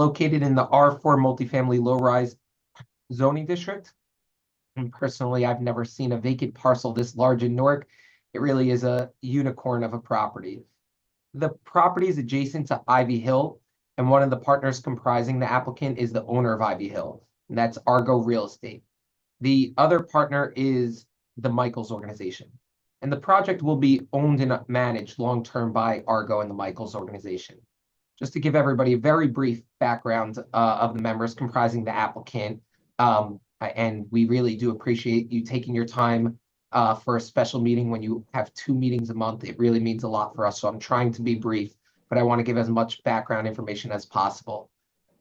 Located in the R4 multifamily low-rise zoning district. And personally, I've never seen a vacant parcel this large in Newark. It really is a unicorn of a property. The property is adjacent to Ivy Hill, and one of the partners comprising the applicant is the owner of Ivy Hill, and that's Argo Real Estate. The other partner is the Michaels organization. And the project will be owned and managed long-term by Argo and the Michaels organization. Just to give everybody a very brief background of the members comprising the applicant, and we really do appreciate you taking your time for a special meeting when you have 2 meetings a month. It really means a lot for us, so I'm trying to be brief, but I want to give as much background information as possible.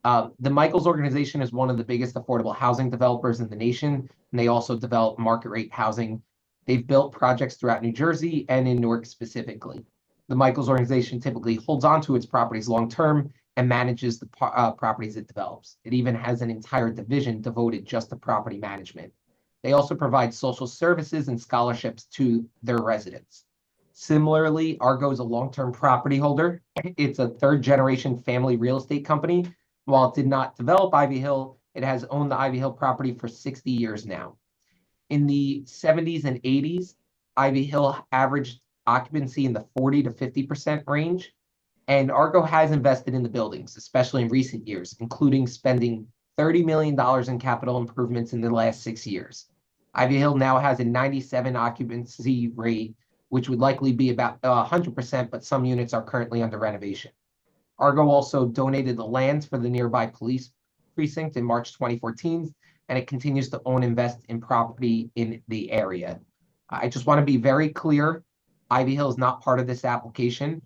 The Michaels organization is one of the biggest affordable housing developers in the nation, and they also develop market rate housing. They've built projects throughout New Jersey and in Newark specifically. The Michaels organization typically holds on to its properties long-term and manages the properties it develops. It even has an entire division devoted just to property management. They also provide social services and scholarships to their residents. Similarly, Argo is a long-term property holder. It's a third-generation family real estate company. While it did not develop Ivy Hill, it has owned the Ivy Hill property for 60 years now. In the 70s and 80s, Ivy Hill averaged occupancy in the 40 to 50% range. And Argo has invested in the buildings, especially in recent years, including spending $30 million in capital improvements in the last 6 years. Ivy Hill now has a 97 occupancy rate, which would likely be about 100%, but some units are currently under renovation. Argo also donated the lands for the nearby police precinct in March 2014, and it continues to own and invest in property in the area. I just want to be very clear, Ivy Hill is not part of this application.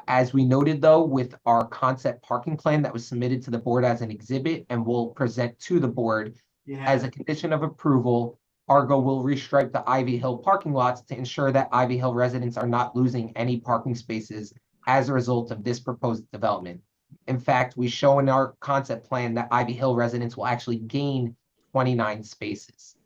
As we noted, though, with our concept parking plan that was submitted to the board as an exhibit and will present to the board as a condition of approval, Argo will restripe the Ivy Hill parking lots to ensure that Ivy Hill residents are not losing any parking spaces as a result of this proposed development. In fact, we show in our concept plan that Ivy Hill residents will actually gain 29 spaces.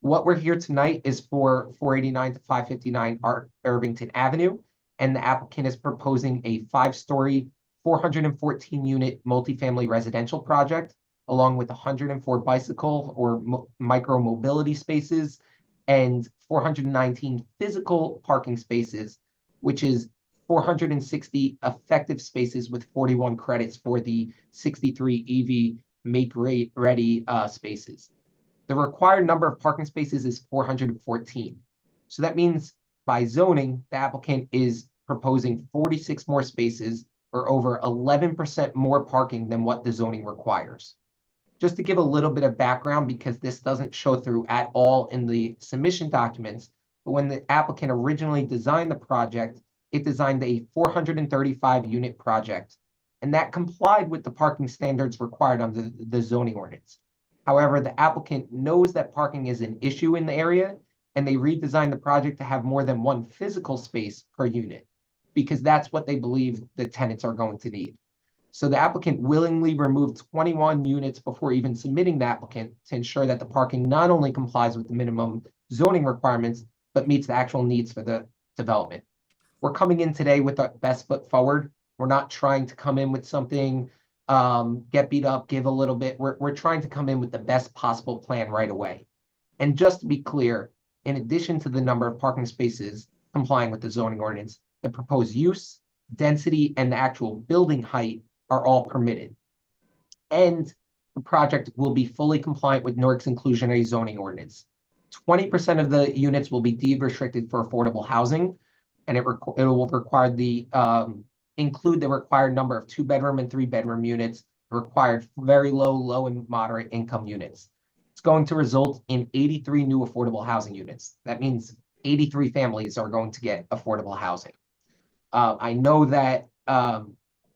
What we're here tonight is for 489 to 559 Irvington Avenue, and the applicant is proposing a 5-story, 414-unit multifamily residential project, along with 104 bicycle or micro mobility spaces and 419 physical parking spaces, which is 460 effective spaces with 41 credits for the 63 EV make-ready spaces. The required number of parking spaces is 414. So that means by zoning, the applicant is proposing 46 more spaces or over 11% more parking than what the zoning requires. Just to give a little bit of background, because this doesn't show through at all in the submission documents, but when the applicant originally designed the project, it designed a 435-unit project, and that complied with the parking standards required under the zoning ordinance. However, the applicant knows that parking is an issue in the area, and they redesigned the project to have more than one physical space per unit, because that's what they believe the tenants are going to need. So the applicant willingly removed 21 units before even submitting the applicant to ensure that the parking not only complies with the minimum zoning requirements, but meets the actual needs for the development. We're coming in today with our best foot forward. We're not trying to come in with something, get beat up, give a little bit. We're trying to come in with the best possible plan right away. And just to be clear, in addition to the number of parking spaces complying with the zoning ordinance, the proposed use, density, and the actual building height are all permitted. And the project will be fully compliant with Newark's inclusionary zoning ordinance. 20% of the units will be deed restricted for affordable housing, and it will require include the required number of 2-bedroom and 3-bedroom units, required very low and moderate income units. It's going to result in 83 new affordable housing units. That means 83 families are going to get affordable housing. I know that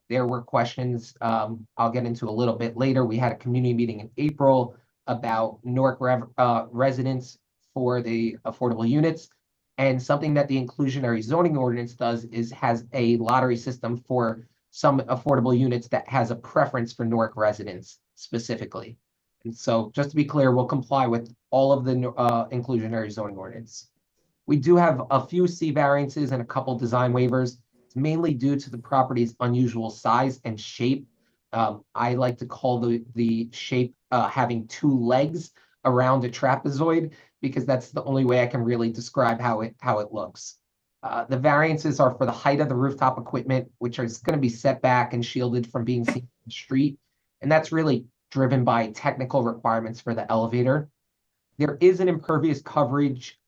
there were questions I'll get into a little bit later. We had a community meeting in April about Newark residents for the affordable units. And something that the inclusionary zoning ordinance does is has a lottery system for some affordable units that has a preference for Newark residents specifically. And so just to be clear, we'll comply with all of the inclusionary zoning ordinance. We do have a few C variances and a couple design waivers. It's mainly due to the property's unusual size and shape. I like to call the shape having two legs around a trapezoid because that's the only way I can really describe how it looks. The variances are for the height of the rooftop equipment, which is going to be set back and shielded from being seen in the street. And that's really driven by technical requirements for the elevator. There is an impervious coverage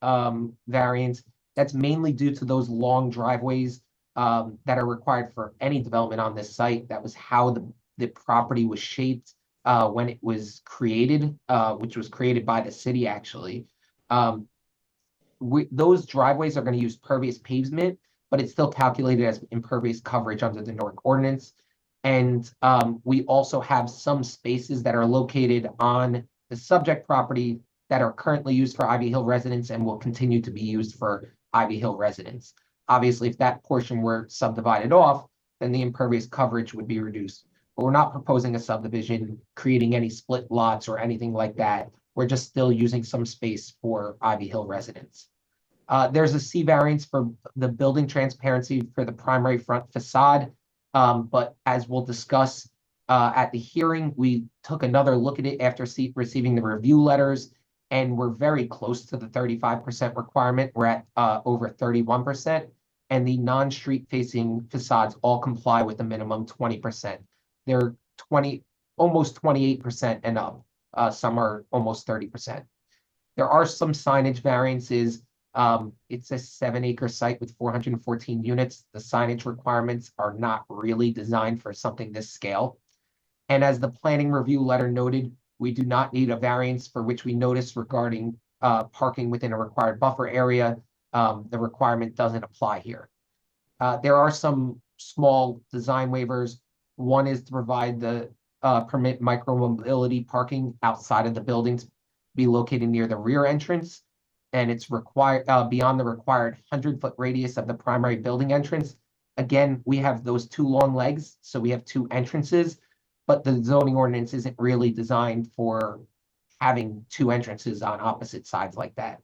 variance that's mainly due to those long driveways that are required for any development on this site. That was how the property was shaped when it was created, which was created by the city, actually. Um, those driveways are going to use pervious pavement, but it's still calculated as impervious coverage under the Newark ordinance. And we also have some spaces that are located on the subject property that are currently used for Ivy Hill residents and will continue to be used for Ivy Hill residents. Obviously, if that portion were subdivided off, then the impervious coverage would be reduced. But we're not proposing a subdivision, creating any split lots or anything like that. We're just still using some space for Ivy Hill residents. There's a C variance for the building transparency for the primary front facade. But as we'll discuss at the hearing, we took another look at it after receiving the review letters, and we're very close to the 35% requirement. We're at over 31%, and the non-street facing facades all comply with the minimum 20%. They're almost 28% and up. Some are almost 30%. There are some signage variances. It's a 7-acre site with 414 units. The signage requirements are not really designed for something this scale. And as the planning review letter noted, we do not need a variance for which we notice regarding parking within a required buffer area. The requirement doesn't apply here. There are some small design waivers. One is to provide the permit micromobility parking outside of the building to be located near the rear entrance. And it's required beyond the required 100-foot radius of the primary building entrance. Again, we have those two long legs, so we have two entrances, but the zoning ordinance isn't really designed for having two entrances on opposite sides like that.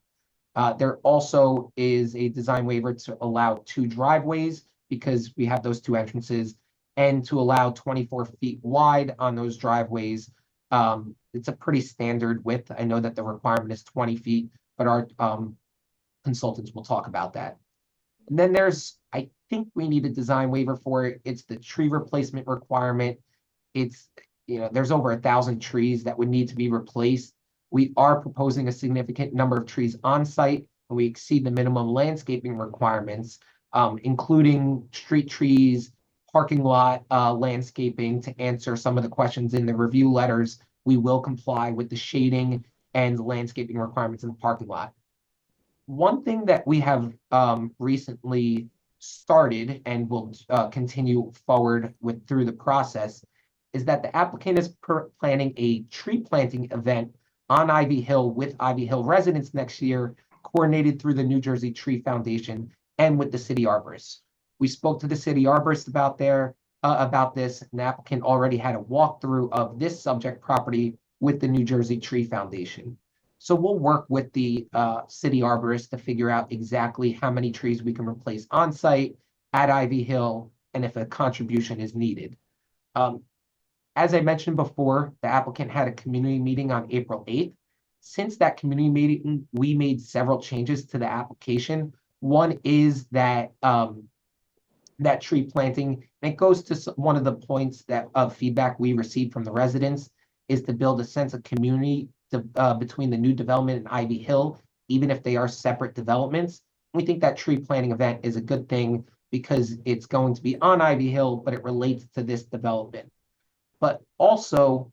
There also is a design waiver to allow two driveways because we have those two entrances, and to allow 24 feet wide on those driveways. It's a pretty standard width. I know that the requirement is 20 feet, but our consultants will talk about that. And then I think we need a design waiver for it. It's the tree replacement requirement. There's over 1,000 trees that would need to be replaced. We are proposing a significant number of trees on site, and we exceed the minimum landscaping requirements, including street trees, parking lot landscaping. To answer some of the questions in the review letters, we will comply with the shading and landscaping requirements in the parking lot. One thing that we have recently started and will continue forward with through the process is that the applicant is planning a tree planting event on Ivy Hill with Ivy Hill residents next year, coordinated through the New Jersey Tree Foundation and with the city arborist. We spoke to the city arborist about this, and the applicant already had a walkthrough of this subject property with the New Jersey Tree Foundation. So we'll work with the city arborist to figure out exactly how many trees we can replace on site at Ivy Hill and if a contribution is needed. As I mentioned before, the applicant had a community meeting on April 8th. Since that community meeting, we made several changes to the application. One is that that tree planting, and it goes to one of the points of feedback we received from the residents, is to build a sense of community between the new development and Ivy Hill, even if they are separate developments. We think that tree planting event is a good thing because it's going to be on Ivy Hill, but it relates to this development. But also,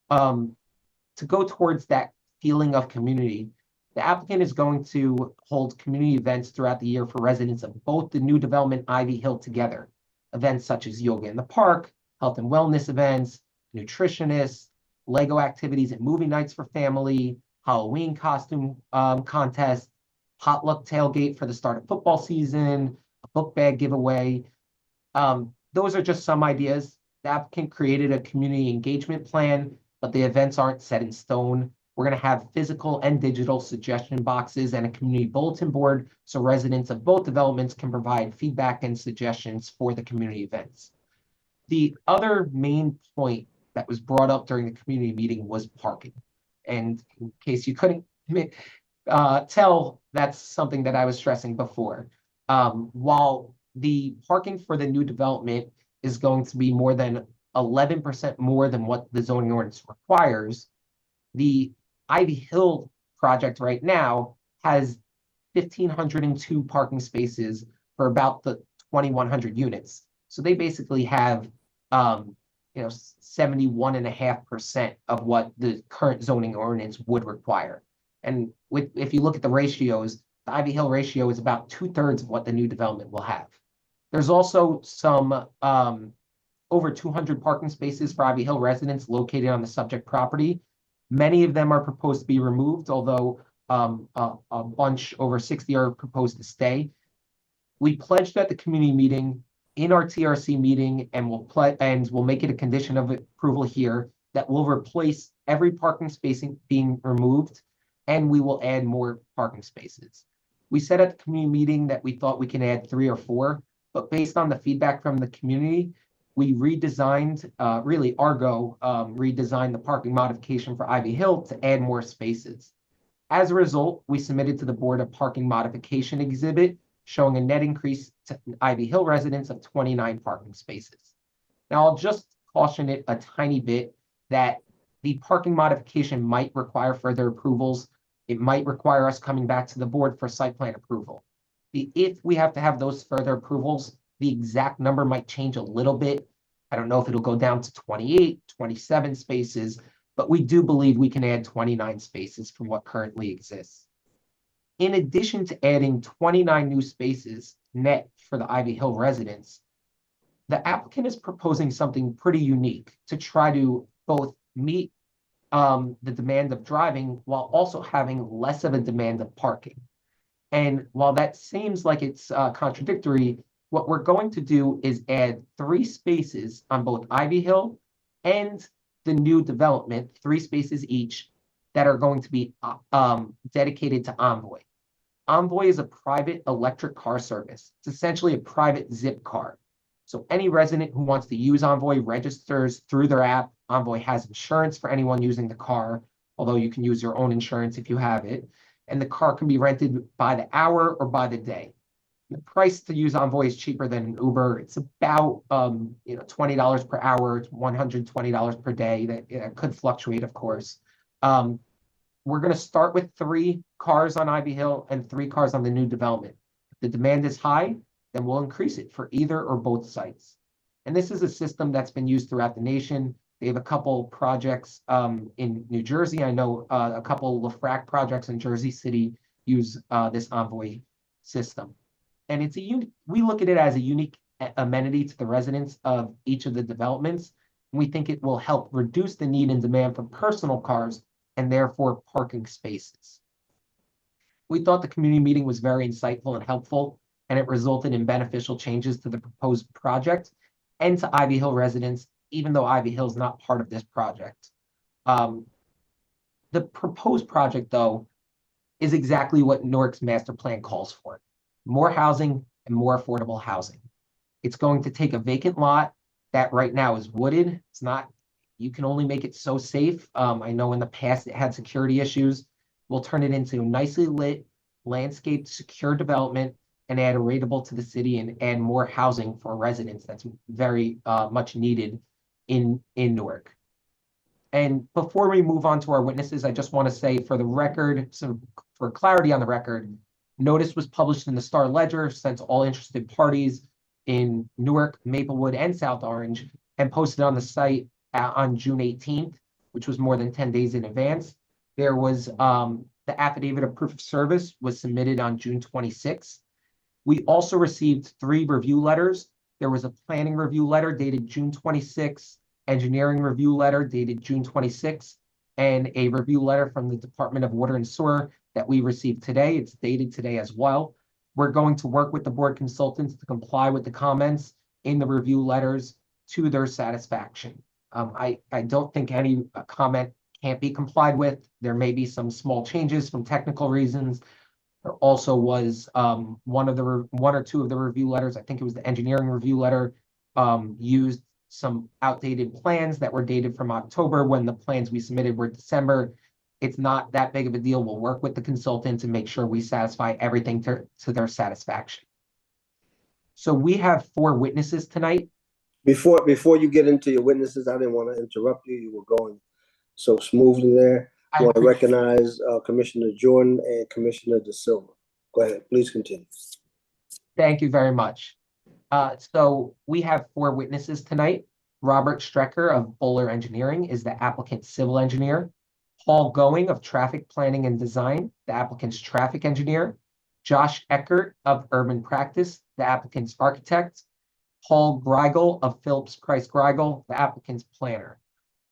to go towards that feeling of community, the applicant is going to hold community events throughout the year for residents of both the new development Ivy Hill together. Events such as yoga in the park, health and wellness events, nutritionists, Lego activities and movie nights for family, Halloween costume contest, potluck tailgate for the start of football season, a book bag giveaway. Those are just some ideas. The applicant created a community engagement plan, but the events aren't set in stone. We're going to have physical and digital suggestion boxes and a community bulletin board so residents of both developments can provide feedback and suggestions for the community events. The other main point that was brought up during the community meeting was parking. And in case you couldn't tell, that's something that I was stressing before. While the parking for the new development is going to be more than 11% more than what the zoning ordinance requires, the Ivy Hill project right now has 1,502 parking spaces for about the 2,100 units. So they basically have, 71.5% of what the current zoning ordinance would require. And if you look at the ratios, the Ivy Hill ratio is about 2/3 of what the new development will have. There's also some over 200 parking spaces for Ivy Hill residents located on the subject property. Many of them are proposed to be removed, although a bunch, over 60, are proposed to stay. We pledged at the community meeting, in our TRC meeting, and we'll make it a condition of approval here, that we'll replace every parking space being removed, and we will add more parking spaces. We said at the community meeting that we thought we can add 3 or 4, but based on the feedback from the community, we redesigned, really Argo redesigned the parking modification for Ivy Hill to add more spaces. As a result, we submitted to the board a parking modification exhibit showing a net increase to Ivy Hill residents of 29 parking spaces. Now, I'll just caution it a tiny bit that the parking modification might require further approvals. It might require us coming back to the board for site plan approval. If we have to have those further approvals, the exact number might change a little bit. I don't know if it'll go down to 28, 27 spaces, but we do believe we can add 29 spaces from what currently exists. In addition to adding 29 new spaces net for the Ivy Hill residents, the applicant is proposing something pretty unique to try to both meet the demand of driving while also having less of a demand of parking. And while that seems like it's contradictory, what we're going to do is add 3 spaces on both Ivy Hill and the new development, 3 spaces each, that are going to be dedicated to Envoy. Envoy is a private electric car service. It's essentially a private zip car. So any resident who wants to use Envoy registers through their app. Envoy has insurance for anyone using the car, although you can use your own insurance if you have it. And the car can be rented by the hour or by the day. The price to use Envoy is cheaper than an Uber. It's about $20 per hour, $120 per day. That could fluctuate, of course. We're going to start with 3 cars on Ivy Hill and 3 cars on the new development. If the demand is high, then we'll increase it for either or both sites. And this is a system that's been used throughout the nation. They have a couple projects in New Jersey. I know a couple LaFrac projects in Jersey City use this Envoy system. And we look at it as a unique amenity to the residents of each of the developments. And we think it will help reduce the need and demand for personal cars and therefore parking spaces. We thought the community meeting was very insightful and helpful, and it resulted in beneficial changes to the proposed project and to Ivy Hill residents, even though Ivy Hill is not part of this project. The proposed project, though, is exactly what Newark's master plan calls for: more housing and more affordable housing. It's going to take a vacant lot that right now is wooded. It's not, you can only make it so safe. I know in the past it had security issues. We'll turn it into a nicely lit, landscaped, secure development and add a rateable to the city and add more housing for residents. That's very much needed in Newark. And before we move on to our witnesses, I just want to say for the record, so for clarity on the record, notice was published in the Star Ledger, sent to all interested parties in Newark, Maplewood, and South Orange, and posted on the site on June 18th, which was more than 10 days in advance. There was the affidavit of proof of service was submitted on June 26th. We also received 3 review letters. There was a planning review letter dated June 26th, engineering review letter dated June 26th, and a review letter from the Department of Water and Sewer that we received today. It's dated today as well. We're going to work with the board consultants to comply with the comments in the review letters to their satisfaction. I don't think any comment can't be complied with. There may be some small changes from technical reasons. There also was one or two of the review letters, I think it was the engineering review letter, used some outdated plans that were dated from October when the plans we submitted were December. It's not that big of a deal. We'll work with the consultant to make sure we satisfy everything to their satisfaction. So we have 4 witnesses tonight. Before you get into your witnesses, I didn't want to interrupt you. You were going so smoothly there. I want to recognize Commissioner Jordan and Commissioner De Silva. Go ahead, please continue. Thank you very much. So we have 4 witnesses tonight. Robert Strecker of Bowler Engineering is the applicant's civil engineer. Paul Going of Traffic Planning and Design, the applicant's traffic engineer. Josh Eckert of Urban Practice, the applicant's architect. Paul Greigel of Phillips Price Greigel, the applicant's planner.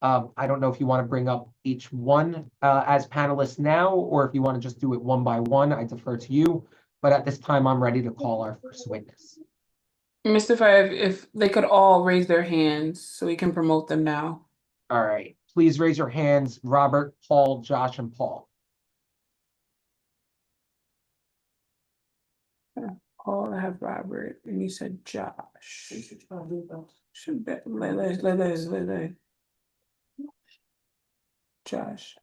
I don't know if you want to bring up each one as panelists now, or if you want to just do it one by one. I defer to you. But at this time, I'm ready to call our first witness. Mr. Five, if they could all raise their hands so we can promote them now. All right. Please raise your hands, Robert, Paul, Josh, and Paul. Paul, I have Robert, and you said Josh. Should be, let. Josh.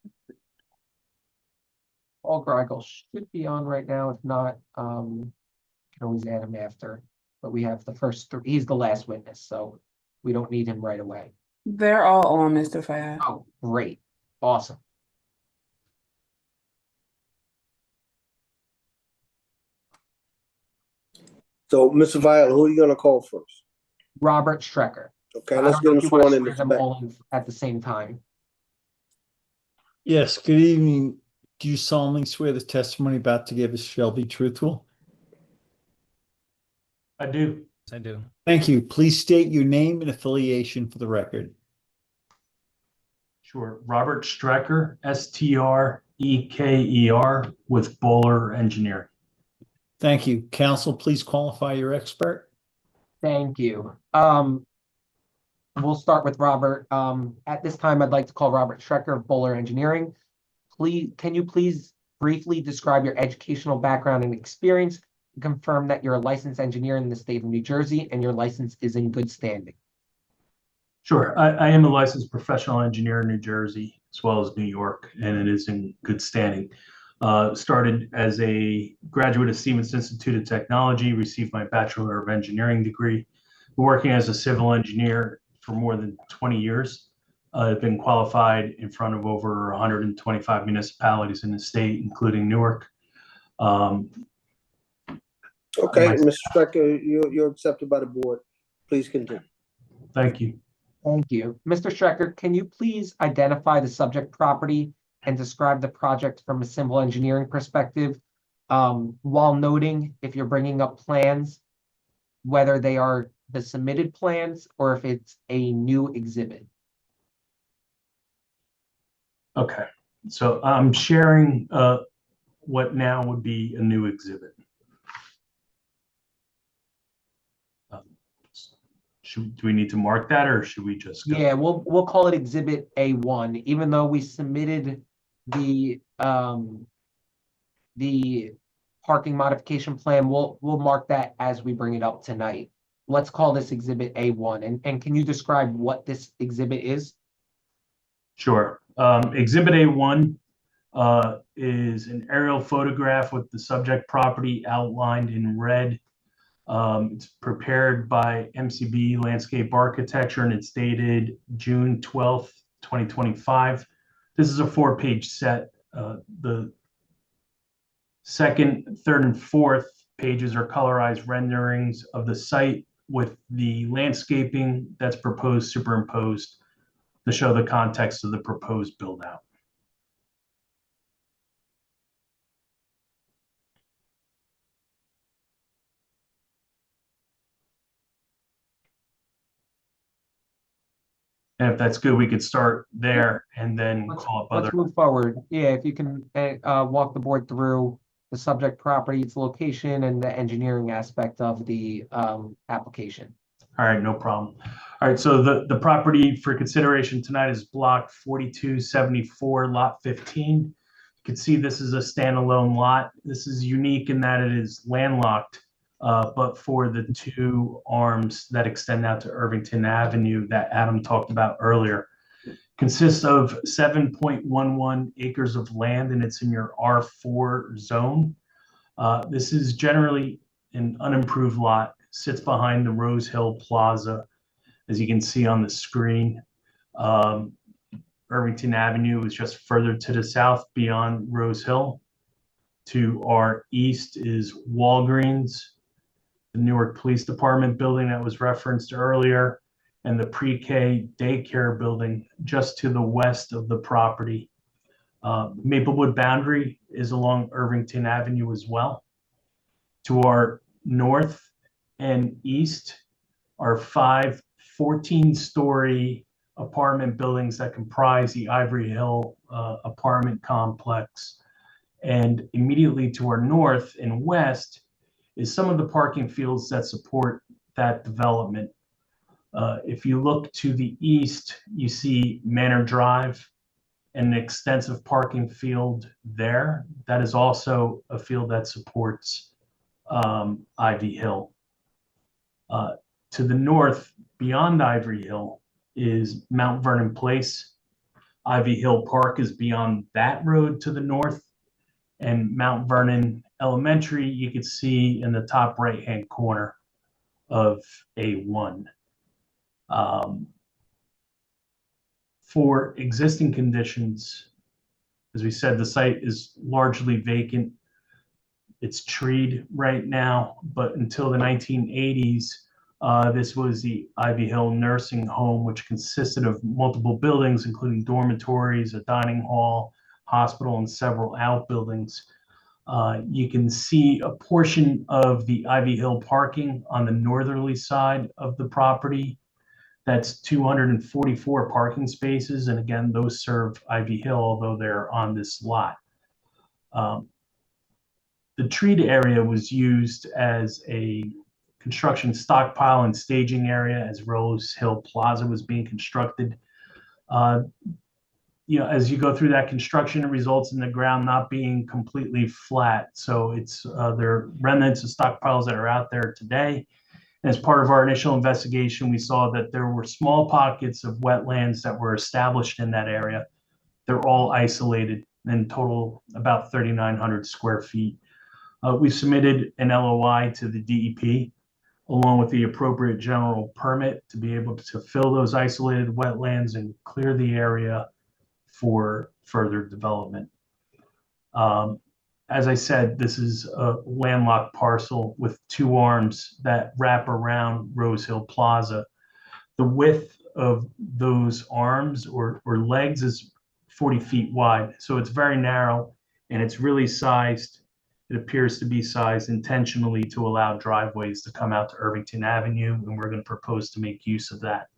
Paul Greigel should be on right now. If not, can always add him after. But we have the first 3. He's the last witness, so we don't need him right away. They're all on, Mr. Five. Oh, great. Awesome. So, Mr. Viola, who are you going to call first? Robert Strecker. Okay, let's get him sworn in. Them all at the same time. Yes, good evening. Do you solemnly swear the testimony about to give us shall be truthful? I do. I do. Thank you. Please state your name and affiliation for the record. Sure. Robert Strecker, Streker, with Bowler Engineering. Thank you. Counsel, please qualify your expert. Thank you. We'll start with Robert. At this time, I'd like to call Robert Strecker of Bowler Engineering. Can you please briefly describe your educational background and experience and confirm that you're a licensed engineer in the state of New Jersey and your license is in good standing? Sure. I am a licensed professional engineer in New Jersey as well as New York, and it is in good standing. Started as a graduate of Stevens Institute of Technology, received my Bachelor of Engineering degree. Been working as a civil engineer for more than 20 years. I've been qualified in front of over 125 municipalities in the state, including Newark. Okay, Mr. Strecker, you're accepted by the board. Please continue. Thank you. Thank you. Mr. Strecker, can you please identify the subject property and describe the project from a civil engineering perspective, while noting if you're bringing up plans, whether they are the submitted plans or if it's a new exhibit? Okay. So I'm sharing what now would be a new exhibit. Do we need to mark that, or should we just go? Yeah, we'll call it Exhibit A1, even though we submitted the parking modification plan. We'll mark that as we bring it up tonight. Let's call this Exhibit A1. And can you describe what this exhibit is? Sure. Exhibit A1 is an aerial photograph with the subject property outlined in red. It's prepared by MCB Landscape Architecture, and it's dated June 12th, 2025. This is a 4-page set. The second, third, and fourth pages are colorized renderings of the site with the landscaping that's proposed superimposed to show the context of the proposed build out. And if that's good, we could start there and then call up other. Let's move forward. Yeah, if you can walk the board through the subject property, its location, and the engineering aspect of the application. All right, no problem. All right, so the property for consideration tonight is block 4274, lot 15. You can see this is a standalone lot. This is unique in that it is landlocked but for the two arms that extend out to Irvington Avenue that Adam talked about earlier, consists of 7.11 acres of land, and it's in your R4 zone. This is generally an unimproved lot, sits behind the Rose Hill Plaza, as you can see on the screen. Irvington Avenue is just further to the south beyond Rose Hill. To our east is Walgreens, the Newark Police Department building that was referenced earlier, and the pre-K daycare building just to the west of the property. Maplewood boundary is along Irvington Avenue as well. To our north and east are 5 14-story apartment buildings that comprise the Ivory Hill apartment complex. And immediately to our north and west is some of the parking fields that support that development. If you look to the east, you see Manor Drive and an extensive parking field there. That is also a field that supports Ivy Hill. To the north, beyond Ivory Hill, is Mount Vernon Place. Ivy Hill Park is beyond that road to the north, and Mount Vernon Elementary you can see in the top right-hand corner of A1. For existing conditions, as we said, the site is largely vacant. It's treed right now, but until the 1980s, this was the Ivy Hill Nursing Home, which consisted of multiple buildings, including dormitories, a dining hall, hospital, and several outbuildings. You can see a portion of the Ivy Hill parking on the northerly side of the property. That's 244 parking spaces, and again, those serve Ivy Hill, although they're on this lot. The treat area was used as a construction stockpile and staging area as Rose Hill Plaza was being constructed. As you go through that construction, it results in the ground not being completely flat. So it's there are remnants of stockpiles that are out there today. And as part of our initial investigation, we saw that there were small pockets of wetlands that were established in that area. They're all isolated and total about 3,900 square feet. We submitted an LOI to the DEP along with the appropriate general permit to be able to fill those isolated wetlands and clear the area for further development. As I said, this is a landlocked parcel with two arms that wrap around Rose Hill Plaza. The width of those arms or legs is 40 feet wide, so it's very narrow, and it's really sized. It appears to be sized intentionally to allow driveways to come out to Irvington Avenue, and we're going to propose to make use of that.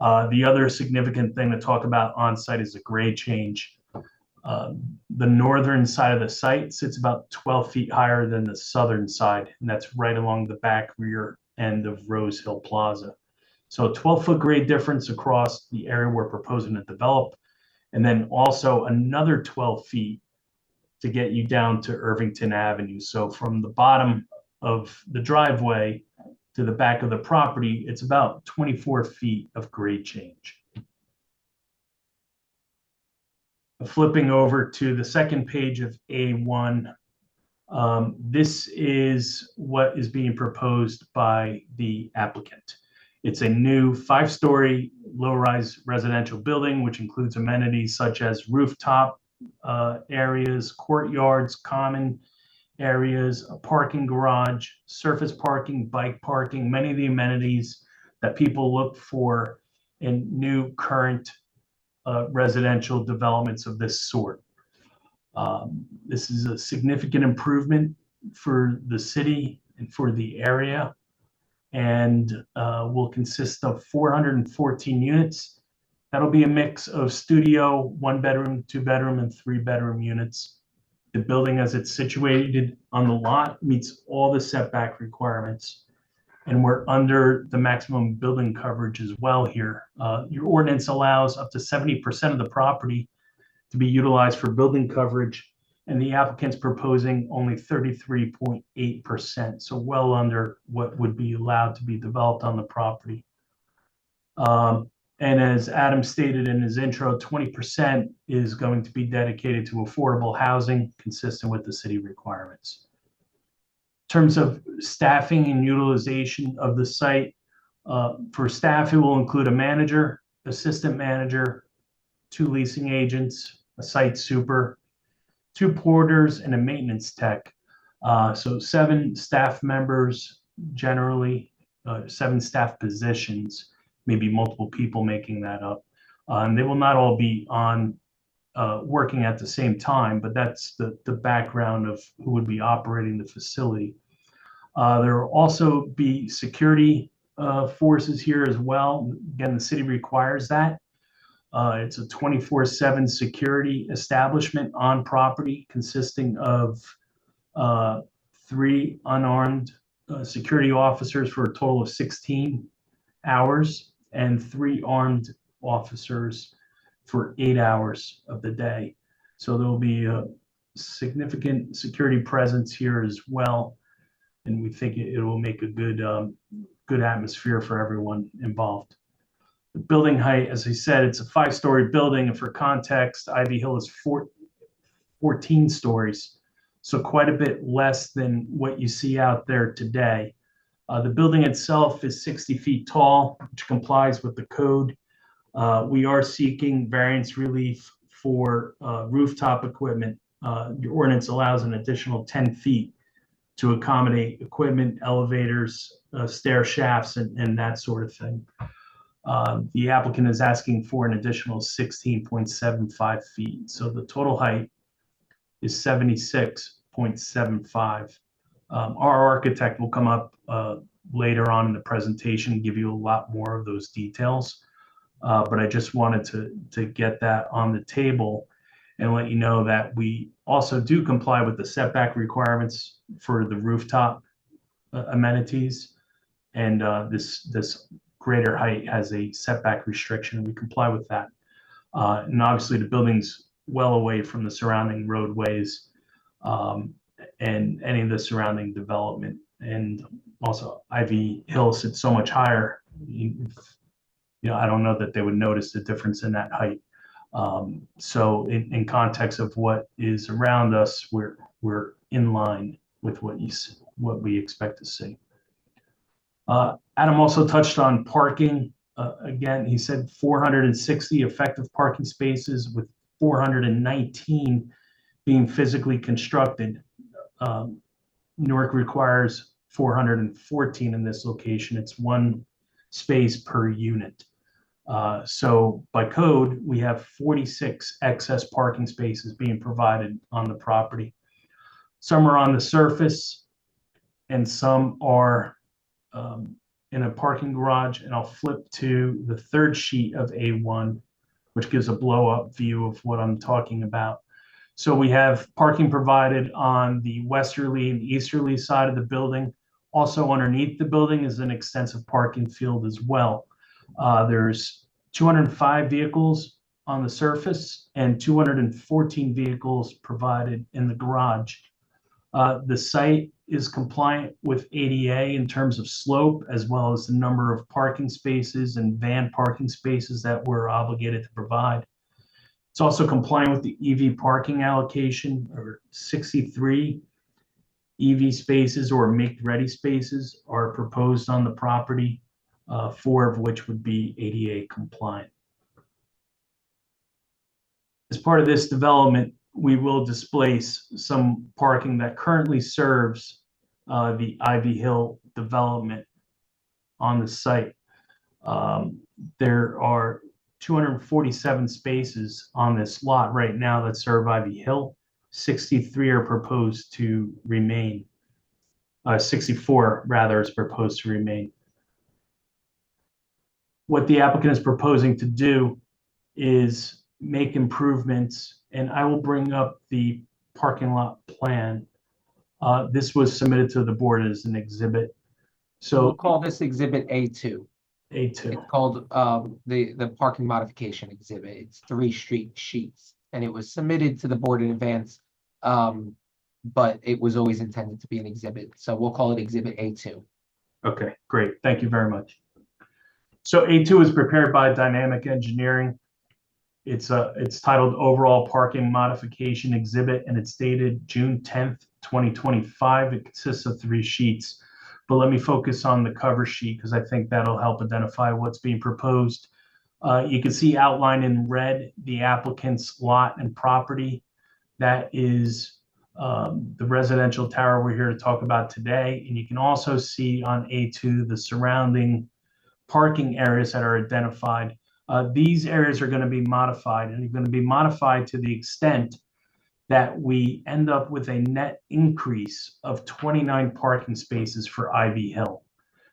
The other significant thing to talk about on site is the grade change. The northern side of the site sits about 12 feet higher than the southern side, and that's right along the back rear end of Rose Hill Plaza. So a 12-foot grade difference across the area we're proposing to develop, and then also another 12 feet to get you down to Irvington Avenue. So from the bottom of the driveway to the back of the property, it's about 24 feet of grade change. Flipping over to the second page of A1, this is what is being proposed by the applicant. It's a new 5-story low-rise residential building, which includes amenities such as rooftop areas, courtyards, common areas, a parking garage, surface parking, bike parking, many of the amenities that people look for in new current residential developments of this sort. This is a significant improvement for the city and for the area, and will consist of 414 units. That'll be a mix of studio, 1-bedroom, 2-bedroom, and 3-bedroom units. The building, as it's situated on the lot, meets all the setback requirements, and we're under the maximum building coverage as well here. Your ordinance allows up to 70% of the property to be utilized for building coverage, and the applicant's proposing only 33.8%, so well under what would be allowed to be developed on the property. And as Adam stated in his intro, 20% is going to be dedicated to affordable housing consistent with the city requirements. In terms of staffing and utilization of the site, for staff, it will include a manager, assistant manager, 2 leasing agents, a site super, 2 porters, and a maintenance tech. So 7 staff members, generally 7 staff positions, maybe multiple people making that up. And they will not all be on working at the same time, but that's the background of who would be operating the facility. There will also be security forces here as well. Again, the city requires that. It's a 24/7 security establishment on property consisting of 3 unarmed security officers for a total of 16 hours and 3 armed officers for 8 hours of the day. So there will be a significant security presence here as well. And we think it will make a good atmosphere for everyone involved. The building height, as I said, it's a 5-story building, and for context, Ivy Hill is 14 stories, so quite a bit less than what you see out there today. The building itself is 60 feet tall, which complies with the code. We are seeking variance relief for rooftop equipment. Your ordinance allows an additional 10 feet to accommodate equipment, elevators, stair shafts, and that sort of thing. The applicant is asking for an additional 16.75 feet. So the total height is 76.75. Our architect will come up later on in the presentation and give you a lot more of those details. But I just wanted to get that on the table and let you know that we also do comply with the setback requirements for the rooftop amenities. And this greater height has a setback restriction, and we comply with that. And obviously the building's well away from the surrounding roadways and any of the surrounding development. And also Ivy Hill sits so much higher, I don't know that they would notice the difference in that height. So in context of what is around us, we're in line with what we expect to see. Adam also touched on parking. Again, he said 460 effective parking spaces with 419 being physically constructed. Newark requires 414 in this location. It's 1 space per unit. So by code, we have 46 excess parking spaces being provided on the property. Some are on the surface and some are in a parking garage. And I'll flip to the 3rd sheet of A1, which gives a blow-up view of what I'm talking about. So we have parking provided on the westerly and easterly side of the building. Also underneath the building is an extensive parking field as well. There's 205 vehicles on the surface and 214 vehicles provided in the garage. The site is compliant with ADA in terms of slope, as well as the number of parking spaces and van parking spaces that we're obligated to provide. It's also compliant with the EV parking allocation, or 63 EV spaces or make-ready spaces are proposed on the property, 4 of which would be ADA compliant. As part of this development, we will displace some parking that currently serves the Ivy Hill development on the site. There are 247 spaces on this lot right now that serve Ivy Hill. 63 are proposed to remain. 64 rather is proposed to remain. What the applicant is proposing to do is make improvements, and I will bring up the parking lot plan. This was submitted to the board as an exhibit. So We'll call this exhibit A2. A2. It's called the parking modification exhibit. It's 3 street sheets, and it was submitted to the board in advance But it was always intended to be an exhibit. So we'll call it Exhibit A2. Okay, great. Thank you very much. So A2 is prepared by Dynamic Engineering. It's titled Overall Parking Modification Exhibit, and it's dated June 10th, 2025. It consists of 3 sheets, but let me focus on the cover sheet because I think that'll help identify what's being proposed. You can see outlined in red the applicant's lot and property. That is the residential tower we're here to talk about today. And you can also see on A2 the surrounding parking areas that are identified. These areas are going to be modified, and they're going to be modified to the extent that we end up with a net increase of 29 parking spaces for Ivy Hill.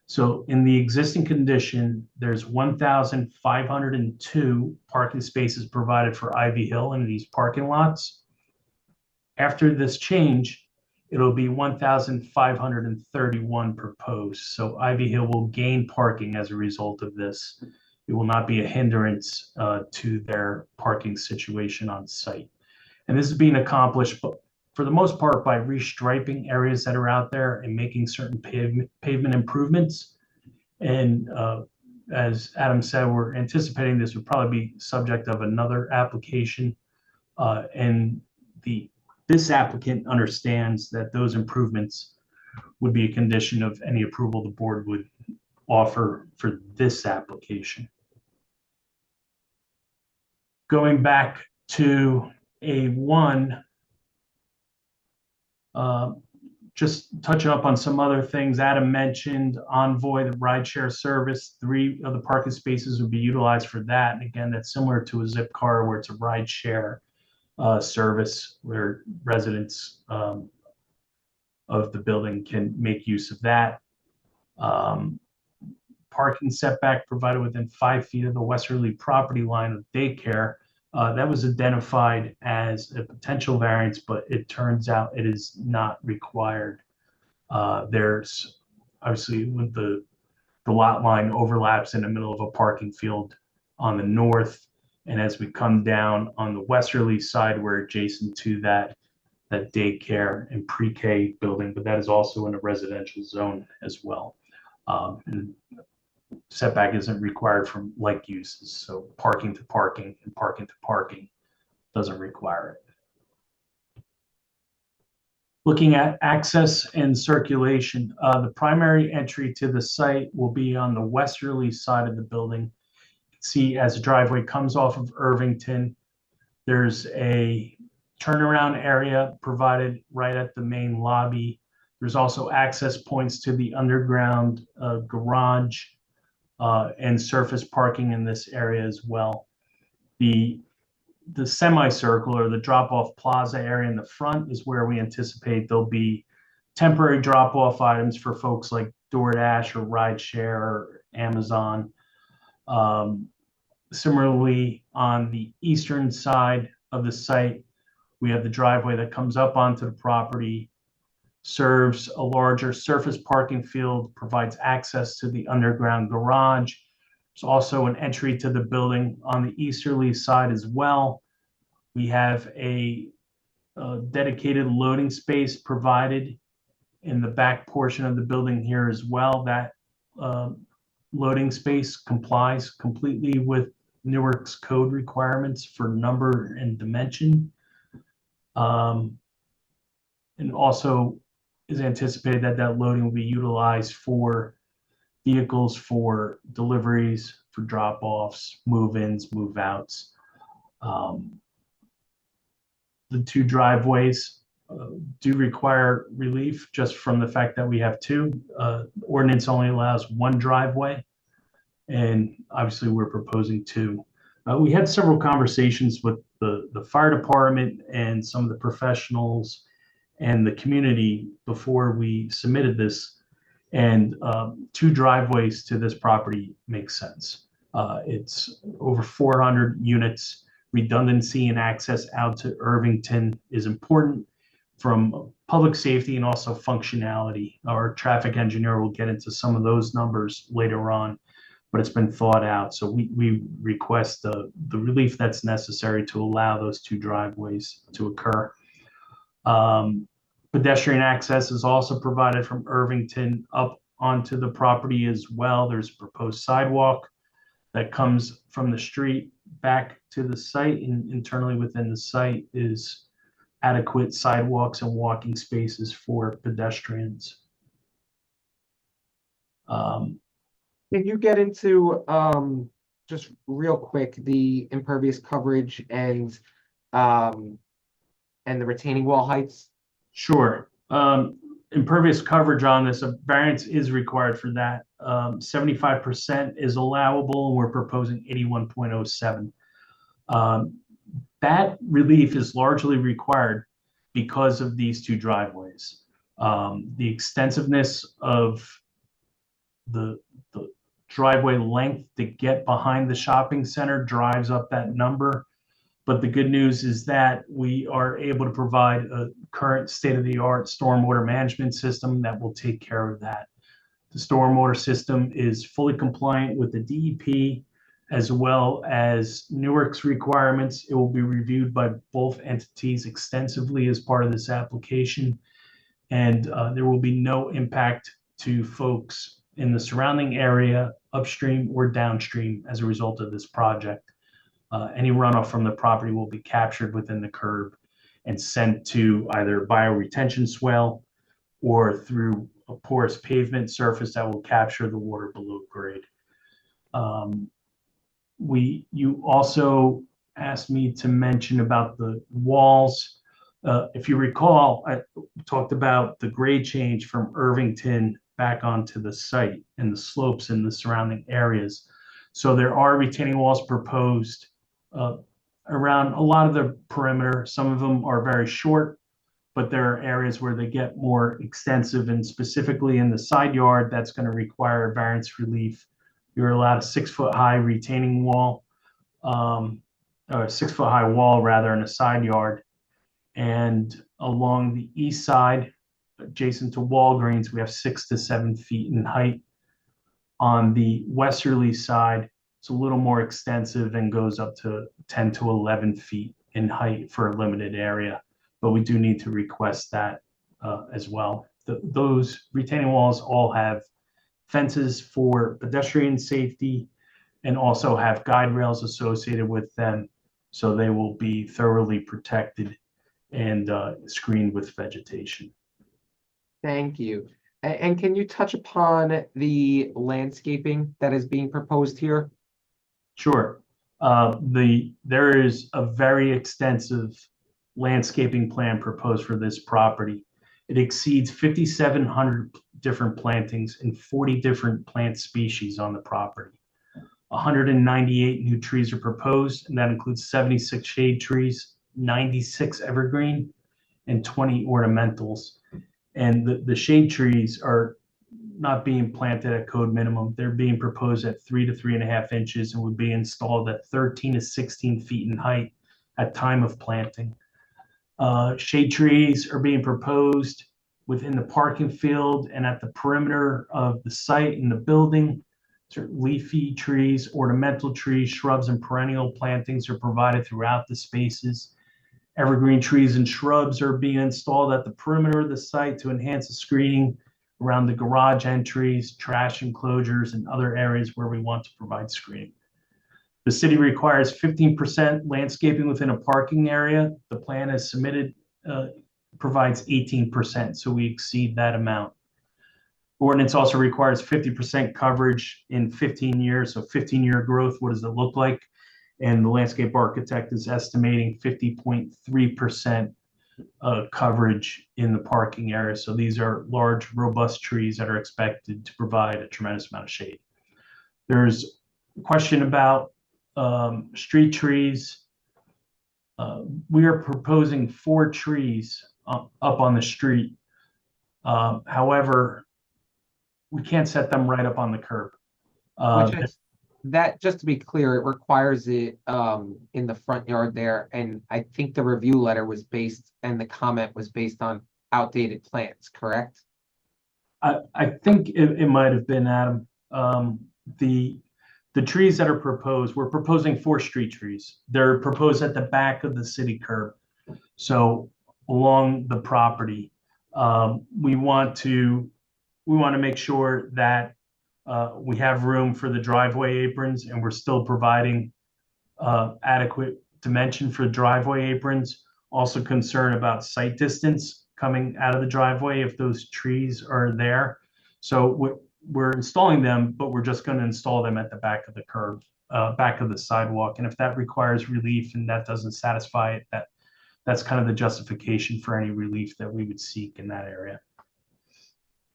So in the existing condition, there's 1,502 parking spaces provided for Ivy Hill in these parking lots. After this change, it'll be 1,531 proposed. So Ivy Hill will gain parking as a result of this. It will not be a hindrance to their parking situation on site. And this is being accomplished for the most part by restriping areas that are out there and making certain pavement improvements. And as Adam said, we're anticipating this would probably be subject of another application. And this applicant understands that those improvements would be a condition of any approval the board would offer for this application. Going back to A1, just touching up on some other things. Adam mentioned Envoy, the rideshare service. 3 of the parking spaces would be utilized for that. And again, that's similar to a Zip car where it's a rideshare service where residents of the building can make use of that. Parking setback provided within 5 feet of the westerly property line of daycare. That was identified as a potential variance, but it turns out it is not required. There's obviously when the lot line overlaps in the middle of a parking field on the north, and as we come down on the westerly side, we're adjacent to that daycare and pre-K building, but that is also in a residential zone as well. And setback isn't required from like uses, so parking to parking and parking to parking doesn't require it. Looking at access and circulation, the primary entry to the site will be on the westerly side of the building. See, as the driveway comes off of Irvington, there's a turnaround area provided right at the main lobby. There's also access points to the underground garage and surface parking in this area as well. The semicircle or the drop-off plaza area in the front is where we anticipate there'll be temporary drop-off items for folks like DoorDash or Rideshare or Amazon. Similarly, on the eastern side of the site, we have the driveway that comes up onto the property, serves a larger surface parking field, provides access to the underground garage. There's also an entry to the building on the easterly side as well. We have a dedicated loading space provided in the back portion of the building here as well. That loading space complies completely with Newark's code requirements for number and dimension. And also is anticipated that loading will be utilized for vehicles for deliveries, for drop-offs, move-ins, move-outs. The 2 driveways do require relief just from the fact that we have 2. Ordinance only allows 1 driveway, and obviously we're proposing 2. We had several conversations with the fire department and some of the professionals and the community before we submitted this, and 2 driveways to this property makes sense. It's over 400 units. Redundancy and access out to Irvington is important from public safety and also functionality. Our traffic engineer will get into some of those numbers later on, but it's been thought out. So we request the relief that's necessary to allow those 2 driveways to occur. Pedestrian access is also provided from Irvington up onto the property as well. There's a proposed sidewalk that comes from the street back to the site, and internally within the site is adequate sidewalks and walking spaces for pedestrians. Can you get into just real quick the impervious coverage and the retaining wall heights? Sure. Impervious coverage on this, a variance is required for that. 75% is allowable, and we're proposing 81.07. That relief is largely required because of these two driveways. The extensiveness of the driveway length to get behind the shopping center drives up that number. But the good news is that we are able to provide a current state-of-the-art stormwater management system that will take care of that. The stormwater system is fully compliant with the DEP as well as Newark's requirements. It will be reviewed by both entities extensively as part of this application, and there will be no impact to folks in the surrounding area, upstream or downstream, as a result of this project. Any runoff from the property will be captured within the curb and sent to either bioretention swell or through a porous pavement surface that will capture the water below grade. You also asked me to mention about the walls. If you recall, I talked about the grade change from Irvington back onto the site and the slopes in the surrounding areas. So there are retaining walls proposed around a lot of the perimeter. Some of them are very short, but there are areas where they get more extensive, and specifically in the side yard, that's going to require variance relief. You're allowed a 6-foot high retaining wall, or a 6-foot high wall rather, in a side yard. And along the east side, adjacent to Walgreens, we have 6 to 7 feet in height. On the westerly side, it's a little more extensive and goes up to 10 to 11 feet in height for a limited area, but we do need to request that as well. Those retaining walls all have fences for pedestrian safety and also have guide rails associated with them, so they will be thoroughly protected and screened with vegetation. Thank you. And can you touch upon the landscaping that is being proposed here? Sure. There is a very extensive landscaping plan proposed for this property. It exceeds 5,700 different plantings and 40 different plant species on the property. 198 new trees are proposed, and that includes 76 shade trees, 96 evergreen, and 20 ornamentals. And the shade trees are not being planted at code minimum. They're being proposed at 3 to 3.5 inches and would be installed at 13 to 16 feet in height at time of planting. Shade trees are being proposed within the parking field and at the perimeter of the site and the building. Leafy trees, ornamental trees, shrubs, and perennial plantings are provided throughout the spaces. Evergreen trees and shrubs are being installed at the perimeter of the site to enhance the screening around the garage entries, trash enclosures, and other areas where we want to provide screening. The city requires 15% landscaping within a parking area. The plan as submitted provides 18%, so we exceed that amount. Ordinance also requires 50% coverage in 15 years, so 15-year growth, what does it look like? And the landscape architect is estimating 50.3% coverage in the parking area. So these are large, robust trees that are expected to provide a tremendous amount of shade. There's a question about street trees. We are proposing 4 trees up on the street. However, we can't set them right up on the curb. That, just to be clear, it requires it in the front yard there, and I think the review letter was based, and the comment was based on outdated plans, correct? I think it might have been, Adam. The trees that are proposed, we're proposing 4 street trees. They're proposed at the back of the city curb. So along the property. We want to make sure that we have room for the driveway aprons, and we're still providing adequate dimension for driveway aprons. Also concerned about sight distance coming out of the driveway if those trees are there. So we're installing them, but we're just going to install them at the back of the curb, back of the sidewalk. And if that requires relief and that doesn't satisfy it, that's kind of the justification for any relief that we would seek in that area.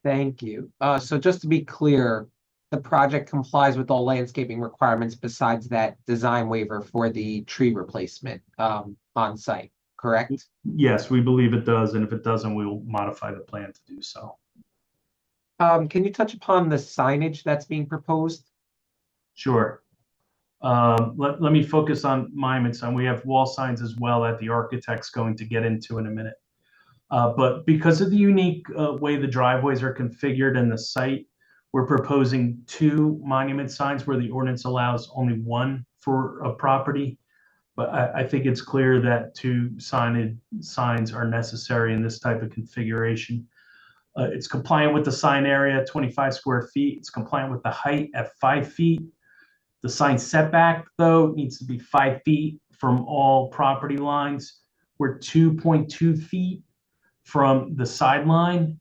Thank you. So just to be clear, the project complies with all landscaping requirements besides that design waiver for the tree replacement on site, correct? Yes, we believe it does, and if it doesn't, we will modify the plan to do so. Can you touch upon the signage that's being proposed? Sure. Let me focus on Monuments Son. We have wall signs as well that the architect's going to get into in a minute. But because of the unique way the driveways are configured and the site, we're proposing 2 monument signs where the ordinance allows only 1 for a property. But I think it's clear that 2 signs are necessary in this type of configuration. It's compliant with the sign area, 25 square feet. It's compliant with the height at 5 feet. The sign setback, though, needs to be 5 feet from all property lines. We're 2.2 feet from the sideline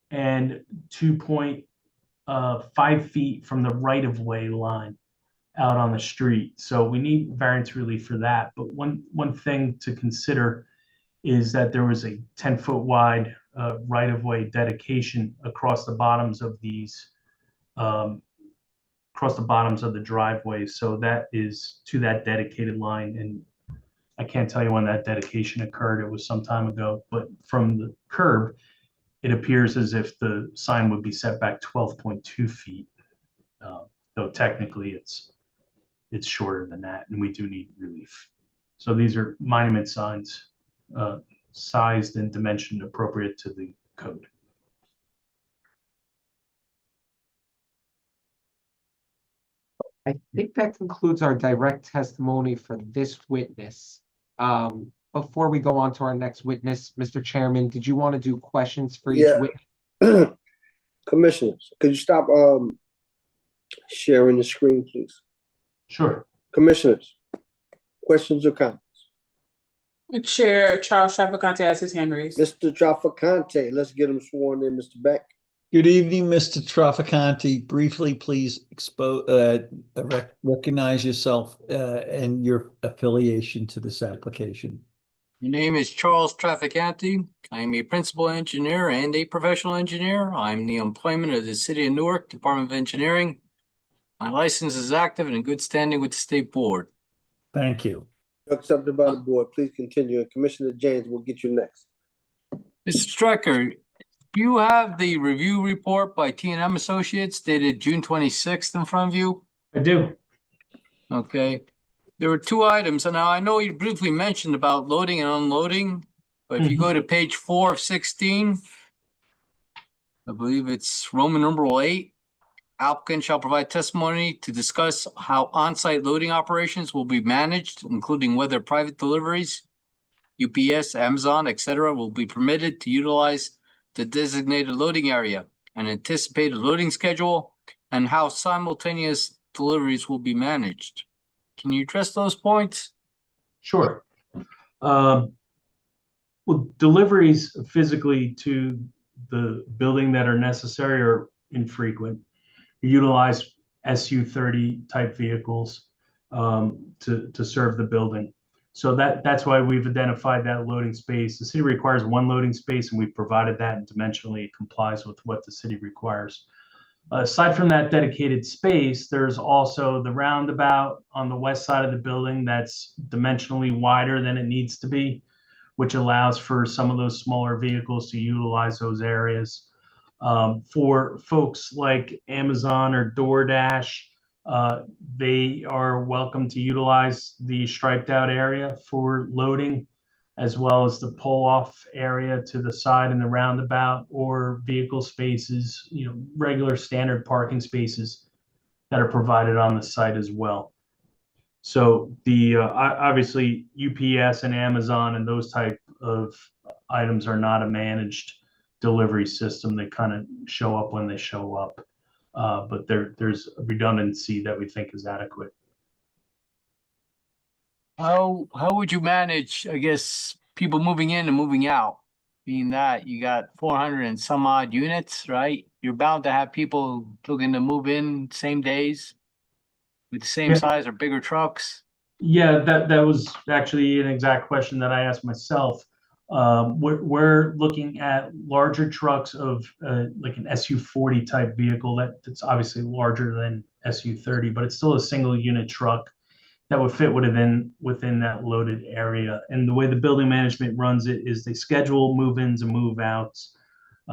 and 2.5 feet from the right-of-way line out on the street. So we need variance relief for that. But one thing to consider is that there was a 10-foot wide right-of-way dedication across the bottoms of these across the bottoms of the driveways. So that is to that dedicated line. And I can't tell you when that dedication occurred. It was some time ago, but from the curb, it appears as if the sign would be set back 12.2 feet. Though technically it's shorter than that, and we do need relief. So these are monument signs, sized and dimensioned appropriate to the code. I think that concludes our direct testimony for this witness. Before we go on to our next witness, Mr. Chairman, did you want to do questions for each witness? Commissioners, could you stop sharing the screen, please? Sure. Commissioners, questions or comments? Chair Charles Trafficante has his hand raised. Mr. Trafficante, let's get him sworn in, Mr. Beck. Good evening, Mr. Trafficante. Briefly, please recognize yourself and your affiliation to this application. My name is Charles Trafficante. I'm a principal engineer and a professional engineer. I'm the employment of the City of Newark Department of Engineering. My license is active and in good standing with the State Board. Thank you. Accepted by the board. Please continue. And Commissioner James will get you next. Mr. Strecker, you have the review report by T&M Associates dated June 26th in front of you? I do. Okay. There were 2 items, and now I know you briefly mentioned about loading and unloading, but if you go to page 4 of 16, I believe it's Roman numeral 8, applicant shall provide testimony to discuss how on-site loading operations will be managed, including whether private deliveries, UPS, Amazon, etc., will be permitted to utilize the designated loading area, an anticipated loading schedule, and how simultaneous deliveries will be managed. Can you address those points? Sure. Well, deliveries physically to the building that are necessary are infrequent. We utilize SU-30 type vehicles to serve the building. So that's why we've identified that loading space. The city requires 1 loading space, and we've provided that, and dimensionally it complies with what the city requires. Aside from that dedicated space, there's also the roundabout on the west side of the building that's dimensionally wider than it needs to be, which allows for some of those smaller vehicles to utilize those areas. For folks like Amazon or DoorDash, they are welcome to utilize the striped out area for loading, as well as the pull off area to the side in the roundabout, or vehicle spaces, regular standard parking spaces that are provided on the site as well. So the obviously UPS and Amazon and those type of items are not a managed delivery system. They kind of show up when they show up. But there's a redundancy that we think is adequate. How would you manage, I guess, people moving in and moving out? Being that you got 400 and some odd units, right? You're bound to have people looking to move in same days with the same Yeah. size or bigger trucks. Yeah, that was actually an exact question that I asked myself. We're looking at larger trucks of like an SU40 type vehicle that's obviously larger than SU30, but it's still a single unit truck that would fit within that loaded area. And the way the building management runs it is they schedule move-ins and move-outs.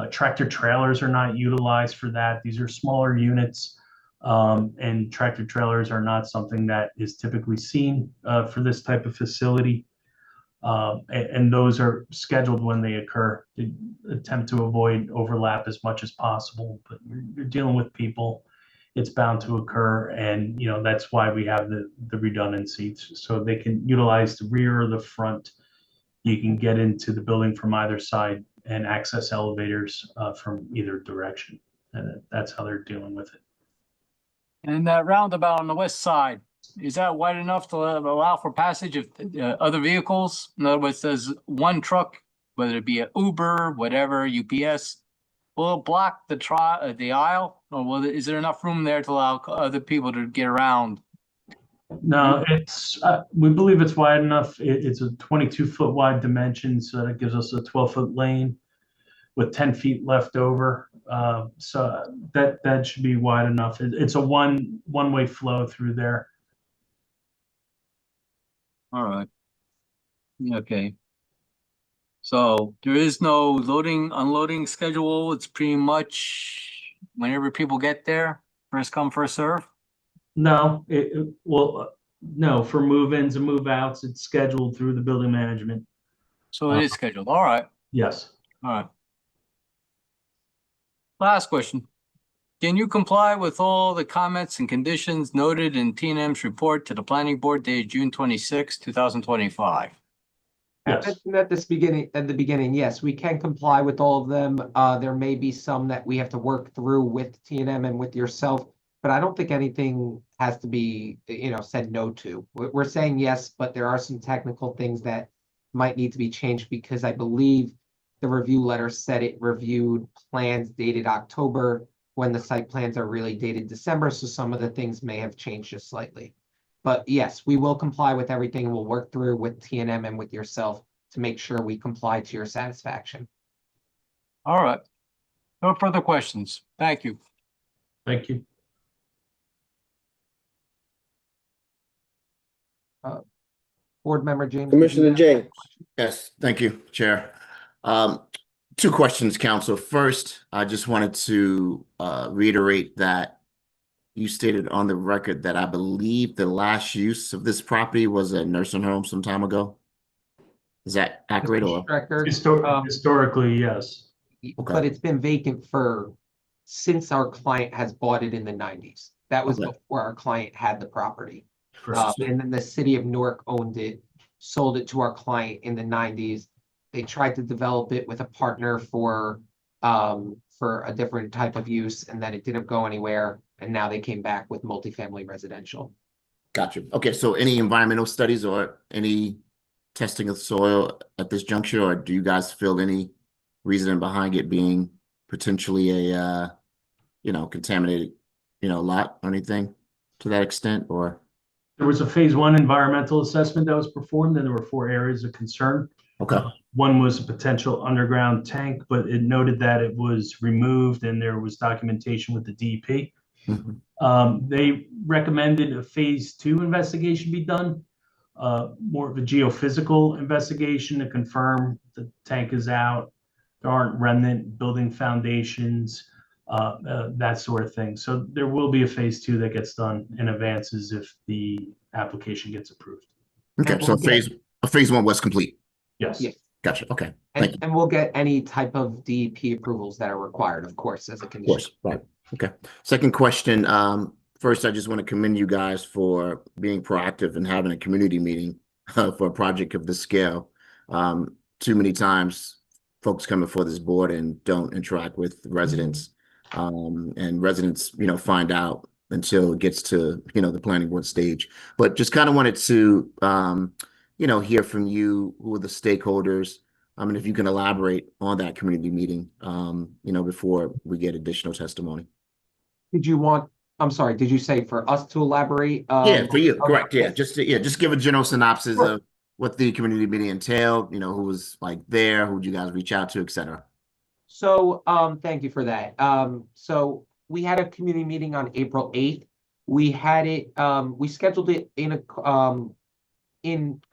Tractor trailers are not utilized for that. These are smaller units. And tractor trailers are not something that is typically seen for this type of facility. And those are scheduled when they occur to attempt to avoid overlap as much as possible. But you're dealing with people, it's bound to occur. And, that's why we have the redundancy, so they can utilize the rear or the front. You can get into the building from either side and access elevators from either direction. And that's how they're dealing with it. And that roundabout on the west side, is that wide enough to allow for passage of other vehicles? In other words, there's one truck, whether it be an Uber, whatever, UPS, will it block the aisle, or is there enough room there to allow other people to get around? No, we believe it's wide enough. It's a 22-foot wide dimension, so that gives us a 12-foot lane with 10 feet left over. So that should be wide enough. It's a one-way flow through there. All right. Okay. So there is no loading, unloading schedule. It's pretty much whenever people get there, first come, first serve. No, no, for move-ins and move-outs, it's scheduled through the building management. So it is scheduled. All right. Yes. All right. Last question. Can you comply with all the comments and conditions noted in T&M's report to the planning board dated June 26, 2025? Yes. At the beginning, yes, we can comply with all of them. There may be some that we have to work through with T&M and with yourself, but I don't think anything has to be, said no to. We're saying yes, but there are some technical things that might need to be changed, because I believe the review letter said it reviewed plans dated October when the site plans are really dated December. So some of the things may have changed just slightly. But yes, we will comply with everything, and we'll work through with T&M and with yourself to make sure we comply to your satisfaction. All right. No further questions. Thank you. Thank you. Board member James. Commissioner James. Yes, thank you, Chair. Two questions, Council. First, I just wanted to reiterate that you stated on the record that I believe the last use of this property was a nursing home some time ago. Is that accurate? Or Historically, yes. Okay. But it's been vacant since our client has bought it in the 90s. That was Okay. before our client had the property. First. And then the city of Newark owned it, sold it to our client in the 90s. They tried to develop it with a partner for a different type of use, and then it didn't go anywhere. And now they came back with multifamily residential. Gotcha. Okay, so any environmental studies or any testing of soil at this juncture, or do you guys feel any reason behind it being potentially a contaminated lot or anything to that extent? Or There was a phase 1 environmental assessment that was performed, and there were 4 areas of concern. okay. One was a potential underground tank, but it noted that it was removed and there was documentation with the DEP. They recommended a phase 2 investigation be done, more of a geophysical investigation to confirm the tank is out, there aren't remnant building foundations, that sort of thing. So there will be a phase 2 that gets done and advances if the application gets approved. Okay, And so we'll phase 1 was complete. Yes. Yes. Gotcha. Okay. Thank you. And we'll get any type of DEP approvals that are required, of course, as a Of condition. course. Right. Okay. Second question. First, I just want to commend you guys for being proactive and having a community meeting for a project of this scale. Too many times folks come before this board and don't interact with residents. And residents, find out until it gets to, the planning board stage. But just kind of wanted to, hear from you, who are the stakeholders. I mean, if you can elaborate on that community meeting, before we get additional testimony. I'm sorry, did you say for us to elaborate? Yeah, for you, Okay. correct. Yeah, just give a general synopsis Sure. of what the community meeting entailed, who was like there, who'd you guys reach out to, et cetera. So, thank you for that. So we had a community meeting on April 8th. We had it, we scheduled it in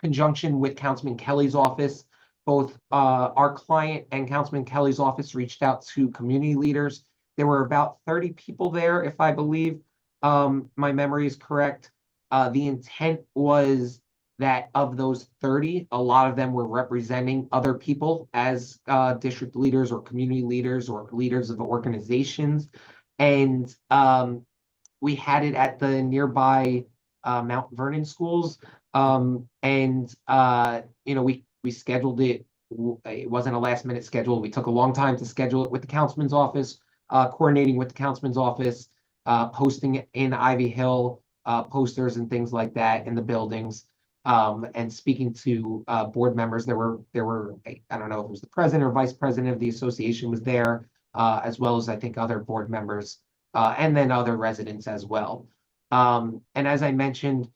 conjunction with Councilman Kelly's office. Both, our client and Councilman Kelly's office reached out to community leaders. There were about 30 people there, if I believe, my memory is correct. The intent was that of those 30, a lot of them were representing other people as district leaders or community leaders or leaders of organizations. And we had it at the nearby Mount Vernon schools. We scheduled it. It wasn't a last minute schedule. We took a long time to schedule it with the councilman's office, coordinating with the councilman's office, posting it in Ivy Hill, posters and things like that in the buildings. And speaking to board members. There were I don't know if it was the president or vice president of the association was there, as well as I think other board members, and then other residents as well. And as I mentioned,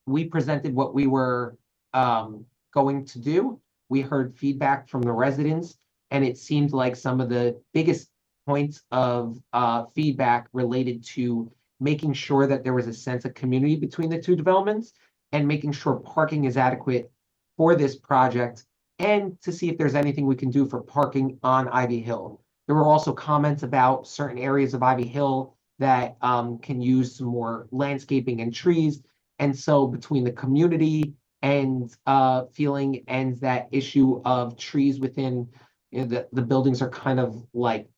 we presented what we were going to do. We heard feedback from the residents, and it seemed like some of the biggest points of feedback related to making sure that there was a sense of community between the two developments, and making sure parking is adequate for this project, and to see if there's anything we can do for parking on Ivy Hill. There were also comments about certain areas of Ivy Hill that can use some more landscaping and trees. And so between the community and feeling and that issue of trees within, the buildings are kind of like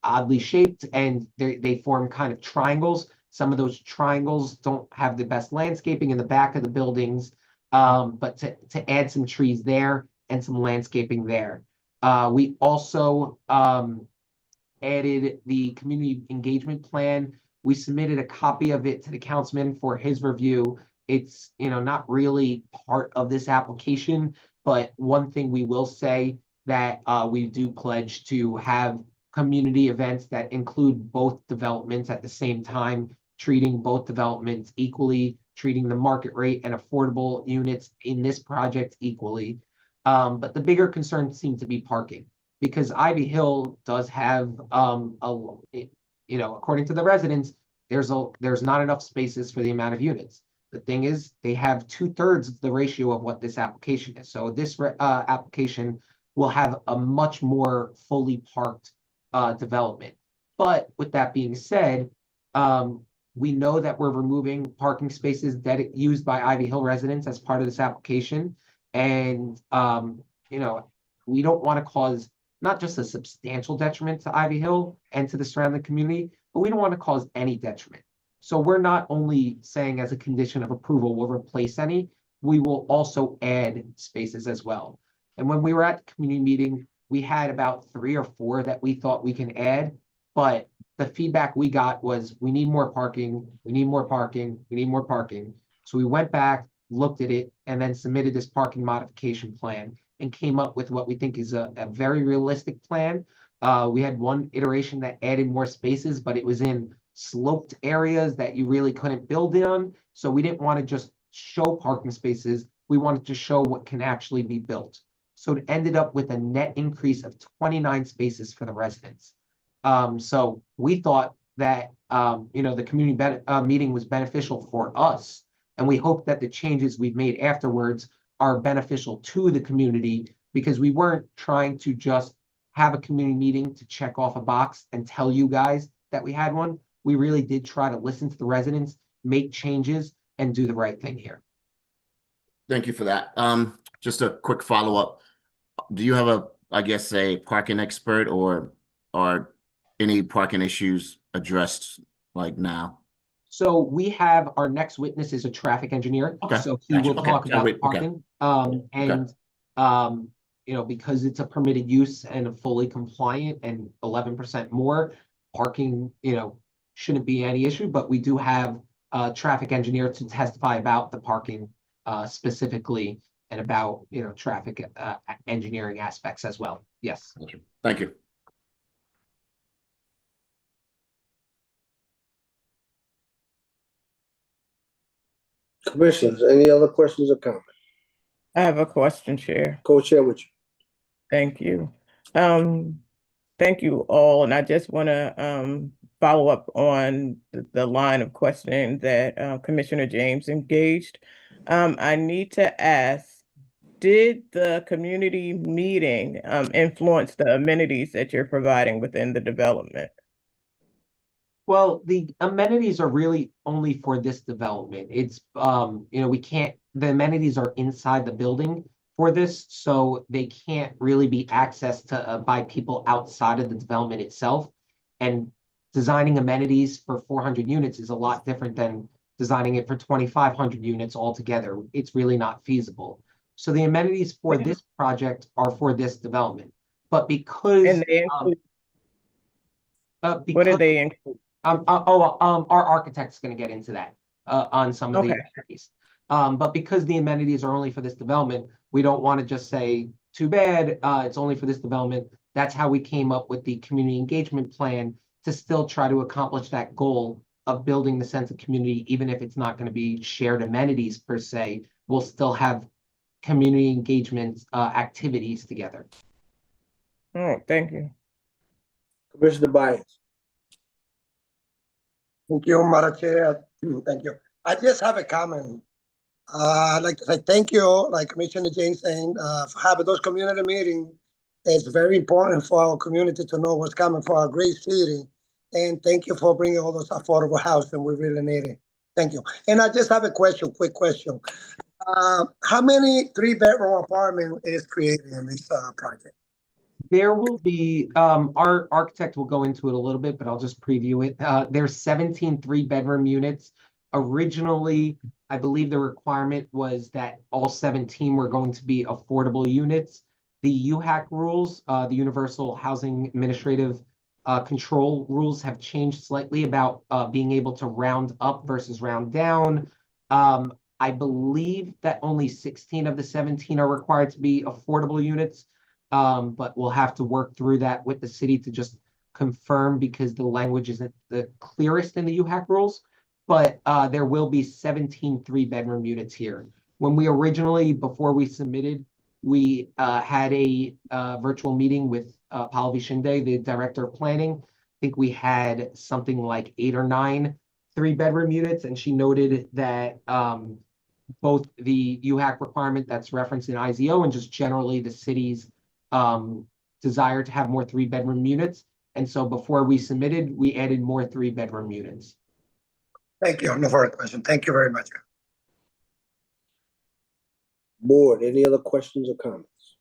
oddly shaped, and they form kind of triangles. Some of those triangles don't have the best landscaping in the back of the buildings, but to add some trees there and some landscaping there. We also added the community engagement plan. We submitted a copy of it to the councilman for his review. It's, not really part of this application, but one thing we will say that we do pledge to have community events that include both developments at the same time, treating both developments equally, treating the market rate and affordable units in this project equally. But the bigger concern seemed to be parking, because Ivy Hill does have, according to the residents, there's not enough spaces for the amount of units. The thing is, they have 2/3 of the ratio of what this application is. So this application will have a much more fully parked development. But with that being said, we know that we're removing parking spaces that used by Ivy Hill residents as part of this application. And, we don't want to cause not just a substantial detriment to Ivy Hill and to the surrounding community, but we don't want to cause any detriment. So we're not only saying as a condition of approval, we'll replace any, we will also add spaces as well. And when we were at the community meeting, we had about 3 or 4 that we thought we can add, but the feedback we got was, we need more parking, we need more parking, we need more parking. So we went back, looked at it, and then submitted this parking modification plan and came up with what we think is a very realistic plan. We had one iteration that added more spaces, but it was in sloped areas that you really couldn't build in. So we didn't want to just show parking spaces. We wanted to show what can actually be built. So it ended up with a net increase of 29 spaces for the residents. So we thought that, the community meeting was beneficial for us. And we hope that the changes we've made afterwards are beneficial to the community, because we weren't trying to just have a community meeting to check off a box and tell you guys that we had one. We really did try to listen to the residents, make changes, and do the right thing here. Thank you for that. Just a quick follow-up. Do you have a parking expert or any parking issues addressed like now? So we have our next witness is a traffic engineer. Okay. So he will talk about Okay. parking. because it's a permitted use and a fully compliant and 11% more, parking, shouldn't be any issue, but we do have a traffic engineer to testify about the parking specifically and about, traffic engineering aspects as well. Yes. Thank you. Commissioners, any other questions or comments? I have a question, Chair. Co-chair with you. Thank you. Thank you all, and I just want to follow up on the line of questioning that Commissioner James engaged. I need to ask, did the community meeting influence the amenities that you're providing within the development? Well, the amenities are really only for this development. It's, the amenities are inside the building for this, so they can't really be accessed to by people outside of the development itself. And designing amenities for 400 units is a lot different than designing it for 2,500 units altogether. It's really not feasible. So the amenities for this project are for this development. But because And they include, what do because they include? our architect's gonna get into that on some of the Okay. amenities. But because the amenities are only for this development, we don't want to just say, too bad, it's only for this development. That's how we came up with the community engagement plan to still try to accomplish that goal of building the sense of community, even if it's not going to be shared amenities per se. We'll still have community engagement activities together. All right, thank you. Commissioner Bynes. Thank you, Madam Chair. Thank you. I just have a comment. I'd like to say thank you, like Commissioner James saying, for having those community meetings. It's very important for our community to know what's coming for our great city. And thank you for bringing all those affordable housing. We really need it. Thank you. And I just have a question, quick question. How many 3-bedroom apartment is created in this project? There will be, our architect will go into it a little bit, but I'll just preview it. There's 17 3-bedroom units. Originally, I believe the requirement was that all 17 were going to be affordable units. The UHAC rules, the Universal Housing Administrative Control rules, have changed slightly about being able to round up versus round down. I believe that only 16 of the 17 are required to be affordable units. But we'll have to work through that with the city to just confirm, because the language isn't the clearest in the UHAC rules. But there will be 17 3-bedroom units here. When we originally, before we submitted, we had a virtual meeting with Pallavi Shinde, the director of planning. I think we had something like 8 or 9 3-bedroom units, and she noted that both the UHAC requirement that's referenced in IZO and just generally the city's desire to have more 3-bedroom units. And so before we submitted, we added more 3-bedroom units. Thank you. No further question. Thank you very much. Board, any other questions or comments?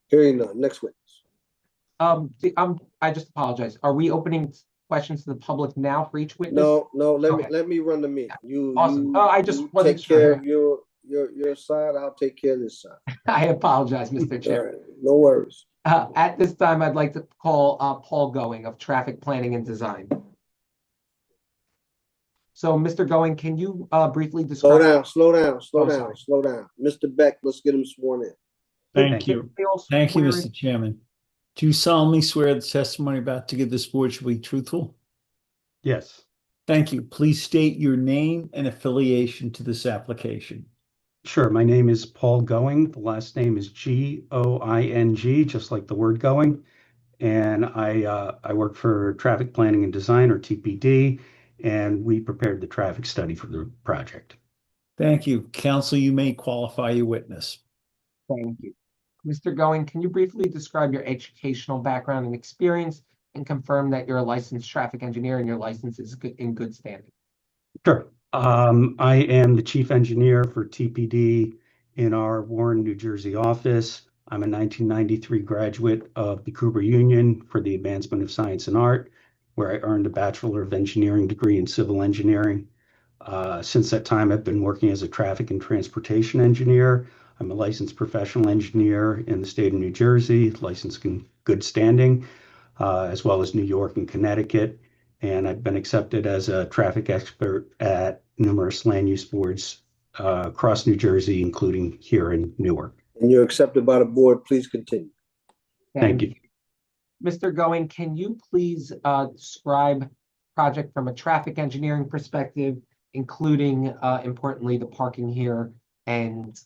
Hearing none. Next witness. I just apologize. Are we opening questions to the public now for each witness? No, Okay. let me run the meeting. Awesome. I just you wasn't take care sure. of your side, I'll take care of this side. I apologize, Mr. All Chair. right, no worries. At this time, I'd like to call Paul Going of Traffic Planning and Design. So, Mr. Going, can you briefly describe? Slow down. Sorry. Mr. Beck, let's get him sworn in. Thank you. Thank you, Mr. Chairman. Do you solemnly swear the testimony about to give this board shall be truthful? Yes. Thank you. Please state your name and affiliation to this application. Sure. My name is Paul Going. The last name is Going, just like the word going. And I work for Traffic Planning and Design, or TPD, and we prepared the traffic study for the project. Thank you. Counsel, you may qualify your witness. Thank you. Mr. Going, can you briefly describe your educational background and experience and confirm that you're a licensed traffic engineer and your license is in good standing? Sure. I am the chief engineer for TPD in our Warren, New Jersey office. I'm a 1993 graduate of the Cooper Union for the Advancement of Science and Art, where I earned a Bachelor of Engineering degree in civil engineering. Since that time, I've been working as a traffic and transportation engineer. I'm a licensed professional engineer in the state of New Jersey, licensed in good standing, as well as New York and Connecticut. And I've been accepted as a traffic expert at numerous land use boards across New Jersey, including here in Newark. And you're accepted by the board. Please continue. Thank you. Mr. Going, can you please describe project from a traffic engineering perspective, including importantly the parking here and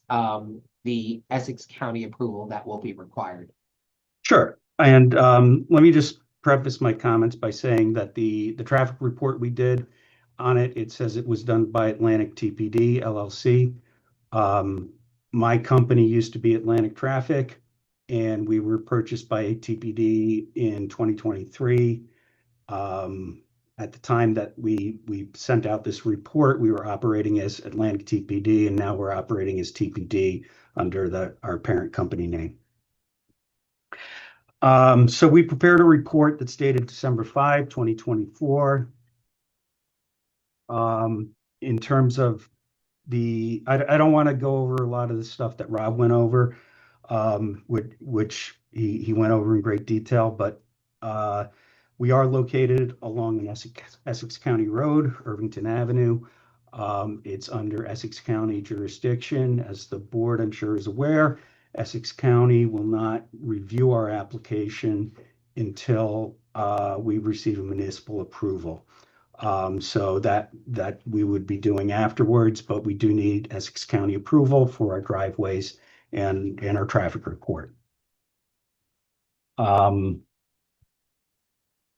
the Essex County approval that will be required? Sure. And let me just preface my comments by saying that the traffic report we did on it, it says it was done by Atlantic TPD LLC. My company used to be Atlantic Traffic, and we were purchased by TPD in 2023. At the time that we sent out this report, we were operating as Atlantic TPD, and now we're operating as TPD under our parent company name. So we prepared a report that's dated December 5, 2024. In terms of I don't want to go over a lot of the stuff that Rob went over, which he went over in great detail, but we are located along the Essex County Road, Irvington Avenue. It's under Essex County jurisdiction. As the board, I'm sure, is aware, Essex County will not review our application until we receive a municipal approval. So that we would be doing afterwards, but we do need Essex County approval for our driveways and our traffic report.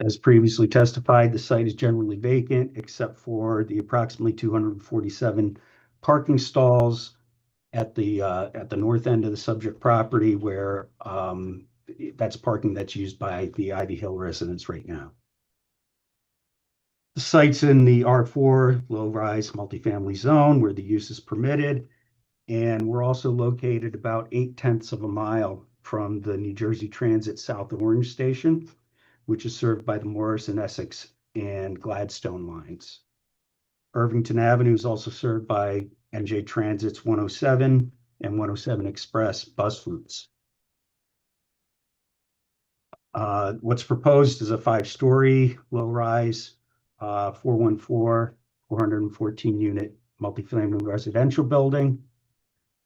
As previously testified, the site is generally vacant except for the approximately 247 parking stalls at the north end of the subject property, where that's parking that's used by the Ivy Hill residents right now. The site's in the R4 low-rise multifamily zone where the use is permitted, and we're also located about 0.8 of a mile from the New Jersey Transit South Orange Station, which is served by the Morrison, Essex, and Gladstone lines. Irvington Avenue is also served by NJ Transit's 107 and 107 Express bus routes. What's proposed is a 5-story, low-rise, 414 unit multifamily residential building.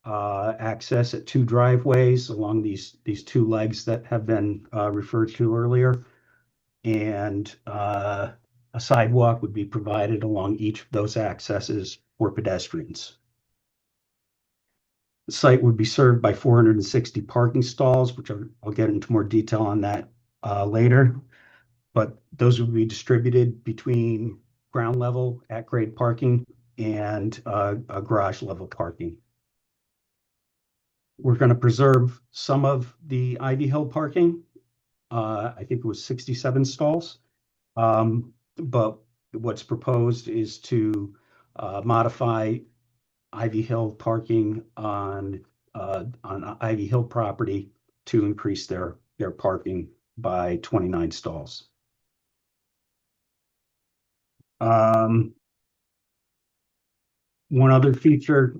Access at 2 driveways along these 2 legs that have been referred to earlier, and a sidewalk would be provided along each of those accesses for pedestrians. The site would be served by 460 parking stalls, which I'll get into more detail on that later. But those would be distributed between ground level at grade parking and a garage level parking. We're going to preserve some of the Ivy Hill parking. I think it was 67 stalls. But what's proposed is to modify Ivy Hill parking on Ivy Hill property to increase their parking by 29 stalls. One other feature,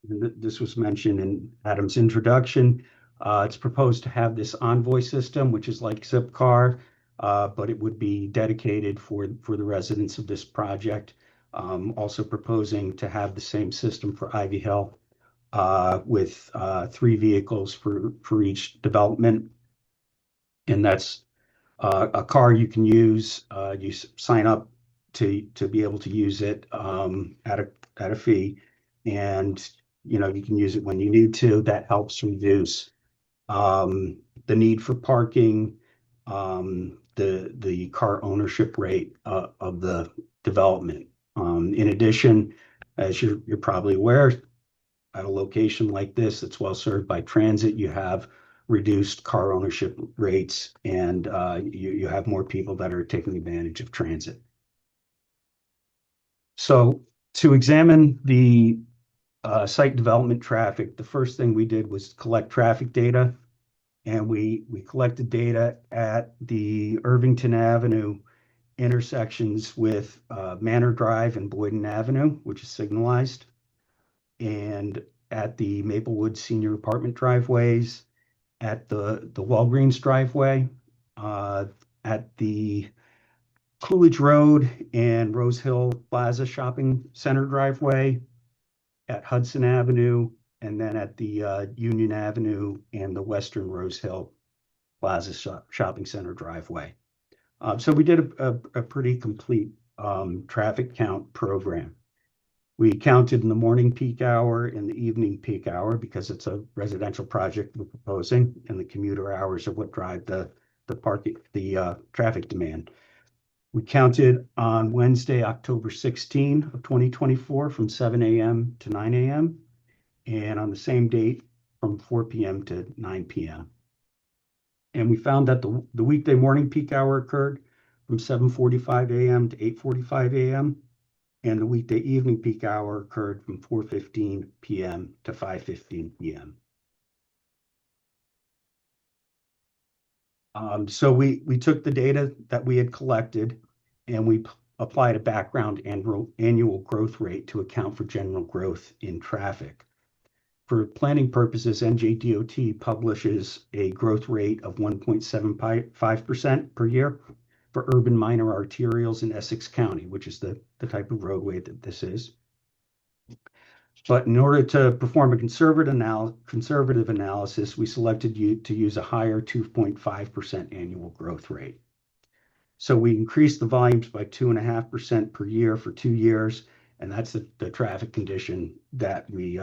this was mentioned in Adam's introduction, it's proposed to have this Envoy system, which is like Zipcar, but it would be dedicated for the residents of this project. Also proposing to have the same system for Ivy Hill with 3 vehicles for each development. And that's a car you can use. You sign up to be able to use it at a fee, and you can use it when you need to. That helps reduce the need for parking, the car ownership rate of the development. In addition, as you're probably aware, at a location like this that's well served by transit, you have reduced car ownership rates, and you have more people that are taking advantage of transit. So to examine the site development traffic, the first thing we did was collect traffic data, and we collected data at the Irvington Avenue intersections with Manor Drive and Boyden Avenue, which is signalized. And at the Maplewood Senior Apartment driveways, at the Walgreens driveway, at the Coolidge Road and Rose Hill Plaza Shopping Center driveway, at Hudson Avenue, and then at the Union Avenue and the Western Rose Hill Plaza Shopping Center driveway. So we did a pretty complete traffic count program. We counted in the morning peak hour and the evening peak hour because it's a residential project we're proposing, and the commuter hours are what drive the traffic demand. We counted on Wednesday, October 16 of 2024 from 7 a.m. to 9 a.m. and on the same date from 4 p.m. to 9 p.m. And we found that the weekday morning peak hour occurred from 7:45 a.m. to 8:45 a.m. and the weekday evening peak hour occurred from 4:15 p.m. to 5:15 p.m. So we took the data that we had collected and we applied a background annual growth rate to account for general growth in traffic. For planning purposes, NJDOT publishes a growth rate of 1.75% per year for urban minor arterials in Essex County, which is the type of roadway that this is. But in order to perform a conservative analysis, we selected to use a higher 2.5% annual growth rate. So we increased the volumes by 2.5% per year for 2 years, and that's the traffic condition that we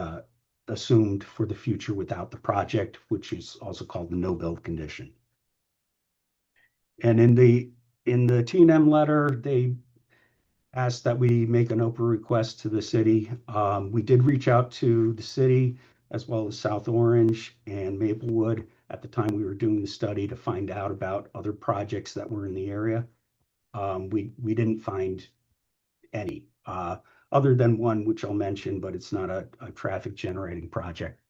assumed for the future without the project, which is also called the no-build condition. And in the T&M letter, they asked that we make an open request to the city. We did reach out to the city as well as South Orange and Maplewood at the time we were doing the study to find out about other projects that were in the area. We didn't find any, other than one which I'll mention, but it's not a traffic generating project.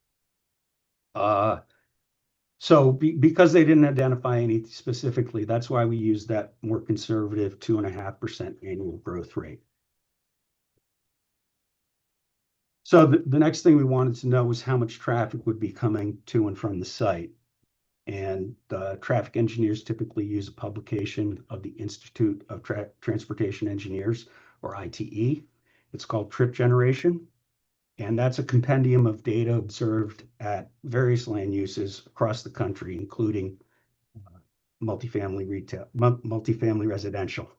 So because they didn't identify any specifically, that's why we used that more conservative 2.5% annual growth rate. So the next thing we wanted to know was how much traffic would be coming to and from the site. And traffic engineers typically use a publication of the Institute of Transportation Engineers, or ITE. It's called Trip Generation. And that's a compendium of data observed at various land uses across the country, including multifamily residential.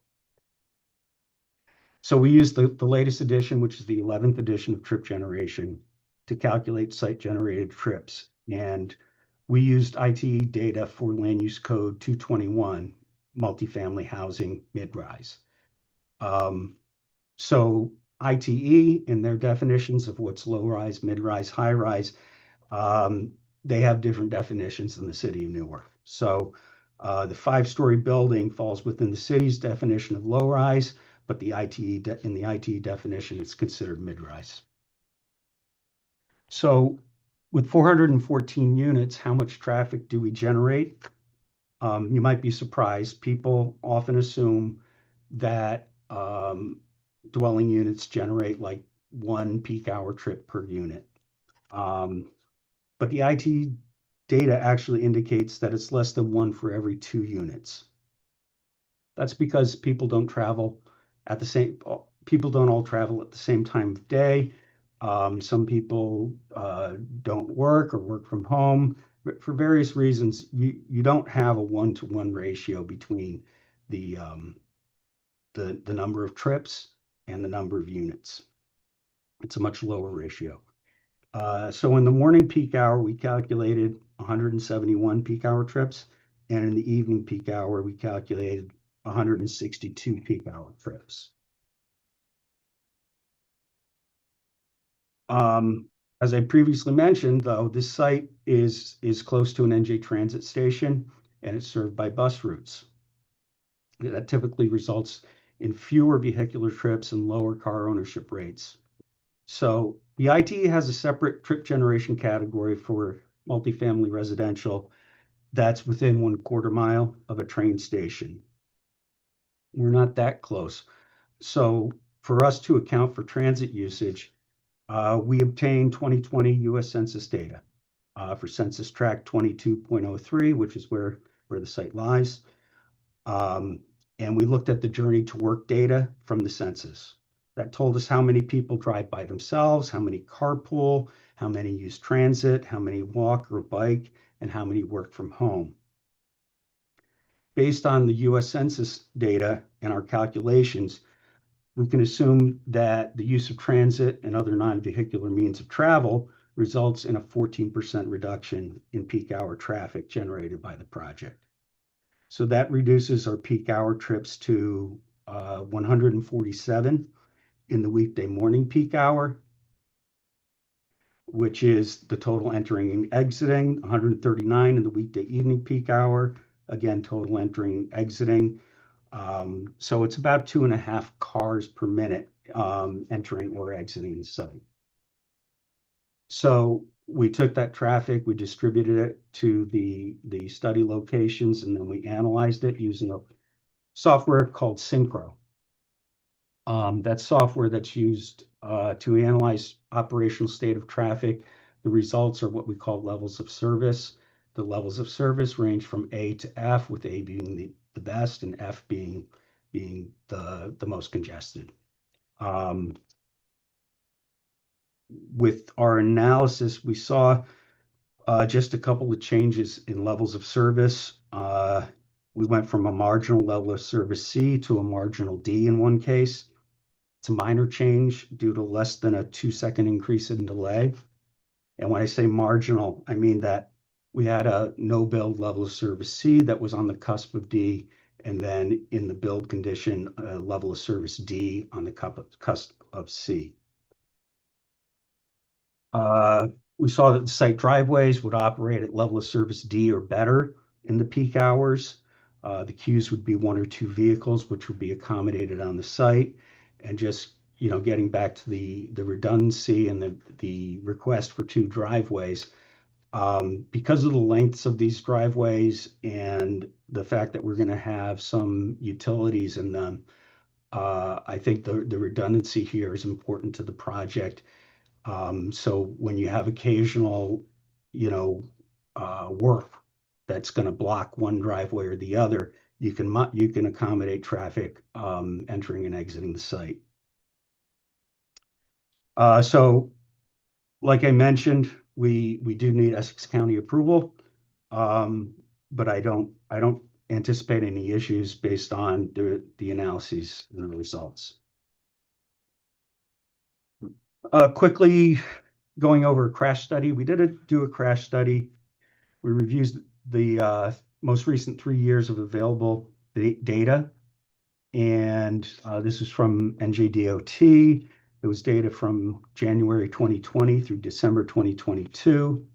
So we used the latest edition, which is the 11th edition of Trip Generation, to calculate site-generated trips. And we used ITE data for Land Use Code 221, multifamily housing mid-rise. So ITE, in their definitions of what's low-rise, mid-rise, high-rise, they have different definitions in the city of Newark. So the 5-story building falls within the city's definition of low-rise, but in the ITE definition, it's considered mid-rise. So with 414 units, how much traffic do we generate? You might be surprised. People often assume that dwelling units generate like 1 peak hour trip per unit. But the IT data actually indicates that it's less than 1 for every 2 units. That's because people don't all travel at the same time of day. Some people don't work or work from home. But for various reasons, you don't have a 1-to-1 ratio between the number of trips and the number of units. It's a much lower ratio. So in the morning peak hour, we calculated 171 peak hour trips, and in the evening peak hour, we calculated 162 peak hour trips. As I previously mentioned, though, this site is close to an NJ Transit station, and it's served by bus routes. That typically results in fewer vehicular trips and lower car ownership rates. So the IT has a separate trip generation category for multifamily residential that's within 1/4 mile of a train station. We're not that close. So for us to account for transit usage, We obtained 2020 U.S. Census data for Census Tract 22.03, which is where the site lies. And we looked at the journey to work data from the census. That told us how many people drive by themselves, how many carpool, how many use transit, how many walk or bike, and how many work from home. Based on the U.S. Census data and our calculations, we can assume that the use of transit and other non-vehicular means of travel results in a 14% reduction in peak hour traffic generated by the project. So that reduces our peak hour trips to 147 in the weekday morning peak hour, which is the total entering and exiting, 139 in the weekday evening peak hour, again, total entering and exiting. So it's about 2.5 cars per minute entering or exiting the site. So we took that traffic, we distributed it to the study locations, and then we analyzed it using a software called Synchro. That software that's used to analyze operational state of traffic. The results are what we call levels of service. The levels of service range from A to F, with A being the best and F being the most congested. With our analysis, we saw just a couple of changes in levels of service. We went from a marginal level of service C to a marginal D in one case. It's a minor change due to less than a 2-second increase in delay. And when I say marginal, I mean that we had a no build level of service C that was on the cusp of D, and then in the build condition, a level of service D on the cusp of C. We saw that the site driveways would operate at level of service D or better in the peak hours. The queues would be 1 or 2 vehicles, which would be accommodated on the site. And just, getting back to the redundancy and the request for 2 driveways, because of the lengths of these driveways and the fact that we're going to have some utilities in them, I think the redundancy here is important to the project. So when you have occasional, work that's going to block one driveway or the other, you can accommodate traffic entering and exiting the site. So, like I mentioned, we do need Essex County approval, but I don't anticipate any issues based on the analyses and the results. Quickly going over a crash study. We did do a crash study. We reviewed the most recent 3 years of available data. And this is from NJDOT. It was data from January 2020 through December 2022.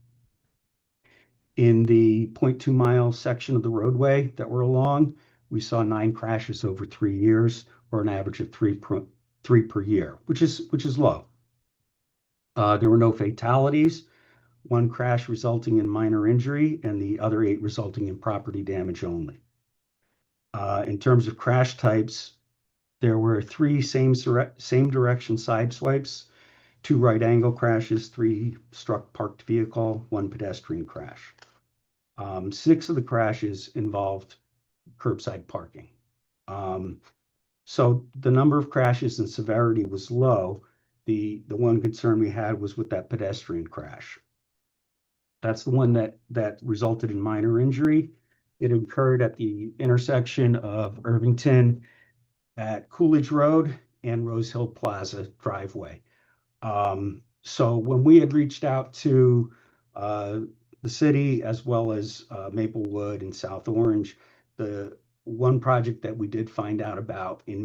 In the 0.2 mile section of the roadway that we're along, we saw 9 crashes over 3 years, or an average of 3 per year, which is low. There were no fatalities, 1 crash resulting in minor injury, and the other 8 resulting in property damage only. In terms of crash types, there were 3 same direction side swipes, 2 right angle crashes, 3 struck parked vehicle, 1 pedestrian crash. 6 of the crashes involved curbside parking. So the number of crashes and severity was low. The one concern we had was with that pedestrian crash. That's the one that resulted in minor injury. It occurred at the intersection of Irvington at Coolidge Road and Rose Hill Plaza driveway. So when we had reached out to the city as well as Maplewood and South Orange, the one project that we did find out about in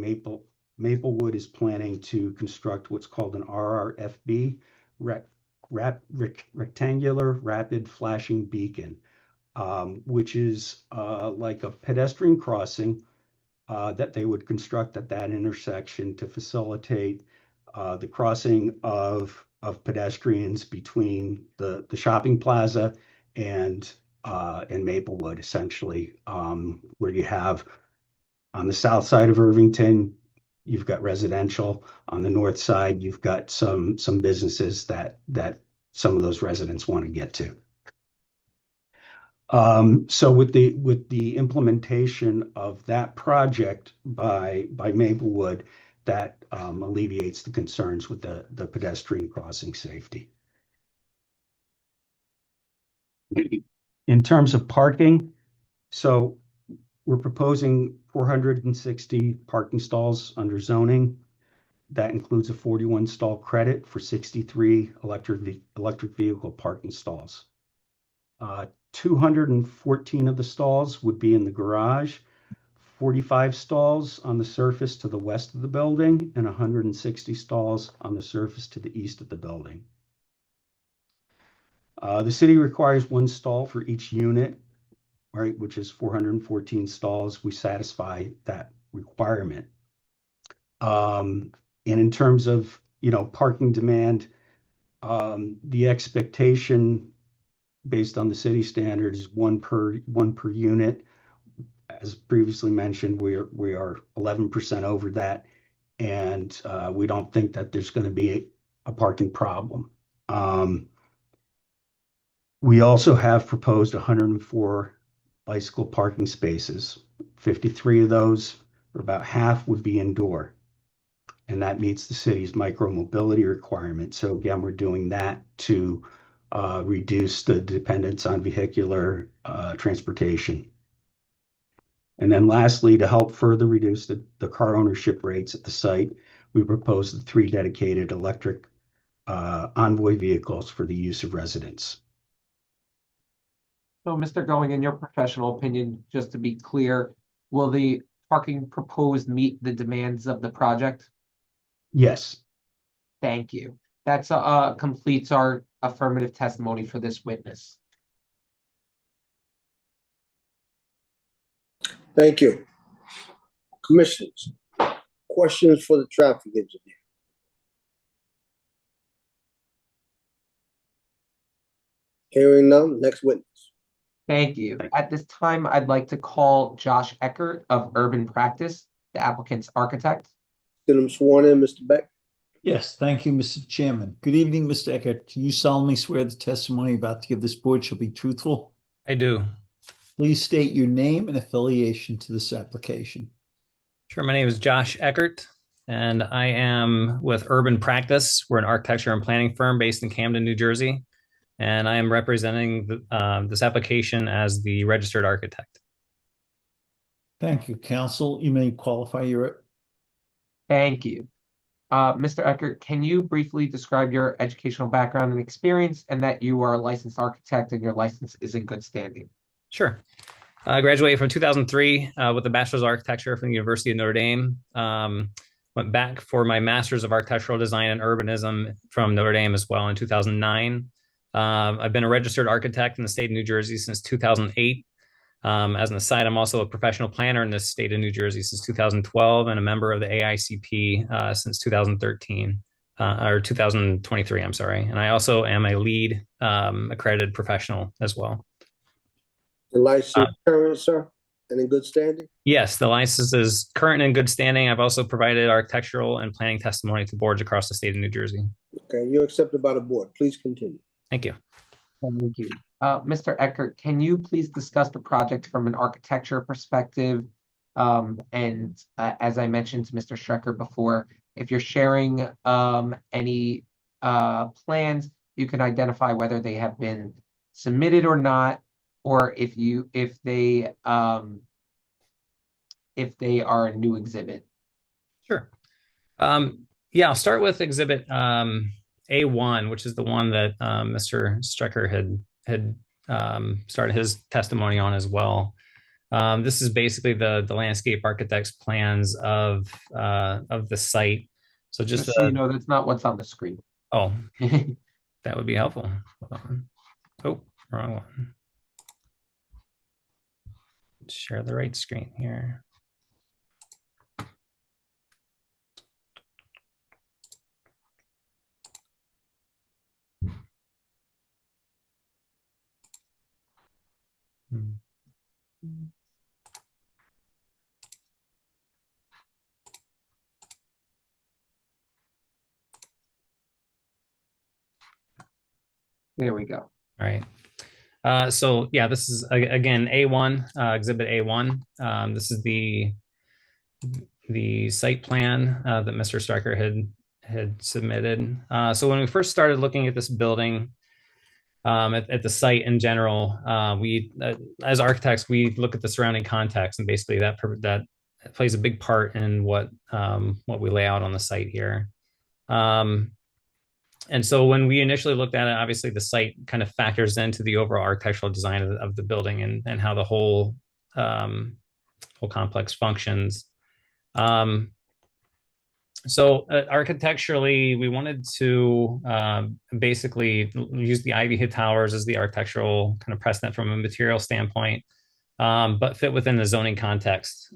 Maplewood is planning to construct what's called an RRFB, rectangular rapid flashing beacon, which is like a pedestrian crossing that they would construct at that intersection to facilitate the crossing of pedestrians between the shopping plaza and Maplewood, essentially, where you have on the south side of Irvington, you've got residential. On the north side, you've got some businesses that some of those residents want to get to. So with the implementation of that project by Maplewood, that alleviates the concerns with the pedestrian crossing safety. In terms of parking, so we're proposing 460 parking stalls under zoning. That includes a 41 stall credit for 63 electric vehicle parking stalls. 214 of the stalls would be in the garage, 45 stalls on the surface to the west of the building, and 160 stalls on the surface to the east of the building. The city requires 1 stall for each unit, right, which is 414 stalls. We satisfy that requirement. And in terms of, parking demand, the expectation based on the city standards is one per unit. As previously mentioned, we are 11% over that, and we don't think that there's going to be a parking problem. We also have proposed 104 bicycle parking spaces. 53 of those, or about half, would be indoor, and that meets the city's micro-mobility requirement. So again, we're doing that to reduce the dependence on vehicular transportation. And then lastly, to help further reduce the car ownership rates at the site, we propose the 3 dedicated electric Envoy vehicles for the use of residents. So, Mr. Going, in your professional opinion, just to be clear, will the parking proposed meet the demands of the project? Yes. Thank you. That's completes our affirmative testimony for this witness. Thank you. Commissioners, questions for the traffic engineer? Hearing none, next witness. Thank you. At this time, I'd like to call Josh Eckert of Urban Practice, the applicant's architect. Get him sworn in, Mr. Beck. Yes, thank you, Mr. Chairman. Good evening, Mr. Eckert. Do you solemnly swear the testimony about to give this board shall be truthful? I do. Please state your name and affiliation to this application. Sure. My name is Josh Eckert, and I am with Urban Practice. We're an architecture and planning firm based in Camden, New Jersey, and I am representing this application as the registered architect. Thank you, counsel. You may qualify your. Thank you. Mr. Eckert, can you briefly describe your educational background and experience, and that you are a licensed architect and your license is in good standing? Sure. I graduated from 2003 with a Bachelor's of Architecture from the University of Notre Dame. Went back for my Master's of Architectural Design and Urbanism from Notre Dame as well in 2009. I've been a registered architect in the state of New Jersey since 2008. As an aside, I'm also a professional planner in the state of New Jersey since 2012 and a member of the AICP since 2013 or 2023, I'm sorry. And I also am a LEED accredited professional as well. The license current, sir, and in good standing? Yes, the license is current and in good standing. I've also provided architectural and planning testimony to boards across the state of New Jersey. Okay, you're accepted by the board. Please continue. Thank you. Thank you. Mr. Eckert, can you please discuss the project from an architecture perspective? As I mentioned to Mr. Strecker before, if you're sharing any plans, you can identify whether they have been submitted or not, or if they are a new exhibit. Sure. Yeah, I'll start with exhibit A1, which is the one that Mr. Strecker had started his testimony on as well. This is basically the landscape architect's plans of the site. So just so you know, that's not what's on the screen. Oh, that would be helpful. Oh, wrong one. Share the right screen here. There we go. All right. So yeah, this is again A1, Exhibit A1. This is the site plan that Mr. Striker had submitted. So when we first started looking at this building, at the site in general, we as architects, we look at the surrounding context, and basically that plays a big part in what we lay out on the site here. And so when we initially looked at it, obviously the site kind of factors into the overall architectural design of the building and how the whole complex functions. So architecturally, we wanted to basically use the Ivy Hill Towers as the architectural kind of precedent from a material standpoint, but fit within the zoning context.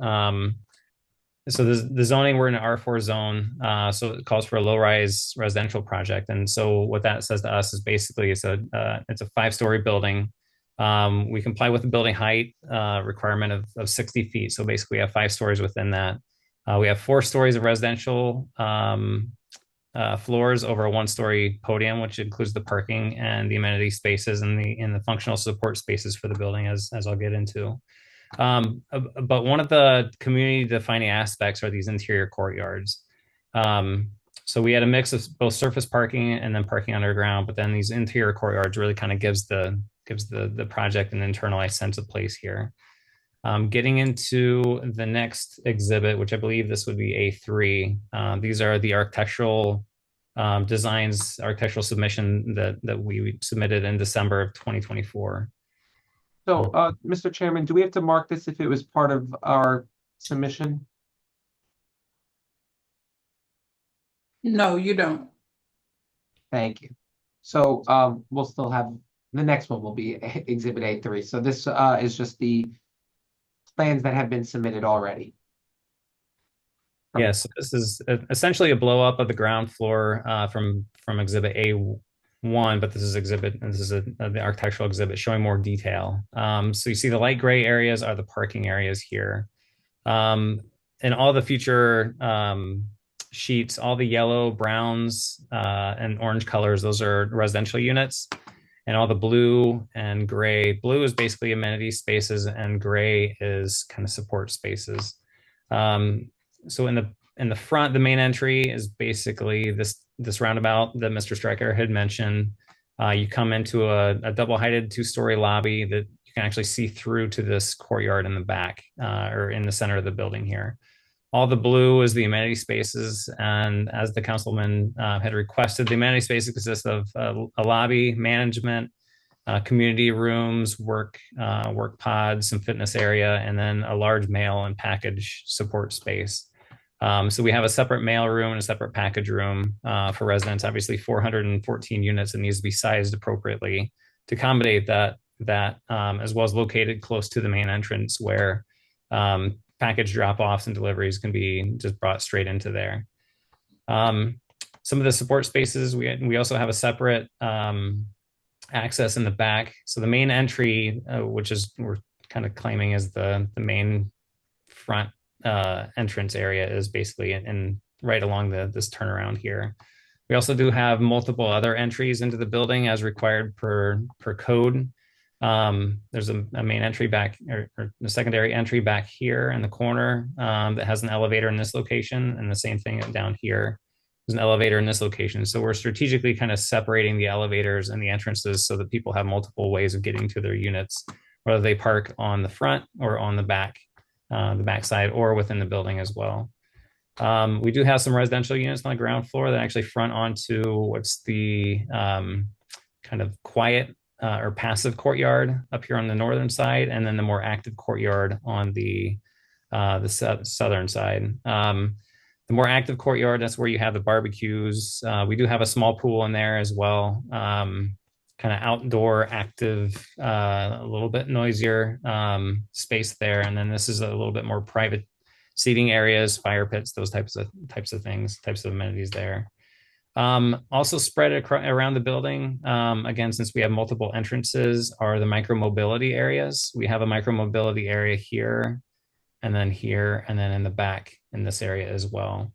So the zoning, we're in an R4 zone, so it calls for a low-rise residential project. And so what that says to us is basically it's a 5-story building. We comply with the building height requirement of 60 feet. So basically we have 5 stories within that. We have 4 stories of residential floors over a 1-story podium, which includes the parking and the amenity spaces and the functional support spaces for the building, as I'll get into. But one of the community defining aspects are these interior courtyards. So we had a mix of both surface parking and then parking underground, but then these interior courtyards really kind of gives the project an internalized sense of place here. Getting into the next exhibit, which I believe this would be A3. These are the architectural designs, architectural submission that we submitted in December of 2024. So, Mr. Chairman, do we have to mark this if it was part of our submission? No, you don't. Thank you. So, we'll still have, the next one will be Exhibit A3. So this is just the plans that have been submitted already. Yes, this is essentially a blow up of the ground floor from Exhibit A1, but this is the architectural exhibit showing more detail. So you see the light gray areas are the parking areas here. And all the future sheets, all the yellow, browns, and orange colors, those are residential units. And all the blue and gray, blue is basically amenity spaces and gray is kind of support spaces. So in the front, the main entry is basically this roundabout that Mr. Striker had mentioned. You come into a double-heighted 2-story lobby that you can actually see through to this courtyard in the back or in the center of the building here. All the blue is the amenity spaces, and as the councilman had requested, the amenity spaces consist of a lobby, management, community rooms, work pods, some fitness area, and then a large mail and package support space. So we have a separate mail room and a separate package room for residents. Obviously, 414 units, and needs to be sized appropriately to accommodate that, as well as located close to the main entrance where package drop-offs and deliveries can be just brought straight into there. Some of the support spaces, we also have a separate access in the back. So the main entry, which is we're kind of claiming is the main front entrance area, is basically in right along this turnaround here. We also do have multiple other entries into the building as required per code. There's a main entry back or the secondary entry back here in the corner that has an elevator in this location, and the same thing down here. There's an elevator in this location. So we're strategically kind of separating the elevators and the entrances so that people have multiple ways of getting to their units, whether they park on the front or on the back side or within the building as well. We do have some residential units on the ground floor that actually front onto what's the kind of quiet or passive courtyard up here on the northern side, and then the more active courtyard on the southern side. The more active courtyard, that's where you have the barbecues. We do have a small pool in there as well. Kind of outdoor, active, a little bit noisier space there. And then this is a little bit more private seating areas, fire pits, those types of things, types of amenities there. Also spread around the building, again, since we have multiple entrances, are the micro-mobility areas. We have a micro-mobility area here, and then in the back in this area as well.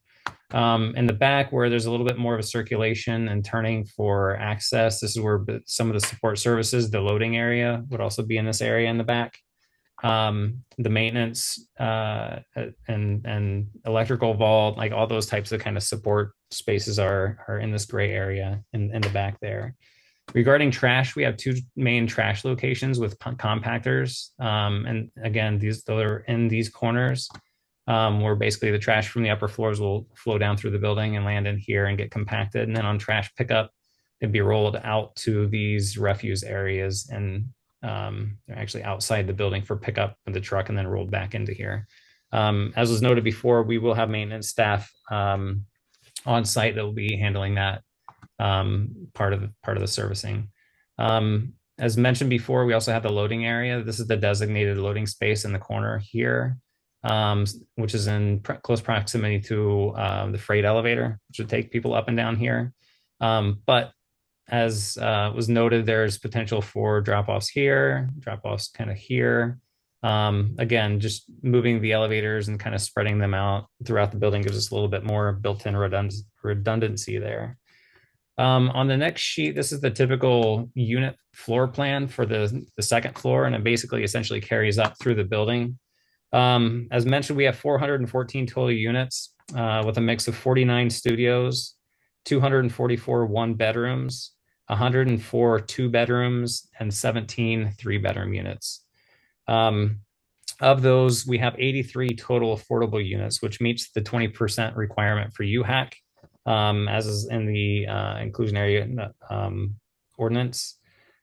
In the back, where there's a little bit more of a circulation and turning for access, this is where some of the support services, the loading area would also be in this area in the back. The maintenance and electrical vault, like all those types of kind of support spaces are in this gray area in the back there. Regarding trash, we have two main trash locations with compactors. And again, those are in these corners, where basically the trash from the upper floors will flow down through the building and land in here and get compacted. And then on trash pickup, it'd be rolled out to these refuse areas, and they're actually outside the building for pickup with the truck and then rolled back into here. As was noted before, we will have maintenance staff on site that will be handling that part of the servicing. As mentioned before, we also have the loading area. This is the designated loading space in the corner here, which is in close proximity to the freight elevator, which would take people up and down here. But as was noted, there's potential for drop-offs here, drop-offs kind of here. Again, just moving the elevators and kind of spreading them out throughout the building gives us a little bit more built-in redundancy there. On the next sheet, this is the typical unit floor plan for the second floor, and it basically essentially carries up through the building. As mentioned, we have 414 total units with a mix of 49 studios, 244 one bedrooms, 104 two bedrooms, and 17 three-bedroom units. Of those, we have 83 total affordable units, which meets the 20% requirement for UHAC, as is in the inclusionary ordinance.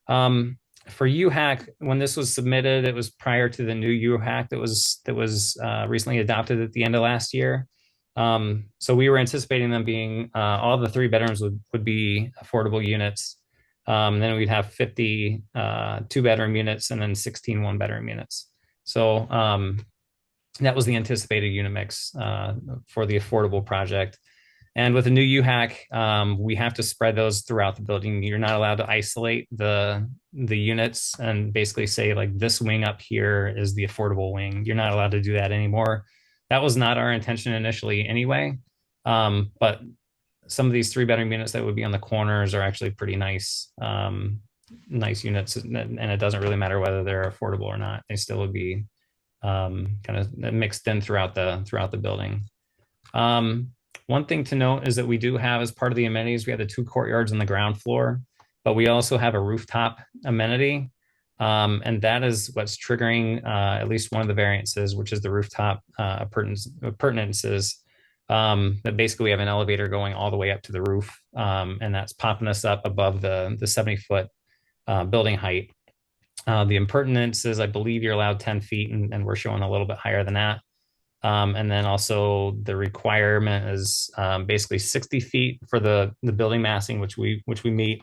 For UHAC, when this was submitted, it was prior to the new UHAC that was recently adopted at the end of last year. So we were anticipating them being all the three bedrooms would be affordable units. Then we'd have 50 two-bedroom units and then 16 one-bedroom units. So that was the anticipated unit mix for the affordable project. And with the new UHAC, we have to spread those throughout the building. You're not allowed to isolate the units and basically say like this wing up here is the affordable wing. You're not allowed to do that anymore. That was not our intention initially anyway. But some of these three-bedroom units that would be on the corners are actually pretty nice, nice units, and it doesn't really matter whether they're affordable or not. They still would be kind of mixed in throughout the building. One thing to note is that we do have, as part of the amenities, we have the two courtyards on the ground floor, but we also have a rooftop amenity. And that is what's triggering at least one of the variances, which is the rooftop appurtenances. That basically we have an elevator going all the way up to the roof, and that's popping us up above the 70-foot building height. The appurtenances, I believe you're allowed 10 feet, and we're showing a little bit higher than that. And then also the requirement is basically 60 feet for the building massing, which we meet.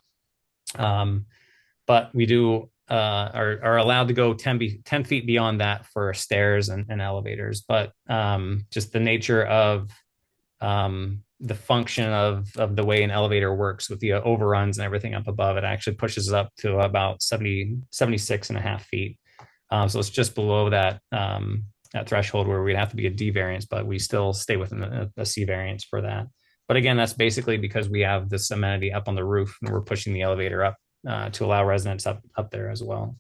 But we do are allowed to go 10 feet beyond that for stairs and elevators. But just the nature of the function of the way an elevator works with the overruns and everything up above, it actually pushes up to about 76 and a half feet. So it's just below that threshold where we'd have to be a D variance, but we still stay within a C variance for that. But again, that's basically because we have this amenity up on the roof and we're pushing the elevator up to allow residents up there as well.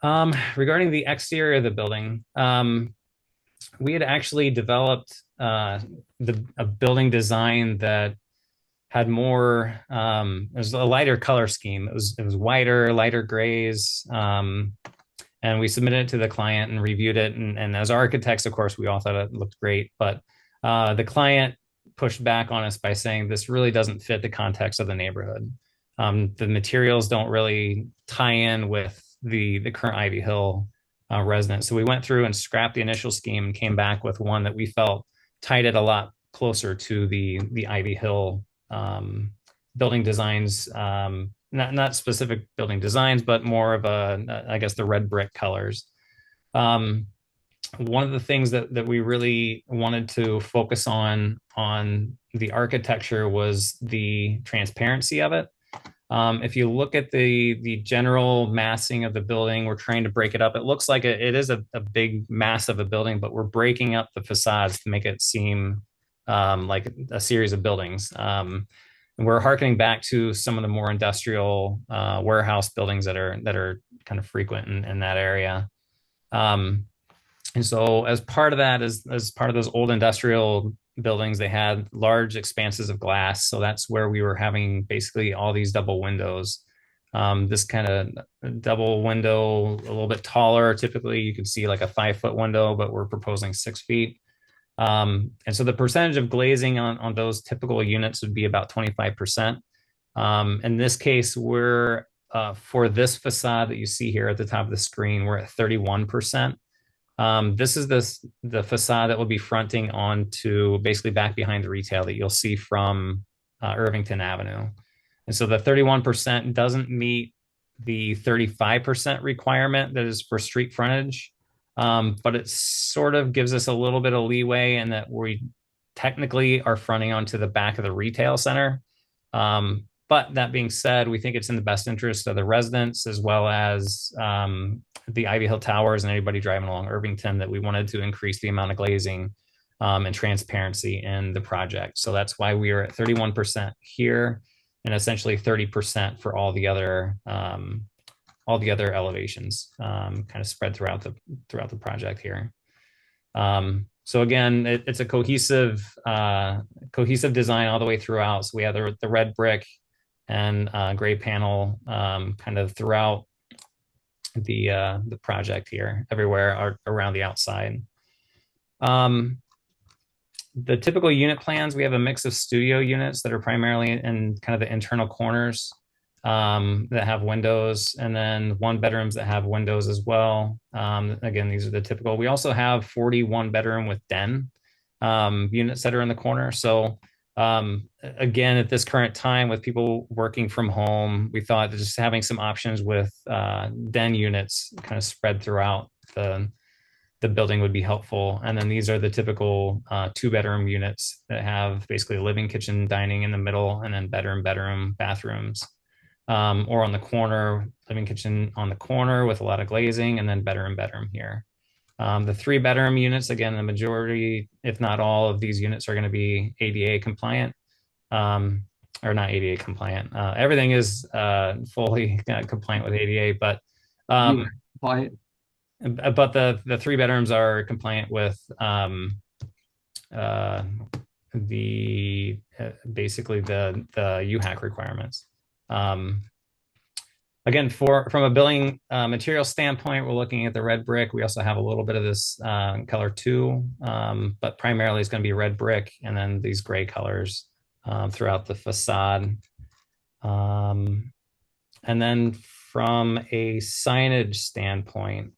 Regarding the exterior of the building, we had actually developed a building design that had more, it was a lighter color scheme. It was whiter, lighter grays. And we submitted it to the client and reviewed it. And as architects, of course, we all thought it looked great. But the client pushed back on us by saying this really doesn't fit the context of the neighborhood. The materials don't really tie in with the current Ivy Hill residents. So we went through and scrapped the initial scheme and came back with one that we felt tied it a lot closer to the Ivy Hill building designs. Not specific building designs, but more of I guess the red brick colors. One of the things that we really wanted to focus on the architecture was the transparency of it. If you look at the general massing of the building, we're trying to break it up. It looks like it is a big mass of a building, but we're breaking up the facades to make it seem like a series of buildings. And we're harkening back to some of the more industrial warehouse buildings that are kind of frequent in that area. And so as part of that, as part of those old industrial buildings, they had large expanses of glass. So that's where we were having basically all these double windows. This kind of double window, a little bit taller. Typically you could see like a 5-foot window, but we're proposing 6 feet. And so the percentage of glazing on those typical units would be about 25%. In this case, we're for this facade that you see here at the top of the screen, we're at 31%. This is the facade that will be fronting onto basically back behind the retail that you'll see from Irvington Avenue. And so the 31% doesn't meet the 35% requirement that is for street frontage, but it sort of gives us a little bit of leeway in that we technically are fronting onto the back of the retail center. But that being said, we think it's in the best interest of the residents as well as the Ivy Hill Towers and anybody driving along Irvington that we wanted to increase the amount of glazing and transparency in the project. So that's why we are at 31% here and essentially 30% for all the other elevations kind of spread throughout the project here. So again, it's a cohesive design all the way throughout. So we have the red brick and gray panel kind of throughout the project here, everywhere around the outside. The typical unit plans, we have a mix of studio units that are primarily in kind of the internal corners that have windows, and then 1-bedrooms that have windows as well. Again, these are the typical. We also have 41 bedroom with den units that are in the corner. So again, at this current time with people working from home, we thought that just having some options with den units kind of spread throughout the building would be helpful. And then these are the typical 2-bedroom units that have basically living, kitchen, dining in the middle, and then bedroom, bathrooms. Or on the corner, living, kitchen on the corner with a lot of glazing, and then bedroom here. The 3-bedroom units, again, the majority, if not all of these units are going to be ADA compliant, or not ADA compliant. Everything is fully compliant with ADA, but the 3-bedrooms are compliant with basically the UHAC requirements. Again, from a building material standpoint, we're looking at the red brick. We also have a little bit of this color too, but primarily it's going to be red brick and then these gray colors throughout the facade. And then from a signage standpoint,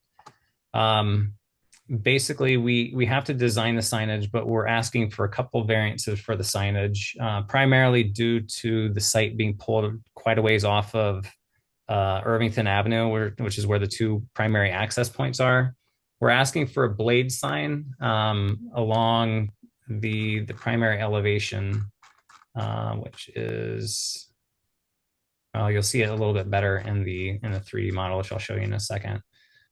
basically we have to design the signage, but we're asking for a couple variances for the signage, primarily due to the site being pulled quite a ways off of Irvington Avenue, which is where the 2 primary access points are. We're asking for a blade sign along the primary elevation, which is, you'll see it a little bit better in the 3D model, which I'll show you in a second.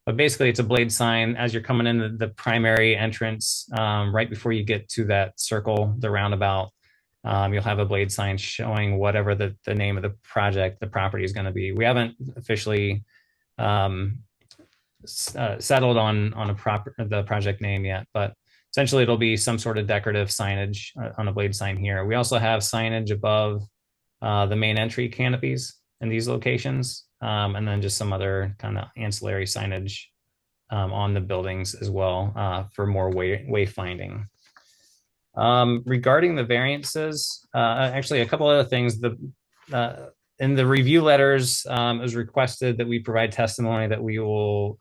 But basically, it's a blade sign as you're coming in the primary entrance, right before you get to that circle, the roundabout. You'll have a blade sign showing whatever the name of the project, the property is going to be. We haven't officially settled on the project name yet, but essentially it'll be some sort of decorative signage on a blade sign here. We also have signage above the main entry canopies in these locations, and then just some other kind of ancillary signage on the buildings as well for more wayfinding. Regarding the variances, actually a couple other things. In the review letters, it was requested that we provide testimony that we will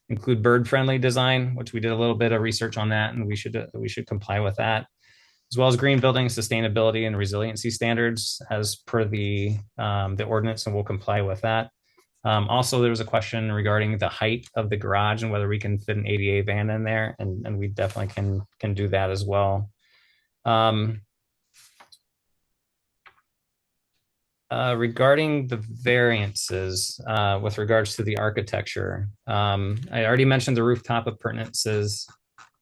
include bird-friendly design, which we did a little bit of research on that, and we should comply with that, as well as green building sustainability and resiliency standards as per the ordinance, and we'll comply with that. Also, there was a question regarding the height of the garage and whether we can fit an ADA van in there, and we definitely can do that as well. Regarding the variances, with regards to the architecture, I already mentioned the rooftop appurtenances.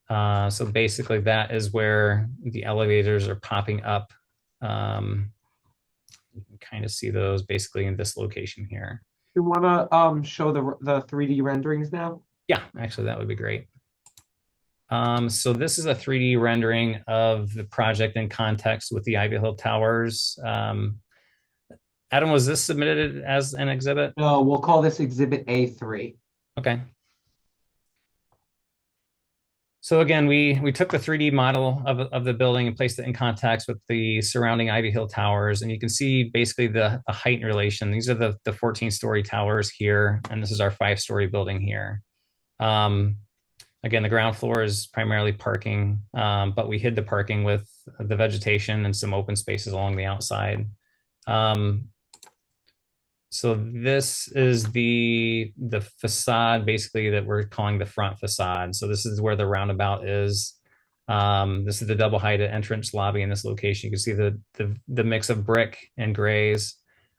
So basically that is where the elevators are popping up. You can kind of see those basically in this location here. You want to show the 3D renderings now? Yeah, actually that would be great. So this is a 3D rendering of the project in context with the Ivy Hill Towers. Adam, was this submitted as an exhibit? No, we'll call this Exhibit A3. Okay. So again, we took the 3D model of the building and placed it in context with the surrounding Ivy Hill Towers. And you can see basically the height relation. These are the 14-story towers here, and this is our 5-story building here. Again, the ground floor is primarily parking, but we hid the parking with the vegetation and some open spaces along the outside. So this is the facade basically that we're calling the front facade. So this is where the roundabout is. This is the double heighted entrance lobby in this location. You can see the mix of brick and grays.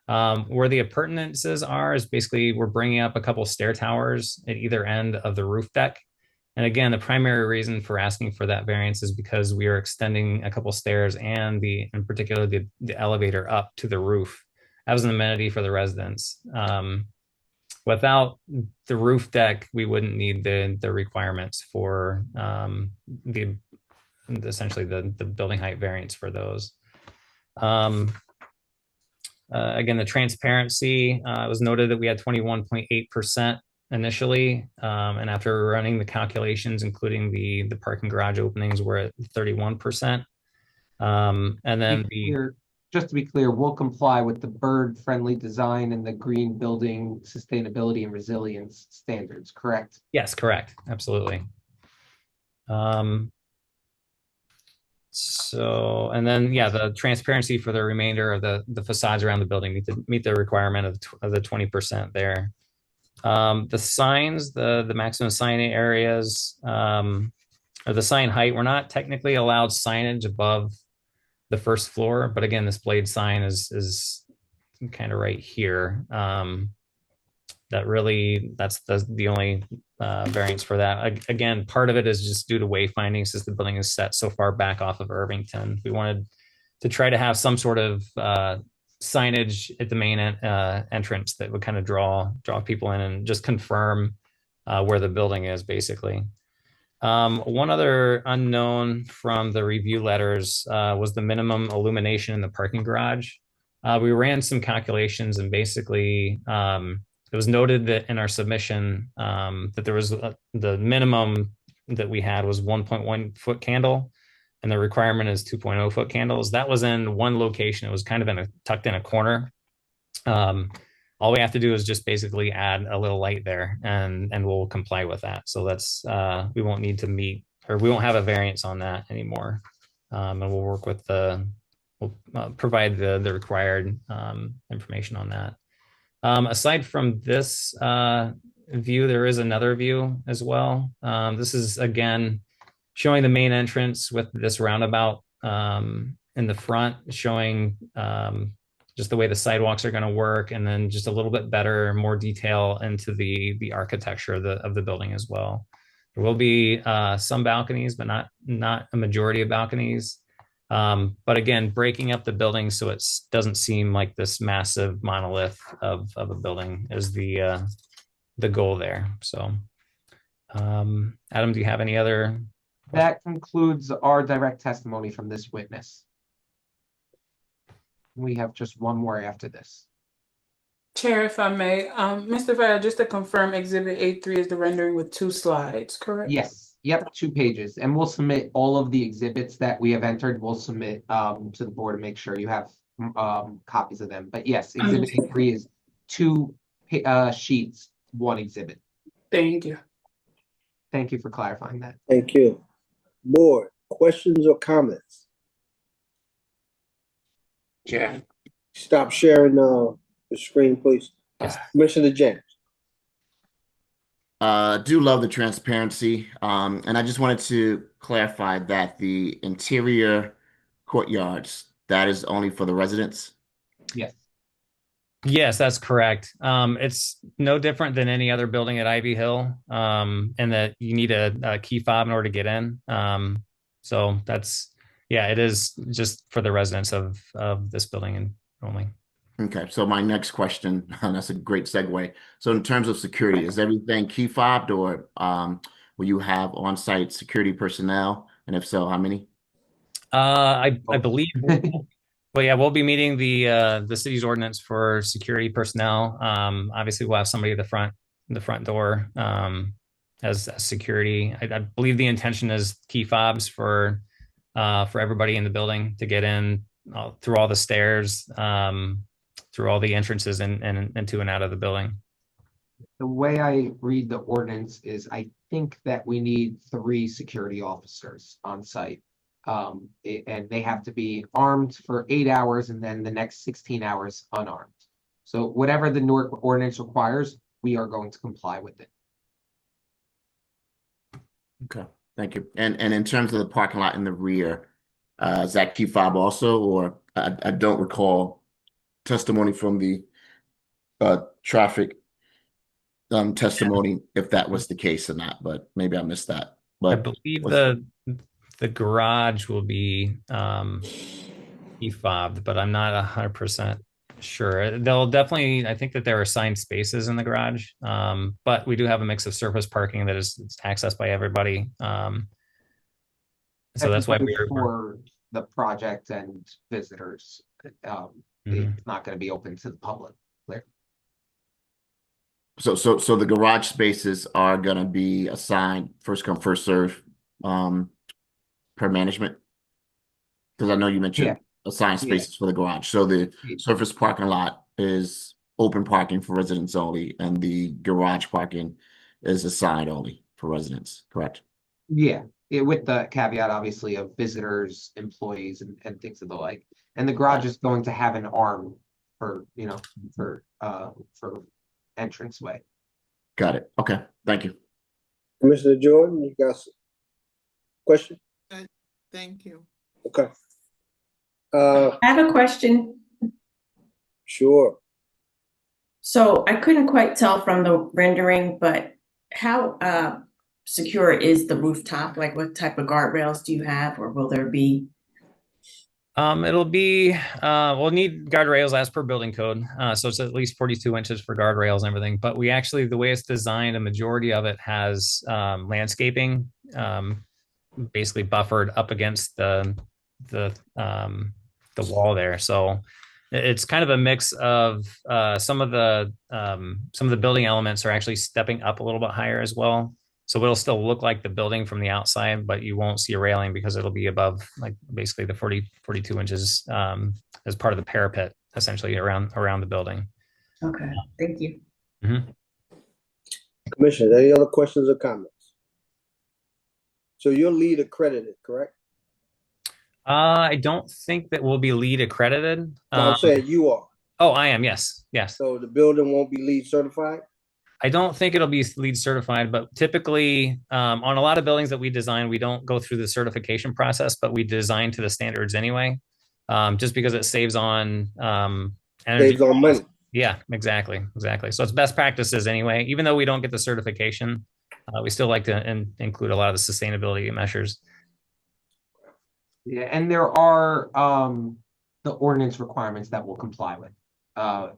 Where the appurtenances are is basically we're bringing up a couple stair towers at either end of the roof deck. And again, the primary reason for asking for that variance is because we are extending a couple stairs and in particular the elevator up to the roof as an amenity for the residents. Without the roof deck, we wouldn't need the requirements for essentially the building height variance for those. Again, the transparency, it was noted that we had 21.8% initially, and after running the calculations, including the parking garage openings, we're at 31%. And then Just to be clear, we'll comply with the bird-friendly design and the green building sustainability and resilience standards, correct? Yes, correct. Absolutely. So, and then, yeah, the transparency for the remainder of the facades around the building meet the requirement of the 20% there. The signs, the maximum sign areas, or the sign height, we're not technically allowed signage above the first floor, but again, this blade sign is kind of right here. That's the only variance for that. Again, part of it is just due to wayfinding since the building is set so far back off of Irvington. We wanted to try to have some sort of signage at the main entrance that would kind of draw people in and just confirm where the building is basically. One other unknown from the review letters was the minimum illumination in the parking garage. We ran some calculations and basically it was noted that in our submission that there was the minimum that we had was 1.1 foot candle and the requirement is 2.0 foot candles. That was in one location. It was kind of tucked in a corner. All we have to do is just basically add a little light there and we'll comply with that. So that's, we won't need to meet, or we won't have a variance on that anymore. And we'll work with we'll provide the required information on that. Aside from this view, there is another view as well. This is again, showing the main entrance with this roundabout in the front, showing just the way the sidewalks are going to work, and then just a little bit better, more detail into the architecture of the building as well. There will be some balconies, but not a majority of balconies. But again, breaking up the building so it doesn't seem like this massive monolith of a building is the goal there. So, Adam, do you have any other? That concludes our direct testimony from this witness. We have just one more after this. Chair, if I may, Mr. Vaya, just to confirm, Exhibit A3 is the rendering with 2 slides, correct? Yes, yep, 2 pages. And we'll submit all of the exhibits that we have entered. We'll submit to the board to make sure you have copies of them. But yes, Exhibit A3 is 2 sheets, 1 exhibit. Thank you. Thank you for clarifying that. Thank you. Board, questions or comments? Yeah. Stop sharing the screen, please. Yes. Commissioner James. Do love the transparency. And I just wanted to clarify that the interior courtyards, that is only for the residents? Yes. Yes, that's correct. It's no different than any other building at Ivy Hill, and that you need a key fob in order to get in. So that's, yeah, it is just for the residents of this building and only. Okay, so my next question, and that's a great segue. So in terms of security, is everything key fobbed, or will you have on-site security personnel? And if so, how many? I believe, well, yeah, we'll be meeting the city's ordinance for security personnel. Obviously, we'll have somebody at the front door as security. I believe the intention is key fobs for everybody in the building to get in through all the stairs, through all the entrances and into and out of the building. The way I read the ordinance is I think that we need 3 security officers on site. And they have to be armed for 8 hours and then the next 16 hours unarmed. So whatever the Newark ordinance requires, we are going to comply with it. Okay, thank you. And in terms of the parking lot in the rear, is that key fob also, or I don't recall testimony from the traffic testimony if that was the case or not, but maybe I missed that. But I believe the garage will be key fobbed, but I'm not 100% sure. They'll definitely, I think that there are assigned spaces in the garage, but we do have a mix of surface parking that is accessed by everybody. So that's why we're for the project and visitors. It's not going to be open to the public. Clear. So the garage spaces are gonna be assigned first come, first serve per management? Because I know you mentioned assigned spaces for the garage. So the surface parking lot is open parking for residents only, and the garage parking is assigned only for residents, correct? Yeah, with the caveat, obviously, of visitors, employees, and things of the like. And the garage is going to have an arm for, for entranceway. Got it. Okay, thank you. Commissioner Jordan, you got a question? Thank you. Okay. I have a question. Sure. So I couldn't quite tell from the rendering, but how secure is the rooftop? Like what type of guardrails do you have, or will there be? It'll be, we'll need guardrails as per building code. So it's at least 42 inches for guardrails and everything. But we actually, the way it's designed, a majority of it has landscaping, basically buffered up against the wall there. So it's kind of a mix of some of the building elements are actually stepping up a little bit higher as well. So it'll still look like the building from the outside, but you won't see a railing because it'll be above, like, basically the 42 inches as part of the parapet, essentially around the building. Okay, thank you. Commissioner, any other questions or comments? So you're LEED accredited, correct? I don't think that we'll be LEED accredited. No, I'm saying you are. Oh, I am. Yes. So the building won't be LEED certified? I don't think it'll be LEED certified, but typically on a lot of buildings that we design, we don't go through the certification process, but we design to the standards anyway, just because it saves on energy. Saves on money. Yeah, exactly. So it's best practices anyway. Even though we don't get the certification, we still like to include a lot of the sustainability measures. Yeah, and there are the ordinance requirements that we'll comply with.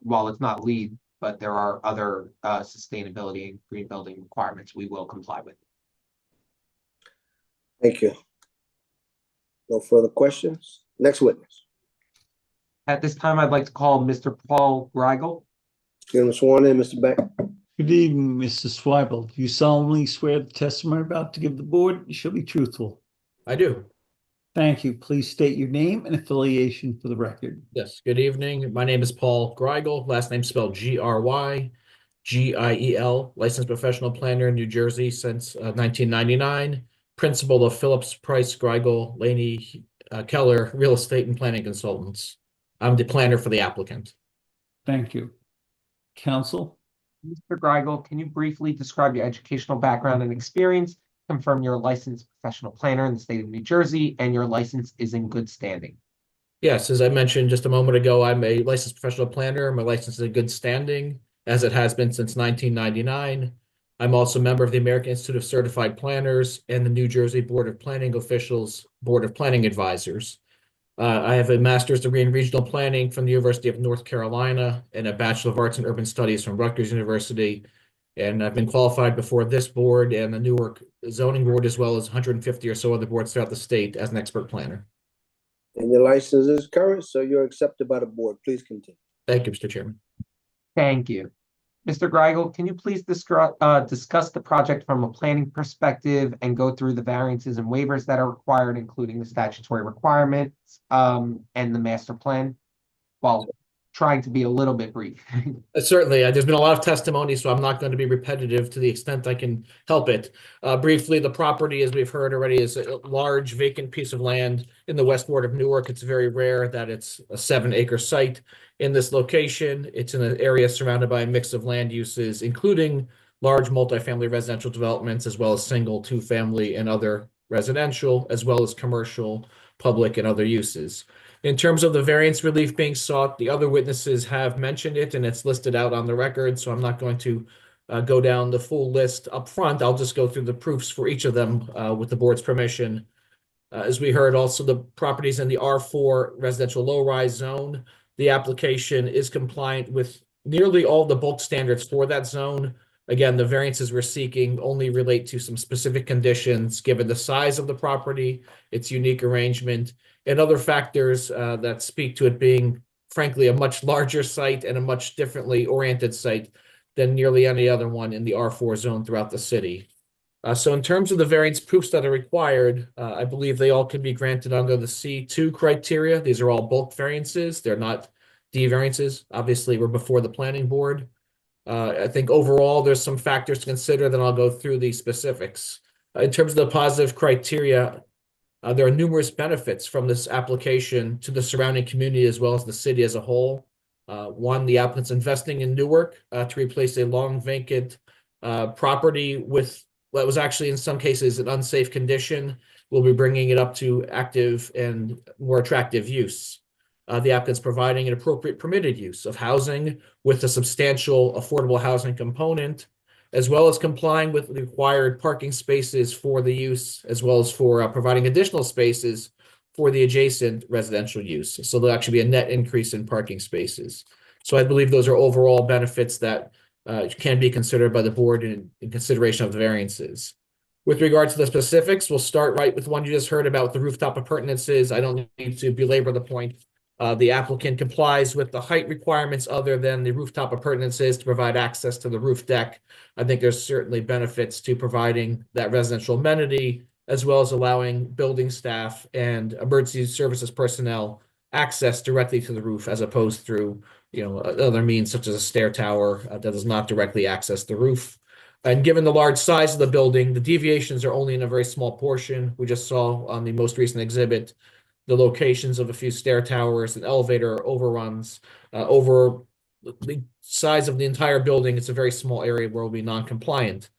While it's not LEED, but there are other sustainability and green building requirements we will comply with. Thank you. No further questions? Next witness. At this time, I'd like to call Mr. Paul Greigel. Get him sworn in, Mr. Beck. Good evening, Mr. Swibel. Do you solemnly swear the testimony about to give the board shall be truthful? I do. Thank you. Please state your name and affiliation for the record. Yes. Good evening. My name is Paul Greigel. Last name spelled Grygiel. Licensed professional planner in New Jersey since 1999. Principal of Phillips, Price, Greigel, Laney, Keller Real Estate and Planning Consultants. I'm the planner for the applicant. Thank you. Counsel? Mr. Greigel, can you briefly describe your educational background and experience? Confirm you're a licensed professional planner in the state of New Jersey and your license is in good standing. Yes, as I mentioned just a moment ago, I'm a licensed professional planner. My license is in good standing, as it has been since 1999. I'm also a member of the American Institute of Certified Planners and the New Jersey Board of Planning Officials Board of Planning Advisors. I have a master's degree in regional planning from the University of North Carolina and a Bachelor of Arts in Urban Studies from Rutgers University. And I've been qualified before this board and the Newark zoning board, as well as 150 or so other boards throughout the state as an expert planner. And your license is current, so you're accepted by the board. Please continue. Thank you, Mr. Chairman. Thank you. Mr. Greigel, can you please discuss the project from a planning perspective and go through the variances and waivers that are required, including the statutory requirements and the master plan, while trying to be a little bit brief? Certainly, there's been a lot of testimony, so I'm not going to be repetitive to the extent I can help it. Briefly, the property, as we've heard already, is a large vacant piece of land in the west ward of Newark. It's very rare that it's a 7-acre site in this location. It's in an area surrounded by a mix of land uses, including large multifamily residential developments, as well as single, 2-family, and other residential, as well as commercial, public, and other uses. In terms of the variance relief being sought, the other witnesses have mentioned it, and it's listed out on the record, so I'm not going to go down the full list up front. I'll just go through the proofs for each of them with the board's permission. As we heard, also the properties in the R4 residential low-rise zone, the application is compliant with nearly all the bulk standards for that zone. Again, the variances we're seeking only relate to some specific conditions, given the size of the property, its unique arrangement, and other factors that speak to it being, frankly, a much larger site and a much differently oriented site than nearly any other one in the R4 zone throughout the city. So in terms of the variance proofs that are required, I believe they all can be granted under the C2 criteria. These are all bulk variances. They're not D variances. Obviously, we're before the planning board. I think overall, there's some factors to consider, then I'll go through the specifics. In terms of the positive criteria, there are numerous benefits from this application to the surrounding community as well as the city as a whole. One, the applicant's investing in Newark to replace a long vacant property with what was actually in some cases an unsafe condition. We'll be bringing it up to active and more attractive use. The applicant's providing an appropriate permitted use of housing with a substantial affordable housing component, as well as complying with the required parking spaces for the use, as well as for providing additional spaces for the adjacent residential use. So there'll actually be a net increase in parking spaces. So I believe those are overall benefits that can be considered by the board in consideration of the variances. With regard to the specifics, we'll start right with one you just heard about the rooftop appurtenances. I don't need to belabor the point. The applicant complies with the height requirements other than the rooftop appurtenances to provide access to the roof deck. I think there's certainly benefits to providing that residential amenity, as well as allowing building staff and emergency services personnel access directly to the roof, as opposed through other means such as a stair tower that does not directly access the roof. And given the large size of the building, the deviations are only in a very small portion. We just saw on the most recent exhibit the locations of a few stair towers and elevator overruns over the size of the entire building. It's a very small area where we'll be non-compliant.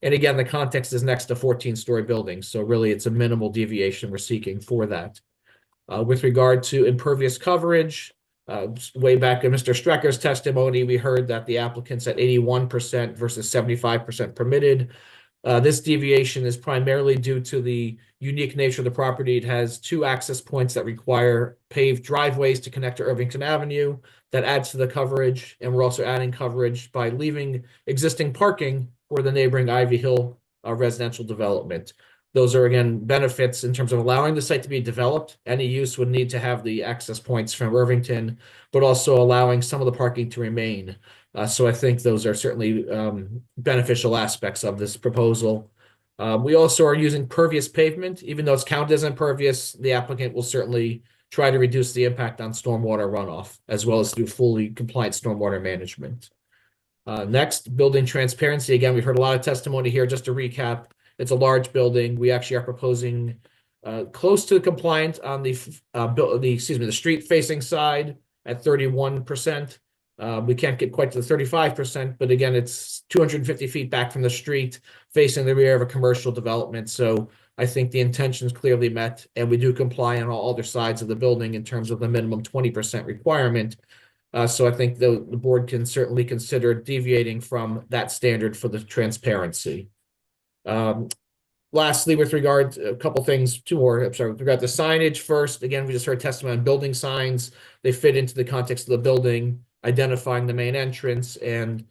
And again, the context is next to 14-story buildings. So really it's a minimal deviation we're seeking for that. With regard to impervious coverage, way back in Mr. Strecker's testimony, we heard that the applicant's at 81% versus 75% permitted. This deviation is primarily due to the unique nature of the property. It has 2 access points that require paved driveways to connect to Irvington Avenue. That adds to the coverage, and we're also adding coverage by leaving existing parking for the neighboring Ivy Hill residential development. Those are, again, benefits in terms of allowing the site to be developed. Any use would need to have the access points from Irvington, but also allowing some of the parking to remain. So I think those are certainly beneficial aspects of this proposal. We also are using pervious pavement. Even though it's counted as impervious, the applicant will certainly try to reduce the impact on stormwater runoff, as well as through fully compliant stormwater management. Next, building transparency. Again, we've heard a lot of testimony here. Just to recap, it's a large building. We actually are proposing close to compliant on the street-facing side at 31%. We can't get quite to the 35%, but again, it's 250 feet back from the street, facing the rear of a commercial development. So I think the intention is clearly met, and we do comply on all other sides of the building in terms of the minimum 20% requirement. So I think the board can certainly consider deviating from that standard for the transparency. Lastly, with regard to a couple things, two more, I'm sorry, with regard to signage first, again, we just heard testimony on building signs. They fit into the context of the building, identifying the main entrance, and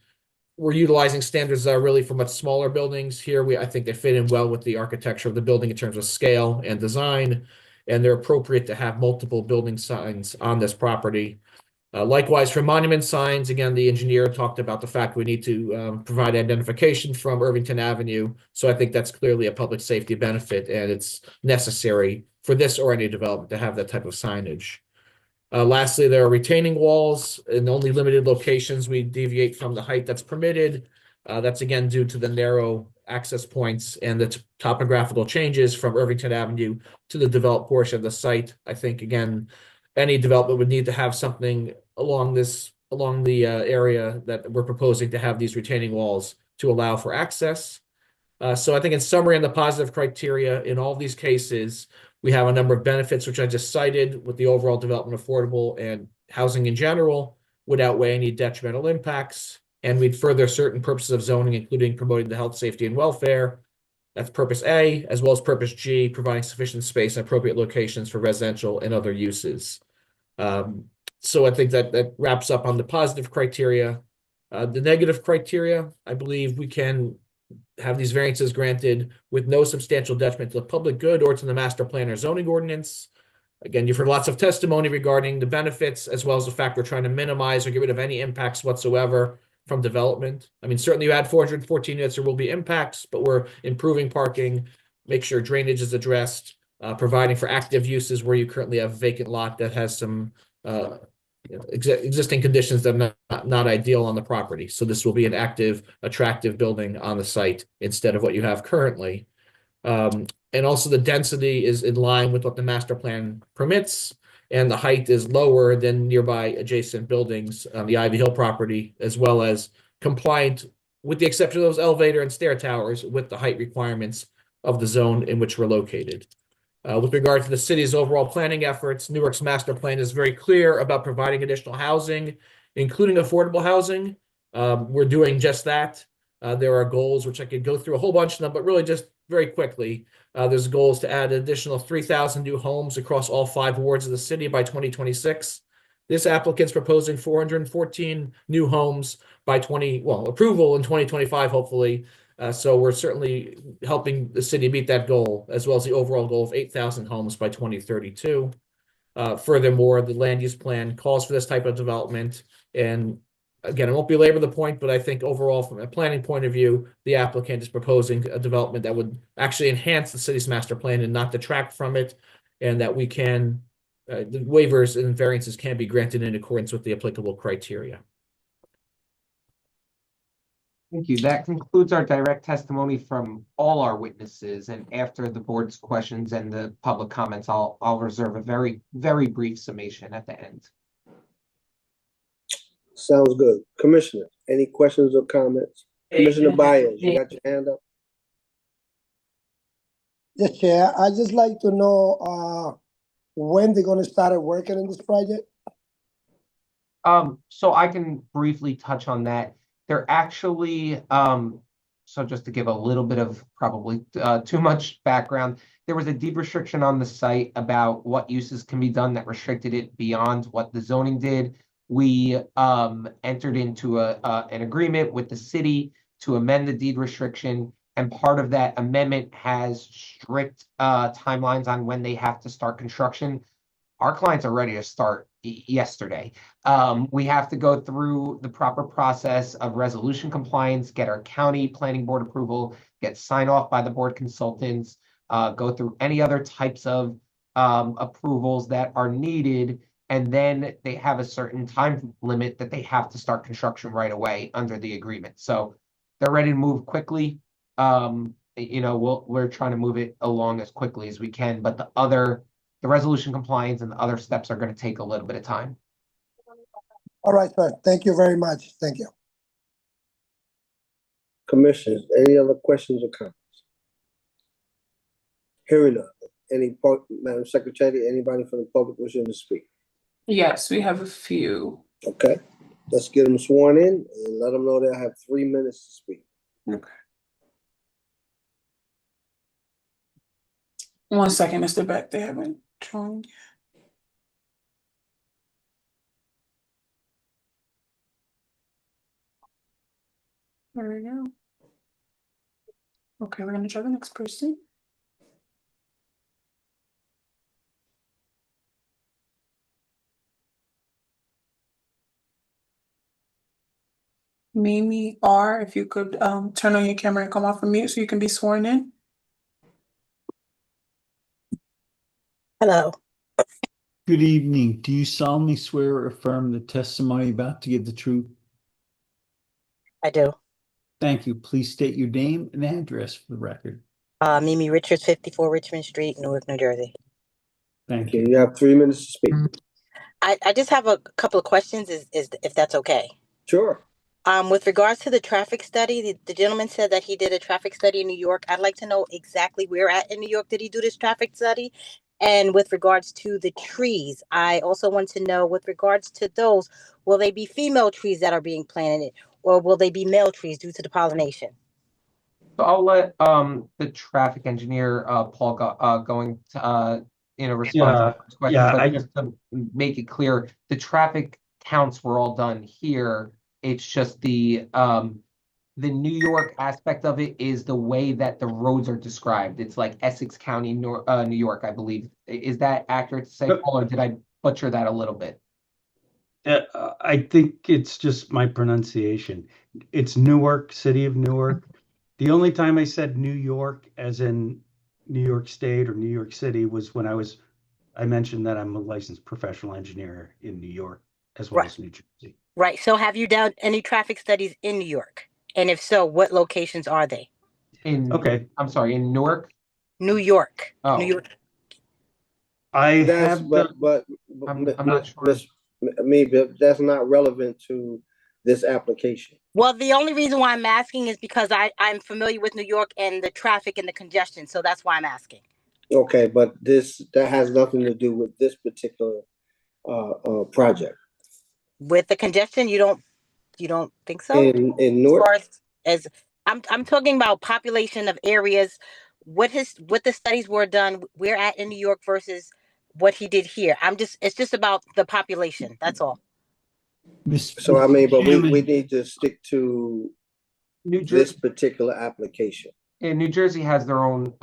we're utilizing standards that are really for much smaller buildings. Here, I think they fit in well with the architecture of the building in terms of scale and design, and they're appropriate to have multiple building signs on this property. Likewise, for monument signs, again, the engineer talked about the fact we need to provide identification from Irvington Avenue. So I think that's clearly a public safety benefit, and it's necessary for this or any development to have that type of signage. Lastly, there are retaining walls in only limited locations. We deviate from the height that's permitted. That's again due to the narrow access points and the topographical changes from Irvington Avenue to the developed portion of the site. I think, again, any development would need to have something along the area that we're proposing to have these retaining walls to allow for access. So I think in summary, on the positive criteria, in all these cases, we have a number of benefits, which I just cited, with the overall development affordable and housing in general would outweigh any detrimental impacts. And we'd further certain purposes of zoning, including promoting the health, safety, and welfare. That's purpose A, as well as purpose G, providing sufficient space and appropriate locations for residential and other uses. So I think that wraps up on the positive criteria. The negative criteria, I believe we can have these variances granted with no substantial detriment to the public good or to the master plan or zoning ordinance. Again, you've heard lots of testimony regarding the benefits, as well as the fact we're trying to minimize or get rid of any impacts whatsoever from development. I mean, certainly you add 414 units, there will be impacts, but we're improving parking, make sure drainage is addressed, providing for active uses where you currently have a vacant lot that has some existing conditions that are not ideal on the property. So this will be an active, attractive building on the site instead of what you have currently. And also the density is in line with what the master plan permits, and the height is lower than nearby adjacent buildings on the Ivy Hill property, as well as compliant, with the exception of those elevator and stair towers, with the height requirements of the zone in which we're located. With regard to the city's overall planning efforts, Newark's master plan is very clear about providing additional housing, including affordable housing. We're doing just that. There are goals, which I could go through a whole bunch of them, but really just very quickly, there's goals to add an additional 3,000 new homes across all 5 wards of the city by 2026. This applicant's proposing 414 new homes by approval in 2025, hopefully. So we're certainly helping the city meet that goal, as well as the overall goal of 8,000 homes by 2032. Furthermore, the land use plan calls for this type of development. And again, I won't belabor the point, but I think overall, from a planning point of view, the applicant is proposing a development that would actually enhance the city's master plan and not detract from it, and that we can, the waivers and variances can be granted in accordance with the applicable criteria. Thank you. That concludes our direct testimony from all our witnesses. And after the board's questions and the public comments, I'll reserve a very, very brief summation at the end. Sounds good. Commissioner, any questions or comments? Commissioner Baez, you got your hand up? Yes, Chair. I'd just like to know when they're going to start working on this project. So I can briefly touch on that. They're actually, so just to give a little bit of probably too much background, there was a deed restriction on the site about what uses can be done that restricted it beyond what the zoning did. We entered into an agreement with the city to amend the deed restriction, and part of that amendment has strict timelines on when they have to start construction. Our clients are ready to start yesterday. We have to go through the proper process of resolution compliance, get our county planning board approval, get sign off by the board consultants, go through any other types of approvals that are needed, and then they have a certain time limit that they have to start construction right away under the agreement. So they're ready to move quickly. We're trying to move it along as quickly as we can, but the resolution compliance and the other steps are going to take a little bit of time. All right, sir. Thank you very much. Thank you. Commissioners, any other questions or comments? Hearing none. Madam Secretary, anybody from the public wishing to speak? Yes, we have a few. Okay, let's get them sworn in and let them know they'll have 3 minutes to speak. Okay. 1 second, Mr. Beck, they haven't joined yet. There we go. Okay, we're gonna try the next person. Mimi R, if you could turn on your camera and come off of mute so you can be sworn in. Hello, Good evening. Do you solemnly swear or affirm the testimony about to give the truth? I do. Thank you. Please state your name and address for the record. Mimi Richards, 54 Richmond Street, Newark, New Jersey. Thank Okay, you. you have 3 minutes to speak. I just have a couple of questions, is if that's okay. Sure. With regards to the traffic study, the gentleman said that he did a traffic study in New York. I'd like to know exactly where at in New York did he do this traffic study? And with regards to the trees, I also want to know with regards to those, will they be female trees that are being planted or will they be male trees due to the pollination? So I'll let the traffic engineer Paul going to respond to the first question. yeah, But just to make it clear, the traffic counts were all done here. It's just the New York aspect of it is the way that the roads are described. It's like Essex County, New York, I believe. Is that accurate to say, Paul, or did I butcher that a little bit? I think it's just my pronunciation. It's Newark, City of Newark. The only time I said New York, as in New York State or New York City, was when I mentioned that I'm a licensed professional engineer in New York as well as New Jersey. Right. So have you done any traffic studies in New York? And if so, what locations are they? I'm sorry, in Newark? New York. Oh. New York. I That's, have but I'm not sure. That's not relevant to this application. Well, the only reason why I'm asking is because I'm familiar with New York and the traffic and the congestion. So that's why I'm asking. Okay, but that has nothing to do with this particular project. With the congestion, you don't think so? In Newark? As I'm talking about population of areas, what the studies were done, we're at in New York versus what he did here. It's just about the population. That's all. So I mean, but we Chairman. need to stick to New this Jersey. particular application. And New Jersey has their own,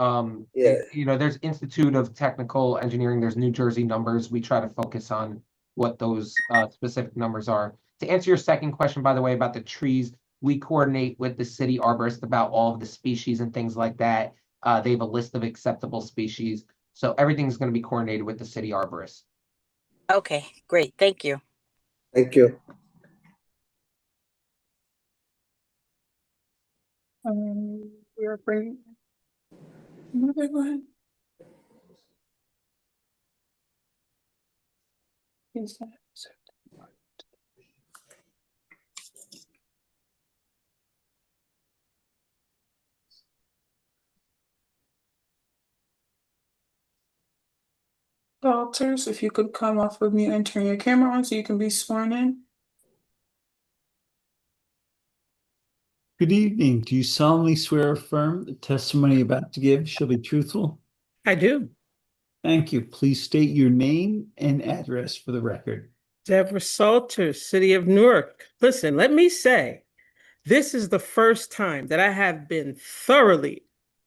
Yeah. there's Institute of Technical Engineering, there's New Jersey numbers. We try to focus on what those specific numbers are. To answer your second question, by the way, about the trees, we coordinate with the city arborist about all of the species and things like that. They have a list of acceptable species. So everything's going to be coordinated with the city arborist. Okay, great. Thank you. Thank you. We are bringing. Okay, go ahead. Is that Walters, if you could come off of mute and turn your camera on so you can be sworn in. Good evening. Do you solemnly swear or affirm the testimony you're about to give shall be truthful? I do. Thank you. Please state your name and address for the record. Deborah Salters, City of Newark. Listen, let me say, this is the first time that I have been thoroughly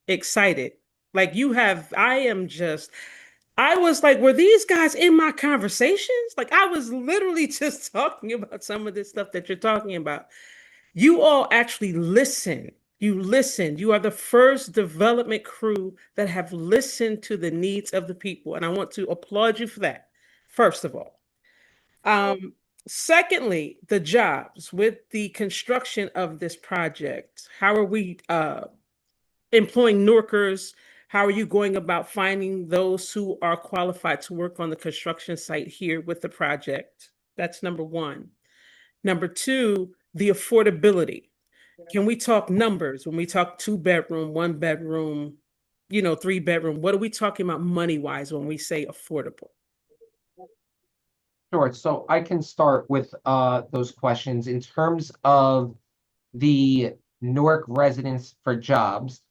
excited. Like you have, I was like, were these guys in my conversations? Like I was literally just talking about some of this stuff that you're talking about. You all actually listen. You listened. You are the first development crew that have listened to the needs of the people. And I want to applaud you for that, first of all. Secondly, the jobs with the construction of this project. How are we employing Newarkers? How are you going about finding those who are qualified to work on the construction site here with the project? That's number one. Number two, the affordability. Can we talk numbers when we talk 2-bedroom, 1-bedroom 3-bedroom? What are we talking about money-wise when we say affordable? Sure. So I can start with those questions. In terms of the Newark residents for jobs,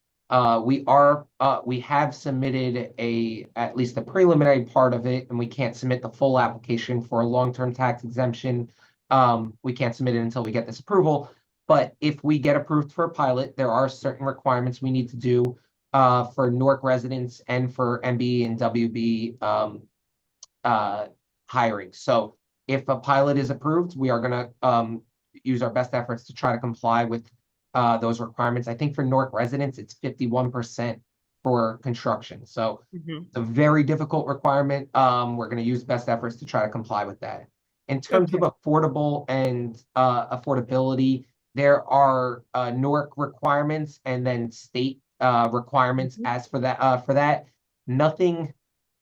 we have submitted at least a preliminary part of it, and we can't submit the full application for a long-term tax exemption. We can't submit it until we get this approval. But if we get approved for a pilot, there are certain requirements we need to do for Newark residents and for MB and WB hiring. So if a pilot is approved, we are going to use our best efforts to try to comply with those requirements. I think for Newark residents, it's 51% for construction. So it's a very difficult requirement. We're going to use best efforts to try to comply with that. In terms of affordable and affordability, there are Newark requirements and then state requirements as for that. Nothing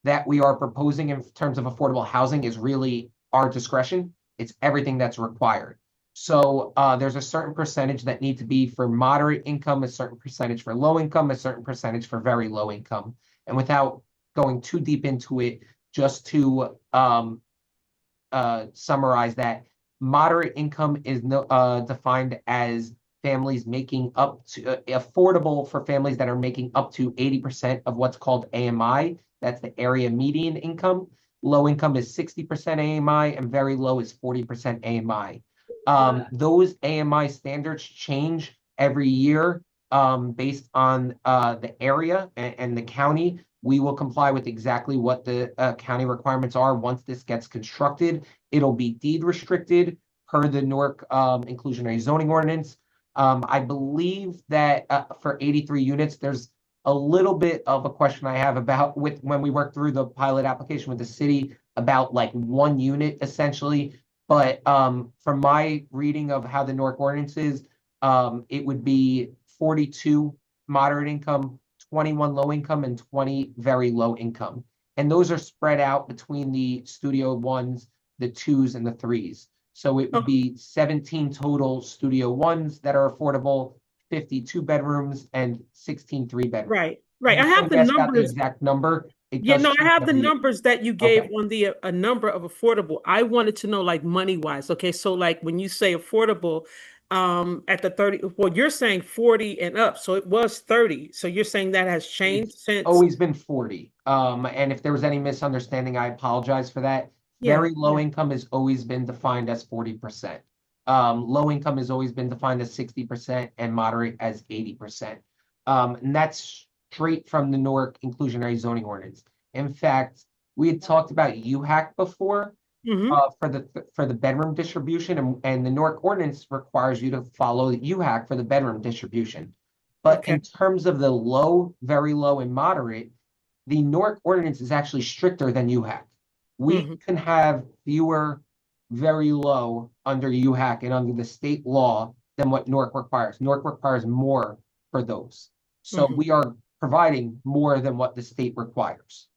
that we are proposing in terms of affordable housing is really our discretion. It's everything that's required. So there's a certain percentage that need to be for moderate income, a certain percentage for low income, a certain percentage for very low income. And without going too deep into it, just to summarize that, moderate income is defined as families making up to affordable for families that are making up to 80% of what's called AMI. That's the area median income. Low income is 60% AMI and very low is 40% AMI. Those AMI standards change every year based on the area and the county. We will comply with exactly what the county requirements are. Once this gets constructed, it'll be deed restricted per the Newark inclusionary zoning ordinance. I believe that for 83 units, there's a little bit of a question I have about when we work through the pilot application with the city about like 1 unit essentially. But from my reading of how the Newark ordinance is, it would be 42 moderate income, 21 low income, and 20 very low income. And those are spread out between the studio 1s, the 2s, and the 3s. So it would be 17 total studio 1s that are affordable, 52 bedrooms, and 16 3-bedrooms. Right. I have the numbers. The exact number. I have the numbers that you gave on the a number of affordable. I wanted to know like money wise. Okay, so like when you say affordable, at the 30, well, you're saying 40 and up, so it was 30. So you're saying that has changed since? Always been 40. And if there was any misunderstanding, I apologize for that. Very low income has always been defined as 40%. Low income has always been defined as 60% and moderate as 80%. And that's straight from the Newark inclusionary zoning ordinance. In fact, we had talked about UHAC before for the bedroom distribution, and the Newark ordinance requires you to follow the UHAC for the bedroom distribution. But in terms of the low, very low, and moderate, the Newark ordinance is actually stricter than UHAC. We can have fewer very low under UHAC and under the state law than what Newark requires. Newark requires more for those. So we are providing more than what the state requires.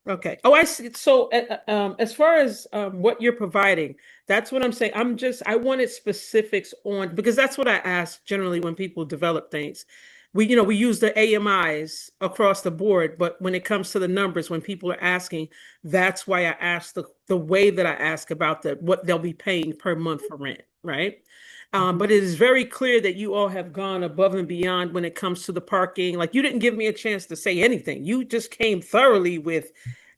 Okay. Oh, I see. So as far as what you're providing, that's what I'm saying. I wanted specifics on, because that's what I ask generally when people develop things. We use the AMIs across the board, but when it comes to the numbers, when people are asking, that's why I ask the way that I ask about what they'll be paying per month for rent, right? But it is very clear that you all have gone above and beyond when it comes to the parking. Like, you didn't give me a chance to say anything. You just came thoroughly with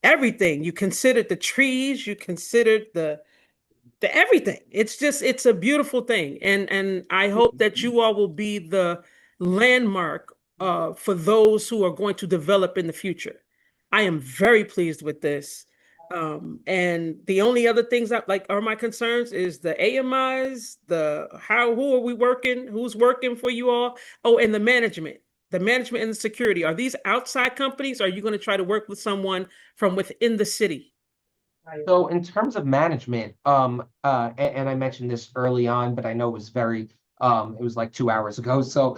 everything. You considered the trees, you considered the everything. It's a beautiful thing. And I hope that you all will be the landmark for those who are going to develop in the future. I am very pleased with this. And the only other things that are my concerns is the AMIs, who are we working, who's working for you all? Oh, and the management and the security. Are these outside companies? Or are you going to try to work with someone from within the city? So in terms of management, and I mentioned this early on, but I know it was it was like 2 hours ago. So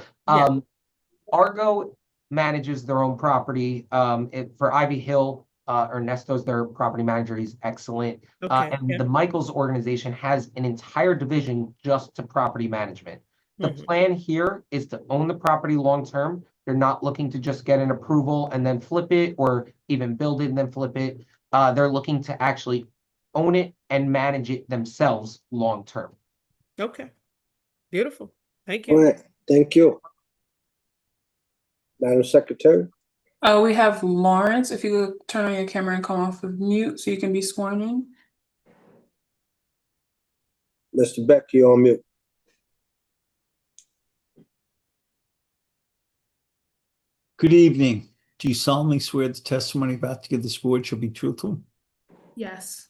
Argo manages their own property. For Ivy Hill, Ernesto's their property manager. He's excellent. The Michaels organization has an entire division just to property management. The plan here is to own the property long term. They're not looking to just get an approval and then flip it, or even build it and then flip it. They're looking to actually own it and manage it themselves long term. Okay. Beautiful. Thank All you. right, thank you. Madam Secretary? We have Lawrence, if you could turn on your camera and come off of mute so you can be sworn in. Mr. Beck, you're on mute. Good evening. Do you solemnly swear the testimony about to give this board shall be truthful? Yes.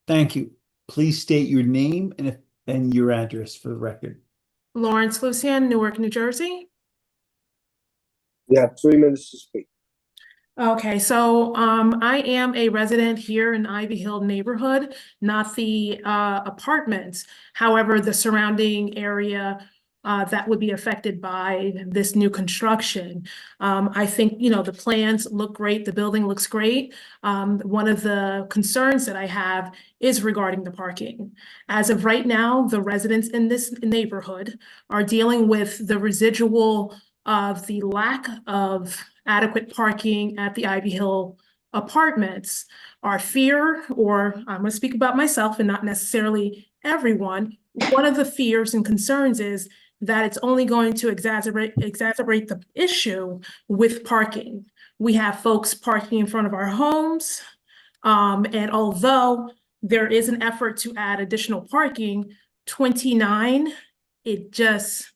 Thank you. Please state your name and your address for the record. Lawrence Lucian, Newark, New Jersey. You have 3 minutes to speak. Okay, so I am a resident here in Ivy Hill neighborhood, not the apartments. However, the surrounding area that would be affected by this new construction. I think, you know, the plans look great. The building looks great. One of the concerns that I have is regarding the parking. As of right now, the residents in this neighborhood are dealing with the residual of the lack of adequate parking at the Ivy Hill apartments. Our fear, or I'm going to speak about myself and not necessarily everyone, one of the fears and concerns is that it's only going to exacerbate the issue with parking. We have folks parking in front of our homes, and although there is an effort to add additional parking, 29, it just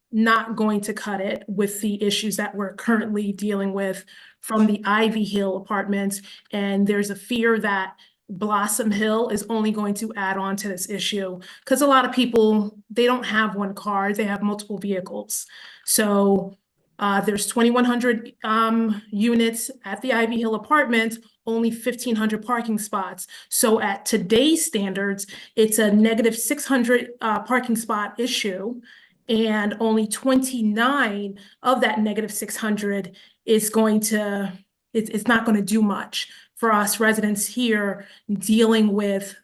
not going to cut it with the issues that we're currently dealing with from the Ivy Hill apartments. And there's a fear that Blossom Hill is only going to add on to this issue because a lot of people, they don't have one car, they have multiple vehicles. So there's 2,100 units at the Ivy Hill apartments, only 1,500 parking spots. So at today's standards, it's a negative 600 parking spot issue. And only 29 of that negative 600 is going to, it's not going to do much for us residents here dealing with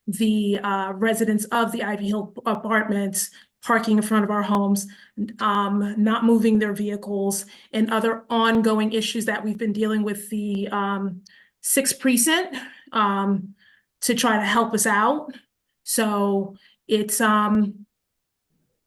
the residents of the Ivy Hill apartments parking in front of our homes, not moving their vehicles, and other ongoing issues that we've been dealing with the 6th precinct to try to help us out. So it's,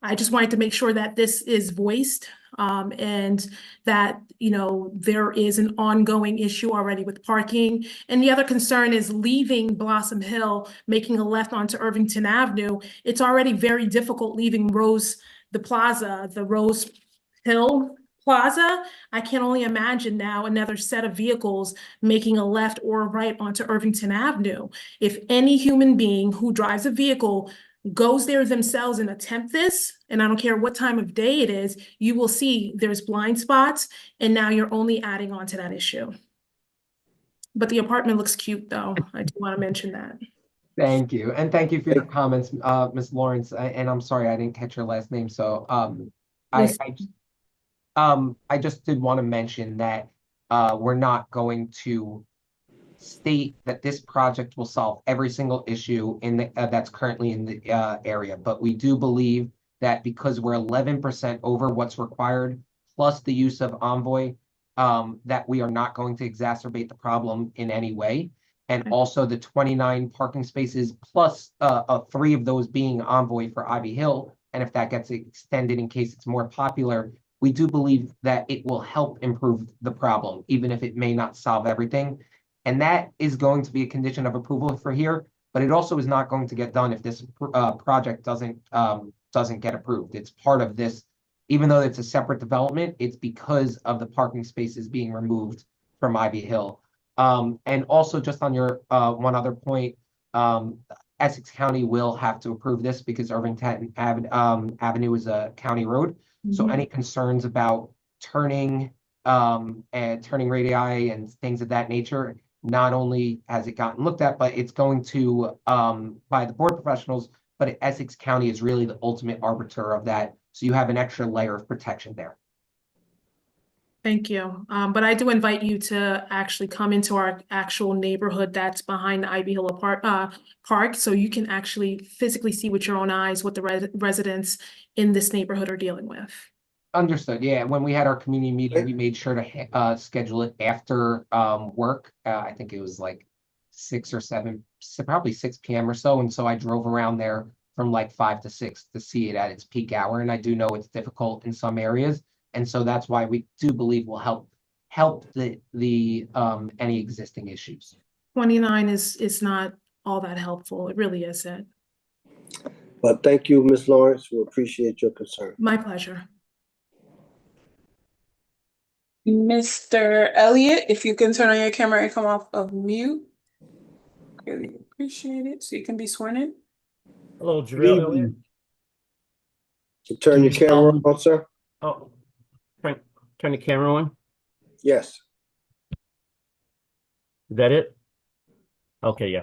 I just wanted to make sure that this is voiced and that, you know, there is an ongoing issue already with parking. And the other concern is leaving Blossom Hill, making a left onto Irvington Avenue. It's already very difficult leaving Rose Hill Plaza. I can only imagine now another set of vehicles making a left or a right onto Irvington Avenue. If any human being who drives a vehicle goes there themselves and attempt this, and I don't care what time of day it is, you will see there's blind spots, and now you're only adding on to that issue. But the apartment looks cute, though. I do want to mention that. Thank you. And thank you for your comments, Ms. Lawrence. And I'm sorry I didn't catch your last name. So I just did want to mention that we're not going to state that this project will solve every single issue in the that's currently in the area, but we do believe that because we're 11% over what's required, plus the use of Envoy, that we are not going to exacerbate the problem in any way. And also the 29 parking spaces plus 3 of those being Envoy for Ivy Hill, and if that gets extended in case it's more popular, we do believe that it will help improve the problem, even if it may not solve everything. And that is going to be a condition of approval for here, but it also is not going to get done if this project doesn't get approved. It's part of this, even though it's a separate development, it's because of the parking spaces being removed from Ivy Hill. And also just on your one other point, Essex County will have to approve this because Irvington Avenue is a county road. Mm-hmm. So any concerns about turning and turning radii and things of that nature, not only has it gotten looked at, but it's going to by the board professionals, but Essex County is really the ultimate arbiter of that. So you have an extra layer of protection there. Thank you. But I do invite you to actually come into our actual neighborhood that's behind the Ivy Hill Park, so you can actually physically see with your own eyes what the residents in this neighborhood are dealing with. Understood. Yeah, when we had our community meeting, we made sure to schedule it after work. I think it was like 6 or 7, probably 6 p.m. or so. And so I drove around there from like 5 to 6 to see it at its peak hour. And I do know it's difficult in some areas. And so that's why we do believe will help the any existing issues. 29 is not all that helpful. It really isn't. But thank you, Ms. Lawrence. We appreciate your concern. My pleasure. Mr. Elliott, if you can turn on your camera and come off of mute. Really appreciate it. So you can be sworn in. Hello, Good Jarrell Elliott. evening. So turn your camera on, sir. Oh, turn the camera on. Yes. Is that it? Okay, yeah.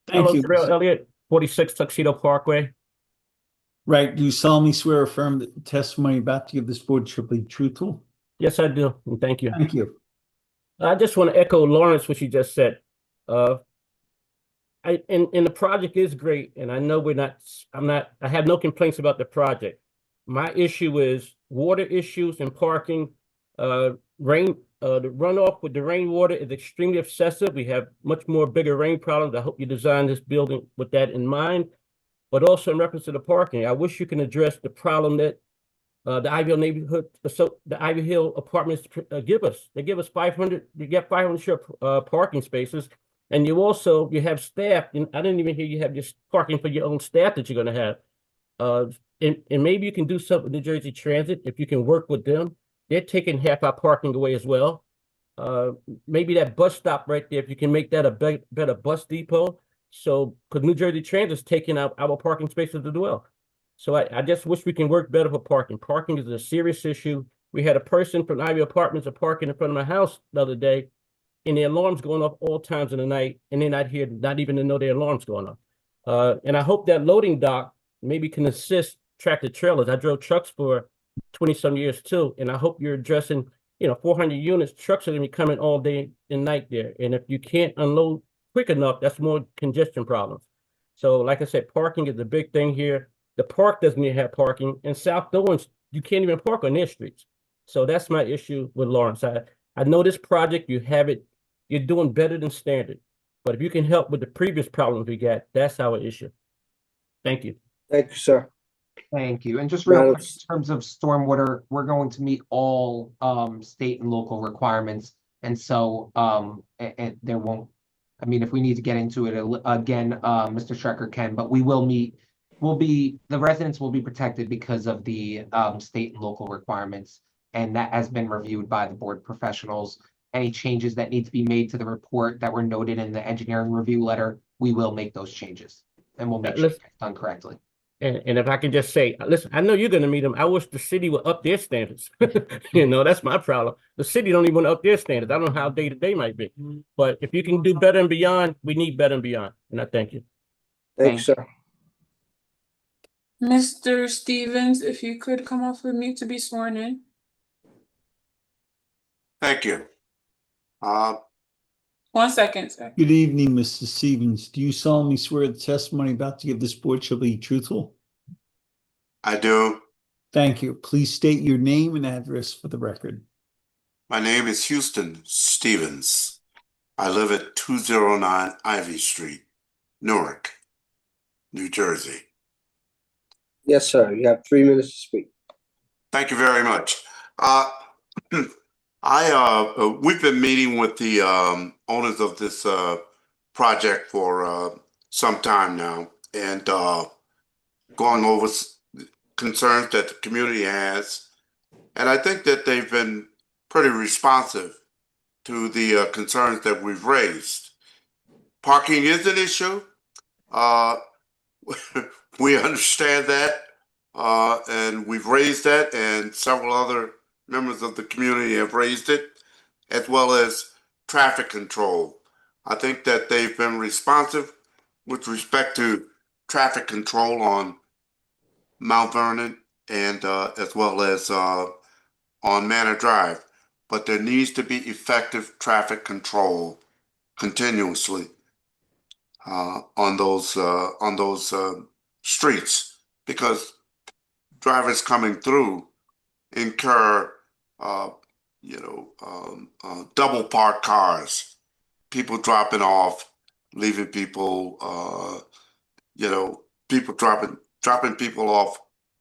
Thank Hello, you. Jarrell Elliott, 46 Tuxedo Parkway. Right. Do you solemnly swear or affirm that the testimony about to give this board shall be truthful? Yes, I do. And thank you. Thank you. I just want to echo Lawrence, what you just said. And the project is great, and I know I have no complaints about the project. My issue is water issues and parking. The runoff with the rainwater is extremely excessive. We have much more bigger rain problems. I hope you designed this building with that in mind. But also in reference to the parking, I wish you can address the problem that the Ivy Hill neighborhood, so the Ivy Hill apartments give us. They give us 500. You get 500 share parking spaces, and you have staff. And I didn't even hear you have your parking for your own staff that you're going to have. And maybe you can do something with New Jersey Transit if you can work with them. They're taking half our parking away as well. Maybe that bus stop right there, if you can make that a better bus depot. So, because New Jersey Transit is taking out our parking spaces as well. So I just wish we can work better for parking. Parking is a serious issue. We had a person from Ivy Apartments parking in front of my house the other day, and their alarms going off all times of the night, and they're not here, not even to know their alarms going off. And I hope that loading dock maybe can assist tractor trailers. I drove trucks for 20-some years too, and I hope you're addressing, 400 units. Trucks are going to be coming all day and night there, and if you can't unload quick enough, that's more congestion problems. So, like I said, parking is a big thing here. The park doesn't even have parking, and South Owens, you can't even park on their streets. So that's my issue with Lawrence. I know this project, you have it, you're doing better than standard. But if you can help with the previous problems we got, that's our issue. Thank you. Thank you, sir. Thank you. And just real quick, in terms of stormwater, we're going to meet all state and local requirements. And so and there won't, I mean, if we need to get into it again, Mr. Strecker can, but we will meet. The residents will be protected because of the state and local requirements, and that has been reviewed by the board professionals. Any changes that need to be made to the report that were noted in the engineering review letter, we will make those changes, and we'll make sure it's done correctly. And if I can just say, listen, I know you're going to meet them. I wish the city would up their standards. That's my problem. The city don't even up their standards. I don't know how day-to-day might be. But if you can do better and beyond, we need better and beyond. And I thank you. Thank you, sir. Mr. Stevens, if you could come off of mute to be sworn in. Thank you. 1 second, sir. Good evening, Mr. Stevens. Do you solemnly swear the testimony about to give this board shall be truthful? I do. Thank you. Please state your name and address for the record. My name is Houston Stevens. I live at 209 Ivy Street, Newark, New Jersey. Yes, sir. You have 3 minutes to speak. Thank you very much. We've been meeting with the owners of this project for some time now, and going over concerns that the community has. And I think that they've been pretty responsive to the concerns that we've raised. Parking is an issue. We understand that, and we've raised that, and several other members of the community have raised it, as well as traffic control. I think that they've been responsive with respect to traffic control on Mount Vernon and as well as on Manor Drive. But there needs to be effective traffic control continuously on those streets, because drivers coming through incur, double parked cars, people dropping off, leaving people, people dropping people off,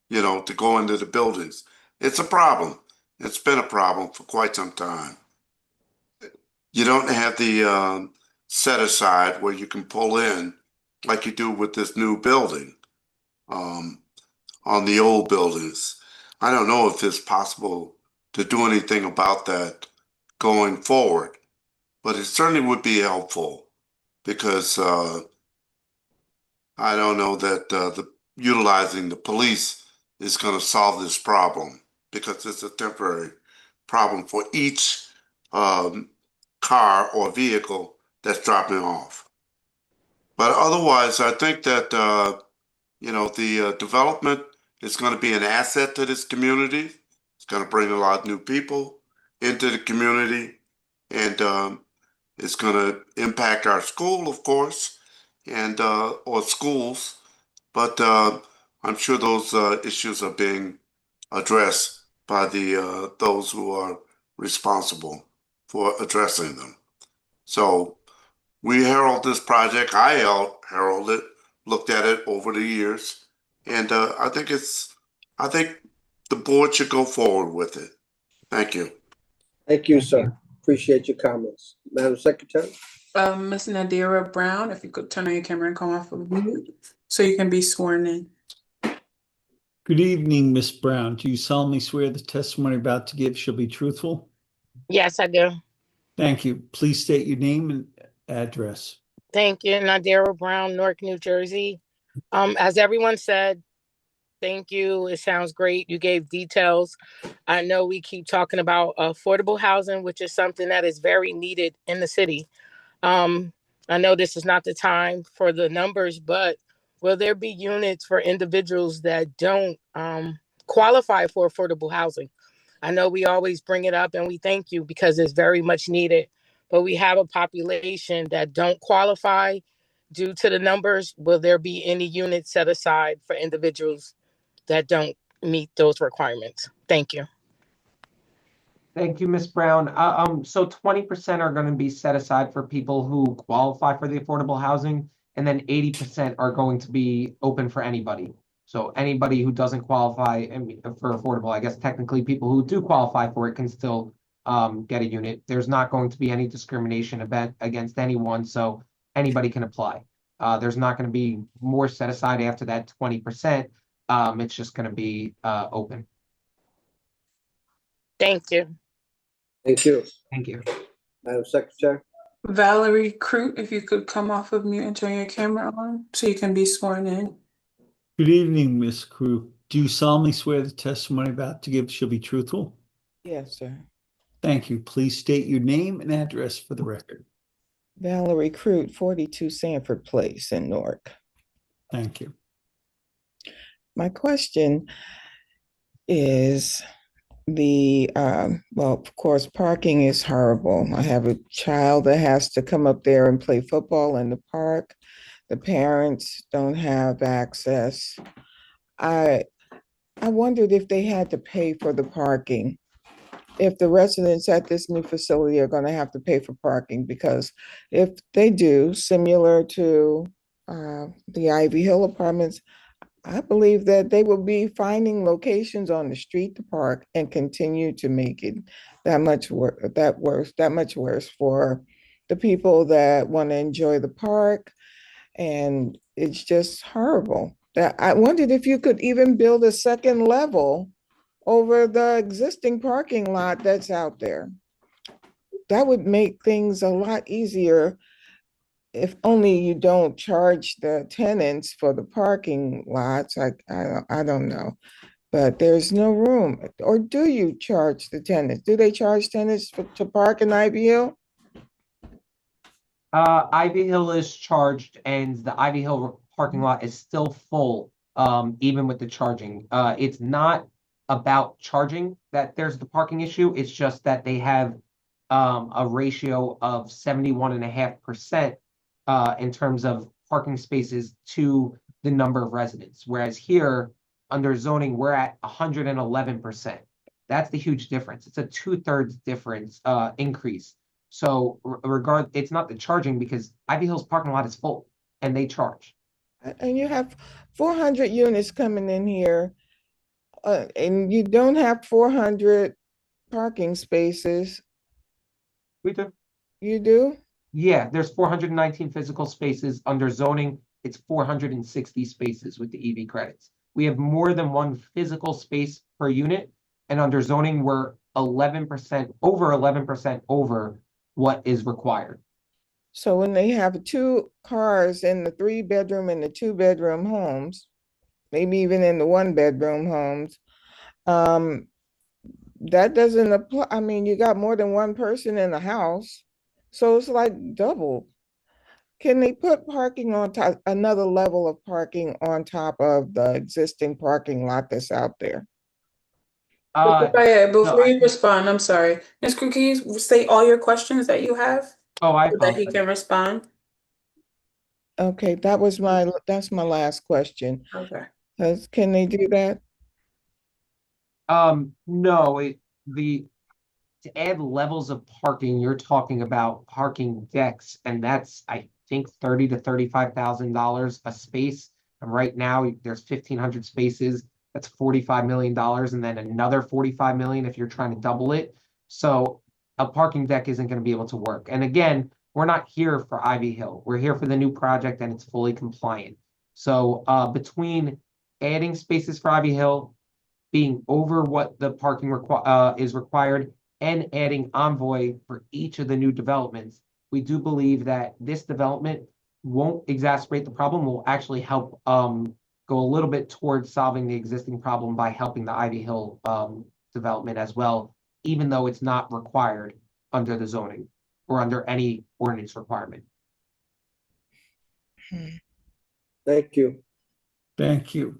to go into the buildings. It's a problem. It's been a problem for quite some time. You don't have the set aside where you can pull in like you do with this new building on the old buildings. I don't know if it's possible to do anything about that going forward, but it certainly would be helpful because I don't know that utilizing the police is going to solve this problem because it's a temporary problem for each car or vehicle that's dropping off. But otherwise, I think that the development is going to be an asset to this community. It's going to bring a lot of new people into the community, and it's going to impact our school, of course, and or schools. But I'm sure those issues are being addressed by the those who are responsible for addressing them. So we herald this project. I herald it, looked at it over the years, and I think the board should go forward with it. Thank you. Thank you, sir. Appreciate your comments. Madam Secretary? Ms. Nadira Brown, if you could turn on your camera and come off of mute so you can be sworn in. Good evening, Ms. Brown. Do you solemnly swear the testimony about to give shall be truthful? Yes, I do. Thank you. Please state your name and address. Thank you. Nadira Brown, Newark, New Jersey. As everyone said, thank you. It sounds great. You gave details. I know we keep talking about affordable housing, which is something that is very needed in the city. I know this is not the time for the numbers, but will there be units for individuals that don't qualify for affordable housing? I know we always bring it up and we thank you because it's very much needed, but we have a population that don't qualify due to the numbers. Will there be any units set aside for individuals that don't meet those requirements? Thank you. Thank you, Ms. Brown. So 20% are going to be set aside for people who qualify for the affordable housing, and then 80% are going to be open for anybody. So anybody who doesn't qualify for affordable, I guess technically people who do qualify for it can still get a unit. There's not going to be any discrimination against anyone, so anybody can apply. There's not going to be more set aside after that 20%. It's just going to be open. Thank you. Thank you. Thank you. Madam Secretary? Valerie Crute, if you could come off of mute and turn your camera on so you can be sworn in. Good evening, Ms. Crew. Do you solemnly swear the testimony about to give shall be truthful? Yes, sir. Thank you. Please state your name and address for the record. Valerie Crute, 42 Sanford Place in Newark. Thank you. My question is well, of course, parking is horrible. I have a child that has to come up there and play football in the park. The parents don't have access. I wondered if they had to pay for the parking, if the residents at this new facility are going to have to pay for parking, because if they do, similar to the Ivy Hill apartments, I believe that they will be finding locations on the street to park and continue to make it that much worse for the people that want to enjoy the park. And it's just horrible. I wondered if you could even build a second level over the existing parking lot that's out there. That would make things a lot easier. If only you don't charge the tenants for the parking lots. I don't know, but there's no room. Or do you charge the tenants? Do they charge tenants to park in Ivy Hill? Ivy Hill is charged, and the Ivy Hill parking lot is still full, even with the charging. It's not about charging that there's the parking issue. It's just that they have a ratio of 71.5% in terms of parking spaces to the number of residents. Whereas here, under zoning, we're at 111%. That's the huge difference. It's a 2/3 difference, increase. So it's not the charging because Ivy Hill's parking lot is full and they charge. And you have 400 units coming in here, and you don't have 400 parking spaces. We do. You do? Yeah, there's 419 physical spaces. Under zoning, it's 460 spaces with the EV credits. We have more than one physical space per unit, and under zoning, we're 11% over what is required. So when they have 2 cars in the 3-bedroom and the 2-bedroom homes, maybe even in the 1-bedroom homes, that doesn't apply. I mean, you got more than one person in the house, so it's like double. Can they put parking on top, another level of parking on top of the existing parking lot that's out there? Before you respond, I'm sorry. Ms. Crew, can you state all your questions that you have? Oh, I so that he apologize. can respond. Okay, that's my last question. Okay. Can they do that? No, to add levels of parking, you're talking about parking decks, and that's, I think, $30,000 to $35,000 a space. And right now, there's 1,500 spaces. That's $45 million, and then another $45 million if you're trying to double it. So a parking deck isn't going to be able to work. And again, we're not here for Ivy Hill. We're here for the new project, and it's fully compliant. So between adding spaces for Ivy Hill, being over what the parking is required, and adding Envoy for each of the new developments, we do believe that this development won't exacerbate the problem, will actually help go a little bit towards solving the existing problem by helping the Ivy Hill development as well, even though it's not required under the zoning or under any ordinance requirement. Thank you. Thank you.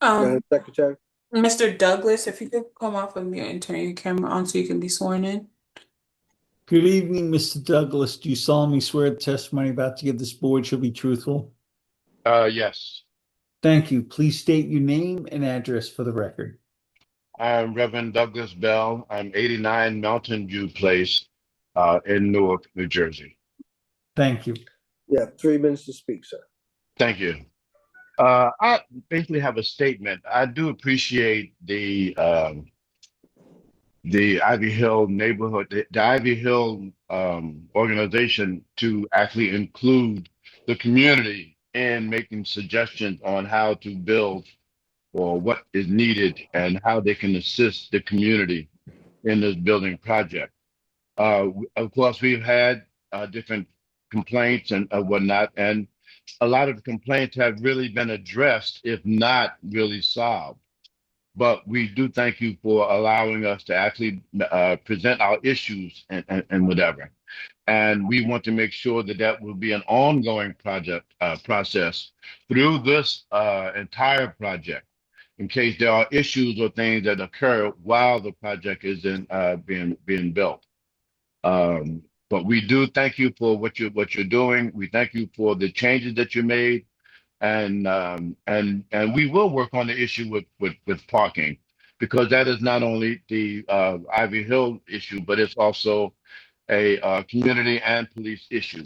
Madam Secretary. Mr. Douglas, if you could come off of mute and turn your camera on so you can be sworn in. Good evening, Mr. Douglas. Do you solemnly swear the testimony about to give this board shall be truthful? Yes. Thank you. Please state your name and address for the record. I'm Reverend Douglas Bell. I'm 89 Mountain View Place in Newark, New Jersey. Thank you. You have 3 minutes to speak, sir. Thank you. I basically have a statement. I do appreciate the Ivy Hill neighborhood, the Ivy Hill organization to actually include the community in making suggestions on how to build or what is needed and how they can assist the community in this building project. Of course, we've had different complaints and whatnot, and a lot of the complaints have really been addressed, if not really solved. But we do thank you for allowing us to actually present our issues and whatever. And we want to make sure that that will be an ongoing process through this entire project, in case there are issues or things that occur while the project is being built. But we do thank you for what you're doing. We thank you for the changes that you made, and we will work on the issue with parking, because that is not only the Ivy Hill issue, but it's also a community and police issue.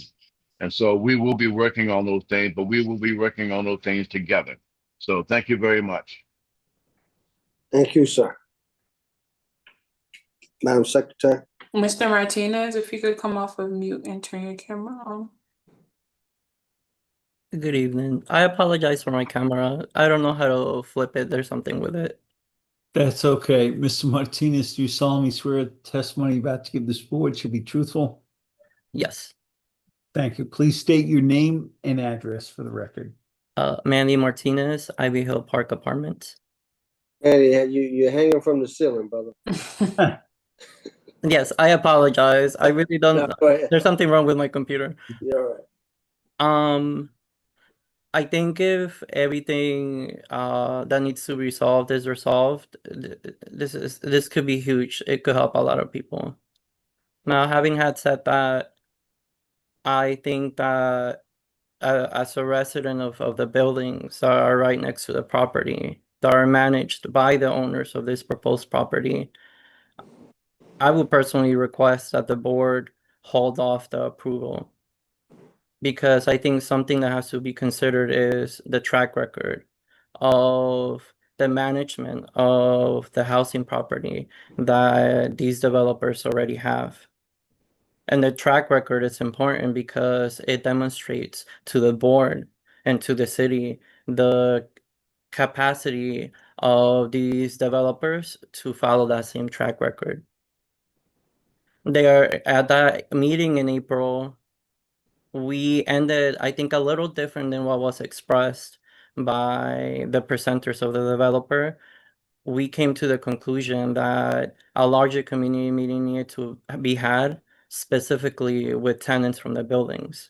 And so we will be working on those things, but we will be working on those things together. So thank you very much. Thank you, sir. Madam Secretary. Mr. Martinez, if you could come off of mute and turn your camera on. Good evening. I apologize for my camera. I don't know how to flip it. There's something with it. That's okay. Mr. Martinez, do you solemnly swear the testimony about to give this board shall be truthful? Yes. Thank you. Please state your name and address for the record. Mandy Martinez, Ivy Hill Park Apartments. Mandy, you're hanging from the ceiling, brother. Yes, I apologize. I really don't. No, go ahead. There's something wrong with my computer. You're all right. I think if everything that needs to be resolved is resolved, this could be huge. It could help a lot of people. Now, having had said that, I think that as a resident of the buildings that are right next to the property, that are managed by the owners of this proposed property, I would personally request that the board hold off the approval, because I think something that has to be considered is the track record of the management of the housing property that these developers already have. And the track record is important because it demonstrates to the board and to the city the capacity of these developers to follow that same track record. They are at that meeting in April. We ended, I think, a little different than what was expressed by the presenters of the developer. We came to the conclusion that a larger community meeting needed to be had, specifically with tenants from the buildings,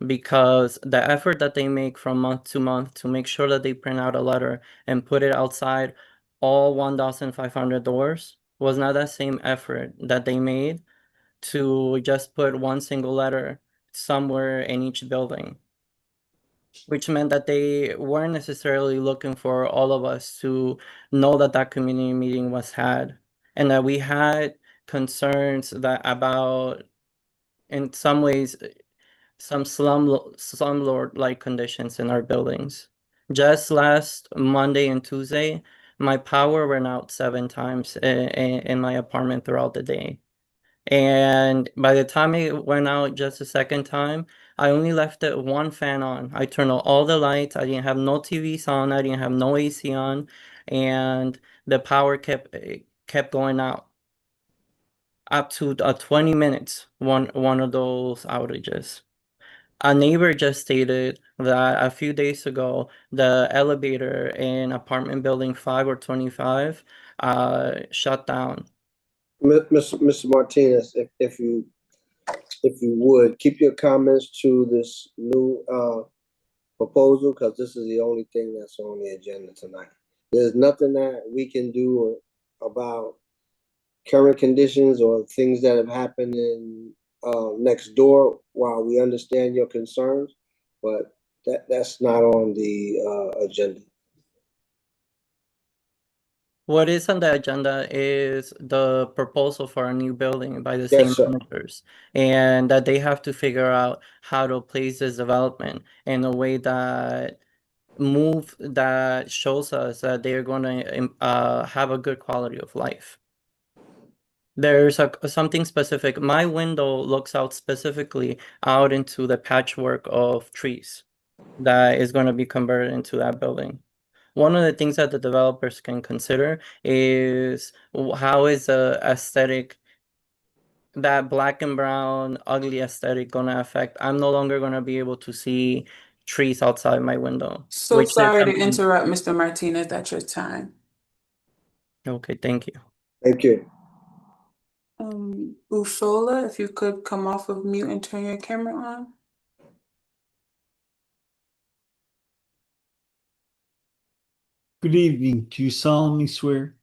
because the effort that they make from month to month to make sure that they print out a letter and put it outside all 1,500 doors was not that same effort that they made to just put one single letter somewhere in each building, which meant that they weren't necessarily looking for all of us to know that that community meeting was had, and that we had concerns that about, in some ways, some slumlord-like conditions in our buildings. Just last Monday and Tuesday, my power went out 7 times in my apartment throughout the day. And by the time it went out just a second time, I only left it one fan on. I turned on all the lights. I didn't have no TVs on. I didn't have no AC on, and the power kept going out up to 20 minutes. One of those outages. A neighbor just stated that a few days ago, the elevator in apartment building 5 or 25 shut down. Mr. Martinez, if you would, keep your comments to this new proposal, because this is the only thing that's on the agenda tonight. There's nothing that we can do about current conditions or things that have happened in next door. While we understand your concerns, but that's not on the agenda. What is on the agenda is the proposal for a new building by the same managers, and that they have to figure out how to place this development in a way that shows us that they're going to have a good quality of life. There's something specific. My window looks out specifically out into the patchwork of trees that is going to be converted into that building. One of the things that the developers can consider is how is the aesthetic, that black and brown ugly aesthetic, going to affect. I'm no longer going to be able to see trees outside my window. So sorry to interrupt, Mr. Martinez, that's your time. Okay, thank you. Thank you. Ushola, if you could come off of mute and turn your camera on. Good evening. Do you solemnly swear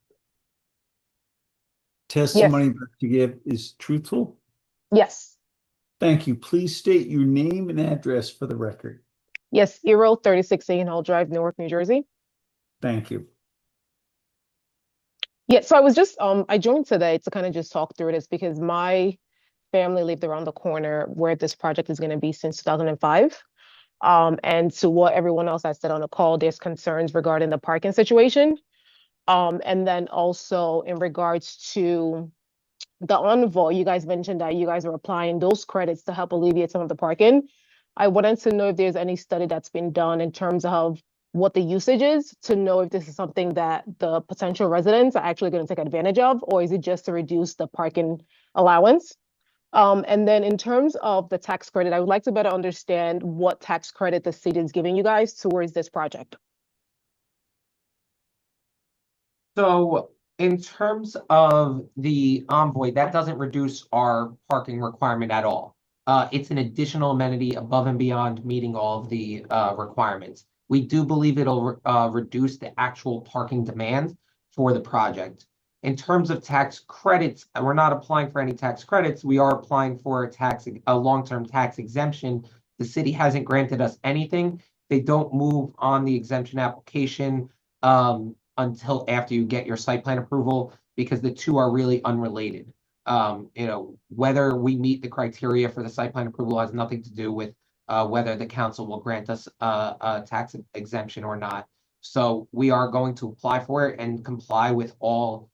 testimony that you give is truthful? Yes. Thank you. Please state your name and address for the record. Yes, Eero, 36 Seton Hall Drive, Newark, New Jersey. Thank you. Yeah, so I was just I joined today to kind of just talk through this because my family lived around the corner where this project is going to be since 2005. And to what everyone else has said on the call, there's concerns regarding the parking situation. And then also in regards to the envoy, you guys mentioned that you guys are applying those credits to help alleviate some of the parking. I wanted to know if there's any study that's been done in terms of what the usage is, to know if this is something that the potential residents are actually going to take advantage of, or is it just to reduce the parking allowance? And then in terms of the tax credit, I would like to better understand what tax credit the city is giving you guys towards this project. So in terms of the Envoy, that doesn't reduce our parking requirement at all. It's an additional amenity above and beyond meeting all of the requirements. We do believe it'll reduce the actual parking demand for the project. In terms of tax credits, we're not applying for any tax credits. We are applying for a long-term tax exemption. The city hasn't granted us anything. They don't move on the exemption application until after you get your site plan approval, because the two are really unrelated. Whether we meet the criteria for the site plan approval has nothing to do with whether the council will grant us a tax exemption or not. So we are going to apply for it and comply with all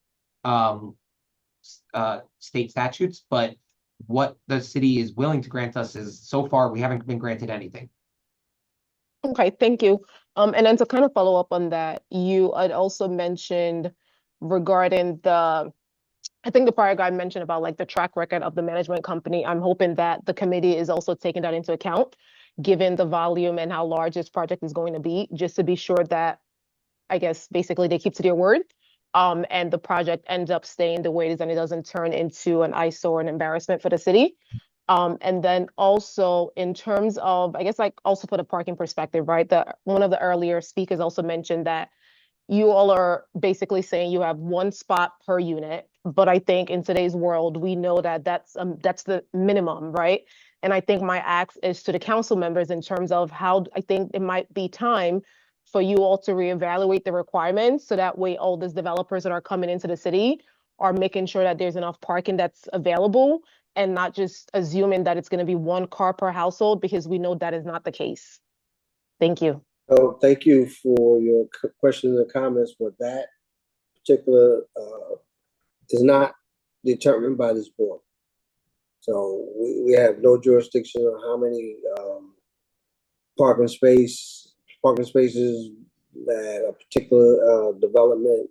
state statutes, but what the city is willing to grant us is, so far, we haven't been granted anything. Okay, thank you. And then to kind of follow up on that, you had also mentioned regarding I think the prior guy mentioned about like the track record of the management company. I'm hoping that the committee is also taking that into account, given the volume and how large this project is going to be, just to be sure that, I guess, basically they keep to their word. And the project ends up staying the way it is and it doesn't turn into an eyesore and embarrassment for the city. And then also in terms of, I guess, like also for the parking perspective, right? One of the earlier speakers also mentioned that you all are basically saying you have one spot per unit, but I think in today's world, we know that that's the minimum, right? And I think my ask is to the council members in terms of how I think it might be time for you all to reevaluate the requirements, so that way all these developers that are coming into the city are making sure that there's enough parking that's available, and not just assuming that it's going to be one car per household, because we know that is not the case. Thank you. So thank you for your questions and comments, but that particular is not determined by this board. So we have no jurisdiction on how many parking spaces that a particular development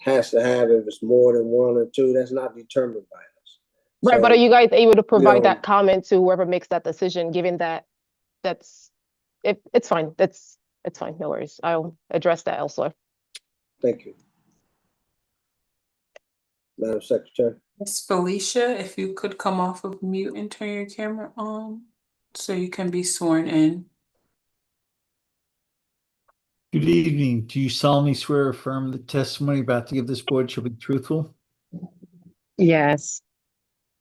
has to have. If it's more than one or two, that's not determined by us. Right, So, but are you guys able to provide that comment to whoever makes that decision, given that it's fine. It's fine, no worries. I'll address that elsewhere. Thank you. Madam Secretary. Miss Felicia, if you could come off of mute and turn your camera on so you can be sworn in. Good evening. Do you solemnly swear or affirm the testimony about to give this board shall be truthful? Yes.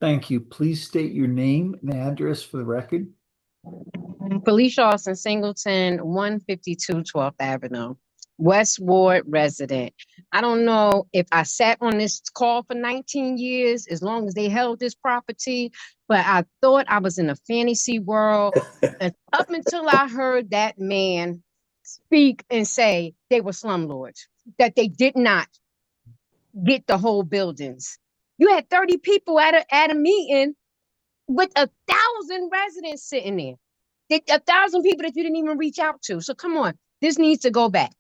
Thank you. Please state your name and address for the record. Felicia Austin Singleton, 152 12th Avenue, West Ward resident. I don't know if I sat on this call for 19 years, as long as they held this property, but I thought I was in a fantasy world. And up until I heard that man speak and say they were slumlords, that they did not get the whole buildings. You had 30 people at a meeting with 1,000 residents sitting there. 1,000 people that you didn't even reach out to. So come on, this needs to go back.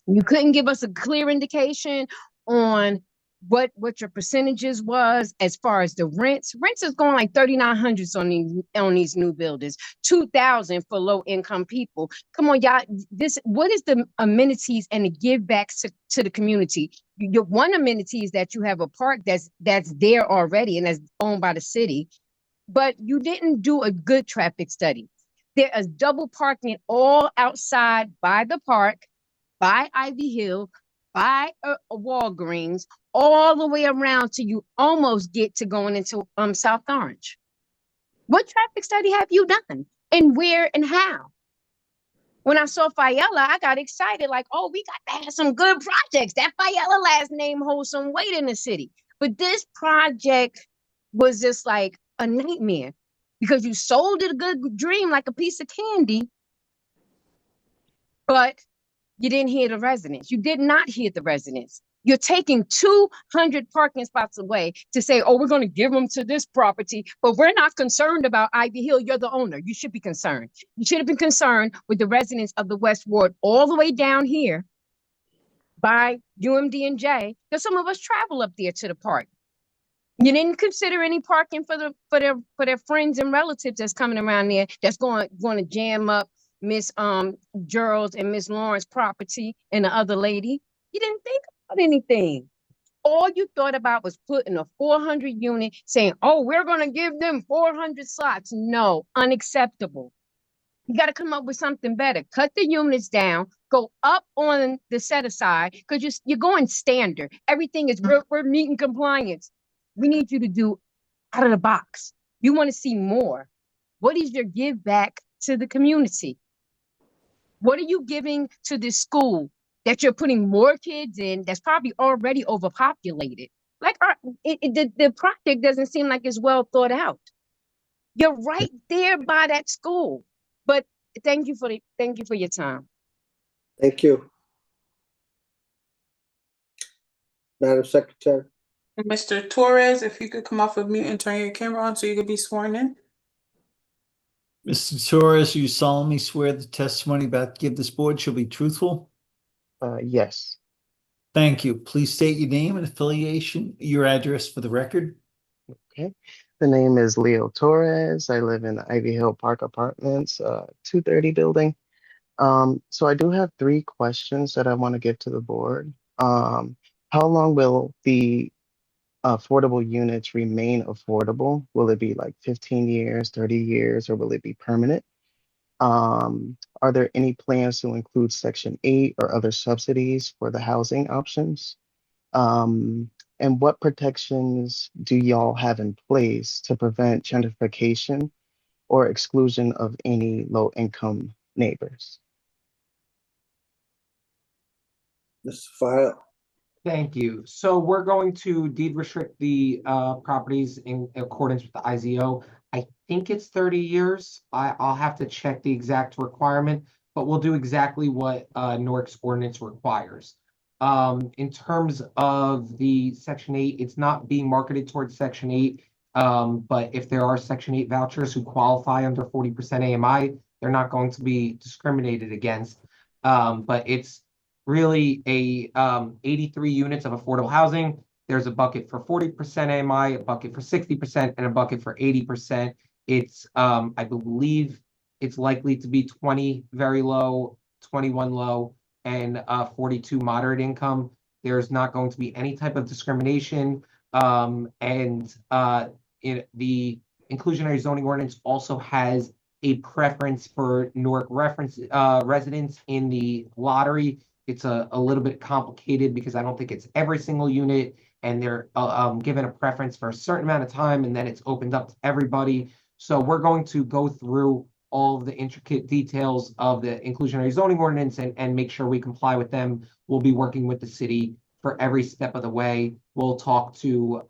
You couldn't give us a clear indication on what your percentages was as far as the rents. Rents is going like 3,900 on these new buildings, 2,000 for low income people. Come on, y'all. What is the amenities and the give back to the community? Your one amenity is that you have a park that's there already and that's owned by the city, but you didn't do a good traffic study. There is double parking all outside by the park, by Ivy Hill, by a Walgreens, all the way around till you almost get to going into South Orange. What traffic study have you done? And where and how? When I saw Fayella, I got excited, like, oh, we got to have some good projects. That Fayella last name holds some weight in the city. But this project was just like a nightmare, because you sold it a good dream like a piece of candy, but you didn't hear the residents. You did not hear the residents. You're taking 200 parking spots away to say, oh, we're going to give them to this property, but we're not concerned about Ivy Hill. You're the owner. You should be concerned. You should have been concerned with the residents of the West Ward all the way down here by UMD&J, because some of us travel up there to the park. You didn't consider any parking for their friends and relatives that's coming around there, that's going to jam up Miss Gerald's and Miss Lawrence property and the other lady. You didn't think about anything. All you thought about was putting a 400 unit, saying, oh, we're going to give them 400 slots. No, unacceptable. You got to come up with something better. Cut the units down, go up on the set aside, because you're going standard. Everything is, we're meeting compliance. We need you to do out of the box. You want to see more. What is your give back to the community? What are you giving to this school? that you're putting more kids in that's probably already overpopulated. Like the project doesn't seem like it's well thought out. You're right there by that school. But thank you for your time. Thank you. Madam Secretary. Mr. Torres, if you could come off of mute and turn your camera on so you could be sworn in. Mr. Torres, you solemnly swear the testimony about to give this board shall be truthful? Yes. Thank you. Please state your name and affiliation, your address for the record. Okay. The name is Leo Torres. I live in the Ivy Hill Park Apartments, 230 building. So I do have 3 questions that I want to give to the board. How long will the affordable units remain affordable? Will it be like 15 years, 30 years, or will it be permanent? Are there any plans to include Section 8 or other subsidies for the housing options? And what protections do y'all have in place to prevent gentrification or exclusion of any low-income neighbors? Mr. File. Thank you. So we're going to deed restrict the properties in accordance with the IZO. I think it's 30 years. I'll have to check the exact requirement, but we'll do exactly what Newark's ordinance requires. In terms of the Section 8, it's not being marketed towards Section 8, but if there are Section 8 vouchers who qualify under 40% AMI, they're not going to be discriminated against. But it's really a 83 units of affordable housing. There's a bucket for 40% AMI, a bucket for 60%, and a bucket for 80%. It's I believe it's likely to be 20 very low, 21 low, and 42 moderate income. There's not going to be any type of discrimination. And the inclusionary zoning ordinance also has a preference for Newark residents in the lottery. It's a little bit complicated because I don't think it's every single unit, and they're given a preference for a certain amount of time, and then it's opened up to everybody. So we're going to go through all of the intricate details of the inclusionary zoning ordinance and make sure we comply with them. We'll be working with the city for every step of the way. We'll talk to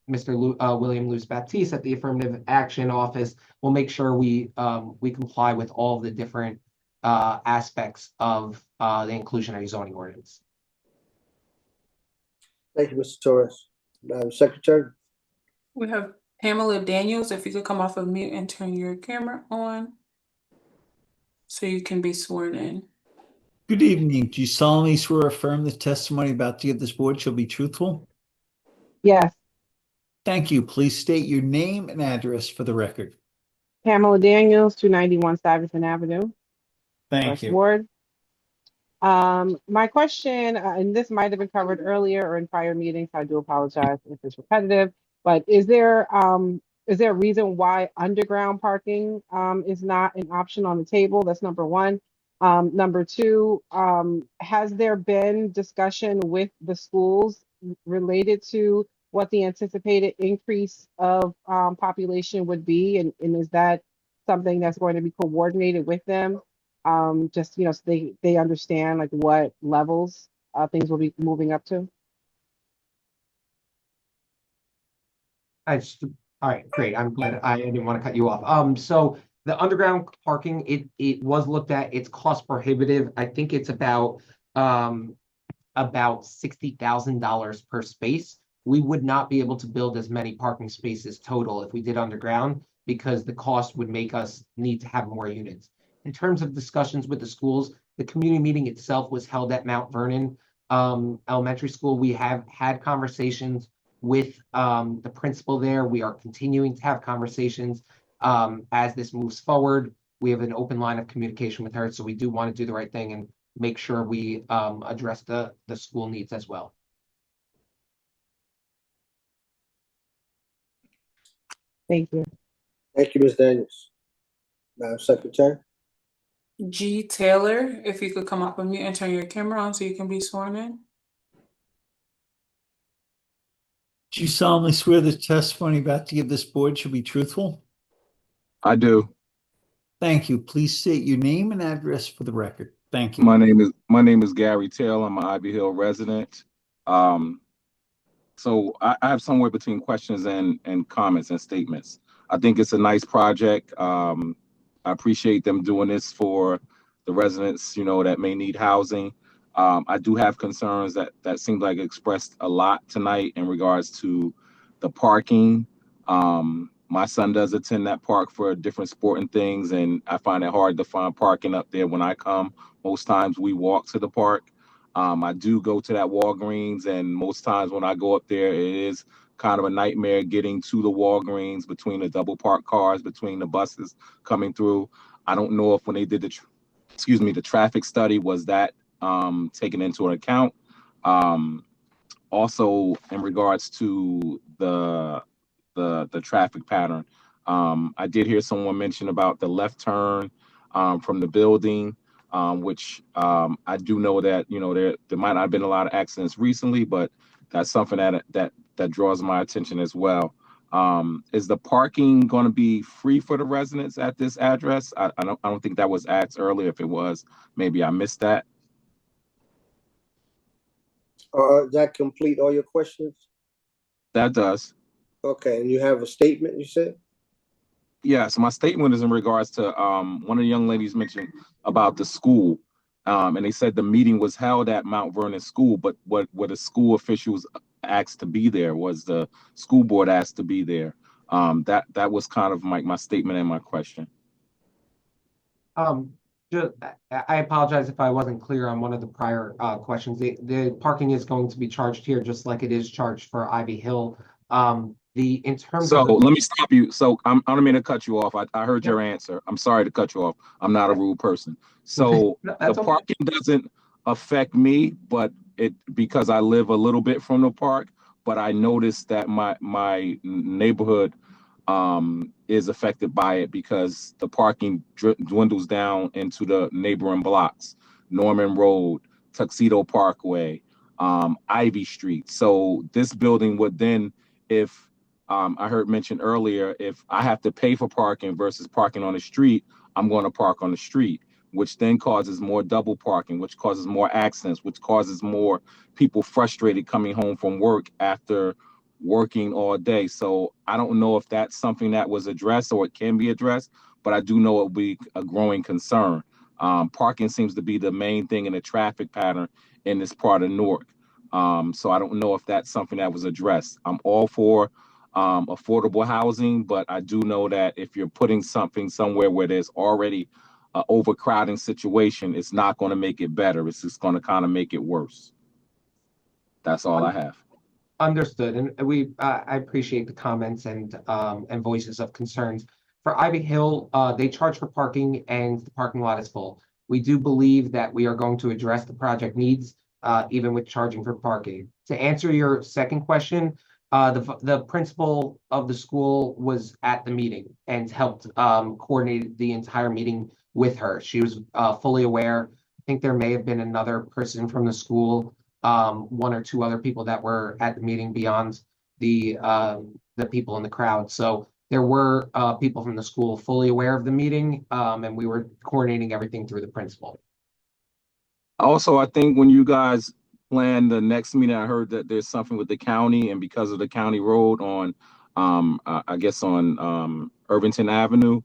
Mr. William Luce Baptiste at the Affirmative Action Office. We'll make sure we comply with all the different aspects of the inclusionary zoning ordinance. Thank you, Mr. Torres. Madam Secretary. We have Pamela Daniels, if you could come off of mute and turn your camera on so you can be sworn in. Good evening. Do you solemnly swear or affirm the testimony about to give this board shall be truthful? Yes. Thank you. Please state your name and address for the record. Pamela Daniels, 291 Stuyvesant Avenue. Thank West you. Ward. My question, and this might have been covered earlier or in prior meetings, I do apologize if it's repetitive, but is there a reason why underground parking is not an option on the table? That's number one. Number two, has there been discussion with the schools related to what the anticipated increase of population would be? And is that something that's going to be coordinated with them? Just, so they understand like what levels things will be moving up to? All right, great. I'm glad. I didn't want to cut you off. So the underground parking, it was looked at. It's cost prohibitive. I think it's about $60,000 per space. We would not be able to build as many parking spaces total if we did underground, because the cost would make us need to have more units. In terms of discussions with the schools, the community meeting itself was held at Mount Vernon Elementary School. We have had conversations with the principal there. We are continuing to have conversations as this moves forward. We have an open line of communication with her, so we do want to do the right thing and make sure we address the school needs as well. Thank you. Thank you, Ms. Daniels. Madam Secretary. G. Taylor, if you could come up with mute and turn your camera on so you can be sworn in. Do you solemnly swear the testimony about to give this board shall be truthful? I do. Thank you. Please state your name and address for the record. Thank you. My name is Gary Taylor. I'm an Ivy Hill resident. So I have somewhere between questions and comments and statements. I think it's a nice project. I appreciate them doing this for the residents, that may need housing. I do have concerns that seemed like expressed a lot tonight in regards to the parking. My son does attend that park for different sporting things, and I find it hard to find parking up there when I come. Most times we walk to the park. I do go to that Walgreens, and most times when I go up there, it is kind of a nightmare getting to the Walgreens between the double parked cars, between the buses coming through. I don't know if when they did the traffic study, was that taken into account. Also, in regards to the traffic pattern, I did hear someone mention about the left turn from the building, which I do know that there might not have been a lot of accidents recently, but that's something that draws my attention as well. Is the parking going to be free for the residents at this address? I don't think that was asked earlier. If it was, maybe I missed that. That complete all your questions? That does. Okay, and you have a statement, you said? Yeah, so my statement is in regards to one of the young ladies mentioned about the school. And they said the meeting was held at Mount Vernon School, but what the school officials asked to be there was the school board asked to be there. That was kind of my statement and my question. I apologize if I wasn't clear on one of the prior questions. The parking is going to be charged here, just like it is charged for Ivy Hill. In terms So of let me stop you. So I don't mean to cut you off. I heard your answer. I'm sorry to cut you off. I'm not a rude person. So No, the that's okay. parking doesn't affect me, but because I live a little bit from the park, but I noticed that my neighborhood is affected by it because the parking dwindles down into the neighboring blocks, Norman Road, Tuxedo Parkway, Ivy Street. So this building would then, if I heard mentioned earlier, if I have to pay for parking versus parking on the street, I'm going to park on the street, which then causes more double parking, which causes more accidents, which causes more people frustrated coming home from work after working all day. So I don't know if that's something that was addressed or it can be addressed, but I do know it will be a growing concern. Parking seems to be the main thing in the traffic pattern in this part of Newark. So I don't know if that's something that was addressed. I'm all for affordable housing, but I do know that if you're putting something somewhere where there's already an overcrowding situation, it's not going to make it better. It's just going to kind of make it worse. That's all I have. Understood, and I appreciate the comments and voices of concerns. For Ivy Hill, they charge for parking and the parking lot is full. We do believe that we are going to address the project needs, even with charging for parking. To answer your second question, the principal of the school was at the meeting and helped coordinate the entire meeting with her. She was fully aware. I think there may have been another person from the school, one or two other people that were at the meeting beyond the people in the crowd. So there were people from the school fully aware of the meeting, and we were coordinating everything through the principal. Also, I think when you guys plan the next meeting, I heard that there's something with the county, and because of the county road on, I guess on Irvington Avenue,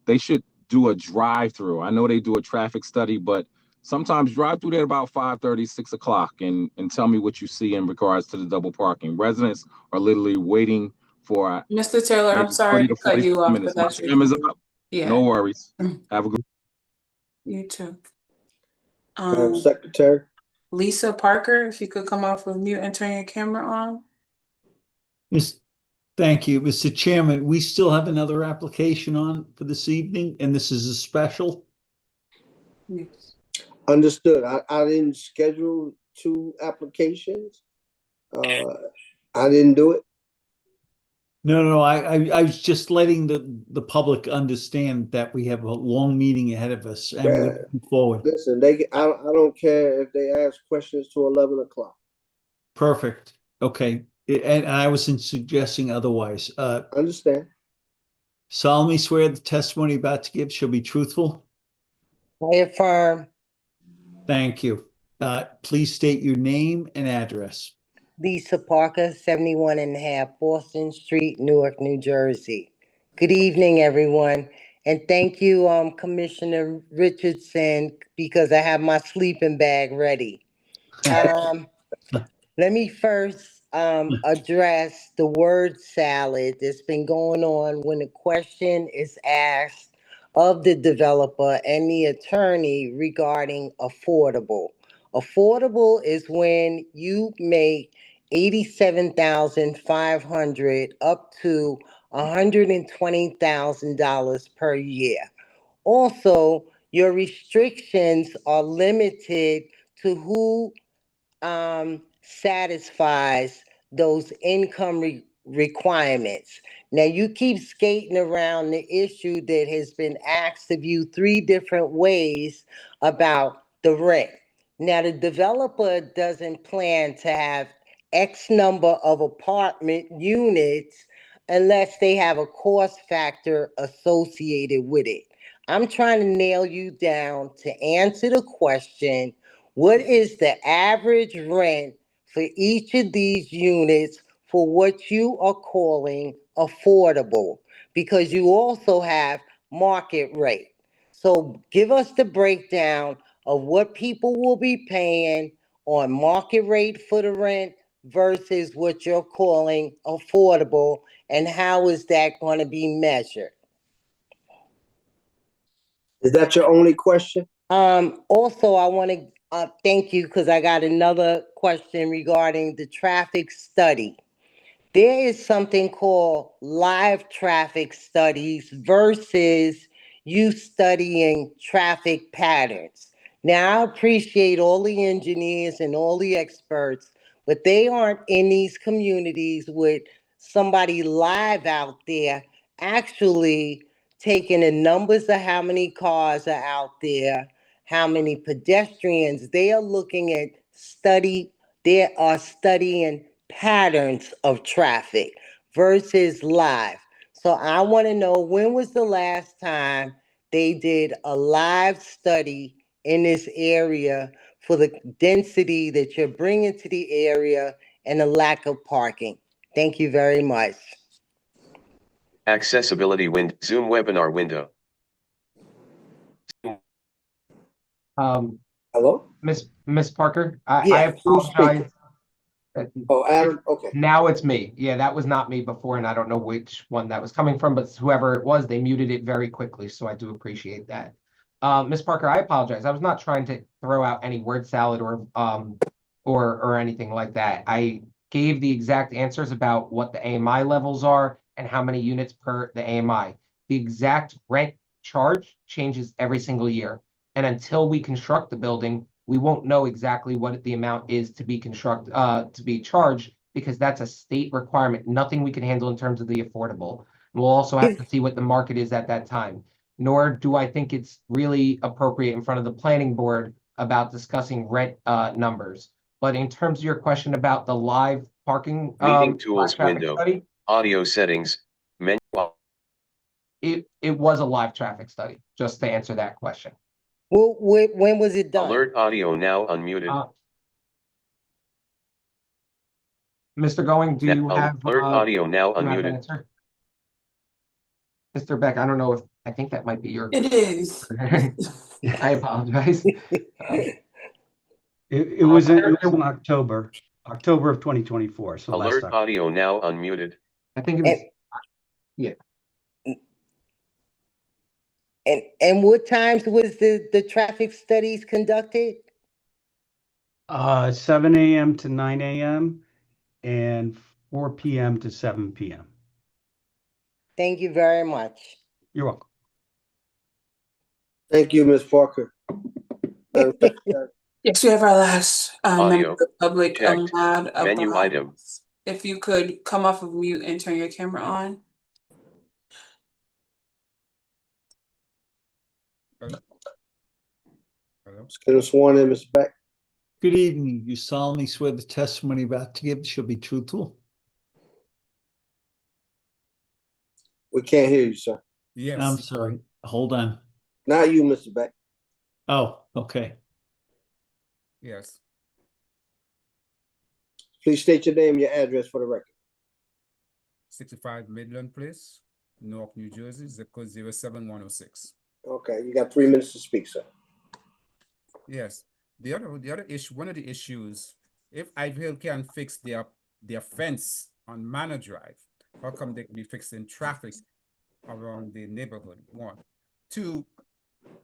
they should do a drive-through. I know they do a traffic study, but sometimes drive through there about 5:30, 6 o'clock, and tell me what you see in regards to the double parking. Residents are literally waiting for Mr. Taylor, I'm maybe sorry 30 to to cut 45 you off, minutes. but My that's your time is time. up. Yeah. No worries. Have a good. You too. Secretary? Lisa Parker, if you could come off of mute and turn your camera on. Yes, thank you, Mr. Chairman. We still have another application on for this evening, and this is a special. Yes. Understood. I didn't schedule 2 applications. I didn't do it. No, I was just letting the public understand that we have a long meeting ahead of us and we're looking forward. Listen, I don't care if they ask questions to 11 o'clock. Perfect. Okay. And I wasn't suggesting otherwise. Understand. Solemnly swear the testimony about to give shall be truthful. I affirm. Thank you. Please state your name and address. Lisa Parker, 71 and a half Boston Street, Newark, New Jersey. Good evening, everyone. And thank you, Commissioner Richardson, because I have my sleeping bag ready. Let me first address the word salad that's been going on when the question is asked of the developer and the attorney regarding affordable. Affordable is when you make 87,500 up to $120,000 per year. Also, your restrictions are limited to who satisfies those income requirements. Now, you keep skating around the issue that has been asked of you 3 different ways about the rent. Now, the developer doesn't plan to have X number of apartment units unless they have a cost factor associated with it. I'm trying to nail you down to answer the question, what is the average rent for each of these units for what you are calling affordable? Because you also have market rate. So give us the breakdown of what people will be paying on market rate for the rent versus what you're calling affordable, and how is that going to be measured? Is that your only question? Also, I want to thank you because I got another question regarding the traffic study. There is something called live traffic studies versus you studying traffic patterns. Now, I appreciate all the engineers and all the experts, but they aren't in these communities with somebody live out there actually taking the numbers of how many cars are out there, how many pedestrians. They are looking at they are studying patterns of traffic versus live. So I want to know, when was the last time they did a live study in this area for the density that you're bringing to the area and the lack of parking? Thank you very much. Accessibility Zoom webinar window. Hello? Miss Parker, I Yes, who's speaking? apologize. Oh, Adam, okay. Now it's me. Yeah, that was not me before, and I don't know which one that was coming from, but whoever it was, they muted it very quickly, so I do appreciate that. Miss Parker, I apologize. I was not trying to throw out any word salad or anything like that. I gave the exact answers about what the AMI levels are and how many units per the AMI. The exact rent charge changes every single year. And until we construct the building, we won't know exactly what the amount is to be charged, because that's a state requirement. Nothing we can handle in terms of the affordable. We'll also have to see what the market is at that time. Nor do I think it's really appropriate in front of the planning board about discussing rent numbers. But in terms of your question about the live parking Meeting tools traffic window. study, Audio settings. Menu. it was a live traffic study, just to answer that question. Well, when was it done? Alert audio now unmuted. Mr. Going, do you have alert audio now do you have an unmuted. answer? Mr. Beck, I don't know if I think that might be your. It is. I apologize. It was in October of 2024. So Alert last audio now unmuted. I think it was. Yeah. And what times was the traffic studies conducted? 7 a.m. to 9 a.m. and 4 p.m. to 7 p.m. Thank you very much. You're welcome. Thank you, Ms. Parker. Yes, we have our last member Audio of the public checked. allowed Menu about. item. If you could come off of mute and turn your camera on. Get sworn in, Mr. Beck. Good evening. You solemnly swear the testimony about to give shall be truthful? We can't hear you, sir. Yes. I'm sorry. Hold on. Not you, Mr. Beck. Oh, okay. Yes. Please state your name and your address for the record. 65 Midland Place, Newark, New Jersey, zip code 07106. Okay, you got 3 minutes to speak, sir. Yes. The other issue, one of the issues, if Ivy Hill can fix their fence on Manor Drive, how come they can be fixing traffic around the neighborhood? 1. 2,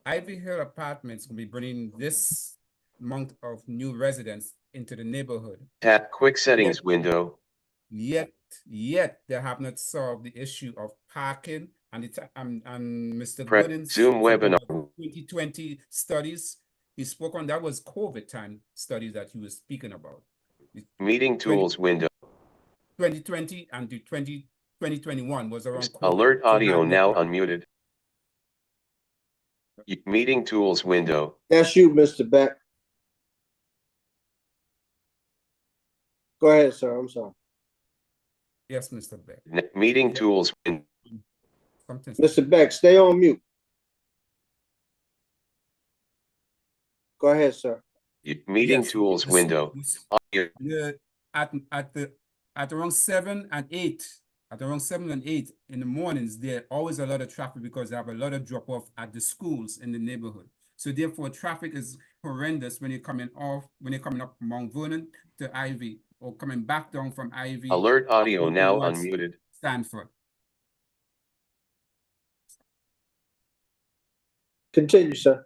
Ivy Hill Apartments will be bringing this amount of new residents into the neighborhood. Tap quick settings window. Yet they have not solved the issue of parking and Mr. Prep Gooden's Zoom webinar. 2020 studies. He spoke on that was COVID time studies that he was speaking about. Meeting tools window. 2020 and 2021 was around COVID. Alert audio So now unmuted. Meeting tools window. That's you, Mr. Beck. Go ahead, sir. I'm sorry. Yes, Mr. Beck. Meeting tools window. Mr. Beck, stay on mute. Go ahead, sir. Meeting Yes, tools window. At around 7 and 8, in the mornings, there always a lot of traffic because they have a lot of drop off at the schools in the neighborhood. So therefore, traffic is horrendous when you're coming up Mount Vernon to Ivy or coming back down from Ivy. Alert audio now towards unmuted. Stanford. Continue, sir.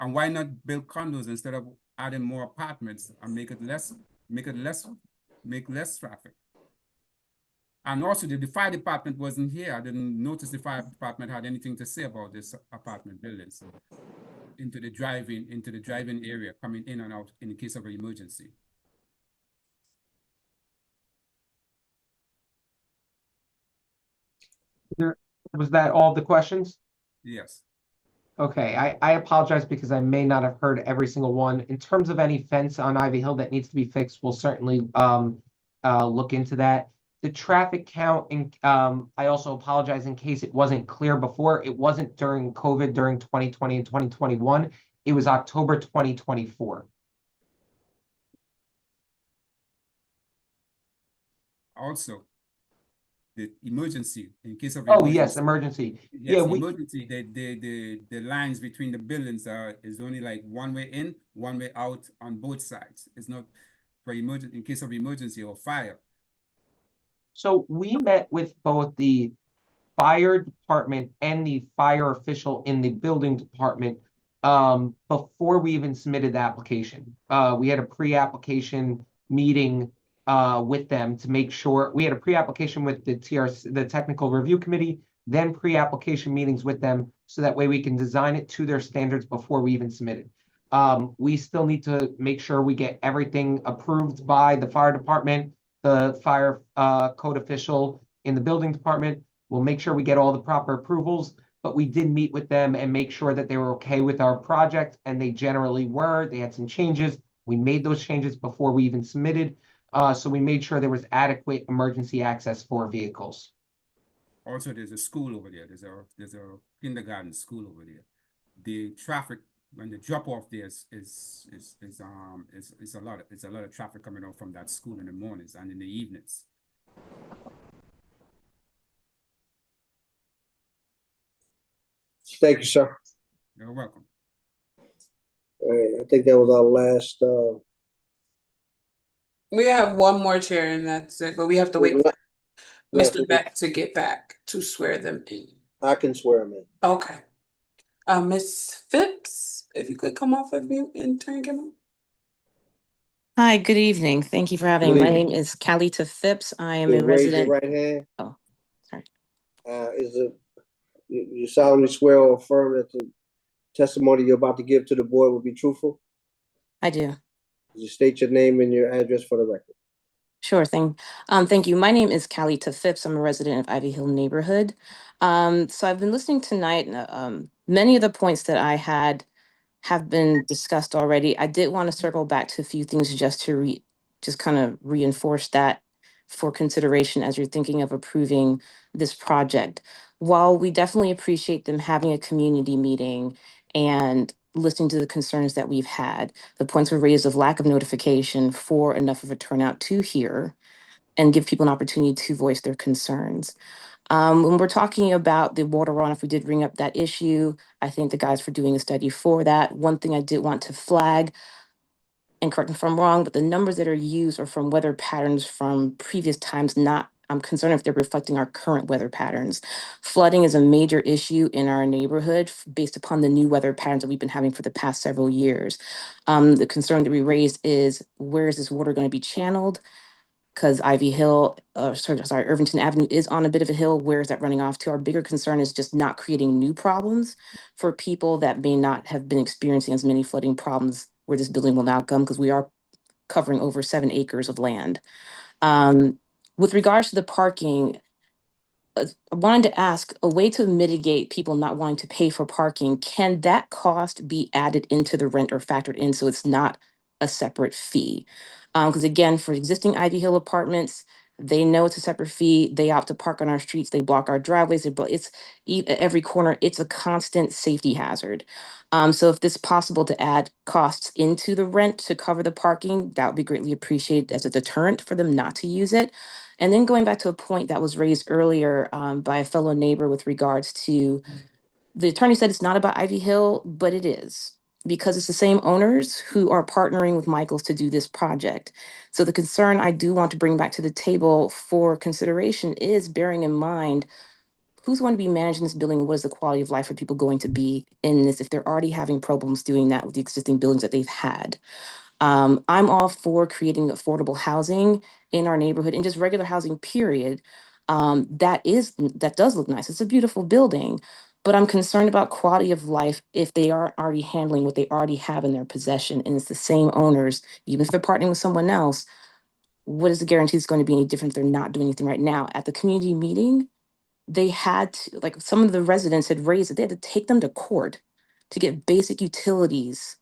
Why not build condos instead of adding more apartments and make less traffic? And also the fire department wasn't here. I didn't notice the fire department had anything to say about this apartment buildings into the driving area, coming in and out in the case of an emergency. Was that all the questions? Yes. Okay, I apologize because I may not have heard every single one. In terms of any fence on Ivy Hill that needs to be fixed, we'll certainly look into that. The traffic count, and I also apologize in case it wasn't clear before. It wasn't during COVID during 2020 and 2021. It was October 2024. Also, the emergency, in case of emergency. Yes, emergency. Yes, emergency. The lines between the buildings is only like one way in, one way out on both sides. It's not for emergency in case of emergency or fire. So we met with both the fire department and the fire official in the building department before we even submitted the application. We had a pre-application meeting with them to make sure we had a pre-application with the TRC, the technical review committee, then pre-application meetings with them so that way we can design it to their standards before we even submit it. We still need to make sure we get everything approved by the fire department, the fire code official in the building department. We'll make sure we get all the proper approvals, but we did meet with them and make sure that they were okay with our project, and they generally were. They had some changes. We made those changes before we even submitted. So we made sure there was adequate emergency access for vehicles. Also, there's a school over there. There's a kindergarten school over there. The traffic when the drop off there is a lot of traffic coming out from that school in the mornings and in the evenings. Thank you, sir. You're welcome. All right, I think that was our last. We have one more chair and that's it, but we have to wait for Mr. Beck to get back to swear them in. I can swear them in. Okay. Ms. Phipps, if you could come off of mute and turn your camera on. Hi, good evening. Thank you for having me. My name is Kalita Phipps. I am a resident. Raise your right hand. Oh, sorry. Is it you solemnly swear or affirm that the testimony you're about to give to the board will be truthful? I do. You state your name and your address for the record. Sure thing. Thank you. My name is Kalita Phipps. I'm a resident of Ivy Hill neighborhood. So I've been listening tonight. Many of the points that I had have been discussed already. I did want to circle back to a few things just to kind of reinforce that for consideration as you're thinking of approving this project. While we definitely appreciate them having a community meeting and listening to the concerns that we've had. The points were raised of lack of notification for enough of a turnout to hear and give people an opportunity to voice their concerns. When we're talking about the water runoff, we did bring up that issue. I thank the guys for doing a study for that. One thing I did want to flag, and correct me if I'm wrong, but the numbers that are used are from weather patterns from previous times, not, I'm concerned if they're reflecting our current weather patterns. Flooding is a major issue in our neighborhood based upon the new weather patterns that we've been having for the past several years. The concern that we raised is, where is this water going to be channeled? Because Irvington Avenue is on a bit of a hill. Where is that running off to? Our bigger concern is just not creating new problems for people that may not have been experiencing as many flooding problems where this building will now come, because we are covering over 7 acres of land. With regards to the parking, I wanted to ask, a way to mitigate people not wanting to pay for parking, can that cost be added into the rent or factored in so it's not a separate fee? Because again, for existing Ivy Hill apartments, they know it's a separate fee. They opt to park on our streets. They block our driveways. It's at every corner. It's a constant safety hazard. So if it's possible to add costs into the rent to cover the parking, that would be greatly appreciated as a deterrent for them not to use it. And then going back to a point that was raised earlier by a fellow neighbor with regards to, the attorney said it's not about Ivy Hill, but it is, because it's the same owners who are partnering with Michaels to do this project. So the concern I do want to bring back to the table for consideration is bearing in mind who's going to be managing this building, what is the quality of life for people going to be in this if they're already having problems doing that with the existing buildings that they've had. I'm all for creating affordable housing in our neighborhood and just regular housing, period. That does look nice. It's a beautiful building, but I'm concerned about quality of life if they are already handling what they already have in their possession and it's the same owners, even if they're partnering with someone else. What is the guarantee it's going to be any different if they're not doing anything right now? At the community meeting, they had to, like, some of the residents had raised it, they had to take them to court to get basic utilities,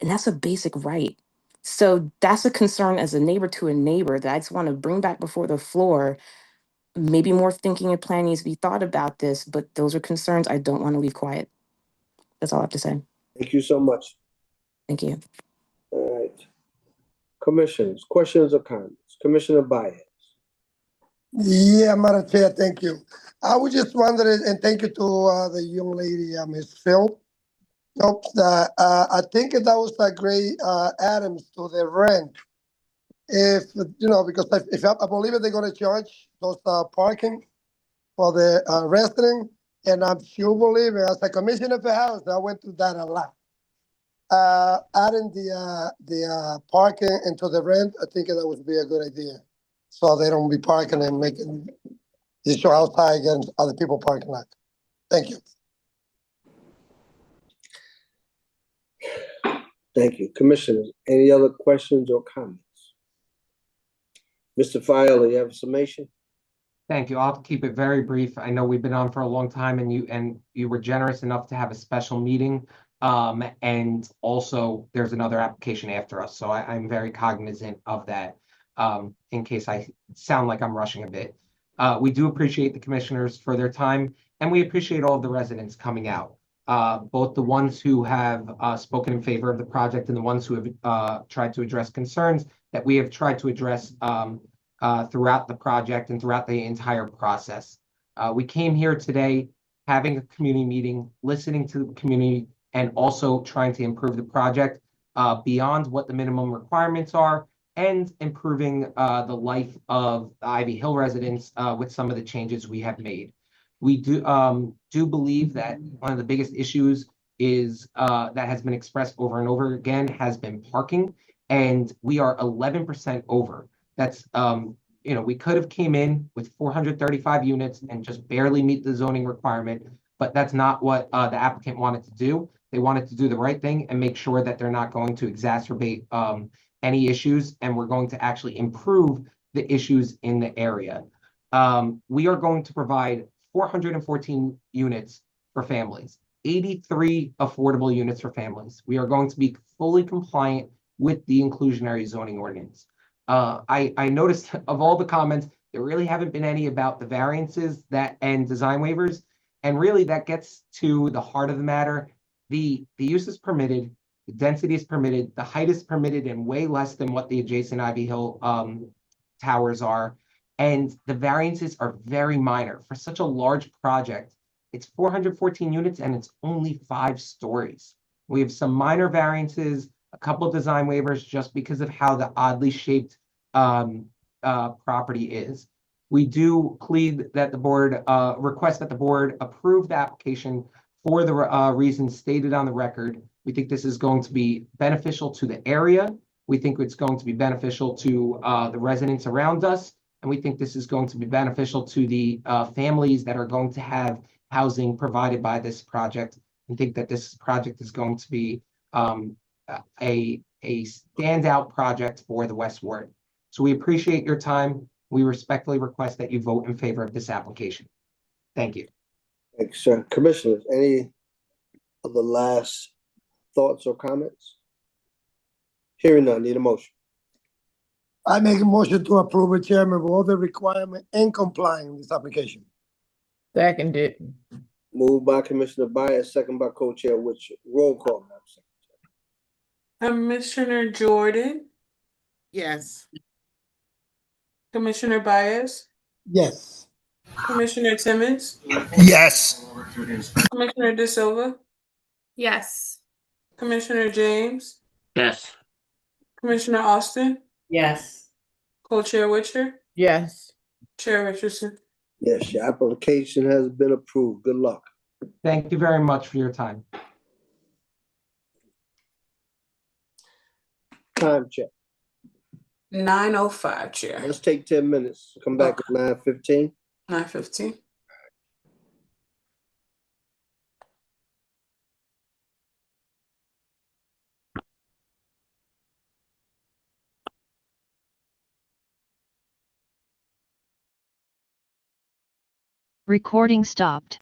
and that's a basic right. So that's a concern as a neighbor to a neighbor that I just want to bring back before the floor. Maybe more thinking and planning needs to be thought about this, but those are concerns I don't want to leave quiet. That's all I have to say. Thank you so much. Thank you. All right. Commissions, questions or comments? Commissioner Baez. Yeah, Madam Chair, thank you. I was just wondering, and thank you to the young lady, Ms. Phil. Nope, I think that was a great Adams to the rent. If, because if I believe they're going to charge those parking for the resident, and I'm sure believe it, as a commissioner for house, I went through that a lot. Adding the parking into the rent, I think that would be a good idea. So they don't be parking and making the show outside against other people parking lot. Thank you. Thank you. Commissioners, any other questions or comments? Mr. Fowler, you have a summation? Thank you. I'll keep it very brief. I know we've been on for a long time and you were generous enough to have a special meeting. And also there's another application after us. So I'm very cognizant of that, in case I sound like I'm rushing a bit. We do appreciate the commissioners for their time, and we appreciate all of the residents coming out. Both the ones who have spoken in favor of the project and the ones who have tried to address concerns that we have tried to address throughout the project and throughout the entire process. We came here today having a community meeting, listening to the community, and also trying to improve the project beyond what the minimum requirements are, and improving the life of the Ivy Hill residents with some of the changes we have made. We do believe that one of the biggest issues is that has been expressed over and over again has been parking, and we are 11% over. That's we could have came in with 435 units and just barely meet the zoning requirement, but that's not what the applicant wanted to do. They wanted to do the right thing and make sure that they're not going to exacerbate any issues, and we're going to actually improve the issues in the area. We are going to provide 414 units for families, 83 affordable units for families. We are going to be fully compliant with the inclusionary zoning ordinance. I noticed of all the comments, there really haven't been any about the variances and design waivers. And really that gets to the heart of the matter. the use is permitted, the density is permitted, the height is permitted and way less than what the adjacent Ivy Hill towers are. And the variances are very minor. For such a large project, it's 414 units and it's only 5 stories. We have some minor variances, a couple of design waivers just because of how the oddly shaped property is. We do plead that the board, request that the board approve the application for the reasons stated on the record. We think this is going to be beneficial to the area. We think it's going to be beneficial to the residents around us. And we think this is going to be beneficial to the families that are going to have housing provided by this project. We think that this project is going to be a standout project for the West Ward. So we appreciate your time. We respectfully request that you vote in favor of this application. Thank you. Thanks, sir. Commissioners, any of the last thoughts or comments? Hearing none, need a motion. I make a motion to approve it, Chairman, with all the requirement and complying with this application. Seconded. Moved by Commissioner Bias, second by Co-Chair Witcher. Roll call, Madam Secretary. Commissioner Jordan, Yes. Commissioner Bias, Yes. Commissioner Timmons, Yes. Commissioner De Silva, Yes. Commissioner James, Yes. Commissioner Austin, Yes. Co-Chair Witcher, Yes. Chair Richardson. Yes, your application has been approved. Good luck. Thank you very much for your time. Time check. 9:05, Chair. Let's take 10 minutes. Come back at 9:15. 9:15. Recording stopped.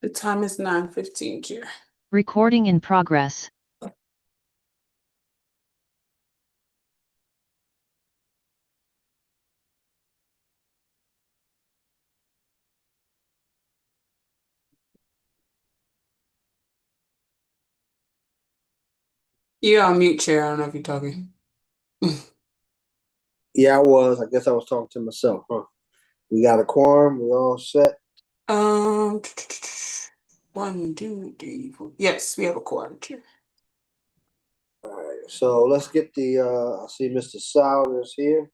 The time is 9:15, Chair. Recording in progress. You're on mute, Chair. I don't know if you're talking. Yeah, I was. I guess I was talking to myself, huh? We got a quorum. We all set? 1, 2, 3, 4. Yes, we have a quorum, Chair. All right. So let's get the, I see Mr. Souders here.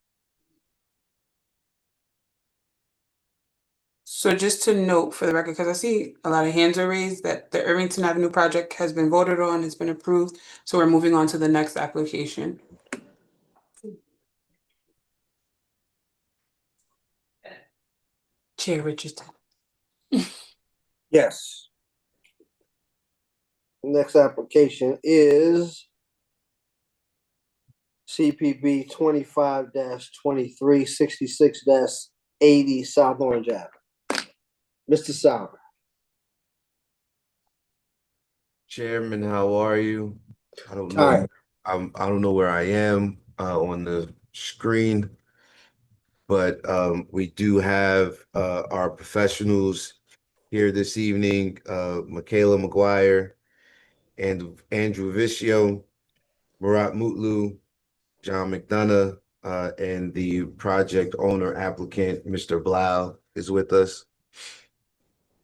So just to note for the record, because I see a lot of hands are raised, that the Irvington Avenue project has been voted on, has been approved. So we're moving on to the next application. Chair Richardson. Yes. Next application is CPB 25-2366-80 South Orange Avenue. Mr. Sauer. Chairman, how are you? I don't All know. right. I don't know where I am on the screen, but we do have our professionals here this evening, Michaela McGuire and Andrew Vicio, Murat Mutlu, John McDonough, and the project owner applicant, Mr. Blau, is with us.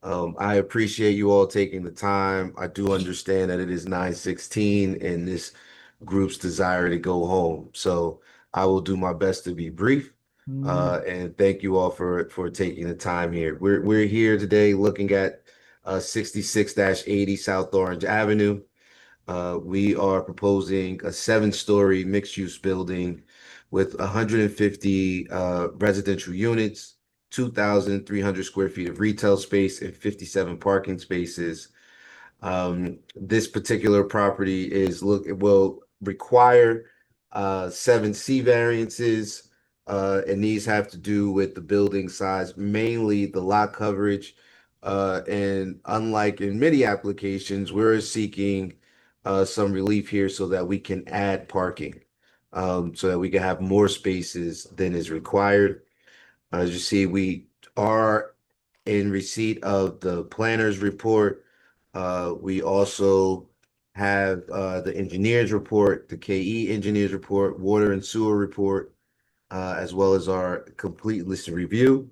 I appreciate you all taking the time. I do understand that it is 9:16 and this group's desire to go home. So I will do my best to be brief. And thank you all for taking the time here. We're here today looking at 66-80 South Orange Avenue. We are proposing a 7-story mixed-use building with 150 residential units, 2,300 square feet of retail space, and 57 parking spaces. This particular property will require 7 C variances, and these have to do with the building size, mainly the lot coverage. And unlike in many applications, we're seeking some relief here so that we can add parking, so that we can have more spaces than is required. As you see, we are in receipt of the planner's report. We also have the engineer's report, the KE engineer's report, water and sewer report, as well as our complete list review.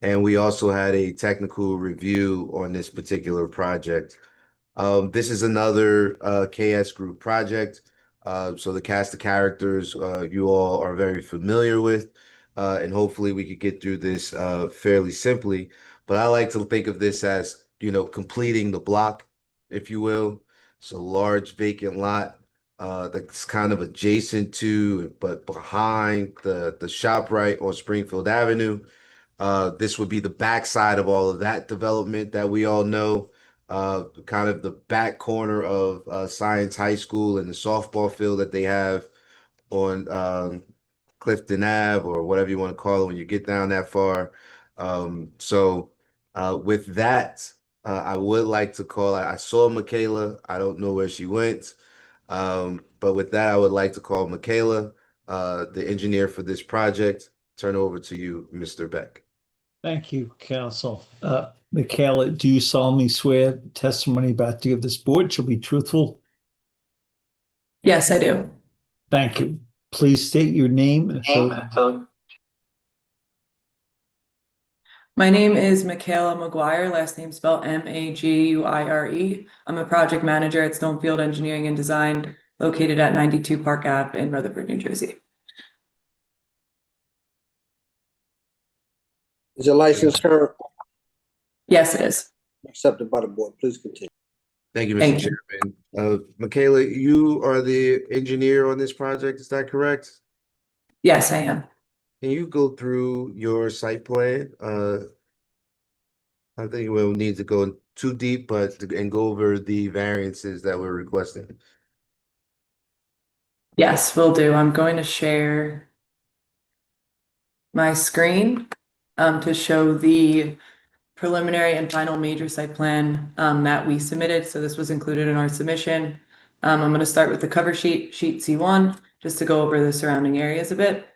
And we also had a technical review on this particular project. This is another KS Group project. So the cast of characters you all are very familiar with, and hopefully we could get through this fairly simply. But I like to think of this as, completing the block, if you will. It's a large vacant lot that's kind of adjacent to, but behind the ShopRite on Springfield Avenue. This would be the backside of all of that development that we all know. Kind of the back corner of Science High School and the softball field that they have on Clifton Ave, or whatever you want to call it when you get down that far. So with that, I would like to call, I saw Michaela. I don't know where she went. But with that, I would like to call Michaela, the engineer for this project. Turn over to you, Mr. Beck. Thank you, Council. Michaela, do you solemnly swear the testimony about to give this board shall be truthful? Yes, I do. Thank you. Please state your name and affiliation. My name is Michaela McGuire, last name spelled Maguire. I'm a project manager at Stonefield Engineering and Design, located at 92 Park Ave in Rutherford, New Jersey. Is your license current? Yes, it is. Accepted by the board. Please continue. Thank you, Mr. Thank you. Chairman. Michaela, you are the engineer on this project, is that correct? Yes, I am. Can you go through your site plan? I think we'll need to go too deep, and go over the variances that we're requesting. Yes, will do. I'm going to share my screen to show the preliminary and final major site plan that we submitted. So this was included in our submission. I'm going to start with the cover sheet, sheet C1, just to go over the surrounding areas a bit.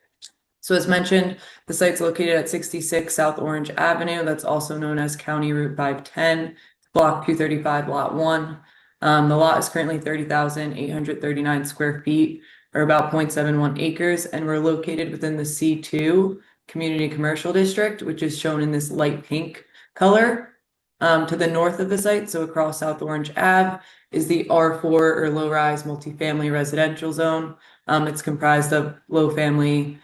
So as mentioned, the site's located at 66 South Orange Avenue. That's also known as County Route 510, Block 235, Lot 1. The lot is currently 30,839 square feet, or about 0.71 acres, and we're located within the C2 Community Commercial District, which is shown in this light pink color. To the north of the site, so across South Orange Ave, is the R4 or low-rise multifamily residential zone. It's comprised of low-rise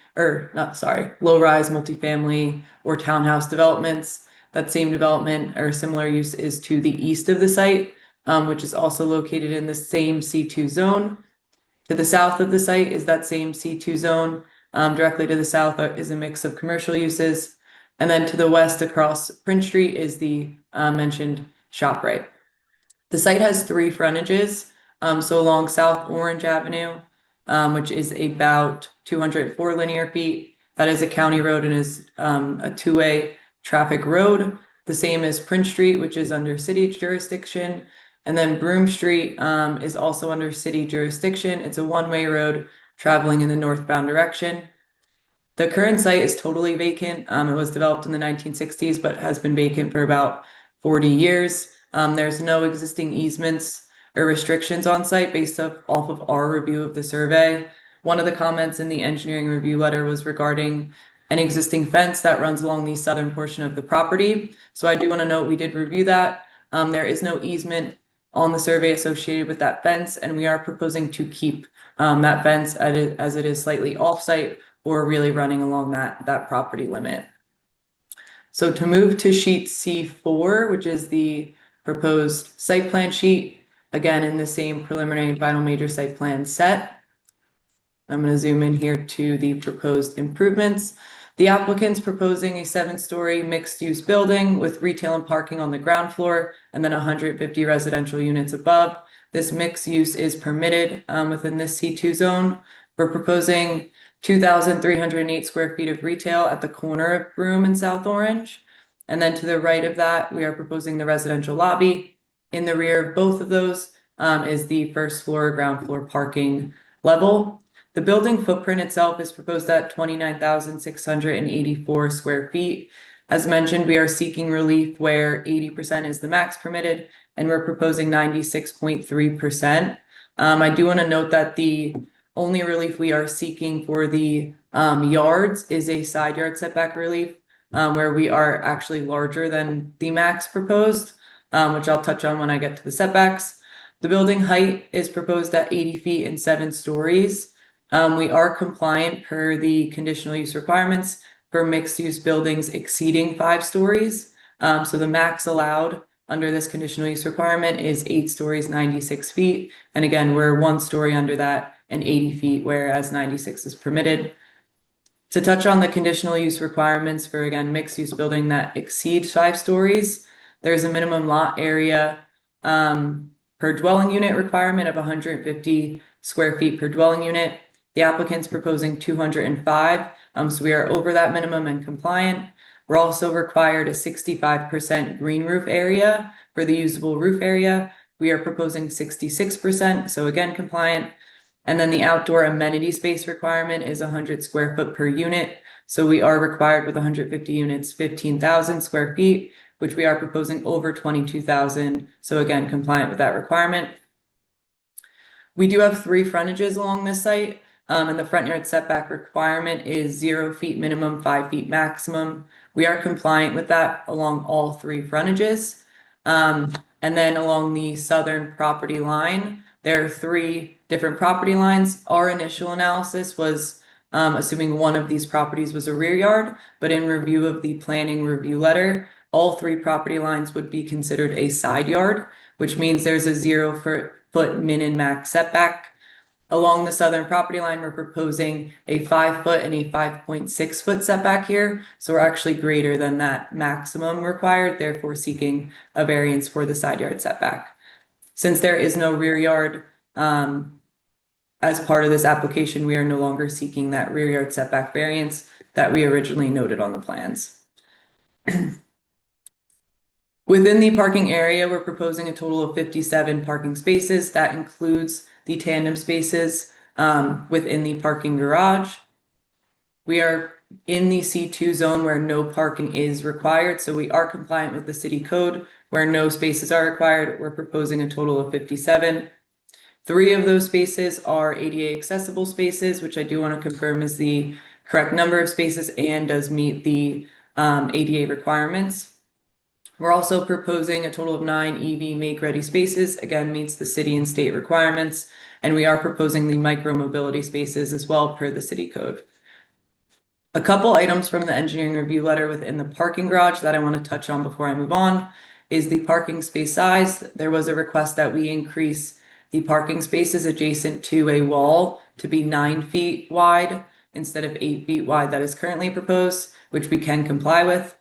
multifamily or townhouse developments. That same development or similar use is to the east of the site, which is also located in the same C2 zone. To the south of the site is that same C2 zone. Directly to the south is a mix of commercial uses. And then to the west across Prince Street is the mentioned ShopRite. The site has 3 frontages. So along South Orange Avenue, which is about 204 linear feet. That is a county road and is a 2-way traffic road. The same as Prince Street, which is under city jurisdiction. And then Broome Street is also under city jurisdiction. It's a one-way road traveling in the northbound direction. The current site is totally vacant. It was developed in the 1960s, but has been vacant for about 40 years. There's no existing easements or restrictions on site based off of our review of the survey. One of the comments in the engineering review letter was regarding an existing fence that runs along the southern portion of the property. So I do want to note we did review that. There is no easement on the survey associated with that fence, and we are proposing to keep that fence as it is slightly off-site or really running along that property limit. So to move to sheet C4, which is the proposed site plan sheet, again in the same preliminary and final major site plan set. I'm going to zoom in here to the proposed improvements. The applicant's proposing a 7-story mixed-use building with retail and parking on the ground floor and then 150 residential units above. This mixed use is permitted within this C2 zone. We're proposing 2,308 square feet of retail at the corner of Broome and South Orange. And then to the right of that, we are proposing the residential lobby. In the rear of both of those is the first floor, ground floor parking level. The building footprint itself is proposed at 29,684 square feet. As mentioned, we are seeking relief where 80% is the max permitted, and we're proposing 96.3%. I do want to note that the only relief we are seeking for the yards is a side yard setback relief, where we are actually larger than the max proposed, which I'll touch on when I get to the setbacks. The building height is proposed at 80 feet and 7 stories. We are compliant per the conditional use requirements for mixed use buildings exceeding 5 stories. So the max allowed under this conditional use requirement is 8 stories, 96 feet. And again, we're 1 story under that and 80 feet, whereas 96 is permitted. To touch on the conditional use requirements for, again, mixed use building that exceeds 5 stories, there's a minimum lot area per dwelling unit requirement of 150 square feet per dwelling unit. The applicant's proposing 205, so we are over that minimum and compliant. We're also required a 65% green roof area for the usable roof area. We are proposing 66%, so again, compliant. And then the outdoor amenity space requirement is 100 square foot per unit. So we are required with 150 units, 15,000 square feet, which we are proposing over 22,000. So again, compliant with that requirement. We do have 3 frontages along this site. And the front yard setback requirement is 0 feet minimum, 5 feet maximum. We are compliant with that along all 3 frontages. And then along the southern property line, there are 3 different property lines. Our initial analysis was assuming one of these properties was a rear yard, but in review of the planning review letter, all 3 property lines would be considered a side yard, which means there's a 0 foot min and max setback. Along the southern property line, we're proposing a 5 foot and a 5.6 foot setback here. So we're actually greater than that maximum required, therefore seeking a variance for the side yard setback. Since there is no rear yard as part of this application, we are no longer seeking that rear yard setback variance that we originally noted on the plans. Within the parking area, we're proposing a total of 57 parking spaces. That includes the tandem spaces within the parking garage. We are in the C2 zone where no parking is required, so we are compliant with the city code where no spaces are required. We're proposing a total of 57. 3 of those spaces are ADA accessible spaces, which I do want to confirm is the correct number of spaces and does meet the ADA requirements. We're also proposing a total of 9 EV make-ready spaces, again, meets the city and state requirements, and we are proposing the micro-mobility spaces as well per the city code. A couple items from the engineering review letter within the parking garage that I want to touch on before I move on is the parking space size. There was a request that we increase the parking spaces adjacent to a wall to be 9 feet wide instead of 8 feet wide that is currently proposed, which we can comply with.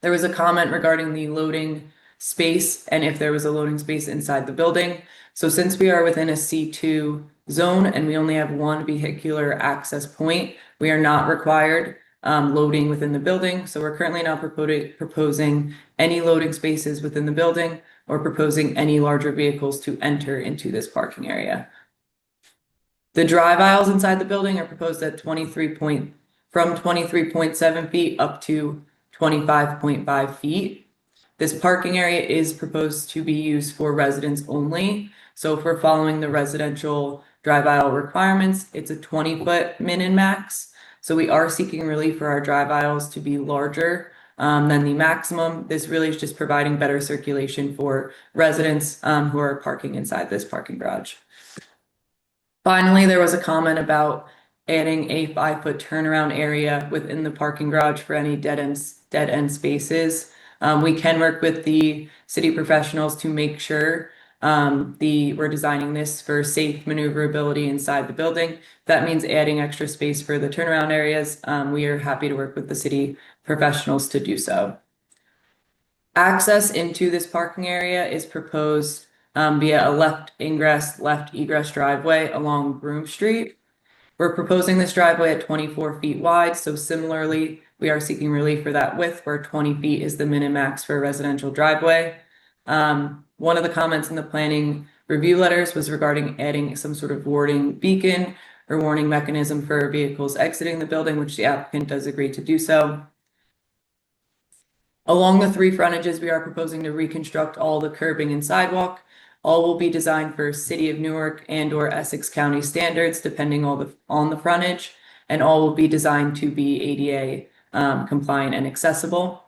There was a comment regarding the loading space and if there was a loading space inside the building. So since we are within a C2 zone and we only have 1 vehicular access point, we are not required loading within the building. So we're currently not proposing any loading spaces within the building or proposing any larger vehicles to enter into this parking area. The drive aisles inside the building are proposed at from 23.7 feet up to 25.5 feet. This parking area is proposed to be used for residents only. So if we're following the residential drive aisle requirements, it's a 20-foot min and max. So we are seeking relief for our drive aisles to be larger than the maximum. This really is just providing better circulation for residents who are parking inside this parking garage. Finally, there was a comment about adding a 5-foot turnaround area within the parking garage for any dead end spaces. We can work with the city professionals to make sure we're designing this for safe maneuverability inside the building. That means adding extra space for the turnaround areas. We are happy to work with the city professionals to do so. Access into this parking area is proposed via a left ingress, left egress driveway along Broome Street. We're proposing this driveway at 24 feet wide. So similarly, we are seeking relief for that width where 20 feet is the min and max for a residential driveway. One of the comments in the planning review letters was regarding adding some sort of warning beacon or warning mechanism for vehicles exiting the building, which the applicant does agree to do so. Along the 3 frontages, we are proposing to reconstruct all the curbing and sidewalk. All will be designed for City of Newark and or Essex County standards, depending on the frontage, and all will be designed to be ADA compliant and accessible.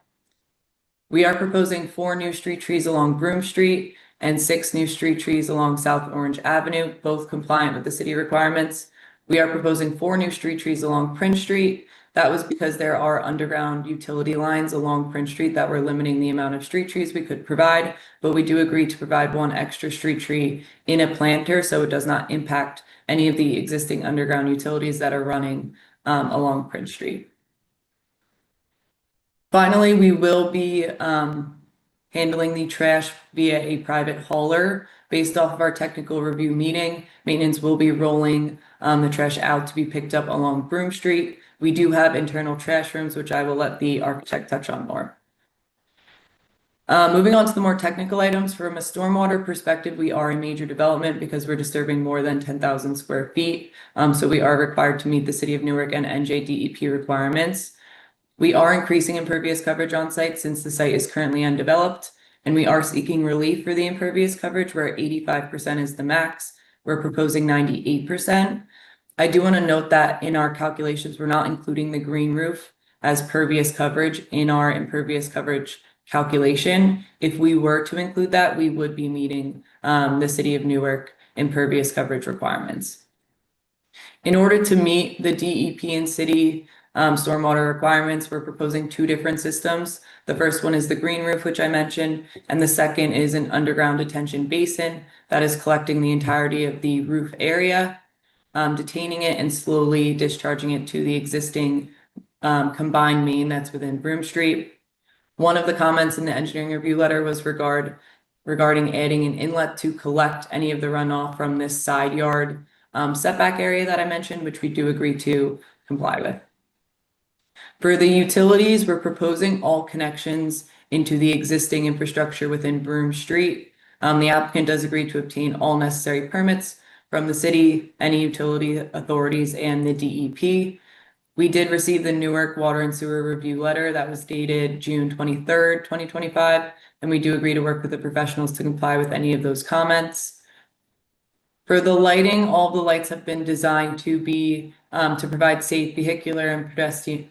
We are proposing 4 new street trees along Broome Street and 6 new street trees along South Orange Avenue, both compliant with the city requirements. We are proposing 4 new street trees along Prince Street. That was because there are underground utility lines along Prince Street that were limiting the amount of street trees we could provide, but we do agree to provide 1 extra street tree in a planter so it does not impact any of the existing underground utilities that are running along Prince Street. Finally, we will be handling the trash via a private hauler. Based off of our technical review meeting, maintenance will be rolling the trash out to be picked up along Broome Street. We do have internal trash rooms, which I will let the architect touch on more. Moving on to the more technical items, from a stormwater perspective, we are a major development because we're disturbing more than 10,000 square feet. So we are required to meet the City of Newark and NJDEP requirements. We are increasing impervious coverage on site since the site is currently undeveloped, and we are seeking relief for the impervious coverage where 85% is the max. We're proposing 98%. I do want to note that in our calculations, we're not including the green roof as pervious coverage in our impervious coverage calculation. If we were to include that, we would be meeting the City of Newark impervious coverage requirements. In order to meet the DEP and city stormwater requirements, we're proposing 2 different systems. The first one is the green roof, which I mentioned, and the second is an underground detention basin that is collecting the entirety of the roof area, detaining it and slowly discharging it to the existing combined main that's within Broome Street. One of the comments in the engineering review letter was regarding adding an inlet to collect any of the runoff from this side yard setback area that I mentioned, which we do agree to comply with. For the utilities, we're proposing all connections into the existing infrastructure within Broome Street. The applicant does agree to obtain all necessary permits from the city, any utility authorities, and the DEP. We did receive the Newark Water and Sewer Review Letter that was dated June 23rd, 2025, and we do agree to work with the professionals to comply with any of those comments. For the lighting, all the lights have been designed to be to provide safe vehicular and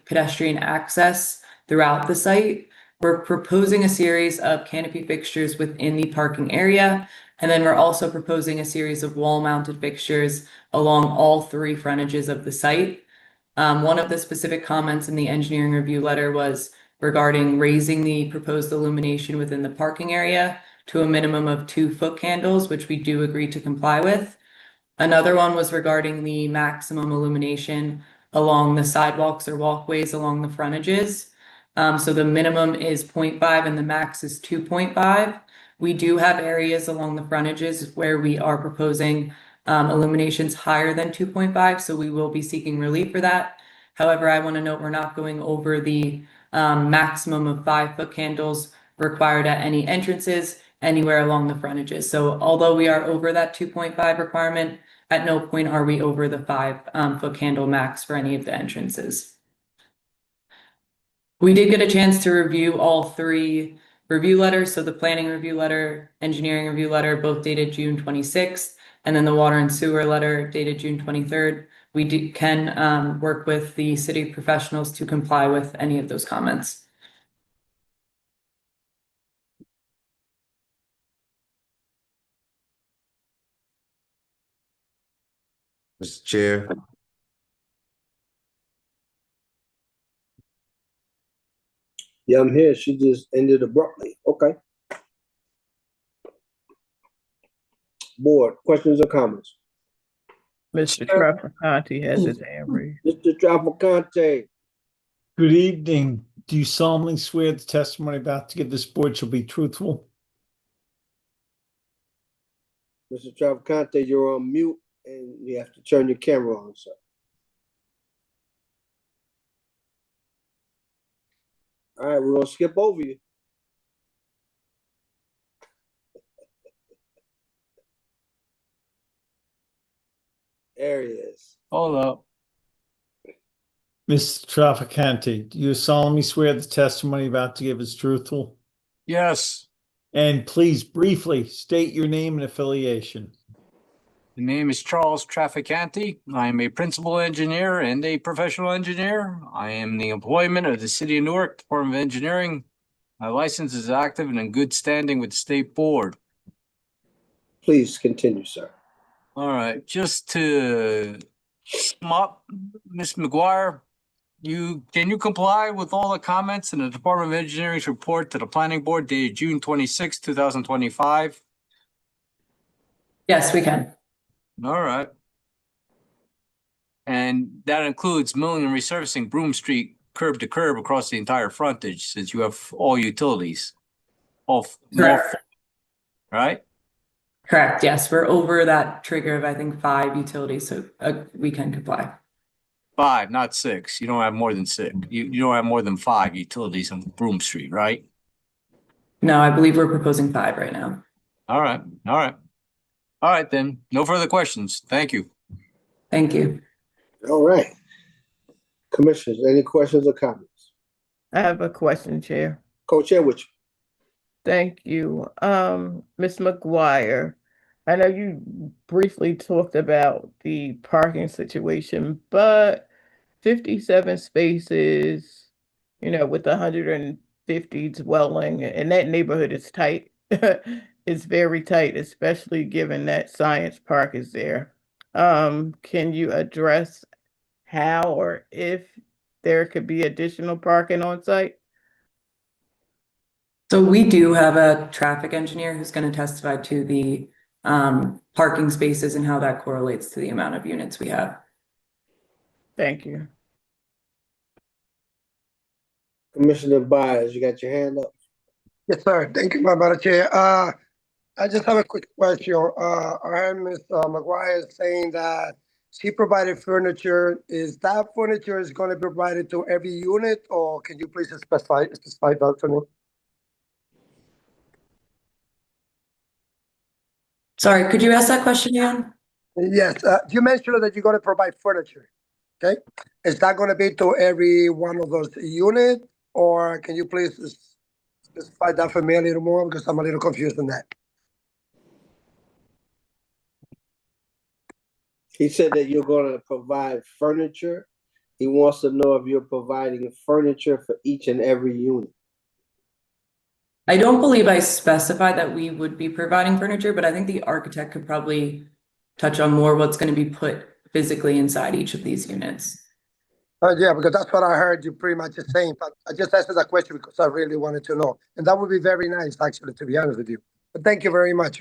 pedestrian access throughout the site. We're proposing a series of canopy fixtures within the parking area, and then we're also proposing a series of wall-mounted fixtures along all 3 frontages of the site. One of the specific comments in the engineering review letter was regarding raising the proposed illumination within the parking area to a minimum of 2 foot candles, which we do agree to comply with. Another one was regarding the maximum illumination along the sidewalks or walkways along the frontages. So the minimum is 0.5 and the max is 2.5. We do have areas along the frontages where we are proposing illuminations higher than 2.5, so we will be seeking relief for that. However, I want to note we're not going over the maximum of 5-foot candles required at any entrances anywhere along the frontages. So although we are over that 2.5 requirement, at no point are we over the 5-foot candle max for any of the entrances. We did get a chance to review all 3 review letters. So the planning review letter, engineering review letter, both dated June 26th, and then the water and sewer letter dated June 23rd. We can work with the city professionals to comply with any of those comments. Mr. Chair. Yeah, I'm here. She just ended abruptly. Okay. Board, questions or comments? Mr. Trafficante has his hand raised. Mr. Trafficante. Good evening. Do you solemnly swear the testimony about to give this board shall be truthful? Mr. Trafficante, you're on mute and you have to turn your camera on, sir. All right, we're gonna skip over you. There he is. Hold up. Mr. Trafficante, do you solemnly swear the testimony about to give is truthful? Yes. And please briefly state your name and affiliation. The name is Charles Trafficante. I am a principal engineer and a professional engineer. I am the employment of the City of Newark Department of Engineering. My license is active and in good standing with the State Board. Please continue, sir. All right, just to sum up, Ms. McGuire, can you comply with all the comments in the Department of Engineering's report to the Planning Board dated June 26, 2025? Yes, we can. All right. And that includes milling and resurfacing Broome Street curb to curb across the entire frontage, since you have all utilities. Correct. Right? Correct. Yes, we're over that trigger of, I think, 5 utilities, so we can comply. 5, not 6. You don't have more than 6. You don't have more than 5 utilities on Broome Street, right? No, I believe we're proposing 5 right now. All right. All right. All right, then. No further questions. Thank you. Thank you. All right. Commissioners, any questions or comments? I have a question, Chair. Co-chair with you. Thank you. Ms. McGuire, I know you briefly talked about the parking situation, but 57 spaces, with 150 dwelling, and that neighborhood is tight. It's very tight, especially given that Science Park is there. Can you address how or if there could be additional parking on site? So we do have a traffic engineer who's going to testify to the parking spaces and how that correlates to the amount of units we have. Thank you. Commissioner Byers, you got your hand up? Yes, sir. Thank you, Madam Chair. I just have a quick question. I heard Ms. McGuire saying that she provided furniture. Is that furniture is going to be provided to every unit, or can you please specify that for me? Sorry, could you ask that question again? Yes, you mentioned that you're going to provide furniture. Okay, is that going to be to every one of those units, or can you please specify that for me a little more, because I'm a little confused on that. He said that you're going to provide furniture. He wants to know if you're providing furniture for each and every unit. I don't believe I specified that we would be providing furniture, but I think the architect could probably touch on more what's going to be put physically inside each of these units. Yeah, because that's what I heard you pretty much saying, but I just asked that question because I really wanted to know. And that would be very nice, actually, to be honest with you. But thank you very much.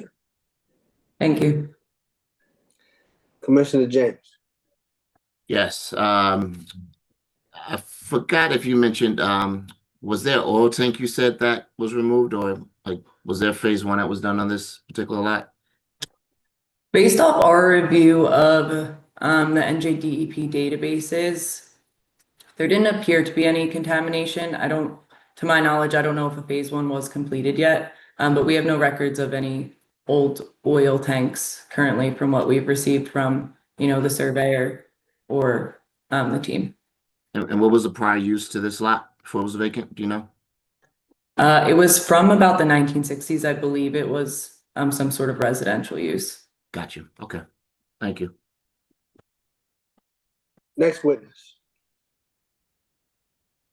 Thank you. Commissioner James. Yes. I forgot if you mentioned, was there oil tank you said that was removed, or was there phase 1 that was done on this particular lot? Based off our review of the NJDEP databases, There didn't appear to be any contamination. To my knowledge, I don't know if a phase one was completed yet, but we have no records of any old oil tanks currently from what we've received from, the surveyor or the team. And what was the prior use to this lot before it was vacant? Do you know? It was from about the 1960s, I believe. It was some sort of residential use. Got you. Okay. Thank you. Next witness.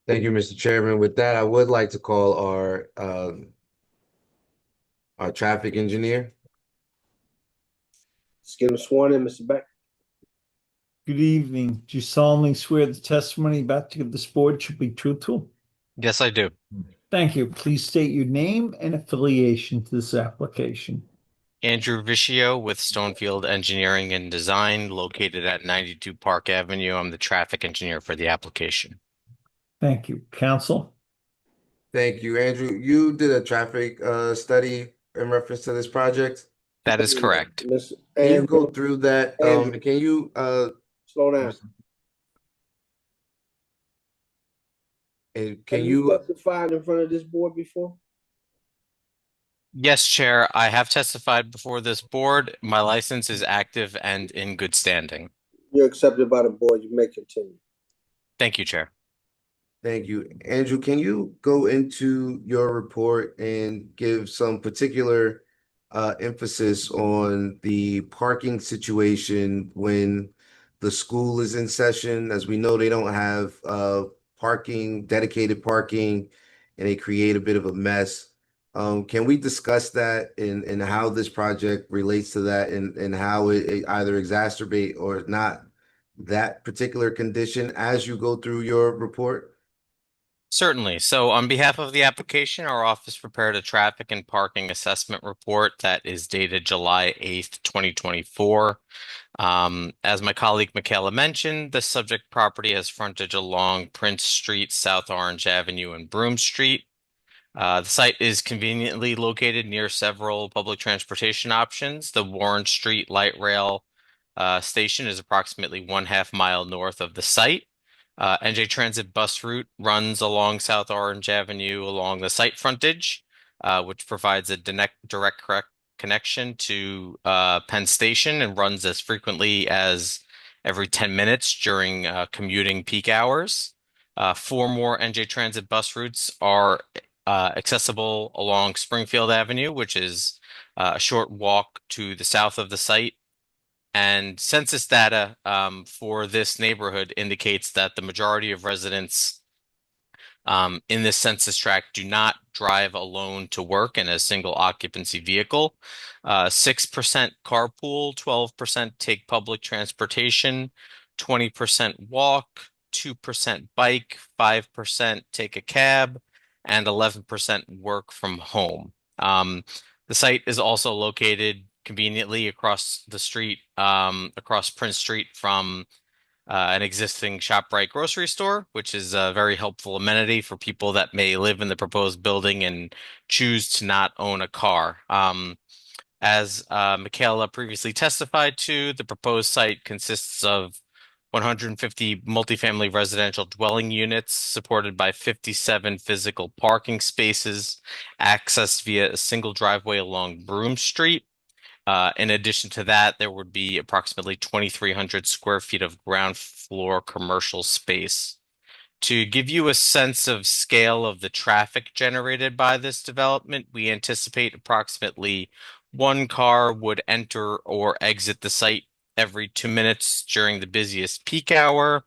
Thank you, Mr. Chairman. With that, I would like to call our traffic engineer. Let's get him sworn in, Mr. Beck. Good evening. Do you solemnly swear the testimony about to give this board should be truthful? Yes, I do. Thank you. Please state your name and affiliation to this application. Andrew Vischio with Stonefield Engineering and Design, located at 92 Park Avenue. I'm the traffic engineer for the application. Thank you. Counsel? Thank you, Andrew. You did a traffic study in reference to this project? That is correct. Can you go through that? Can you slow down? And can you testified in front of this board before? Yes, Chair. I have testified before this board. My license is active and in good standing. You're accepted by the board. You may continue. Thank you, Chair. Thank you. Andrew, can you go into your report and give some particular emphasis on the parking situation when the school is in session? As we know, they don't have dedicated parking, and they create a bit of a mess. Can we discuss that and how this project relates to that and how it either exacerbate or not that particular condition as you go through your report? Certainly. So on behalf of the application, our office prepared a traffic and parking assessment report that is dated July 8th, 2024. As my colleague Michaela mentioned, the subject property has frontage along Prince Street, South Orange Avenue, and Broome Street. The site is conveniently located near several public transportation options. The Warren Street Light Rail station is approximately 1/2 mile north of the site. NJ Transit bus route runs along South Orange Avenue along the site frontage, which provides a direct connection to Penn Station and runs as frequently as every 10 minutes during commuting peak hours. 4 more NJ Transit bus routes are accessible along Springfield Avenue, which is a short walk to the south of the site. And census data for this neighborhood indicates that the majority of residents in this census tract do not drive alone to work in a single occupancy vehicle. 6% carpool, 12% take public transportation, 20% walk, 2% bike, 5% take a cab, and 11% work from home. The site is also located conveniently across the street, across Prince Street from an existing ShopRite grocery store, which is a very helpful amenity for people that may live in the proposed building and choose to not own a car. As Michaela previously testified to, the proposed site consists of 150 multifamily residential dwelling units supported by 57 physical parking spaces, accessed via a single driveway along Broome Street. In addition to that, there would be approximately 2,300 square feet of ground floor commercial space. To give you a sense of scale of the traffic generated by this development, we anticipate approximately 1 car would enter or exit the site every 2 minutes during the busiest peak hour.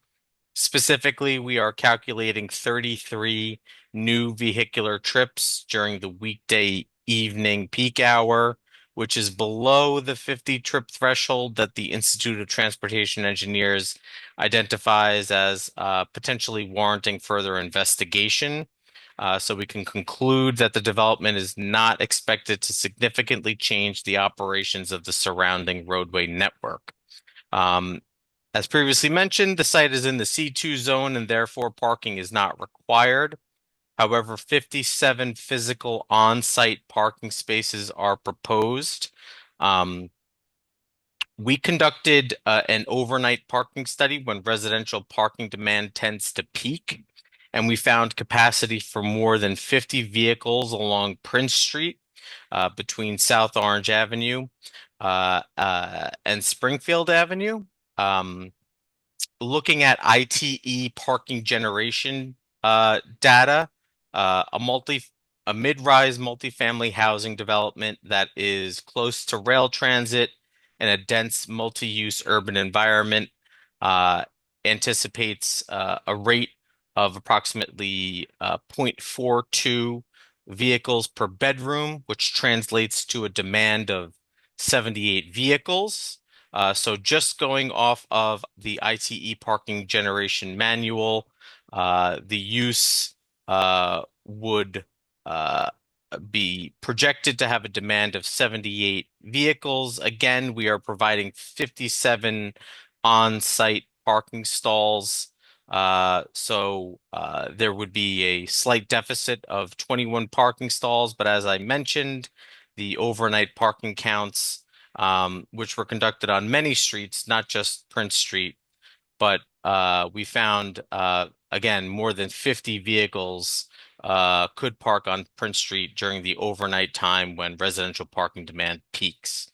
Specifically, we are calculating 33 new vehicular trips during the weekday evening peak hour, which is below the 50 trip threshold that the Institute of Transportation Engineers identifies as potentially warranting further investigation. So we can conclude that the development is not expected to significantly change the operations of the surrounding roadway network. As previously mentioned, the site is in the C2 zone and therefore parking is not required. However, 57 physical on-site parking spaces are proposed. We conducted an overnight parking study when residential parking demand tends to peak, and we found capacity for more than 50 vehicles along Prince Street between South Orange Avenue and Springfield Avenue. Looking at ITE parking generation data, a mid-rise multifamily housing development that is close to rail transit in a dense multi-use urban environment anticipates a rate of approximately 0.42 vehicles per bedroom, which translates to a demand of 78 vehicles. So just going off of the ITE parking generation manual, the use would be projected to have a demand of 78 vehicles. Again, we are providing 57 on-site parking stalls. So there would be a slight deficit of 21 parking stalls, but as I mentioned, the overnight parking counts, which were conducted on many streets, not just Prince Street, but we found, again, more than 50 vehicles could park on Prince Street during the overnight time when residential parking demand peaks.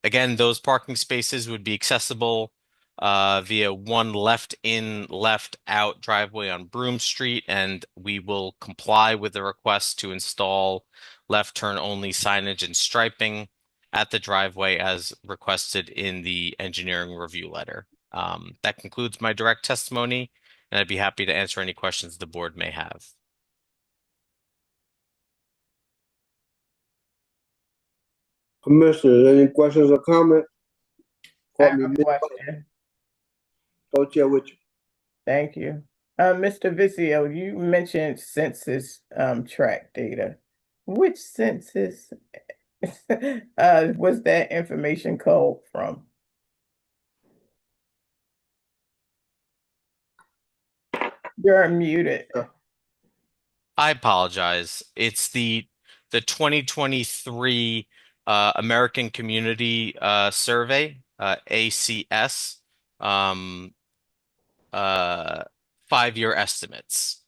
Again, those parking spaces would be accessible via one left in, left out driveway on Broome Street, and we will comply with the request to install left turn only signage and striping at the driveway as requested in the engineering review letter. That concludes my direct testimony, and I'd be happy to answer any questions the board may have. Commissioners, any questions or comments? I have a question. Co-chair with you. Thank you. Mr. Vizio, you mentioned census tract data. Which census was that information culled from? You're muted. I apologize. It's the 2023 American Community Survey, ACS, 5-year estimates.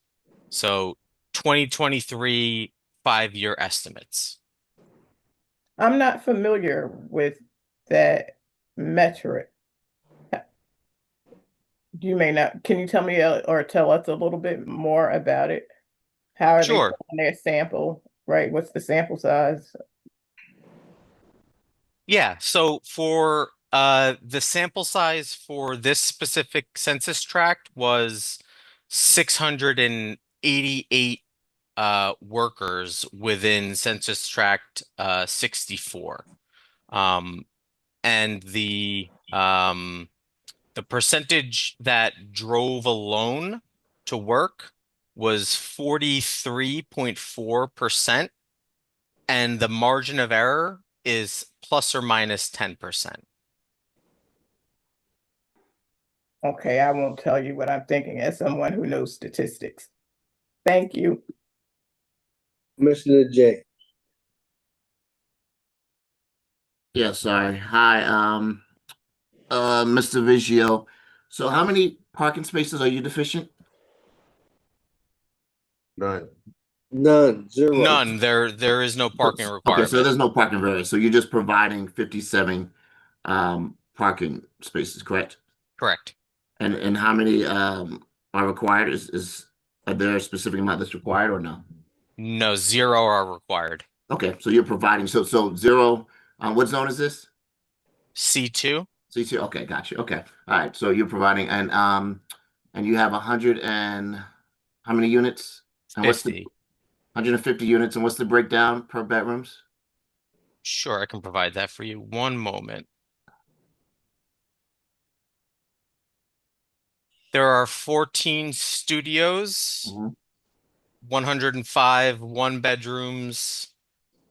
So 2023 5-year estimates. I'm not familiar with that metric. You may not. Can you tell me or tell us a little bit more about it? How are they Sure. pulling their sample, right? What's the sample size? Yeah, so for the sample size for this specific census tract was 688 workers within census tract 64. And the percentage that drove alone to work was 43.4%, and the margin of error is plus or minus 10%. Okay, I won't tell you what I'm thinking as someone who knows statistics. Thank you. Commissioner J. Yeah, sorry. Hi, Mr. Vigio. So how many parking spaces are you deficient? None. None, zero. None. There is no parking Okay, requirement. so there's no parking variance. So you're just providing 57 parking spaces, correct? Correct. And how many are required? Are there a specific amount that's required or no? No, 0 are required. Okay, so you're providing so 0. What zone is this? C2. C2. Okay, got you. Okay, all right. So you're providing and you have 100 and how many units? And 50. what's the 150 units? And what's the breakdown per bedrooms? Sure, I can provide that for you. One moment. There are 14 studios, 105 1-bedrooms,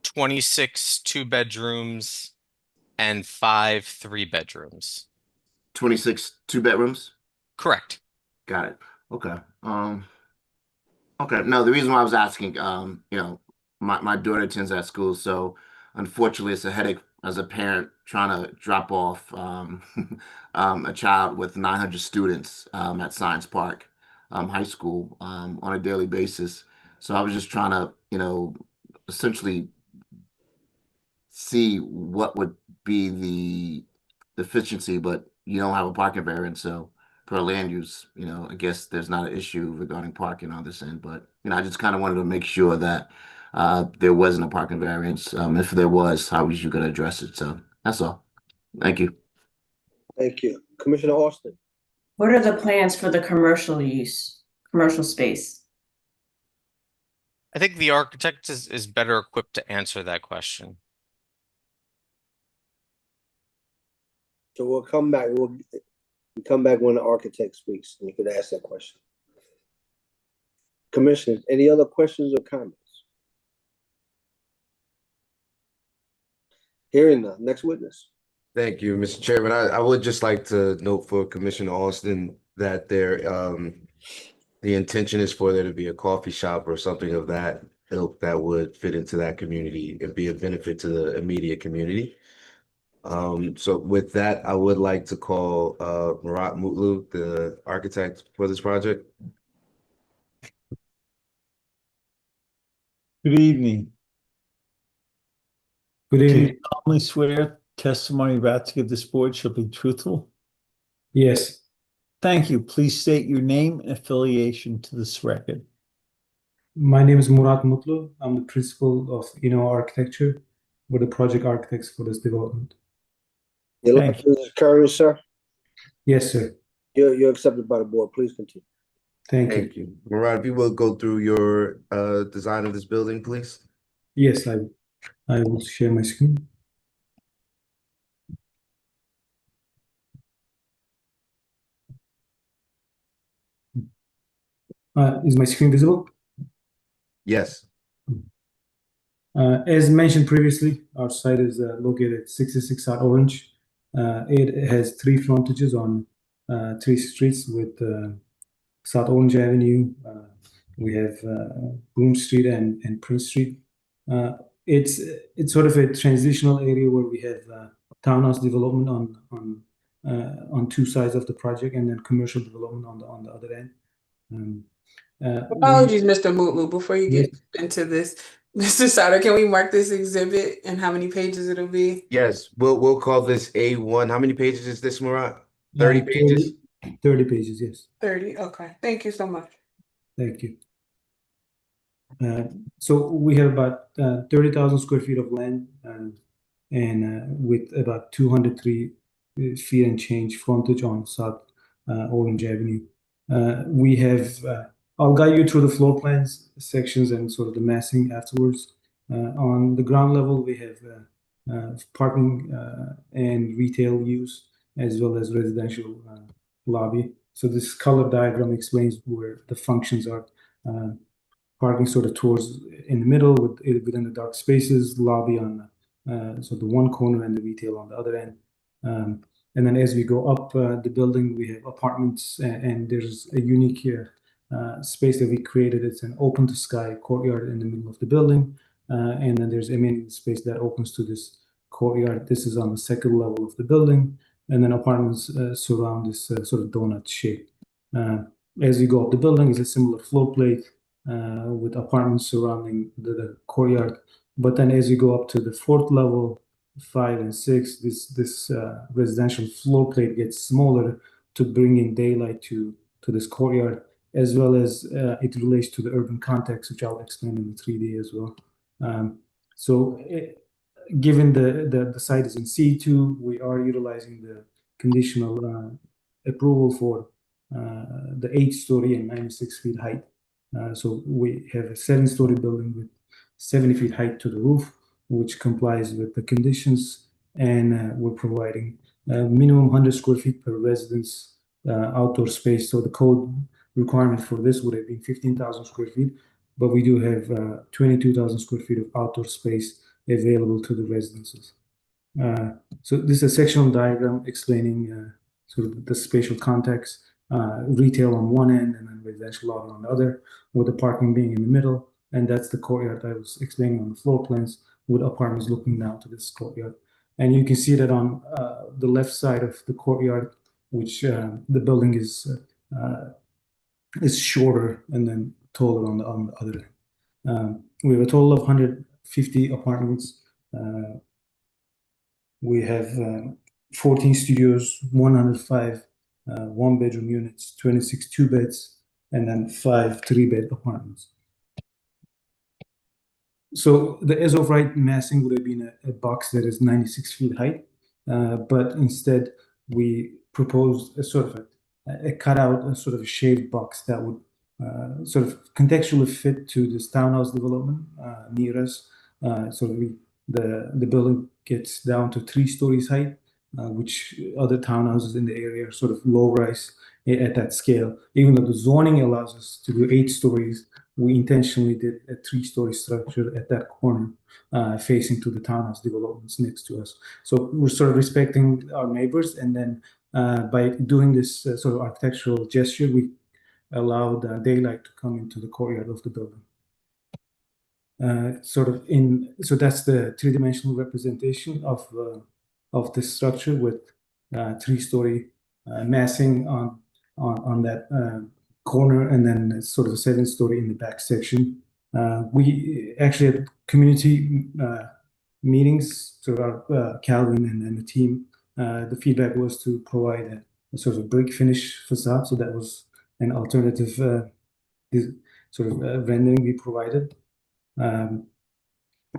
26 2-bedrooms, and 5 3-bedrooms. 26 2-bedrooms? Correct. Got it. Okay. Okay. No, the reason why I was asking, my daughter attends that school, so unfortunately, it's a headache as a parent trying to drop off a child with 900 students at Science Park High School on a daily basis. So I was just trying to, essentially see what would be the deficiency, but you don't have a parking variance, so per land use, I guess there's not an issue regarding parking on this end, but I just kind of wanted to make sure that there wasn't a parking variance. If there was, how was you going to address it? So that's all. Thank you. Thank you. Commissioner Austin. What are the plans for the commercial space? I think the architect is better equipped to answer that question. So we'll come back. We'll come back when the architect speaks, and you could ask that question. Commissioners, any other questions or comments? Hearing none. Next witness. Thank you, Mr. Chairman. I would just like to note for Commissioner Austin that the intention is for there to be a coffee shop or something of that ilk that would fit into that community and be a benefit to the immediate community. So with that, I would like to call Murat Mutlu, the architect for this project. Good evening. Good Can evening. you solemnly swear testimony about to give this board shall be truthful? Yes. Thank you. Please state your name and affiliation to this record. My name is Murat Mutlu. I'm the principal of Architecture. We're the project architects for this development. Your license is current, sir? Yes, sir. You're accepted by the board. Please continue. Thank you. Murat, if you will go through your design of this building, please. Yes, I will share my screen. Is my screen visible? Yes. As mentioned previously, our site is located at 66 South Orange. It has 3 frontages on 3 streets with South Orange Avenue. We have Broome Street and Prince Street. It's sort of a transitional area where we have townhouse development on 2 sides of the project, and then commercial development on the other end. Apologies, Mr. Mutlu, before you get into this. Mr. Sauter, can we mark this exhibit and how many pages it'll be? Yes, we'll call this A1. How many pages is this, Murat? 30 pages? 30 pages, yes. 30, okay. Thank you so much. Thank you. So we have about 30,000 square feet of land and with about 203 feet and change frontage on South Orange Avenue. We have, I'll guide you through the floor plans sections and sort of the massing afterwards. On the ground level, we have parking and retail use, as well as residential lobby. So this color diagram explains where the functions are. Parking sort of towards in the middle within the dark spaces, lobby on so the one corner and the retail on the other end. And then as we go up the building, we have apartments and there's a unique space that we created. It's an open to sky courtyard in the middle of the building. And then there's amenity space that opens to this courtyard. This is on the 2nd level of the building. And then apartments surround this sort of donut shape. As you go up the building, it's a similar floor plate with apartments surrounding the courtyard. But then as you go up to the 4th level, 5 and 6, this residential floor plate gets smaller to bring in daylight to this courtyard, as well as it relates to the urban context, which I'll explain in the 3D as well. Given the site is in C2, we are utilizing the conditional approval for the 8-story and 96 feet height. So we have a 7-story building with 70 feet height to the roof, which complies with the conditions, and we're providing minimum 100 square feet per residence outdoor space. So the code requirement for this would have been 15,000 square feet, but we do have 22,000 square feet of outdoor space available to the residences. So this is a sectional diagram explaining sort of the spatial context, retail on one end and then residential on the other, with the parking being in the middle. And that's the courtyard I was explaining on the floor plans. with apartments looking down to this courtyard. And you can see that on the left side of the courtyard, which the building is shorter and then taller on the other end. We have a total of 150 apartments. We have 14 studios, 105 one-bedroom units, 26 two-beds, and then 5 three-bed apartments. So the as of right massing would have been a box that is 96 feet high, but instead we proposed a sort of a cutout, a sort of a shaved box that would sort of contextually fit to this townhouse development near us. So the building gets down to 3 stories height, which other townhouses in the area are sort of low rise at that scale. Even though the zoning allows us to do 8 stories, we intentionally did a 3-story structure at that corner, facing to the townhouse developments next to us. So we're sort of respecting our neighbors, and then by doing this sort of architectural gesture, we allowed daylight to come into the courtyard of the building. So that's the 3-dimensional representation of this structure with 3-story massing on that corner, and then sort of a 7-story in the back section. We actually had community meetings, sort of Calvin and the team. The feedback was to provide a sort of brick finish facade, so that was an alternative rendering we provided.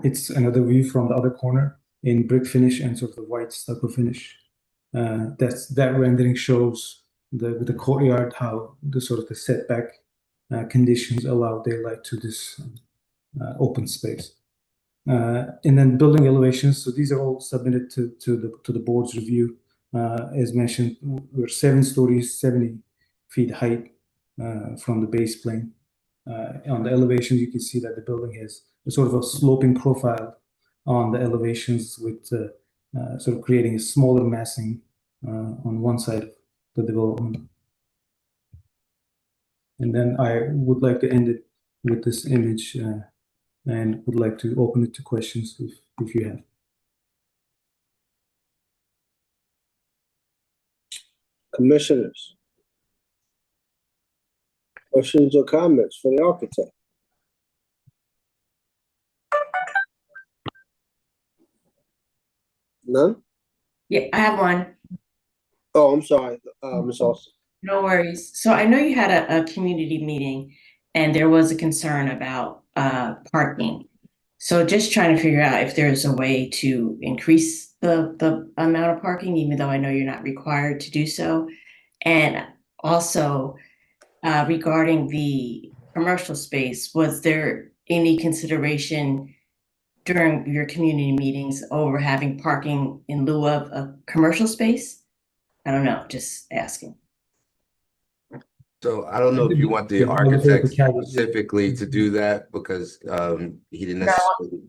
It's another view from the other corner in brick finish and sort of the white stucco finish. That rendering shows the courtyard, how the sort of the setback conditions allow daylight to this open space. And then building elevations. So these are all submitted to the board's review. As mentioned, we're 7 stories, 70 feet height from the base plane. On the elevations, you can see that the building has a sort of a sloping profile on the elevations, with sort of creating a smaller massing on one side of the development. And then I would like to end it with this image, and would like to open it to questions if you have. Commissioners, questions or comments for the architect? None? Yeah, I have one. Oh, I'm sorry, Ms. Austin. No worries. So I know you had a community meeting and there was a concern about parking. So just trying to figure out if there's a way to increase the amount of parking, even though I know you're not required to do so. And also regarding the commercial space, was there any consideration during your community meetings over having parking in lieu of a commercial space? I don't know, just asking. So I don't know if you want the architect specifically to do that, because he didn't necessarily.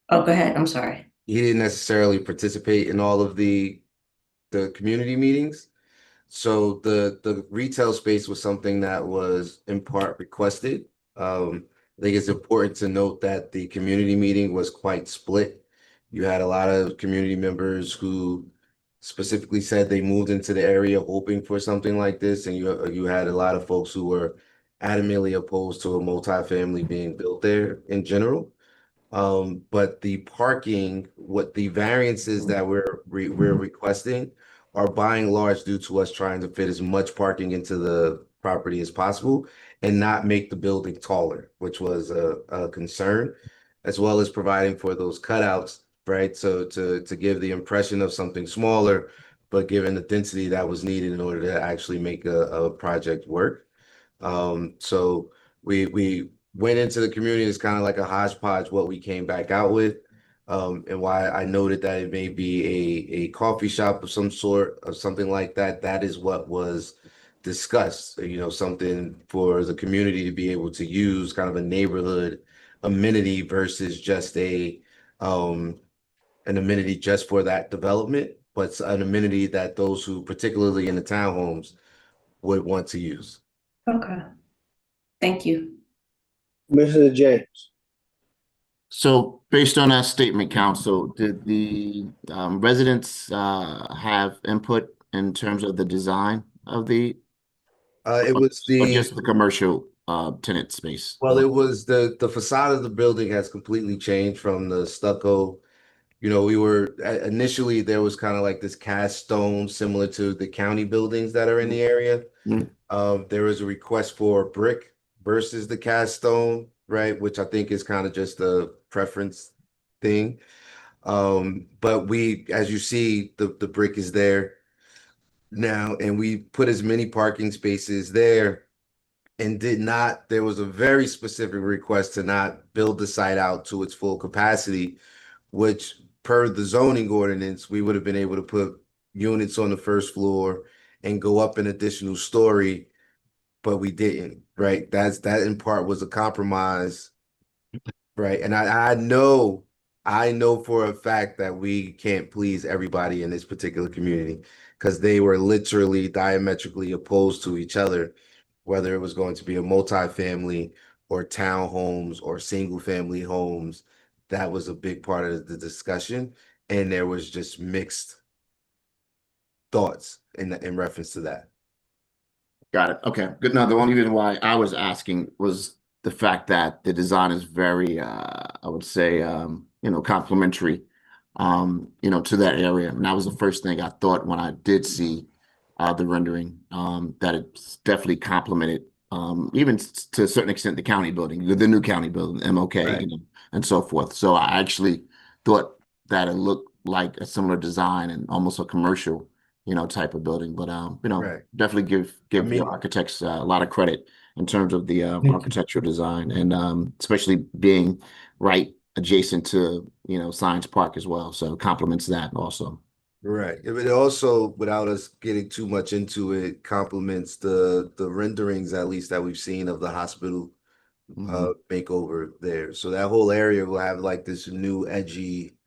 Oh, go ahead. I'm sorry. He didn't necessarily participate in all of the community meetings. So the retail space was something that was in part requested. I think it's important to note that the community meeting was quite split. You had a lot of community members who specifically said they moved into the area hoping for something like this, and you had a lot of folks who were adamantly opposed to a multifamily being built there in general. But the parking, what the variances that we're requesting are by and large due to us trying to fit as much parking into the property as possible and not make the building taller, which was a concern, as well as providing for those cutouts, right? So to give the impression of something smaller, but given the density that was needed in order to actually make a project work. So we went into the community as kind of like a hodgepodge what we came back out with, and why I noted that it may be a coffee shop of some sort or something like that. That is what was discussed, something for the community to be able to use, kind of a neighborhood amenity versus just an amenity just for that development, but an amenity that those who, particularly in the townhomes, would want to use. Okay. Thank you. Commissioner James. So based on that statement, council, did the residents have input in terms of the design of the, It was or the just the commercial tenant space? well, it was the facade of the building has completely changed from the stucco. You know, we were initially there was kind of like this cast stone similar to the county buildings that are in the area. There was a request for brick versus the cast stone, right? Which I think is kind of just a preference thing. But we, as you see, the brick is there now, and we put as many parking spaces there and did not, there was a very specific request to not build the site out to its full capacity, which per the zoning ordinance, we would have been able to put units on the first floor and go up an additional story, but we didn't, right? That in part was a compromise, right? And I know for a fact that we can't please everybody in this particular community because they were literally diametrically opposed to each other, whether it was going to be a multifamily or townhomes or single family homes. That was a big part of the discussion, and there was just mixed thoughts in reference to that. Got it. Okay, good. No, the only reason why I was asking was the fact that the design is very, I would say, complementary, to that area. And that was the first thing I thought when I did see the rendering, that it's definitely complemented, even to a certain extent, the county building, the new county building, MOK, Right. and so forth. So I actually thought that it looked like a similar design and almost a commercial, type of building. But Right. definitely give I mean- the architects a lot of credit in terms of the architectural design, and especially being right adjacent to Science Park as well. So it complements that also. Right. It also, without us getting too much into it, complements the renderings at least that we've seen of the hospital makeover there. So that whole area will have like this new edgy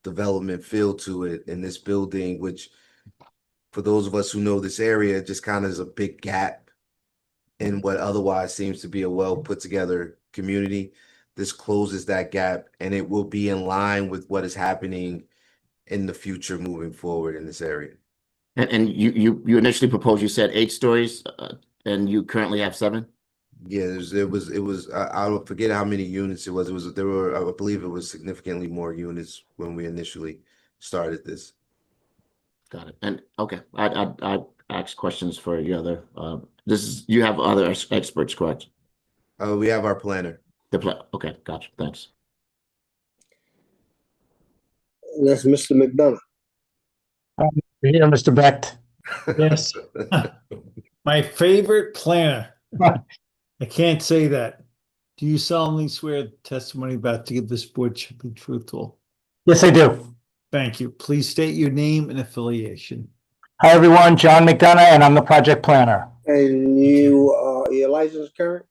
development feel to it in this building, which for those of us who know this area, just kind of is a big gap in what otherwise seems to be a well put together community. This closes that gap, and it will be in line with what is happening in the future moving forward in this area. And you initially proposed, you said 8 stories, and you currently have 7? Yeah, it was I don't forget how many units it was. There were, I believe it was significantly more units when we initially started this. Got it. And okay, I asked questions for the other. You have other experts, correct? We have our planner. Okay, gotcha. Thanks. That's Mr. McDonough. Here, Mr. Becht. Yes. My favorite planner. I can't say that. Do you solemnly swear the testimony about to give this board shall be truthful? Yes, I do. Thank you. Please state your name and affiliation. Hi, everyone. John McDonough, and I'm the project planner. And you, your license current?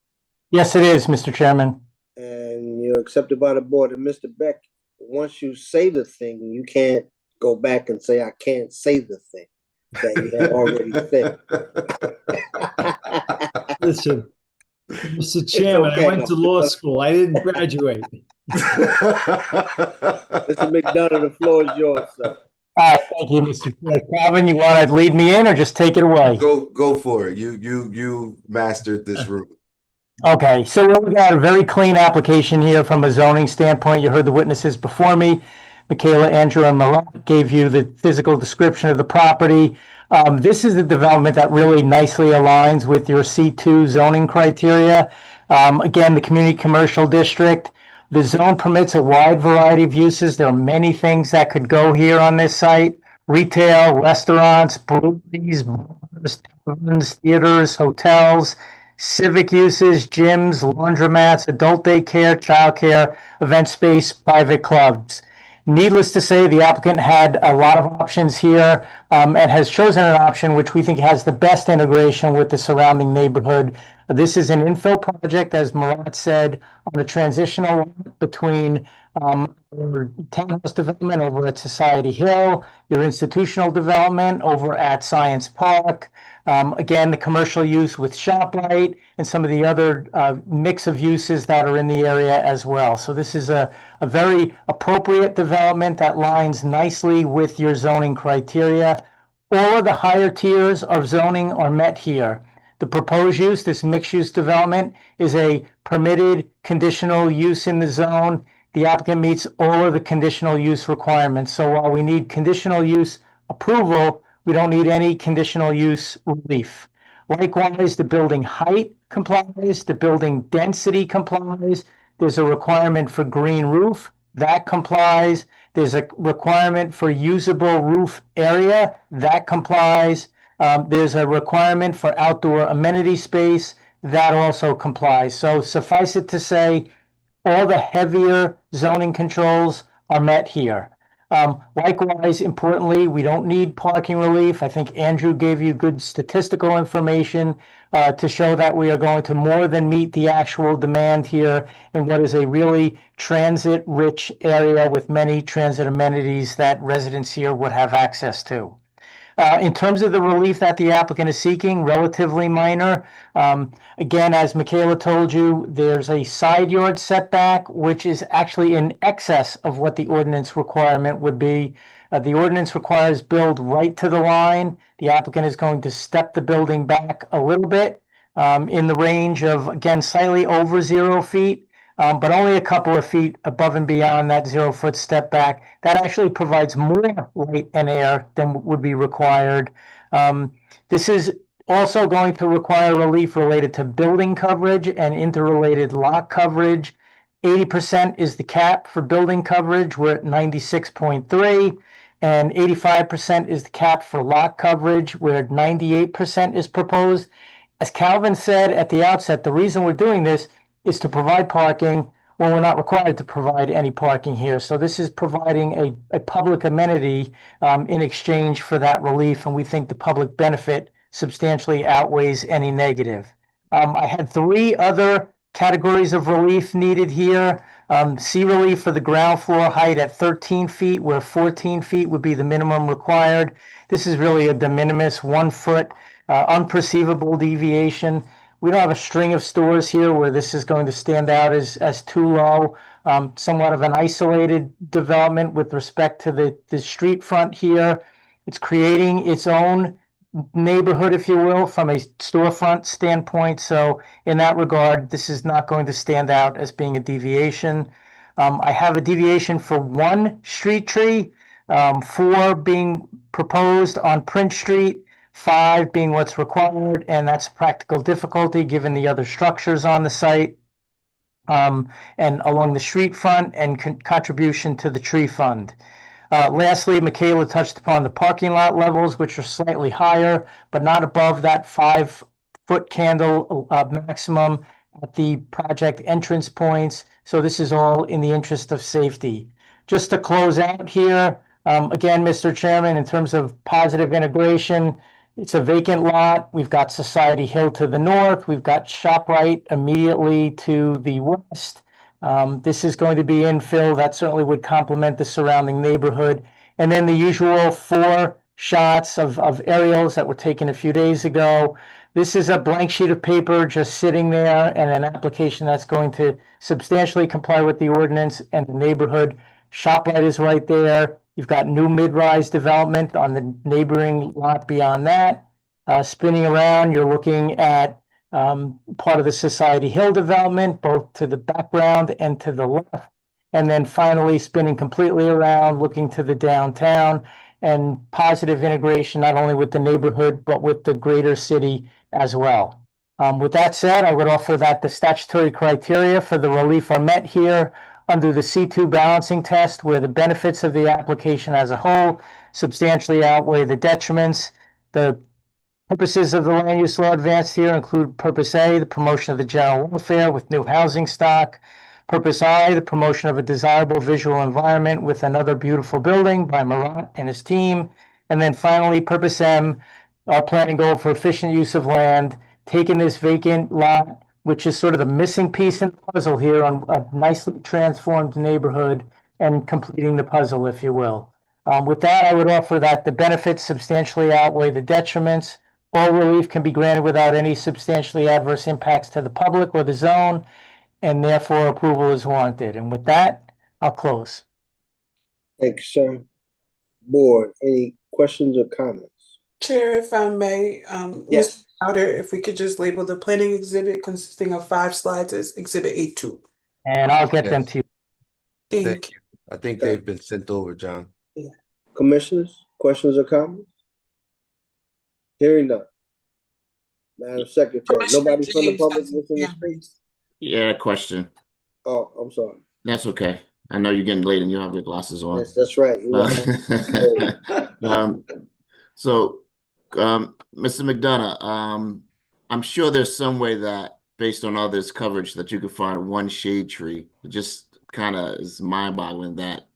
Yes, it is, Mr. Chairman. And you're accepted by the board. And Mr. Beck, once you say the thing, you can't go back and say, I can't say the thing that you have already said. Listen, Mr. Chairman, I went to law school. I didn't graduate. Mr. McDonough, the floor is yours, sir. All right, thank you, Mr. Chair. Calvin, you want to lead me in or just take it away? Go for it. You mastered this route. Okay, so we got a very clean application here from a zoning standpoint. You heard the witnesses before me. Michaela, Andrew, and Marat gave you the physical description of the property. This is a development that really nicely aligns with your C2 zoning criteria. Again, the community commercial district. The zone permits a wide variety of uses. There are many things that could go here on this site. Retail, restaurants, breweries, bars, taverns, theaters, hotels, civic uses, gyms, laundromats, adult daycare, childcare, event space, private clubs. Needless to say, the applicant had a lot of options here and has chosen an option which we think has the best integration with the surrounding neighborhood. This is an infill project, as Marat said, on a transitional between our townhouse development over at Society Hill, your institutional development over at Science Park. Again, the commercial use with ShopRite and some of the other mix of uses that are in the area as well. So this is a a very appropriate development that lines nicely with your zoning criteria. All of the higher tiers of zoning are met here. The proposed use, this mixed-use development, is a permitted conditional use in the zone. The applicant meets all of the conditional use requirements. So while we need conditional use approval, we don't need any conditional use relief. Likewise, the building height complies, the building density complies. There's a requirement for green roof, that complies. There's a requirement for usable roof area, that complies. There's a requirement for outdoor amenity space, that also complies. So suffice it to say, all the heavier zoning controls are met here. Likewise, importantly, we don't need parking relief. I think Andrew gave you good statistical information to show that we are going to more than meet the actual demand here in what is a really transit-rich area with many transit amenities that residents here would have access to. In terms of the relief that the applicant is seeking, relatively minor. Again, as Michaela told you, there's a side yard setback, which is actually in excess of what the ordinance requirement would be. The ordinance requires build right to the line. The applicant is going to step the building back a little bit in the range of, again, slightly over 0 feet. But only a couple of feet above and beyond that 0-foot step back. That actually provides more light and air than would be required. This is also going to require relief related to building coverage and interrelated lot coverage. 80% is the cap for building coverage. We're at 96.3, and 85% is the cap for lot coverage, where 98% is proposed. As Calvin said at the outset, the reason we're doing this is to provide parking when we're not required to provide any parking here. So this is providing a public amenity in exchange for that relief, and we think the public benefit substantially outweighs any negative. I had 3 other categories of relief needed here. C relief for the ground floor height at 13 feet, where 14 feet would be the minimum required. This is really a de minimis 1 foot unperceivable deviation. We don't have a string of stores here where this is going to stand out as too low. Somewhat of an isolated development with respect to the street front here. It's creating its own neighborhood, if you will, from a storefront standpoint. So in that regard, this is not going to stand out as being a deviation. I have a deviation for 1 street tree, 4 being proposed on Prince Street, 5 being what's required, and that's practical difficulty given the other structures on the site and along the street front and contribution to the tree fund. Lastly, Michaela touched upon the parking lot levels, which are slightly higher, but not above that 5-foot candle maximum at the project entrance points. So this is all in the interest of safety. Just to close out here, again, Mr. Chairman, in terms of positive integration, it's a vacant lot. We've got Society Hill to the north. We've got ShopRite immediately to the west. This is going to be infill. That certainly would complement the surrounding neighborhood. And then the usual 4 shots of aerials that were taken a few days ago. This is a blank sheet of paper just sitting there and an application that's going to substantially comply with the ordinance and the neighborhood. ShopRite is right there. You've got new mid-rise development on the neighboring lot beyond that. Spinning around, you're looking at part of the Society Hill development, both to the background and to the left. And then finally spinning completely around, looking to the downtown and positive integration, not only with the neighborhood, but with the greater city as well. With that said, I would offer that the statutory criteria for the relief are met here under the C2 balancing test, where the benefits of the application as a whole substantially outweigh the detriments. The purposes of the land use law advanced here include Purpose A, the promotion of the general welfare with new housing stock. Purpose I, the promotion of a desirable visual environment with another beautiful building by Marat and his team. And then finally, Purpose M, our planning goal for efficient use of land, taking this vacant lot, which is sort of the missing piece in the puzzle here on a nicely transformed neighborhood, and completing the puzzle, if you will. With that, I would offer that the benefits substantially outweigh the detriments. All relief can be granted without any substantially adverse impacts to the public or the zone, and therefore approval is warranted. And with that, I'll close. Thank you, sir. Board, any questions or comments? Chair, if I may, Yes. Mr. Crowder, if we could just label the planning exhibit consisting of 5 slides as Exhibit A2. And I'll get them Yes. to you. Thank you. I think they've been sent over, John. Commissioners, questions or comments? Hearing none. Madam Secretary, nobody from the public wishing to speak? Yeah, question. Oh, I'm sorry. That's okay. I know you're getting late and you have your glasses on. Yes, that's right. You are. So, Mr. McDonough, I'm sure there's some way that, based on all this coverage, that you could find one shade tree. It just kind of is mind-boggling that,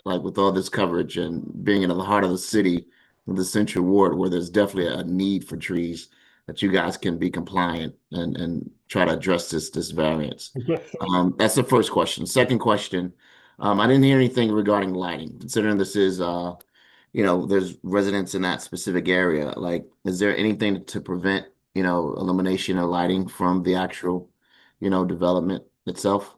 like, with all this coverage and being in the heart of the city, in the Central Ward, where there's definitely a need for trees, that you guys can be compliant and try to address this variance. That's the first question. Second question, I didn't hear anything regarding lighting, considering this is, there's residents in that specific area. Like, is there anything to prevent, elimination of lighting from the actual, development itself?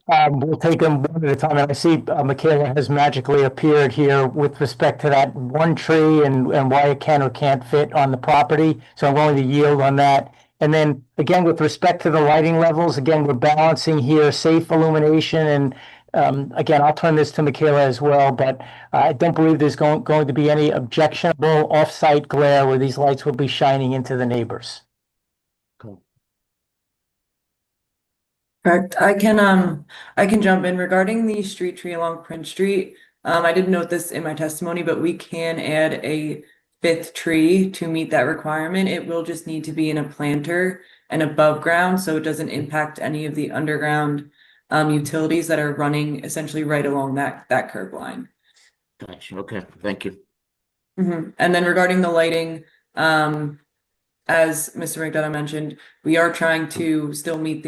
We'll take them one at a time. And I see Michaela has magically appeared here with respect to that one tree and why it can or can't fit on the property. So I'm going to yield on that. And then again, with respect to the lighting levels, again, we're balancing here safe illumination. And again, I'll turn this to Michaela as well, but I don't believe there's going to be any objectionable off-site glare where these lights will be shining into the neighbors. Correct. I can jump in regarding the street tree along Prince Street. I didn't note this in my testimony, but we can add a 5th tree to meet that requirement. It will just need to be in a planter and above ground, so it doesn't impact any of the underground utilities that are running essentially right along that curb line. Gotcha. Okay, thank you. And then regarding the lighting, as Mr. McDonough mentioned, we are trying to still meet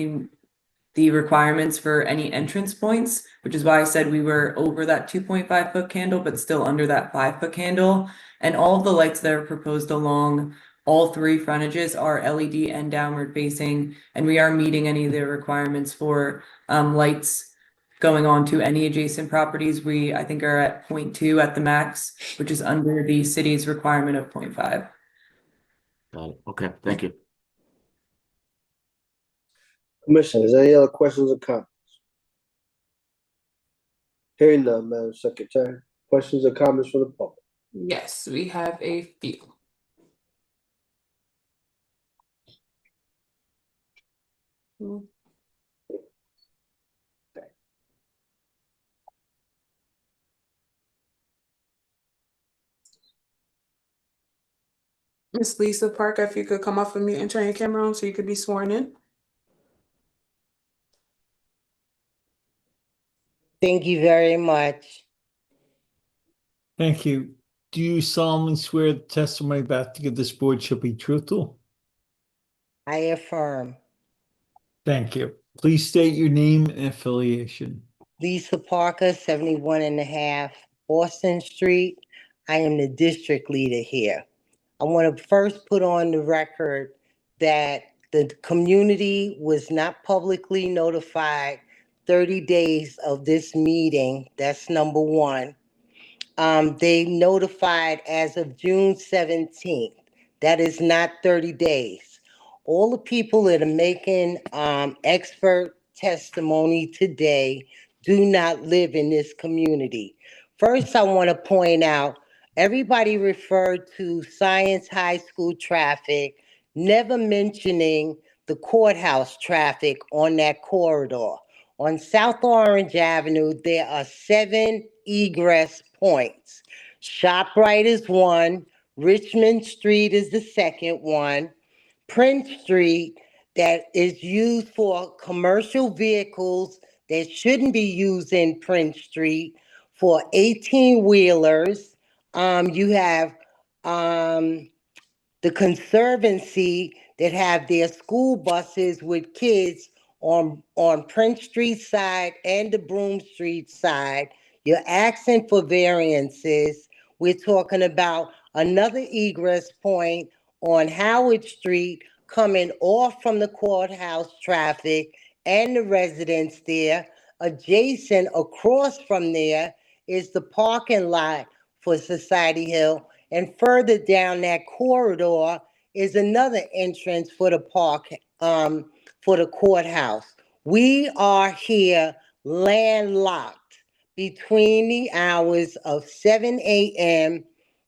the requirements for any entrance points, which is why I said we were over that 2.5 foot candle, but still under that 5 foot candle. And all of the lights that are proposed along all 3 frontages are LED and downward facing, and we are meeting any of the requirements for lights going on to any adjacent properties. We, I think, are at 0.2 at the max, which is under the city's requirement of 0.5. Got it. Okay, thank you. Commissioners, any other questions or comments? Hearing none, Madam Secretary. Questions or comments from the public? Yes, we have a few. Miss Lisa Parker, if you could come off of mute and turn your camera on so you could be sworn in. Thank you very much. Thank you. Do you solemnly swear the testimony about to give this board shall be truthful? I affirm. Thank you. Please state your name and affiliation. Lisa Parker, 71.5 Boston Street. I am the district leader here. I want to first put on the record that the community was not publicly notified 30 days of this meeting. That's number one. They notified as of June 17th. That is not 30 days. All the people that are making expert testimony today do not live in this community. First, I want to point out, everybody referred to Science High School traffic, never mentioning the courthouse traffic on that corridor. On South Orange Avenue, there are 7 egress points. ShopRite is one, Richmond Street is the second one, Prince Street that is used for commercial vehicles that shouldn't be used in Prince Street for 18-wheelers. You have the Conservancy that have their school buses with kids on Prince Street side and the Broome Street side. You're asking for variances. We're talking about another egress point on Howard Street coming off from the courthouse traffic and the residents there. Adjacent across from there is the parking lot for Society Hill. And further down that corridor is another entrance for the park, for the courthouse. We are here landlocked between the hours of 7 a.m.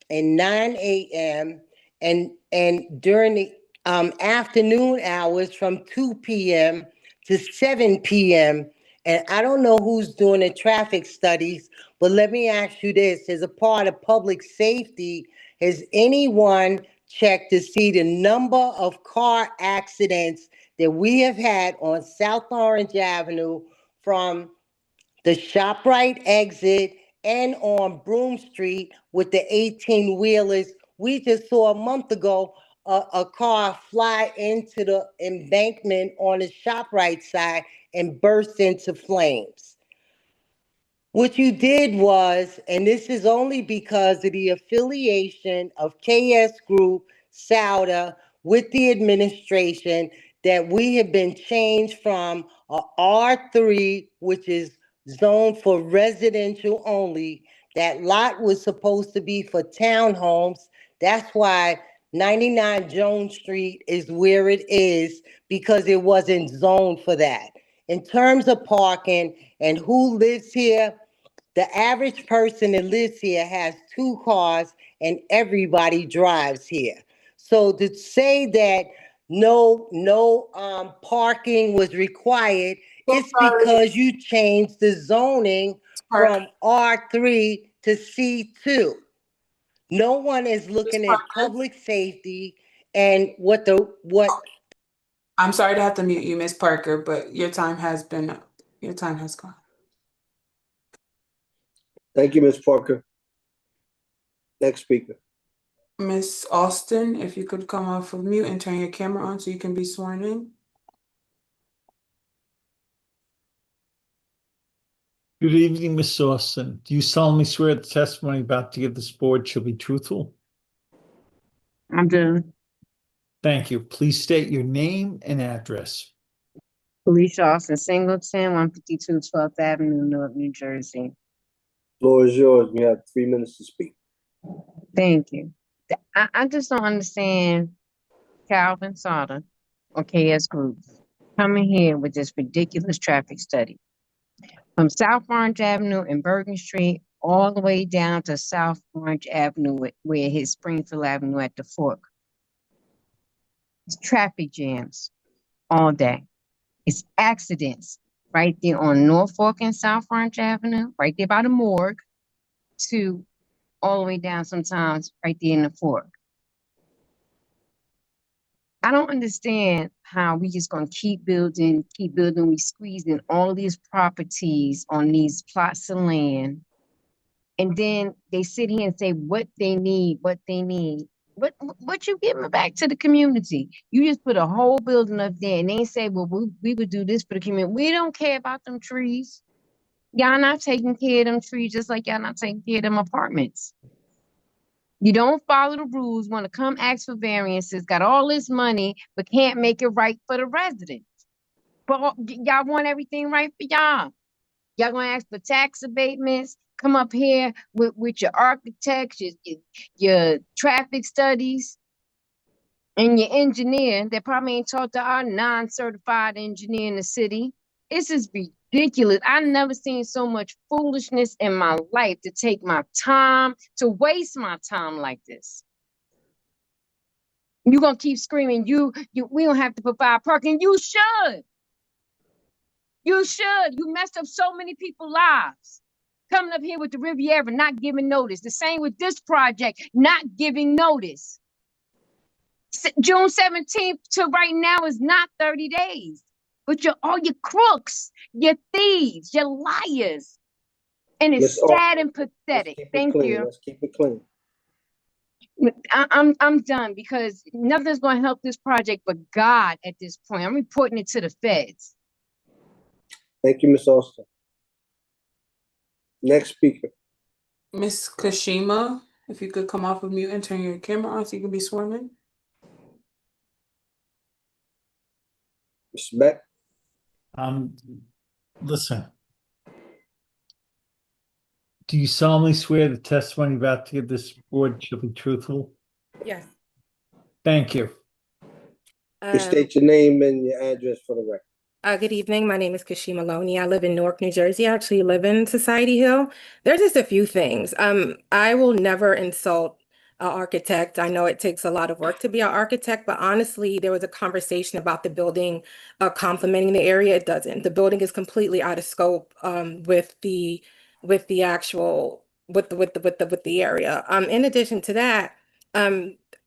and 9 a.m. and during the afternoon hours from 2 p.m. to 7 p.m. And I don't know who's doing the traffic studies, but let me ask you this, as a part of public safety, has anyone checked to see the number of car accidents that we have had on South Orange Avenue from the ShopRite exit and on Broome Street with the 18-wheelers? We just saw a month ago a car fly into the embankment on the ShopRite side and burst into flames. What you did was, and this is only because of the affiliation of KS Group, Sauda, with the administration, that we have been changed from a R3, which is zoned for residential only. That lot was supposed to be for townhomes. That's why 99 Jones Street is where it is, because it wasn't zoned for that. In terms of parking and who lives here, the average person that lives here has 2 cars and everybody drives here. So to say that no parking was required, it's because you changed the zoning from R3 to C2. No one is looking at public safety and what. I'm sorry to have to mute you, Ms. Parker, but your time has gone. Thank you, Ms. Parker. Next speaker. Ms. Austin, if you could come off of mute and turn your camera on so you can be sworn in. Good evening, Ms. Austin. Do you solemnly swear the testimony about to give this board shall be truthful? I'm done. Thank you. Please state your name and address. Felicia Austin Singleton, 152 12th Avenue, Newark, New Jersey. Floor is yours. You have 3 minutes to speak. Thank you. I just don't understand Calvin Sauter or KS Group coming here with this ridiculous traffic study. From South Orange Avenue and Bergen Street all the way down to South Orange Avenue where it hits Springfield Avenue at the fork. It's traffic jams all day. It's accidents right there on Norfolk and South Orange Avenue, right there by the morgue, to all the way down sometimes right there in the fork. I don't understand how we just gonna keep building, we squeezing all of these properties on these plots of land. And then they sit here and say what they need. What you giving back to the community? You just put a whole building up there and they say, well, we would do this for the community. We don't care about them trees. Y'all not taking care of them trees just like y'all not taking care of them apartments. You don't follow the rules, want to come ask for variances, got all this money, but can't make it right for the residents. But y'all want everything right for y'all. Y'all gonna ask for tax abatements, come up here with your architects, your traffic studies, and your engineer that probably ain't talked to our non-certified engineer in the city. This is ridiculous. I've never seen so much foolishness in my life to take my time, to waste my time like this. You're gonna keep screaming, we don't have to provide parking. You should. You should. You messed up so many people's lives. Coming up here with the Riviera, not giving notice. The same with this project, not giving notice. June 17th to right now is not 30 days. But all your crooks, your thieves, your liars. And it's sad and pathetic. Thank you. Let's keep it clean. I'm done because nothing's going to help this project but God at this point. I'm reporting it to the feds. Thank you, Ms. Austin. Next speaker. Ms. Kashima, if you could come off of mute and turn your camera on so you can be sworn in. Mr. Beck. Listen, Do you solemnly swear the testimony about to give this board shall be truthful? Yes. Thank you. Please state your name and your address for the record. Good evening. My name is Kashi Maloney. I live in Newark, New Jersey. I actually live in Society Hill. There's just a few things. I will never insult an architect. I know it takes a lot of work to be an architect, but honestly, there was a conversation about the building complementing the area. It doesn't. The building is completely out of scope with the actual with the area. In addition to that,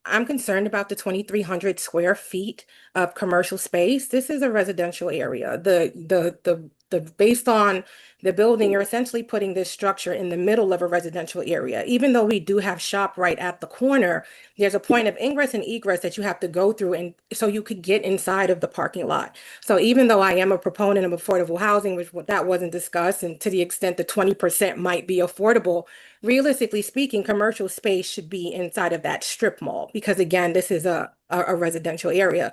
I'm concerned about the 2,300 square feet of commercial space. This is a residential area. The based on the building, you're essentially putting this structure in the middle of a residential area. Even though we do have shop right at the corner, there's a point of ingress and egress that you have to go through, and so you could get inside of the parking lot. So even though I am a proponent of affordable housing, which that wasn't discussed, and to the extent the 20% might be affordable, realistically speaking, commercial space should be inside of that strip mall, because again, this is a residential area.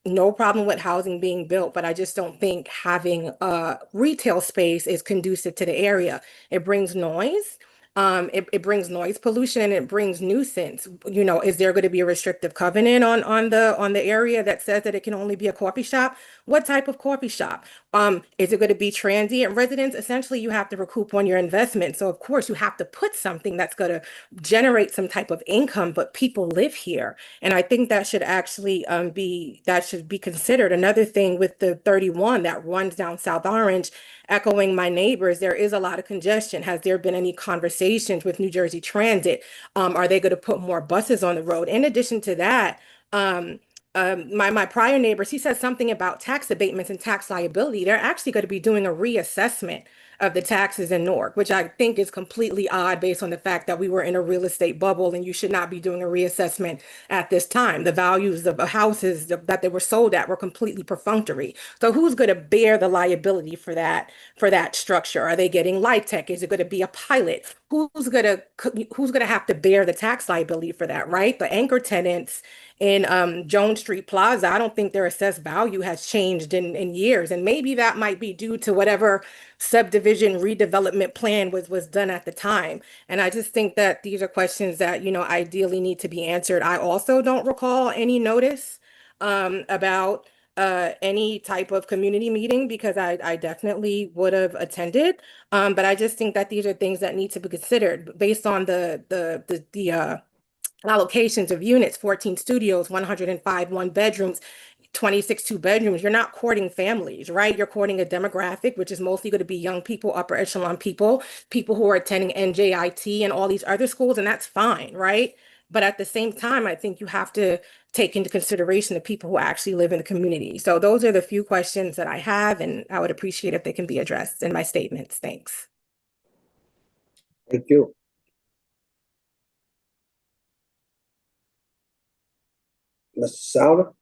No problem with housing being built, but I just don't think having a retail space is conducive to the area. It brings noise. It brings noise pollution, and it brings nuisance. You know, is there going to be a restrictive covenant on the area that says that it can only be a coffee shop? What type of coffee shop? Is it going to be transient residents? Essentially, you have to recoup on your investment. So of course you have to put something that's going to generate some type of income, but people live here. And I think that should actually be considered. Another thing with the 31 that runs down South Orange, echoing my neighbors, there is a lot of congestion. Has there been any conversations with New Jersey Transit? Are they going to put more buses on the road? In addition to that, my prior neighbors, he said something about tax abatements and tax liability. They're actually going to be doing a reassessment of the taxes in Newark, which I think is completely odd based on the fact that we were in a real estate bubble and you should not be doing a reassessment at this time. The values of the houses that they were sold at were completely perfunctory. So who's going to bear the liability for that structure? Are they getting light tech? Is it going to be a pilot? Who's going to have to bear the tax liability for that, right? The anchor tenants in Jones Street Plaza, I don't think their assessed value has changed in years. And maybe that might be due to whatever subdivision redevelopment plan was done at the time. And I just think that these are questions that, you know, ideally need to be answered. I also don't recall any notice about any type of community meeting, because I definitely would have attended. But I just think that these are things that need to be considered based on the allocations of units: 14 studios, 105 one bedrooms, 26 two bedrooms. You're not courting families, right? You're courting a demographic, which is mostly going to be young people, upper echelon people who are attending NJIT and all these other schools, and that's fine, right? But at the same time, I think you have to take into consideration the people who actually live in the community. So those are the few questions that I have, and I would appreciate if they can be addressed in my statements. Thanks. Thank you. Mr. Sauer?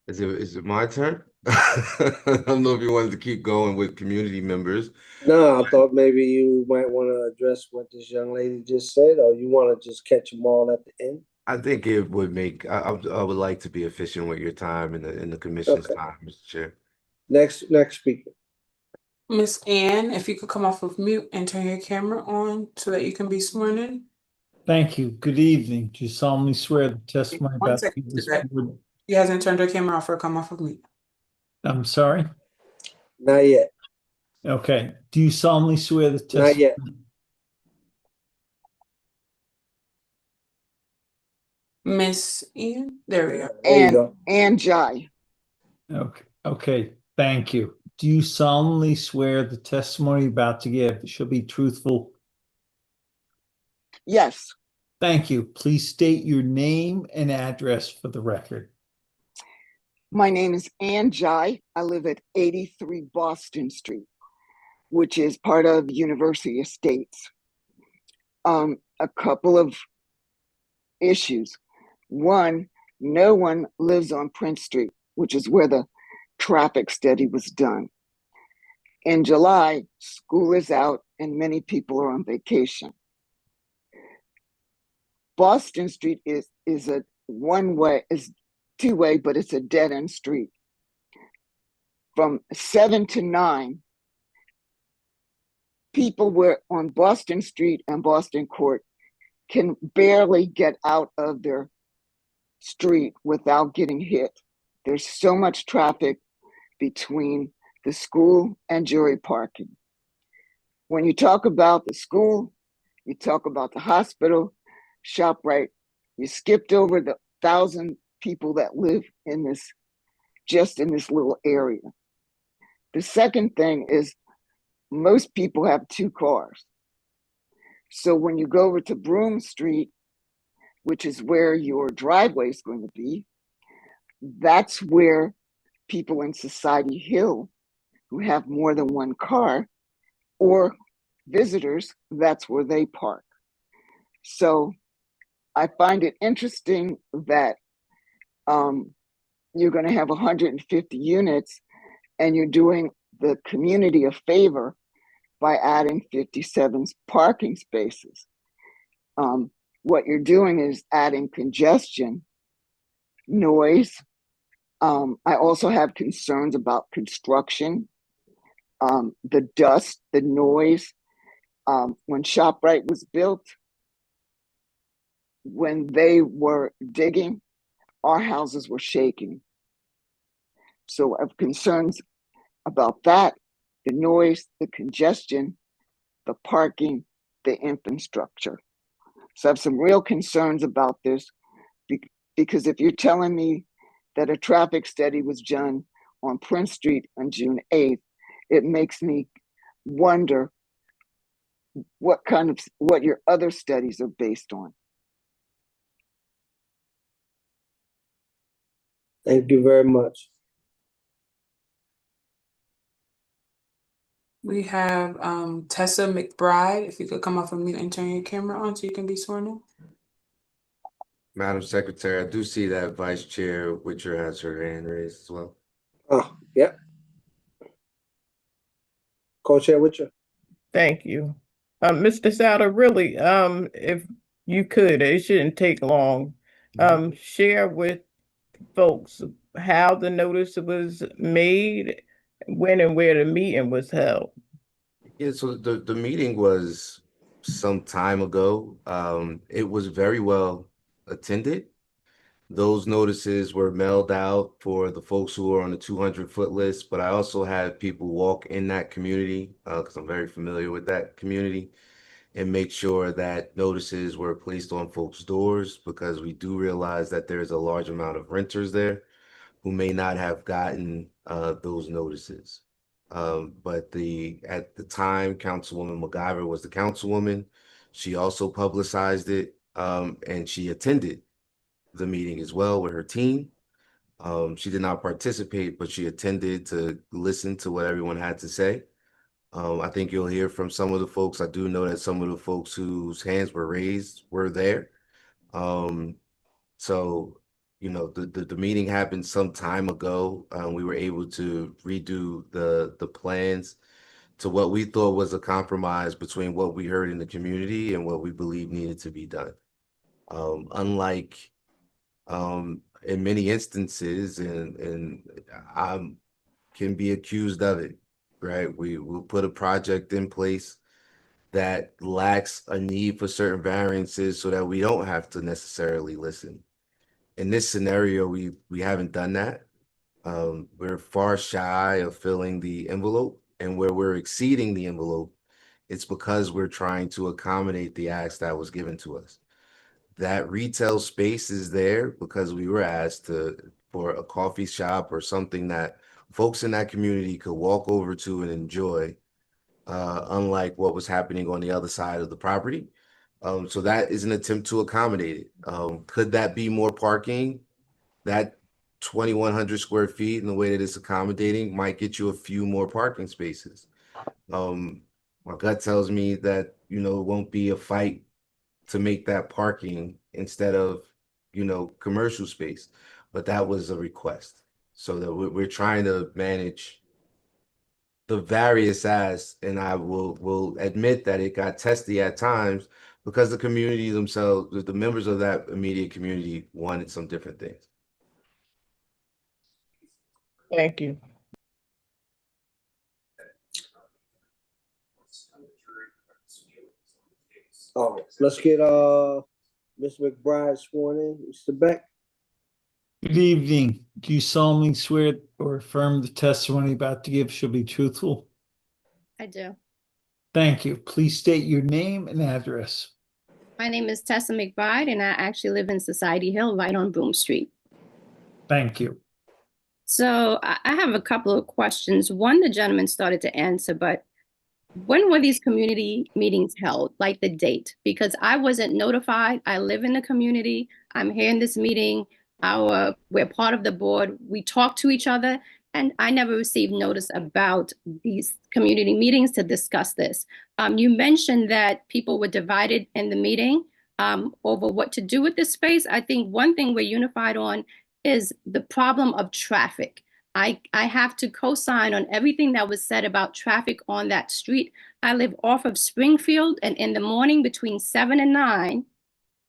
Is it my turn? I don't know if you wanted to keep going with community members. No, I thought maybe you might want to address what this young lady just said, or you want to just catch them all at the end? I think it would make, I would like to be efficient with your time and the commission's time, Mr. Chair. Next speaker. Miss Ann, if you could come off of mute and turn your camera on so that you can be sworn in. Thank you. Good evening. Do you solemnly swear the testimony One about second, this board? She hasn't turned her camera off or come off of mute. I'm sorry? Not yet. Okay. Do you solemnly swear the testimony? Not yet. Miss Ann, there we go. There you go. And Jai. Okay. Thank you. Do you solemnly swear the testimony you're about to give shall be truthful? Yes. Thank you. Please state your name and address for the record. My name is Ann Jai. I live at 83 Boston Street, which is part of University Estates. A couple of issues. One, no one lives on Prince Street, which is where the traffic study was done. In July, school is out and many people are on vacation. Boston Street is a one-way, is two-way, but it's a dead-end street. From 7 to 9, people were on Boston Street and Boston Court can barely get out of their street without getting hit. There's so much traffic between the school and jury parking. When you talk about the school, you talk about the hospital, ShopRite, you skipped over the 1,000 people that live in this, just in this little area. The second thing is most people have 2 cars. So when you go over to Broome Street, which is where your driveway is going to be, that's where people in Society Hill who have more than 1 car or visitors, that's where they park. So I find it interesting that you're going to have 150 units and you're doing the community a favor by adding 57 parking spaces. What you're doing is adding congestion, noise. I also have concerns about construction, the dust, the noise. When ShopRite was built, when they were digging, our houses were shaking. So I have concerns about that, the noise, the congestion, the parking, the infrastructure. So I have some real concerns about this because if you're telling me that a traffic study was done on Prince Street on June 8th, it makes me wonder what your other studies are based on. Thank you very much. We have Tessa McBride. If you could come off of mute and turn your camera on so you can be sworn in. Madam Secretary, I do see that Vice Chair Witcher has her hand raised as well. Oh, yeah. Co-Chair Witcher. Thank you. Mr. Souter, really, if you could, it shouldn't take long. Share with folks how the notice was made, when and where the meeting was held. Yeah, so the meeting was some time ago. It was very well attended. Those notices were mailed out for the folks who were on the 200-foot list, but I also had people walk in that community because I'm very familiar with that community and make sure that notices were placed on folks' doors because we do realize that there's a large amount of renters there who may not have gotten those notices. But at the time, Councilwoman MacGyver was the councilwoman. She also publicized it and she attended the meeting as well with her team. She did not participate, but she attended to listen to what everyone had to say. I think you'll hear from some of the folks. I do know that some of the folks whose hands were raised were there. So, you know, the meeting happened some time ago. We were able to redo the plans to what we thought was a compromise between what we heard in the community and what we believe needed to be done. Unlike in many instances, and I can be accused of it, right? We will put a project in place that lacks a need for certain variances so that we don't have to necessarily listen. In this scenario, we haven't done that. We're far shy of filling the envelope, and where we're exceeding the envelope, it's because we're trying to accommodate the ask that was given to us. That retail space is there because we were asked for a coffee shop or something that folks in that community could walk over to and enjoy, unlike what was happening on the other side of the property. So that is an attempt to accommodate it. Could that be more parking? That 2,100 square feet in the way that it's accommodating might get you a few more parking spaces. My gut tells me that, you know, it won't be a fight to make that parking instead of, you know, commercial space, but that was a request. So that we're trying to manage the various asks, and I will admit that it got testy at times because the community themselves, the members of that immediate community wanted some different things. Thank you. Oh, let's get Ms. McBride sworn in. Mr. Beck. Good evening. Do you solemnly swear or affirm the testimony about to give shall be truthful? I do. Thank you. Please state your name and address. My name is Tessa McBride, and I actually live in Society Hill, right on Broom Street. Thank you. So I have a couple of questions. One, the gentleman started to answer, but when were these community meetings held, like the date? Because I wasn't notified. I live in the community. I'm here in this meeting. We're part of the board. We talk to each other, and I never received notice about these community meetings to discuss this. You mentioned that people were divided in the meeting over what to do with this space. I think one thing we're unified on is the problem of traffic. I have to co-sign on everything that was said about traffic on that street. I live off of Springfield, and in the morning between 7 and 9,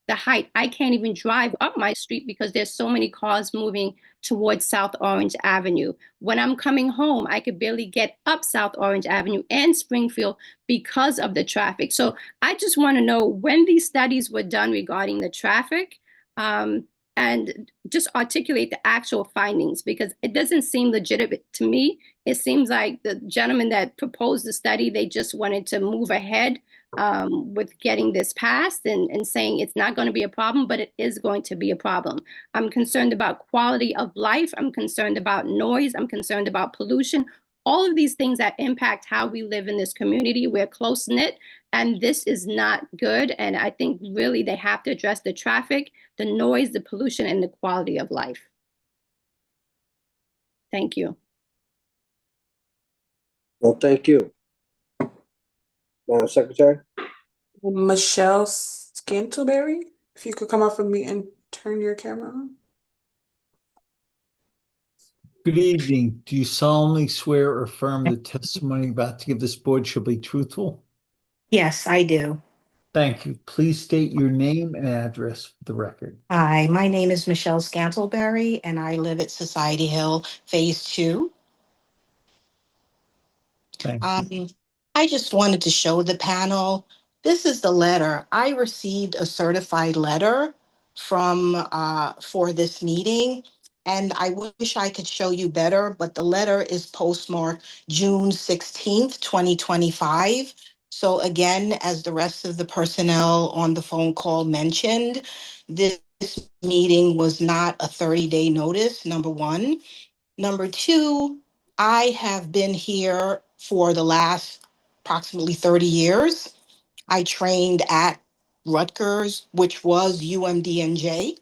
the height, I can't even drive up my street because there's so many cars moving towards South Orange Avenue. When I'm coming home, I could barely get up South Orange Avenue and Springfield because of the traffic. So I just want to know when these studies were done regarding the traffic, and just articulate the actual findings, because it doesn't seem legitimate to me. It seems like the gentleman that proposed the study, they just wanted to move ahead with getting this passed and saying it's not going to be a problem, but it is going to be a problem. I'm concerned about quality of life. I'm concerned about noise. I'm concerned about pollution. All of these things that impact how we live in this community. We're close knit, and this is not good. And I think really they have to address the traffic, the noise, the pollution, and the quality of life. Thank you. Well, thank you. Madam Secretary. Michelle Scantleberry, if you could come off of me and turn your camera on. Good evening. Do you solemnly swear or affirm the testimony about to give this board shall be truthful? Yes, I do. Thank you. Please state your name and address for the record. Hi, my name is Michelle Scantleberry, and I live at Society Hill, Phase 2. Thank you. I just wanted to show the panel. This is the letter. I received a certified letter from for this meeting, and I wish I could show you better, but the letter is postmarked June 16th, 2025. So again, as the rest of the personnel on the phone call mentioned, this meeting was not a 30-day notice, number one. Number two, I have been here for the last approximately 30 years. I trained at Rutgers, which was UMDNJ.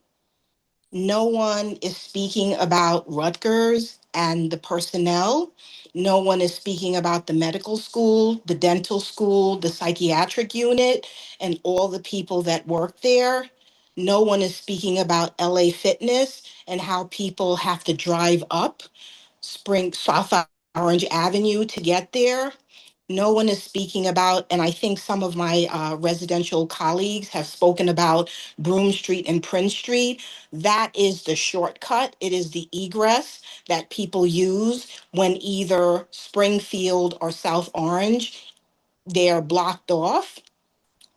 No one is speaking about Rutgers and the personnel. No one is speaking about the medical school, the dental school, the psychiatric unit, and all the people that work there. No one is speaking about LA Fitness and how people have to drive up South Orange Avenue to get there. No one is speaking about, and I think some of my residential colleagues have spoken about Broome Street and Prince Street. That is the shortcut. It is the egress that people use when either Springfield or South Orange, they're blocked off.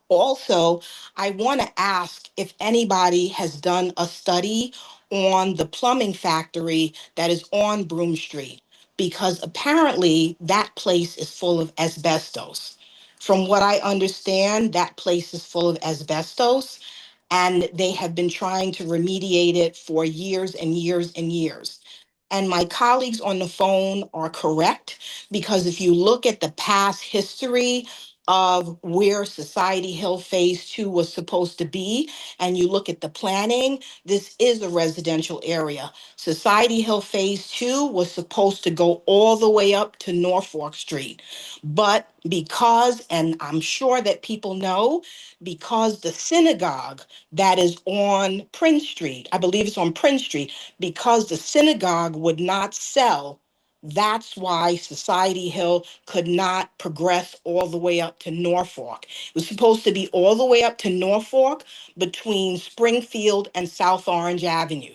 Also, I want to ask if anybody has done a study on the plumbing factory that is on Broome Street, because apparently that place is full of asbestos. From what I understand, that place is full of asbestos, and they have been trying to remediate it for years and years and years. And my colleagues on the phone are correct, because if you look at the past history of where Society Hill Phase 2 was supposed to be, and you look at the planning, this is a residential area. Society Hill Phase 2 was supposed to go all the way up to Norfolk Street. But because, and I'm sure that people know, because the synagogue that is on Prince Street, I believe it's on Prince Street, because the synagogue would not sell, that's why Society Hill could not progress all the way up to Norfolk. It was supposed to be all the way up to Norfolk between Springfield and South Orange Avenue.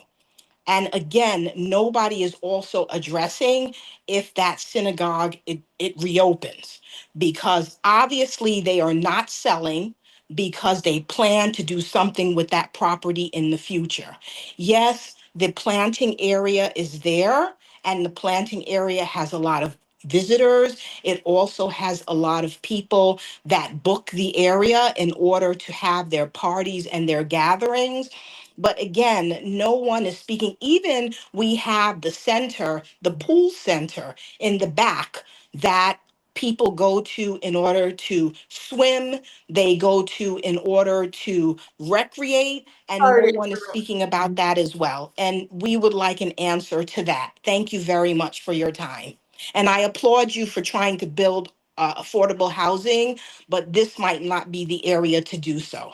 And again, nobody is also addressing if that synagogue, it reopens, because obviously they are not selling. because they plan to do something with that property in the future. Yes, the planting area is there, and the planting area has a lot of visitors. It also has a lot of people that book the area in order to have their parties and their gatherings. But again, no one is speaking. Even we have the center, the pool center in the back that people go to in order to swim, they go to in order to recreate, and no Sorry. one is speaking about that as well. And we would like an answer to that. Thank you very much for your time. And I applaud you for trying to build affordable housing, but this might not be the area to do so.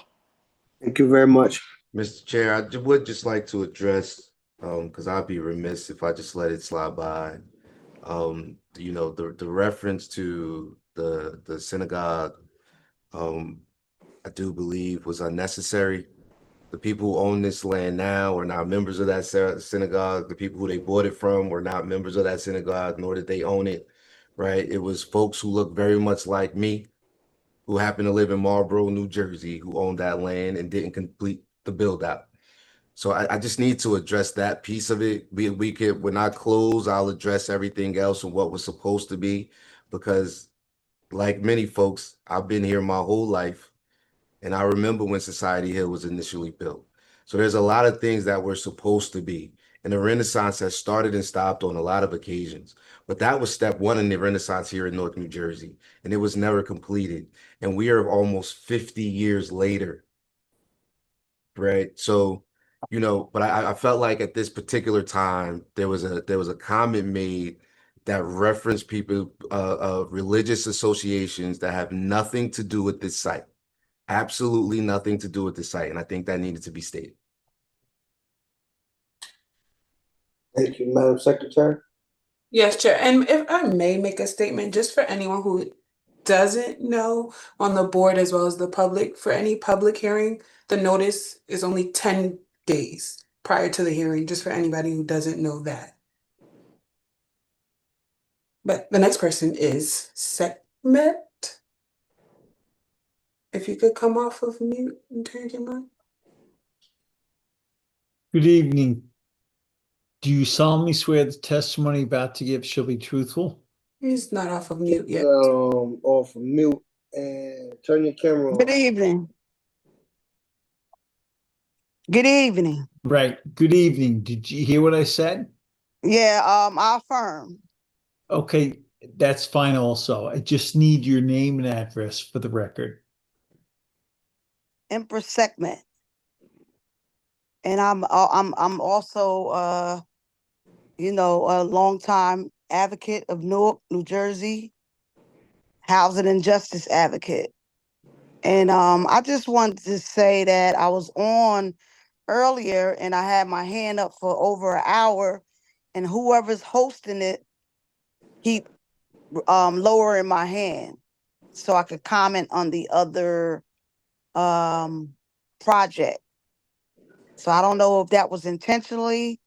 Thank you very much. Mr. Chair, would just like to address, because I'd be remiss if I just let it slide by. The reference to the synagogue, I do believe was unnecessary. The people who own this land now are not members of that synagogue. The people who they bought it from were not members of that synagogue, nor did they own it, right? It was folks who look very much like me, who happen to live in Marlboro, New Jersey, who owned that land and didn't complete the build out. So I just need to address that piece of it. When I close, I'll address everything else and what was supposed to be, because like many folks, I've been here my whole life. And I remember when Society Hill was initially built. So there's a lot of things that were supposed to be. And the Renaissance has started and stopped on a lot of occasions. But that was step one in the Renaissance here in Newark, New Jersey. And it was never completed. And we are almost 50 years later. Right. So, but I felt like at this particular time, there was a comment made that referenced people, religious associations that have nothing to do with this site. Absolutely nothing to do with the site. And I think that needed to be stated. Thank you, Madam Secretary. Yes, Chair. And if I may make a statement, just for anyone who doesn't know, on the board as well as the public, for any public hearing, the notice is only 10 days prior to the hearing, just for anybody who doesn't know that. But the next person is Sekhmet. If you could come off of mute and turn your mic. Good evening. Do you solemnly swear the testimony about to give shall be truthful? He's not off of mute yet. Off of mute and turn your camera on. Good evening. Good evening. Right. Good evening. Did you hear what I said? Yeah, I affirm. Okay, that's fine also. I just need your name and address for the record. Empress Sekhmet. And I'm also a longtime advocate of Newark, New Jersey, housing and justice advocate. And I just wanted to say that I was on earlier and I had my hand up for over an hour, and whoever's hosting it keep lowering my hand so I could comment on the other project. So I don't know if that was intentionally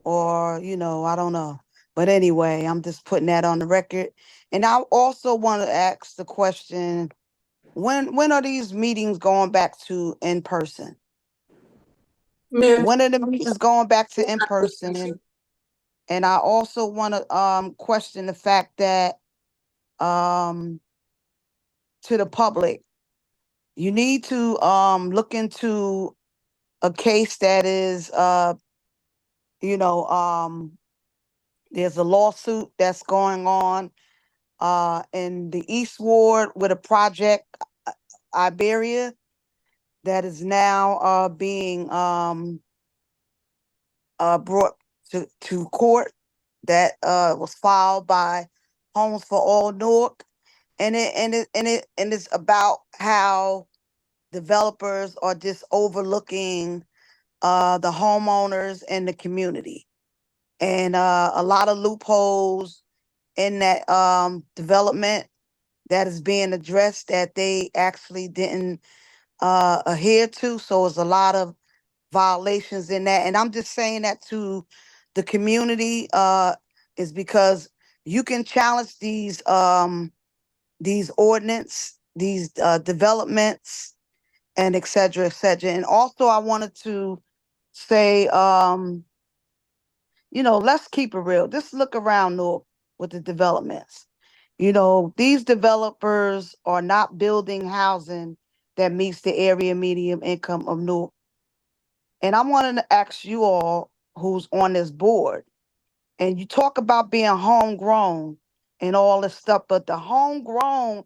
or, I don't know. But anyway, I'm just putting that on the record. And I also want to ask the question, when are these meetings going back to in person? When are the meetings going back to in person? And I also want to question the fact that to the public, you need to look into a case that is there's a lawsuit that's going on in the East Ward with a project Iberia that is now being brought to court, that was filed by Homes for All Newark, and it's about how developers are just overlooking the homeowners and the community, and a lot of loopholes in that development that is being addressed that they actually didn't adhere to. So it's a lot of violations in that. And I'm just saying that to the community is because you can challenge these ordinance, these developments, and et cetera, et cetera. And also I wanted to say, let's keep it real. Just look around Newark with the developments. These developers are not building housing that meets the area medium income of Newark. And I wanted to ask you all who's on this board, and you talk about being homegrown and all this stuff, but the homegrown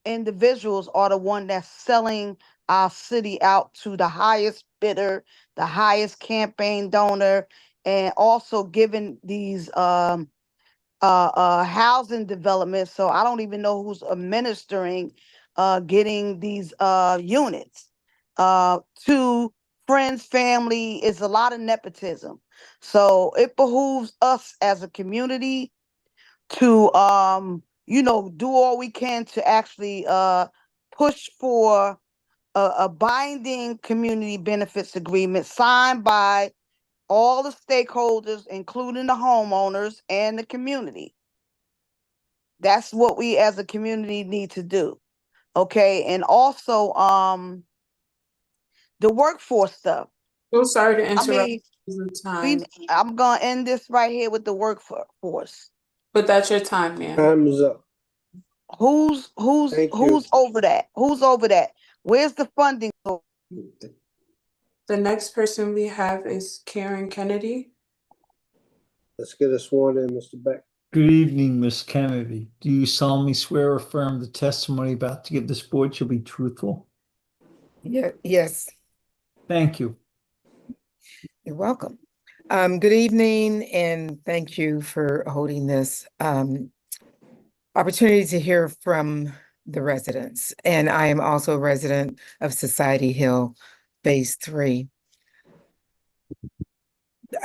individuals are the one that's selling our city out to the highest bidder, the highest campaign donor, and also giving these housing developments. So I don't even know who's administering getting these units to friends, family. Is a lot of nepotism. So it behooves us as a community to do all we can to actually push for a binding community benefits agreement signed by all the stakeholders, including the homeowners and the community. That's what we as a community need to do. Okay. And also the workforce stuff. So sorry to I interrupt. mean, The time, I'm gonna end this right here with the workforce. but that's your time, ma'am. Time is up. Who's Thank you. who's over that? Who's over that? Where's the funding? The next person we have is Karen Kennedy. Let's get us sworn in, Mr. Beck. Good evening, Miss Kennedy. Do you solemnly swear or affirm the testimony about to give this board shall be truthful? Yeah, yes. Thank you. You're welcome. Good evening, and thank you for holding this opportunity to hear from the residents. And I am also a resident of Society Hill, Phase 3.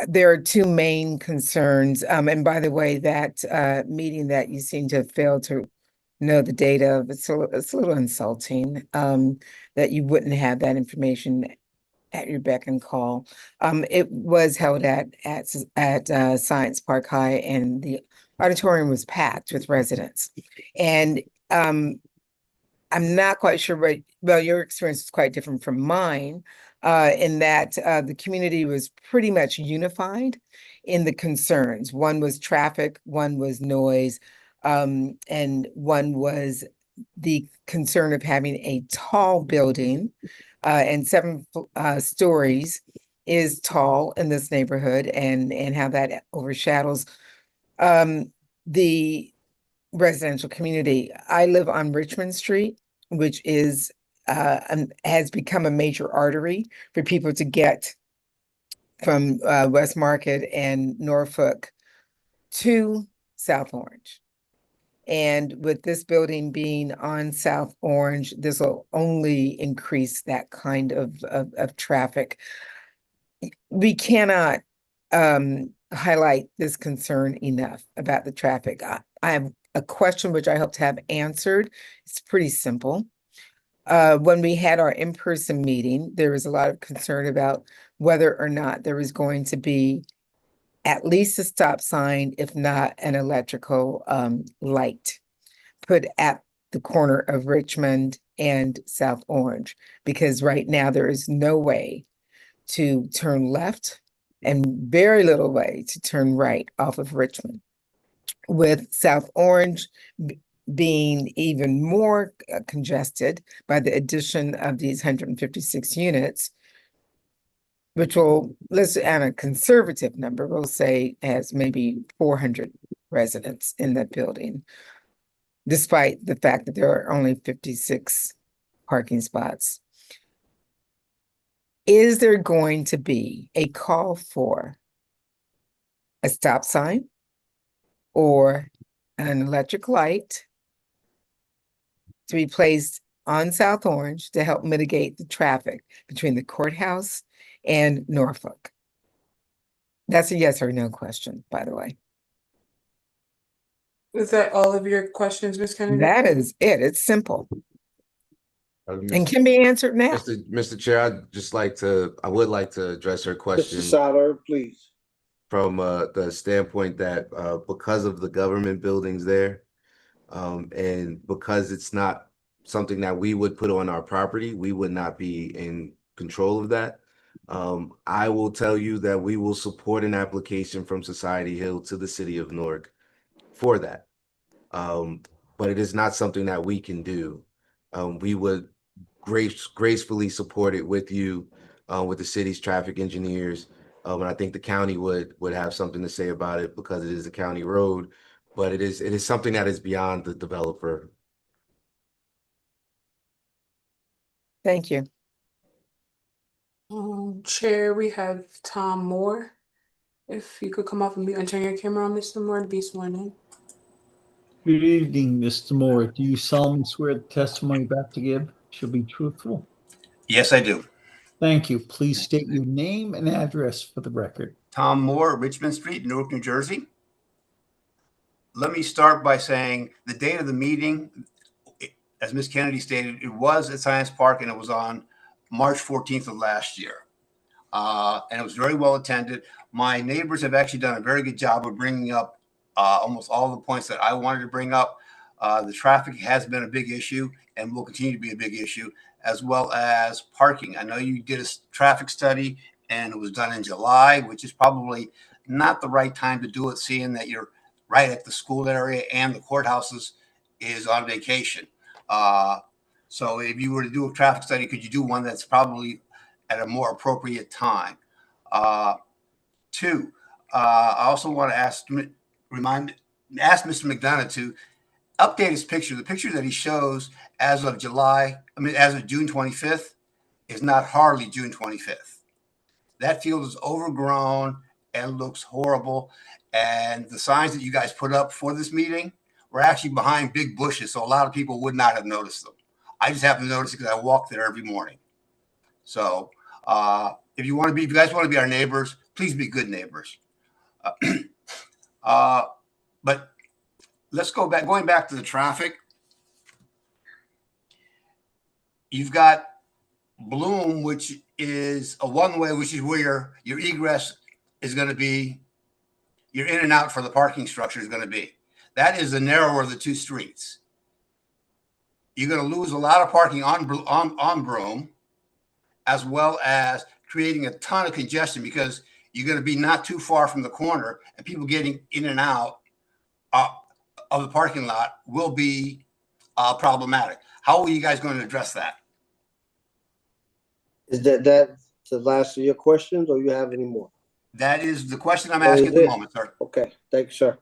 There are two main concerns. And by the way, that meeting that you seem to have failed to know the date of, it's a little insulting that you wouldn't have that information at your beck and call. It was held at Science Park High, and the auditorium was packed with residents. And I'm not quite sure, but well, your experience is quite different from mine, in that the community was pretty much unified in the concerns. One was traffic, one was noise, and one was the concern of having a tall building, and 7 stories is tall in this neighborhood, and how that overshadows the residential community. I live on Richmond Street, which is has become a major artery for people to get from West Market and Norfolk to South Orange. And with this building being on South Orange, this will only increase that kind of traffic. We cannot highlight this concern enough about the traffic. I have a question which I hope to have answered. It's pretty simple. When we had our in-person meeting, there was a lot of concern about whether or not there was going to be at least a stop sign, if not an electrical light put at the corner of Richmond and South Orange, because right now there is no way to turn left and very little way to turn right off of Richmond. With South Orange being even more congested by the addition of these 156 units, which will, let's add a conservative number, we'll say has maybe 400 residents in that building, despite the fact that there are only 56 parking spots. Is there going to be a call for a stop sign or an electric light to be placed on South Orange to help mitigate the traffic between the courthouse and Norfolk? That's a yes or no question, by the way. Is that all of your questions, Ms. Kennedy? That is it. It's simple and can be answered now. Mr. Chair, I would like to address her question. Mr. Sauter, please. From the standpoint that because of the government buildings there, and because it's not something that we would put on our property. We would not be in control of that. I will tell you that we will support an application from Society Hill to the city of Newark for that. But it is not something that we can do. We would gracefully support it with you, with the city's traffic engineers. And I think the county would have something to say about it because it is a county road, but it is something that is beyond the developer. Thank you. Chair, we have Tom Moore. If you could come off and mute and turn your camera on, Mr. Moore, to be sworn in. Good evening, Mr. Moore. Do you solemnly swear the testimony about to give shall be truthful? Yes, I do. Thank you. Please state your name and address for the record. Tom Moore, Richmond Street, Newark, New Jersey. Let me start by saying the date of the meeting, as Ms. Kennedy stated, it was at Science Park and it was on March 14th of last year. And it was very well attended. My neighbors have actually done a very good job of bringing up almost all the points that I wanted to bring up. The traffic has been a big issue and will continue to be a big issue, as well as parking. I know you did a traffic study and it was done in July, which is probably not the right time to do it, seeing that you're right at the school area and the courthouses is on vacation. So if you were to do a traffic study, could you do one that's probably at a more appropriate time? Two, I also want to ask Mr. McDonough to update his picture. The picture that he shows as of June 25th is not hardly June 25th. That field is overgrown and looks horrible. And the signs that you guys put up for this meeting were actually behind big bushes, so a lot of people would not have noticed them. I just happen to notice it because I walk there every morning. So if you guys want to be our neighbors, please be good neighbors. But let's going back to the traffic. You've got Bloom, which is a one-way, which is where your egress is going to be, your in and out for the parking structure is going to be. That is the narrower of the two streets. You're going to lose a lot of parking on Broome, as well as creating a ton of congestion because you're going to be not too far from the corner, and people getting in and out of the parking lot will be problematic. How are you guys going to address that? Is that the last of your questions, or you have any more? That is the question I'm asking at the moment, sir. Okay, thank you, sir.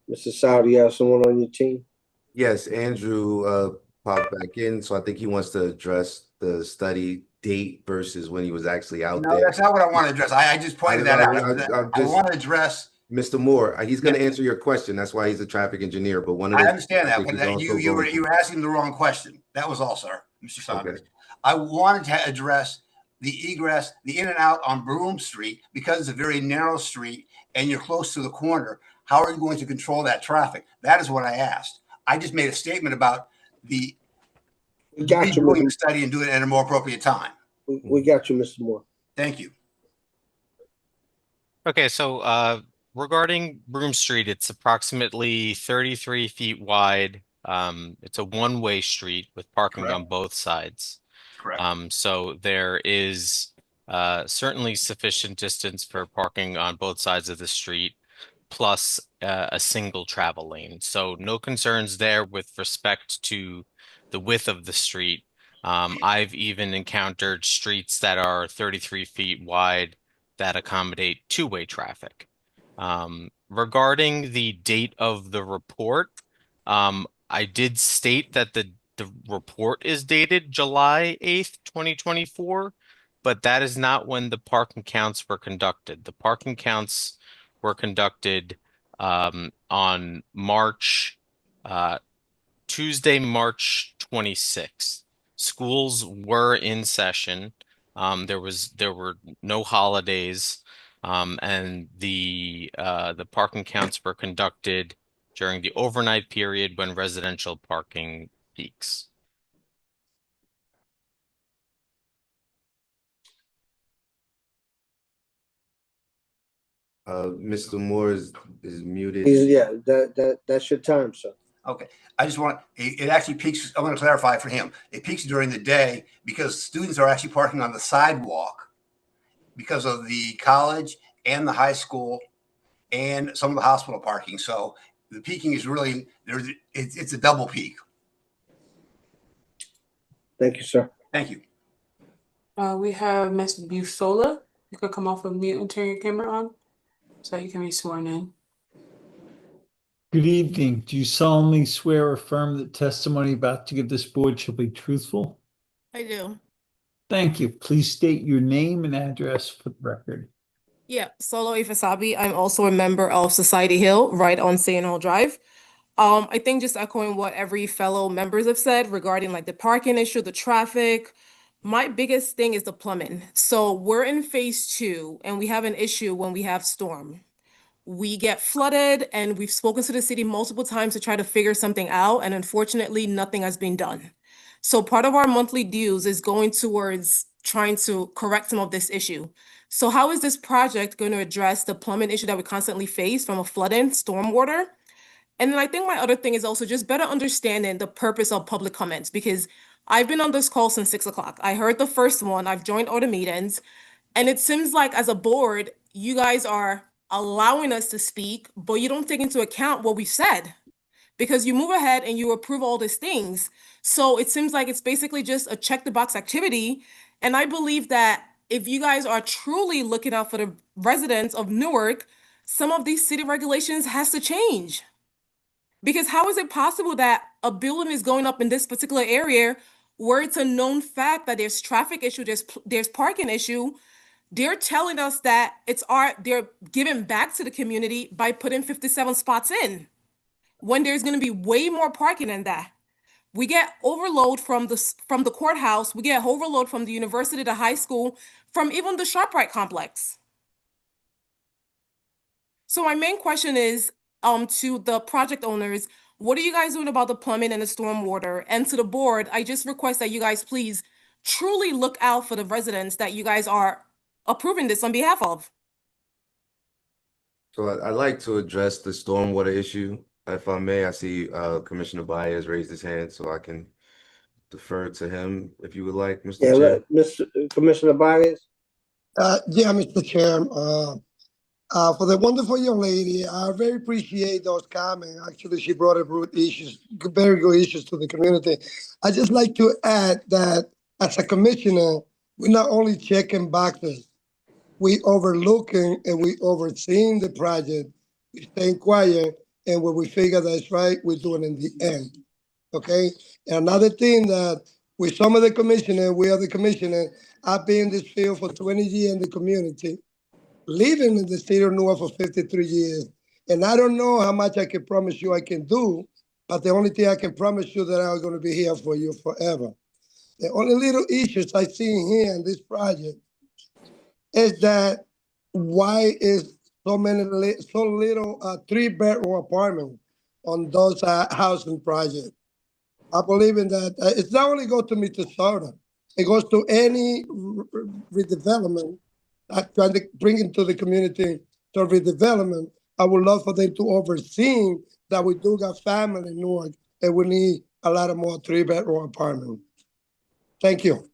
Mr. Sauer, do you have someone on your team? Yes, Andrew popped back in, so I think he wants to address the study date versus when he was actually out there. No, that's not what I want to address. I just pointed that out. I want to address Mr. Moore. He's going to answer your question. That's why he's a traffic engineer. But I understand that, but you were asking the wrong question. That was all, sir, Mr. Saunders. Okay. I wanted to address the egress, the in and out on Broome Street, because it's a very narrow street and you're close to the corner. How are you going to control that traffic? That is what I asked. I just made a statement about the doing the study and doing it at a more appropriate time. We got you, Mr. Moore. Thank you. Okay, so regarding Broome Street, it's approximately 33 feet wide. It's a one-way street with parking on both sides. Correct. So there is certainly sufficient distance for parking on both sides of the street, plus a single travel lane. So no concerns there with respect to the width of the street. I've even encountered streets that are 33 feet wide that accommodate two-way traffic. Regarding the date of the report, I did state that the report is dated July 8th, 2024, but that is not when the parking counts were conducted. The parking counts were conducted on Tuesday, March 26th. Schools were in session. There were no holidays, and the parking counts were conducted during the overnight period when residential parking peaks. Mr. Moore is muted. Yeah, that's your time, sir. Okay, I just want, it actually peaks, I want to clarify for him. It peaks during the day because students are actually parking on the sidewalk because of the college and the high school and some of the hospital parking. So the peaking is really, it's a double peak. Thank you, sir. Thank you. We have Ms. Busola. You could come off of mute and turn your camera on so you can be sworn in. Good evening. Do you solemnly swear or affirm that testimony about to give this board shall be truthful? I do. Thank you. Please state your name and address for the record. Yeah, Solo Ifasabi. I'm also a member of Society Hill, right on St. Hall Drive. I think just echoing what every fellow members have said regarding like the parking issue, the traffic. My biggest thing is the plumbing. So we're in phase 2 and we have an issue when we have storm. We get flooded and we've spoken to the city multiple times to try to figure something out. And unfortunately, nothing has been done. So part of our monthly dues is going towards trying to correct some of this issue. So how is this project going to address the plumbing issue that we constantly face from a flooding, stormwater? And then I think my other thing is also just better understanding the purpose of public comments, because I've been on this call since 6 o'clock. I heard the first one, I've joined all the meetings, and it seems like as a board, you guys are allowing us to speak, but you don't take into account what we said because you move ahead and you approve all these things. So it seems like it's basically just a check the box activity. And I believe that if you guys are truly looking out for the residents of Newark, some of these city regulations has to change. Because how is it possible that a building is going up in this particular area where it's a known fact that there's traffic issue, there's parking issue? They're telling us that they're giving back to the community by putting 57 spots in, when there's going to be way more parking than that. We get overload from the courthouse, we get overload from the university, the high school, from even the ShopRite complex. So my main question is to the project owners, what are you guys doing about the plumbing and the stormwater? And to the board, I just request that you guys please truly look out for the residents that you guys are approving this on behalf of. So I'd like to address the stormwater issue, if I may. I see Commissioner Baez raised his hand, so I can defer to him if you would like, Mr. Chair. Mr. Commissioner Baez. Yeah, Mr. Chair. For the wonderful young lady, I very appreciate those comments. Actually, she brought up very good issues to the community. I just like to add that as a commissioner, we're not only checking boxes, we overlooking and we overseeing the project, we staying quiet, and when we figure that's right, we do it in the end. Okay? And another thing that with some of the commissioners, we are the commissioner, I've been in this field for 20 years in the community, living in the state of Newark for 53 years. And I don't know how much I can promise you I can do, but the only thing I can promise you that I'm going to be here for you forever. The only little issues I see here in this project is that why is so little 3-bedroom apartment on those housing projects? I believe in that. It's not only go to Mississauga, it goes to any redevelopment. I'm trying to bring into the community to redevelopment. I would love for them to oversee that we do got family in Newark and we need a lot of more 3-bedroom apartments. Thank you.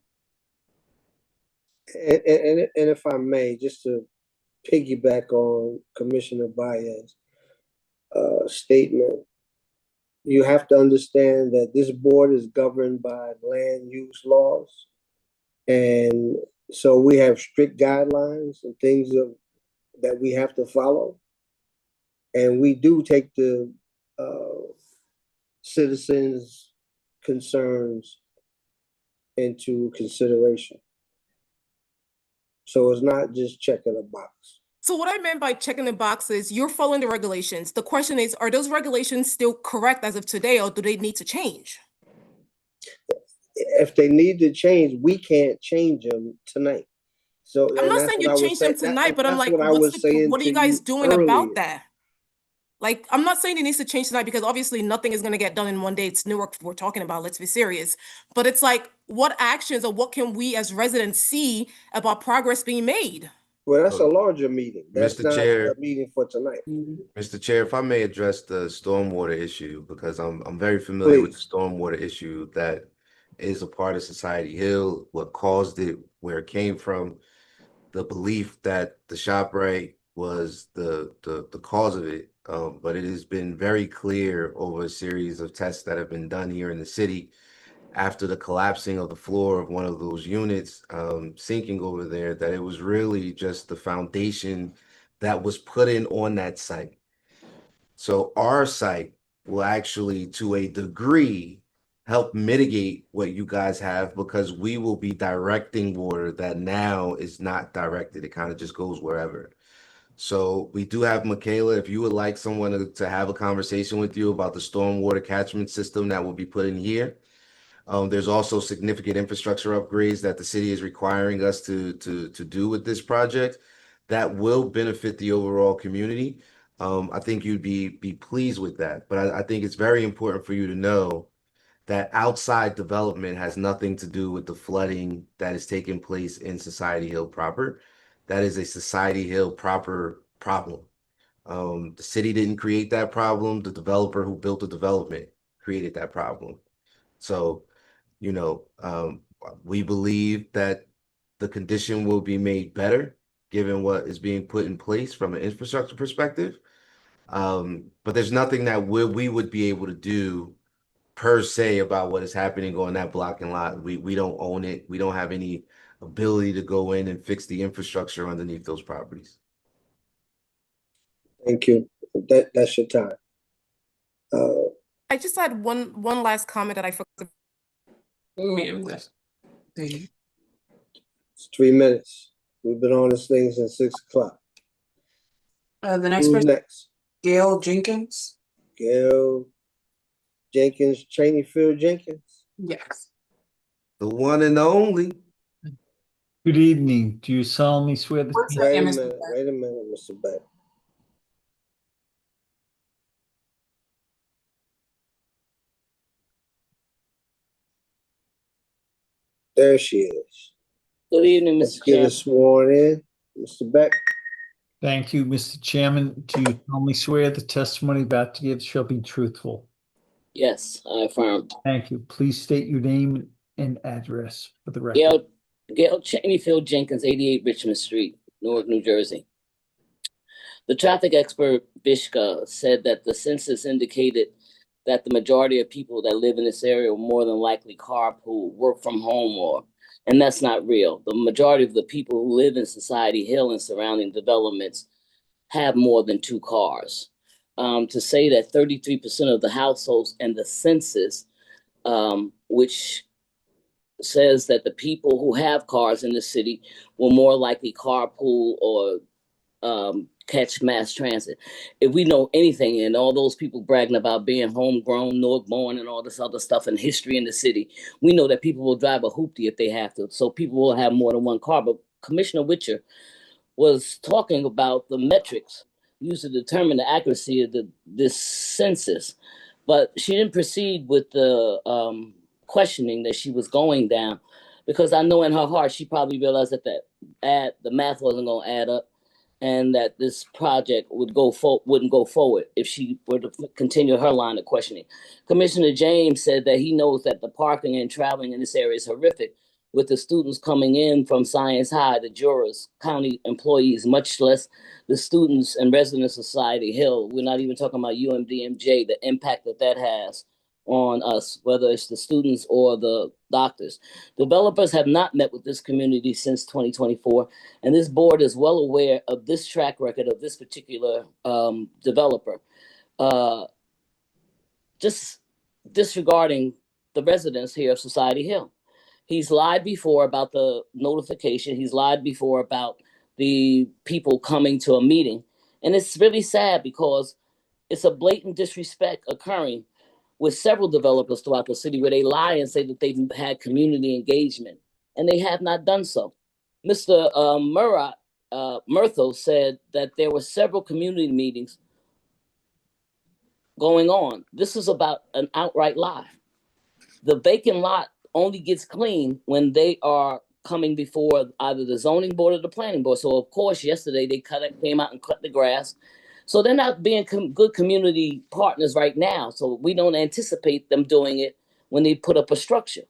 And if I may, just to piggyback on Commissioner Baez's statement, you have to understand that this board is governed by land use laws. And so we have strict guidelines and things that we have to follow. And we do take the citizens' concerns into consideration. So it's not just checking a box. So what I meant by checking the box is you're following the regulations. The question is, are those regulations still correct as of today, or do they need to change? If they need to change, we can't change them tonight. So I'm not saying you change them tonight, but I'm like, what are you guys doing about that? Like, I'm not saying it needs to change tonight because obviously nothing is going to get done in one day. It's Newark we're talking about. Let's be serious. But it's like, what actions or what can we as residents see about progress being made? Well, that's a larger meeting. That's Mr. not a Chair, meeting for tonight. Mr. Chair, if I may address the stormwater issue, because I'm very familiar with the Please. stormwater issue that is a part of Society Hill, what caused it, where it came from, the belief that the ShopRite was the cause of it. But it has been very clear over a series of tests that have been done here in the city after the collapsing of the floor of one of those units, sinking over there, that it was really just the foundation that was put in on that site. So our site will actually, to a degree, help mitigate what you guys have, because we will be directing water that now is not directed. It kind of just goes wherever. So we do have Michaela. If you would like someone to have a conversation with you about the stormwater catchment system that will be put in here. There's also significant infrastructure upgrades that the city is requiring us to do with this project that will benefit the overall community. I think you'd be pleased with that. But I think it's very important for you to know that outside development has nothing to do with the flooding that is taking place in Society Hill proper. That is a Society Hill proper problem. The city didn't create that problem. The developer who built the development created that problem. So, we believe that the condition will be made better given what is being put in place from an infrastructure perspective. But there's nothing that we would be able to do per se about what is happening on that block and lot. We don't own it. We don't have any ability to go in and fix the infrastructure underneath those properties. Thank you. That's your time. I just had one last comment that I forgot. It's 3 minutes. We've been on this thing since 6 o'clock. The next Who's person, next? Gail Jenkins. Gail Jenkins, Cheney Field Jenkins. Yes. The one and the only. Good evening. Do you solemnly swear that? Wait a minute, Mr. Beck. There she is. Good evening, Mr. Let's get her Chairman. sworn in. Mr. Beck. Thank you, Mr. Chairman. Do you solemnly swear the testimony about to give shall be truthful? Yes, I affirm. Thank you. Please state your name and address for the record. Gail Cheneyfield Jenkins, 88 Richmond Street, Newark, New Jersey. The traffic expert Bishka said that the census indicated that the majority of people that live in this area will more than likely carpool, work from home, and that's not real. The majority of the people who live in Society Hill and surrounding developments have more than 2 cars. To say that 33% of the households in the census, which says that the people who have cars in the city will more likely carpool or catch mass transit. If we know anything, and all those people bragging about being homegrown, Newark born, and all this other stuff and history in the city, we know that people will drive a hoopty if they have to. So people will have more than 1 car. But Commissioner Witcher was talking about the metrics used to determine the accuracy of this census, but she didn't proceed with the questioning that she was going down, because I know in her heart she probably realized that the math wasn't going to add up, and that this project wouldn't go forward if she were to continue her line of questioning. Commissioner James said that he knows that the parking and traveling in this area is horrific, with the students coming in from Science High, the jurors, county employees, much less the students and residents of Society Hill. We're not even talking about UMDMJ, the impact that has on us, whether it's the students or the doctors. Developers have not met with this community since 2024, and this board is well aware of this track record of this particular developer. Just disregarding the residents here of Society Hill. He's lied before about the notification. He's lied before about the people coming to a meeting. And it's really sad because it's a blatant disrespect occurring with several developers throughout the city where they lie and say that they've had community engagement, and they have not done so. Mr. Murtho said that there were several community meetings going on. This is about an outright lie. The vacant lot only gets clean when they are coming before either the zoning board or the planning board. So of course, yesterday they came out and cut the grass. So they're not being good community partners right now. So we don't anticipate them doing it when they put up a structure.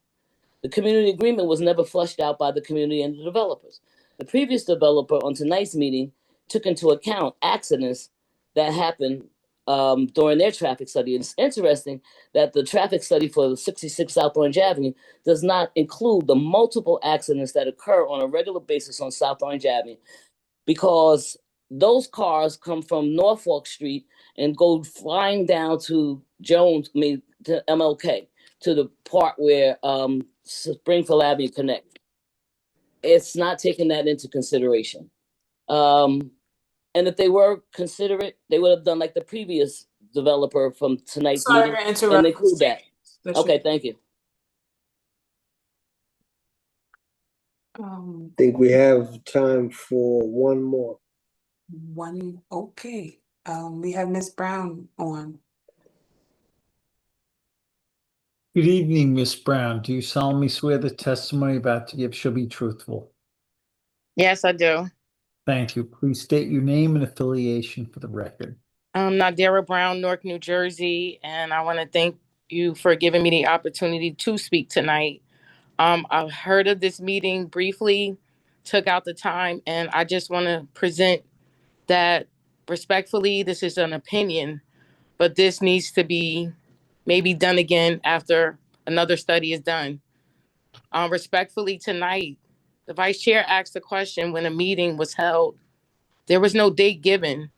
The community agreement was never flushed out by the community and the developers. The previous developer on tonight's meeting took into account accidents that happened during their traffic study. And it's interesting that the traffic study for 66 South Orange Avenue does not include the multiple accidents that occur on a regular basis on South Orange Avenue, because those cars come from Norfolk Street and go flying down to to MLK, to the part where Springfield Avenue connect. It's not taking that into consideration. And if they were considerate, they would have done like the previous developer from tonight's Sorry meeting to interrupt. and include that. That's Okay, thank you. I think we have time for one more. Okay. We have Ms. Brown on. Good evening, Miss Brown. Do you solemnly swear the testimony about to give shall be truthful? Yes, I do. Thank you. Please state your name and affiliation for the record. I'm Nadira Brown, Newark, New Jersey, and I want to thank you for giving me the opportunity to speak tonight. I've heard of this meeting briefly, took out the time, and I just want to present that respectfully, this is an opinion, but this needs to be maybe done again after another study is done. Respectfully tonight, the vice chair asked a question when a meeting was held. There was no date given.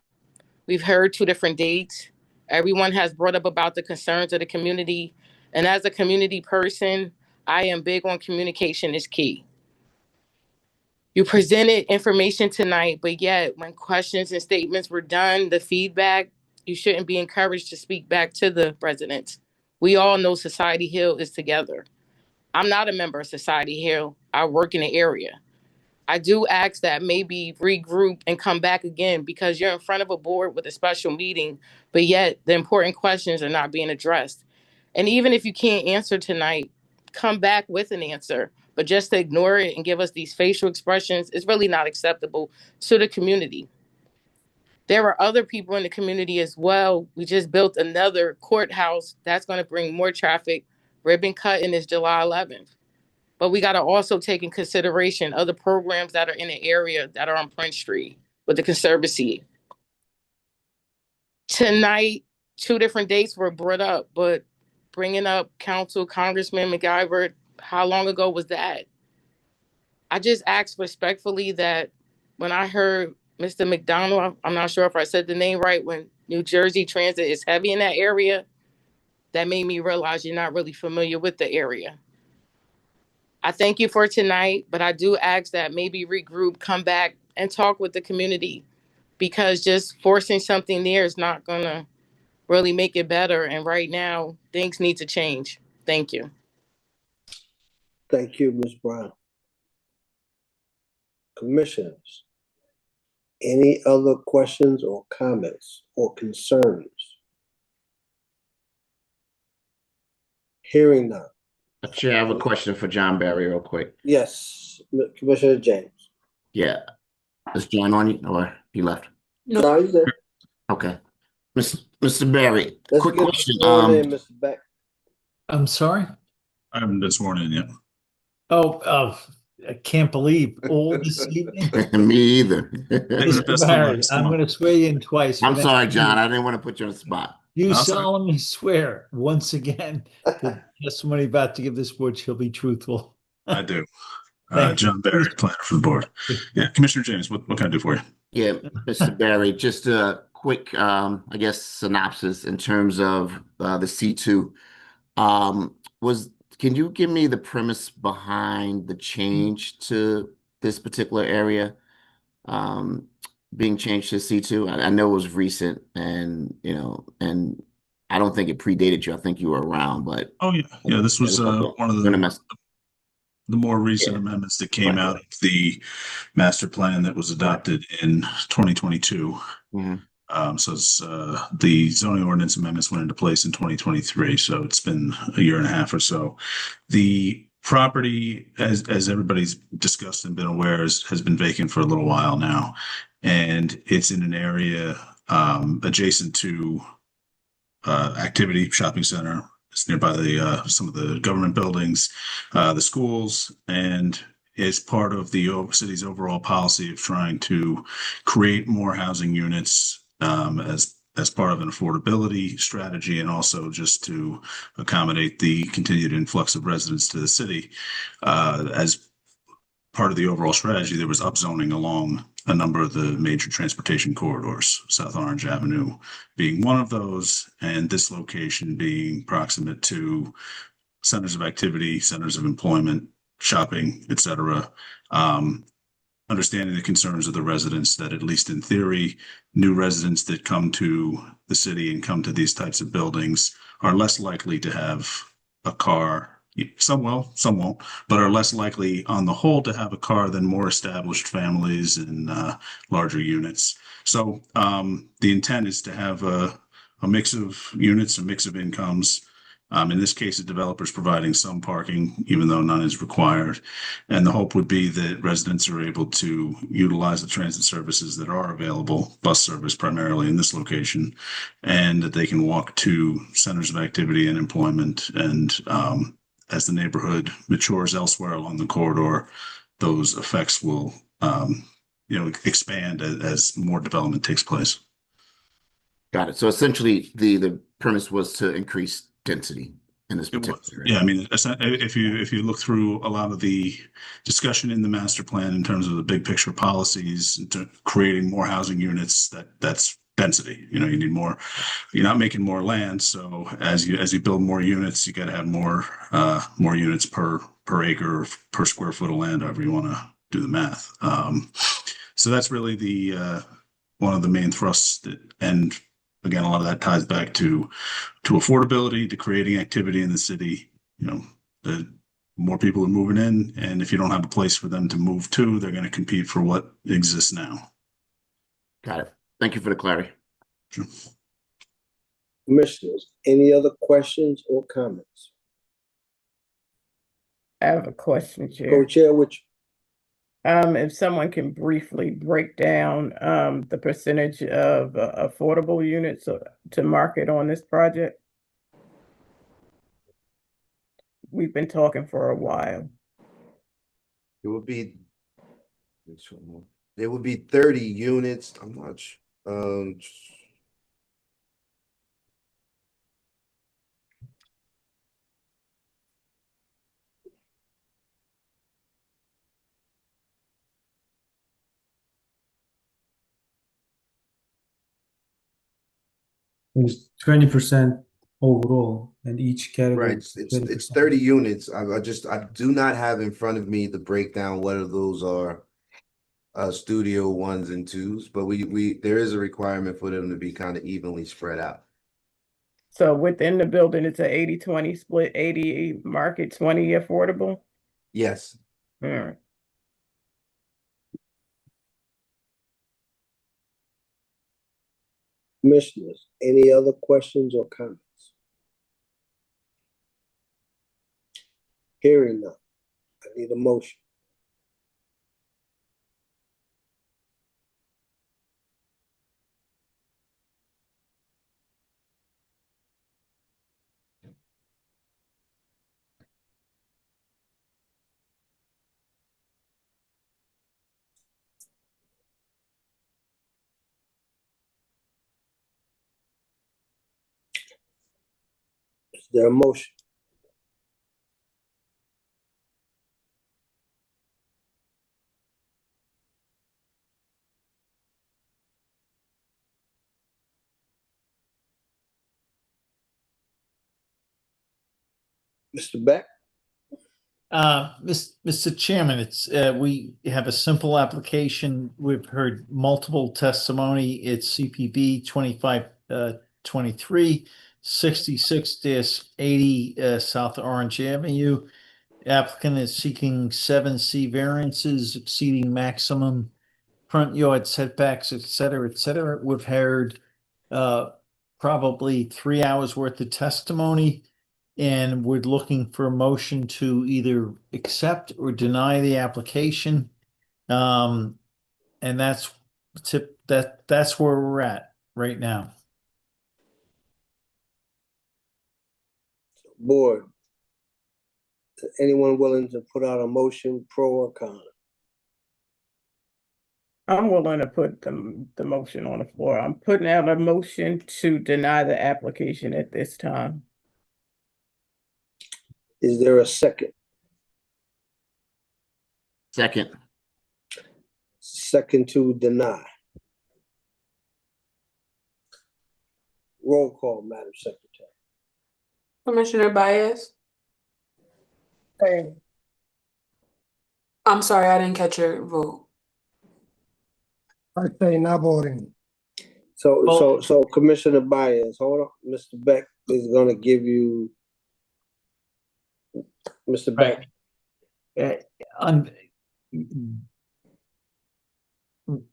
We've heard two different dates. Everyone has brought up about the concerns of the community. And as a community person, I am big on communication is key. You presented information tonight, but yet when questions and statements were done, the feedback, you shouldn't be encouraged to speak back to the residents. We all know Society Hill is together. I'm not a member of Society Hill. I work in the area. I do ask that maybe regroup and come back again, because you're in front of a board with a special meeting, but yet the important questions are not being addressed. And even if you can't answer tonight, come back with an answer. But just to ignore it and give us these facial expressions is really not acceptable to the community. There are other people in the community as well. We just built another courthouse that's going to bring more traffic. Ribbon cutting is July 11th. But we got to also take in consideration other programs that are in the area that are on Prince Street with the Conservancy. Tonight, two different dates were brought up, but bringing up Congressman McIver, how long ago was that? I just asked respectfully that when I heard Mr. McDonald, I'm not sure if I said the name right, when New Jersey Transit is heavy in that area, that made me realize you're not really familiar with the area. I thank you for tonight, but I do ask that maybe regroup, come back and talk with the community, because just forcing something there is not going to really make it better. And right now, things need to change. Thank you. Thank you, Ms. Brown. Commissioners, any other questions or comments or concerns? Hearing none. Chair, I have a question for John Barry real quick. Yes, Commissioner James. Yeah. Is John on or he left? No, he's there. Okay. Mr. Barry, Let's quick get question. sworn in, Mr. Beck. I'm sorry? I haven't been sworn in yet. Oh, I can't believe all this evening. Me either. Mr. Barry, I'm going to swear you in twice. I'm sorry, John. I didn't want to put you on the spot. You solemnly swear once again the testimony about to give this board shall be truthful. I do. John Barry, planner for the board. Yeah, Commissioner James, what can I do for you? Yeah, Mr. Barry, just a quick, I guess, synopsis in terms of the C2. Can you give me the premise behind the change to this particular area? Being changed to C2. I know it was recent, and and I don't think it predated you. I think you were around, but yeah, this was one of the more recent amendments that came out of the master plan that was adopted in 2022. So it's, the zoning ordinance amendments went into place in 2023. So it's been a year and a half or so. The property, as everybody's discussed and been aware, has been vacant for a little while now, and it's in an area adjacent to activity shopping center. It's nearby the some of the government buildings, the schools, and is part of the city's overall policy of trying to create more housing units as part of an affordability strategy, and also just to accommodate the continued influx of residents to the city. As part of the overall strategy, there was upzoning along a number of the major transportation corridors, South Orange Avenue being one of those, and this location being proximate to centers of activity, centers of employment, shopping, etc. Understanding the concerns of the residents that, at least in theory, new residents that come to the city and come to these types of buildings are less likely to have a car. Some will, some won't, but are less likely on the whole to have a car than more established families and larger units. So the intent is to have a mix of units, a mix of incomes. In this case, the developer's providing some parking, even though none is required. And the hope would be that residents are able to utilize the transit services that are available, bus service primarily in this location, and that they can walk to centers of activity and employment. And as the neighborhood matures elsewhere along the corridor, those effects will expand as more development takes place. Got it. So essentially, the premise was to increase density in this particular area. Yeah, I mean, if you look through a lot of the discussion in the master plan in terms of the big picture policies, to creating more housing units, that's density. You need more. You're not making more land, so as you build more units, you got to have more units per acre or per square foot of land, however you want to do the math. So that's really the one of the main thrusts, and again, a lot of that ties back to affordability, to creating activity in the city. The more people are moving in, and if you don't have a place for them to move to, they're going to compete for what exists now. Got it. Thank you for the clarity. Sure. Commissioners, any other questions or comments? I have a question, Chair. Co-chair, which if someone can briefly break down the percentage of affordable units to market on this project. We've been talking for a while. It would be 30 units. I'm not sure. It's 20% overall, and each category. Right, it's 30 units. I do not have in front of me the breakdown whether those are studio ones and twos, but there is a requirement for them to be kind of evenly spread out. So within the building, it's an 80-20 split, 80 market, 20 affordable? Yes. All right. Commissioners, any other questions or comments? Hearing none, I need a motion. Is there a motion? Mr. Beck? Mr. Chairman, it's we have a simple application. We've heard multiple testimony. It's CPB 2523 66-80 South Orange Avenue. Applicant is seeking 7C variances exceeding maximum front yard setbacks, et cetera, et cetera. We've heard probably 3 hours worth of testimony. And we're looking for a motion to either accept or deny the application. And that's that's where we're at right now. Board, anyone willing to put out a motion, pro or con? I'm willing to put the motion on the floor. I'm putting out a motion to deny the application at this time. Is there a second? Second. Second to deny. Roll call, Madam Secretary. Commissioner Baez? I'm sorry, I didn't catch your vote. I say not voting. So Commissioner Baez, hold on. Mr. Beck is gonna give you. Mr. Beck.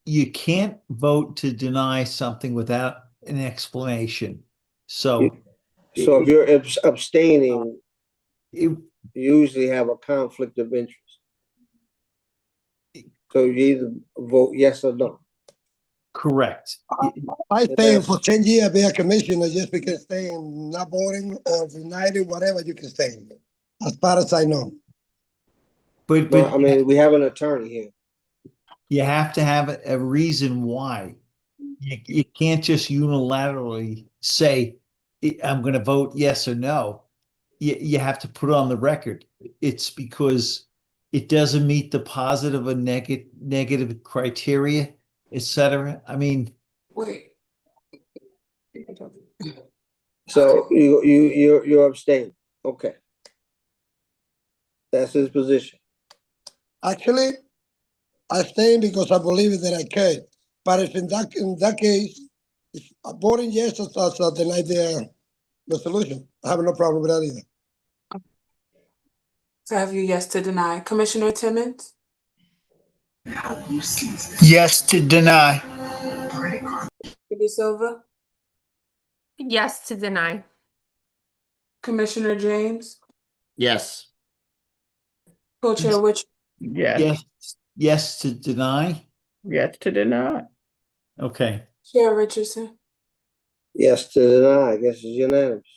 You can't vote to deny something without an explanation. So if you're abstaining, you usually have a conflict of interest. So you either vote yes or no. Correct. I stay for 10 years, be a commissioner just because staying not voting or united, whatever you can stay. As far as I know. But I mean, we have an attorney here. You have to have a reason why. You can't just unilaterally say, I'm going to vote yes or no. You have to put it on the record. It's because it doesn't meet the positive or negative criteria, etc. I mean, wait. So you're abstaining. Okay. That's his position. Actually, I stay because I believe that I can. But if in that case, if voting yes, that's deny the resolution. I have no problem with that either. So have you yes to deny? Commissioner Timmons? yes to deny. Silva? Yes to deny. Commissioner James? Yes. Co-chair Which? Yes to deny. Yes to deny. Okay. Chair Richardson? Yes to deny. I guess it's unanimous.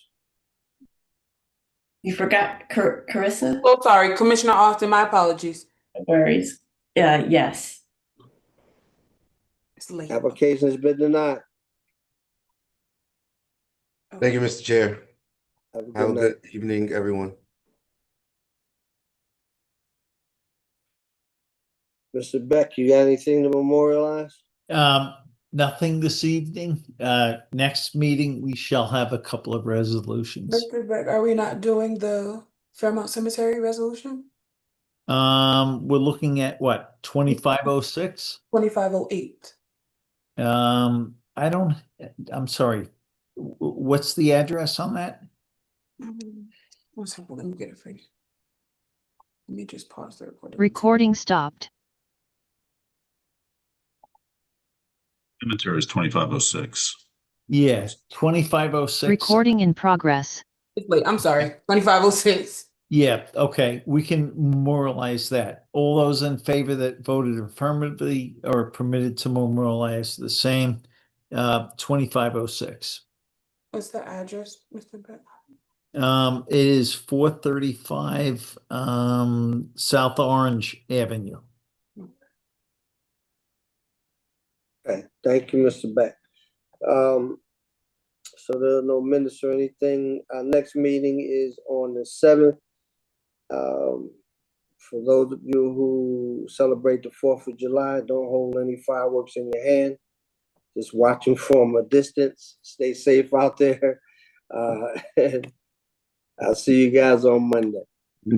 You forgot Carissa? Oh, sorry, Commissioner Austin, my apologies. No worries. Yes. It's late. Application has been denied. Thank you, Mr. Chair. Have a good evening, everyone. Mr. Beck, you got anything to memorialize? Nothing this evening. Next meeting, we shall have a couple of resolutions. Mr. Beck, are we not doing the Fairmount Cemetery resolution? We're looking at what, 2506? 2508. I'm sorry. What's the address on that? One second, let me get it for you. Let me just pause the recording. Recording stopped. Inventory is 2506. Yes, 2506. Recording in progress. Wait, I'm sorry, 2506. Yeah, okay, we can memorialize that. All those in favor that voted affirmatively are permitted to memorialize the same. 2506. What's the address, Mr. Beck? It is 435 South Orange Avenue. Okay, thank you, Mr. Beck. So there are no minutes or anything. Our next meeting is on the 7th. For those of you who celebrate the 4th of July, don't hold any fireworks in your hand. Just watch them from a distance. Stay safe out there. And I'll see you guys on Monday.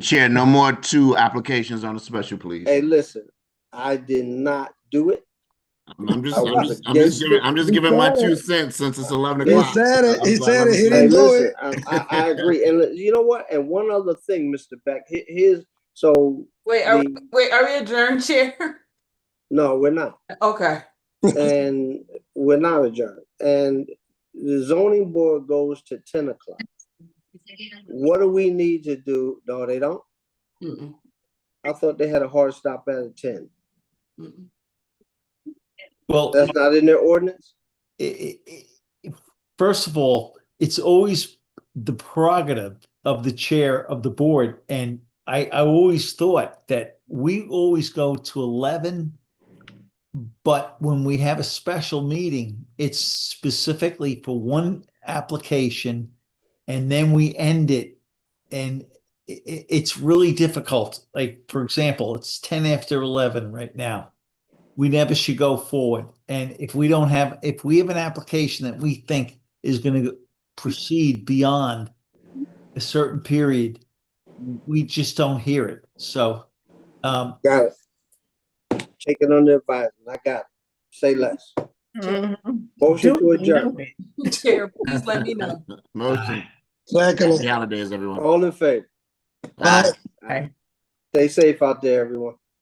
Chair, no more 2 applications on the special, please. Hey, listen, I did not do it. I'm just giving my 2 cents since it's 11 o'clock. He said it. He said it. He didn't do it. I agree. And you know what? And one other thing, Mr. Beck, here's Wait, are we adjourned, Chair? No, we're not. Okay. And we're not adjourned. And the zoning board goes to 10 o'clock. What do we need to do? No, they don't. I thought they had a hard stop at 10. Well, that's not in their ordinance. First of all, it's always the prerogative of the chair of the board. And I always thought that we always go to 11, but when we have a special meeting, it's specifically for one application, and then we end it. And it's really difficult. Like, for example, it's 10 after 11 right now. We never should go forward. And if we have an application that we think is going to proceed beyond a certain period, we just don't hear it. So, got it. Take it under advisement. I got it. Say less. Motion to adjourn. Chair, please let me know. Motion. Second. Happy holidays, everyone. All in favor? Bye. Stay safe out there, everyone.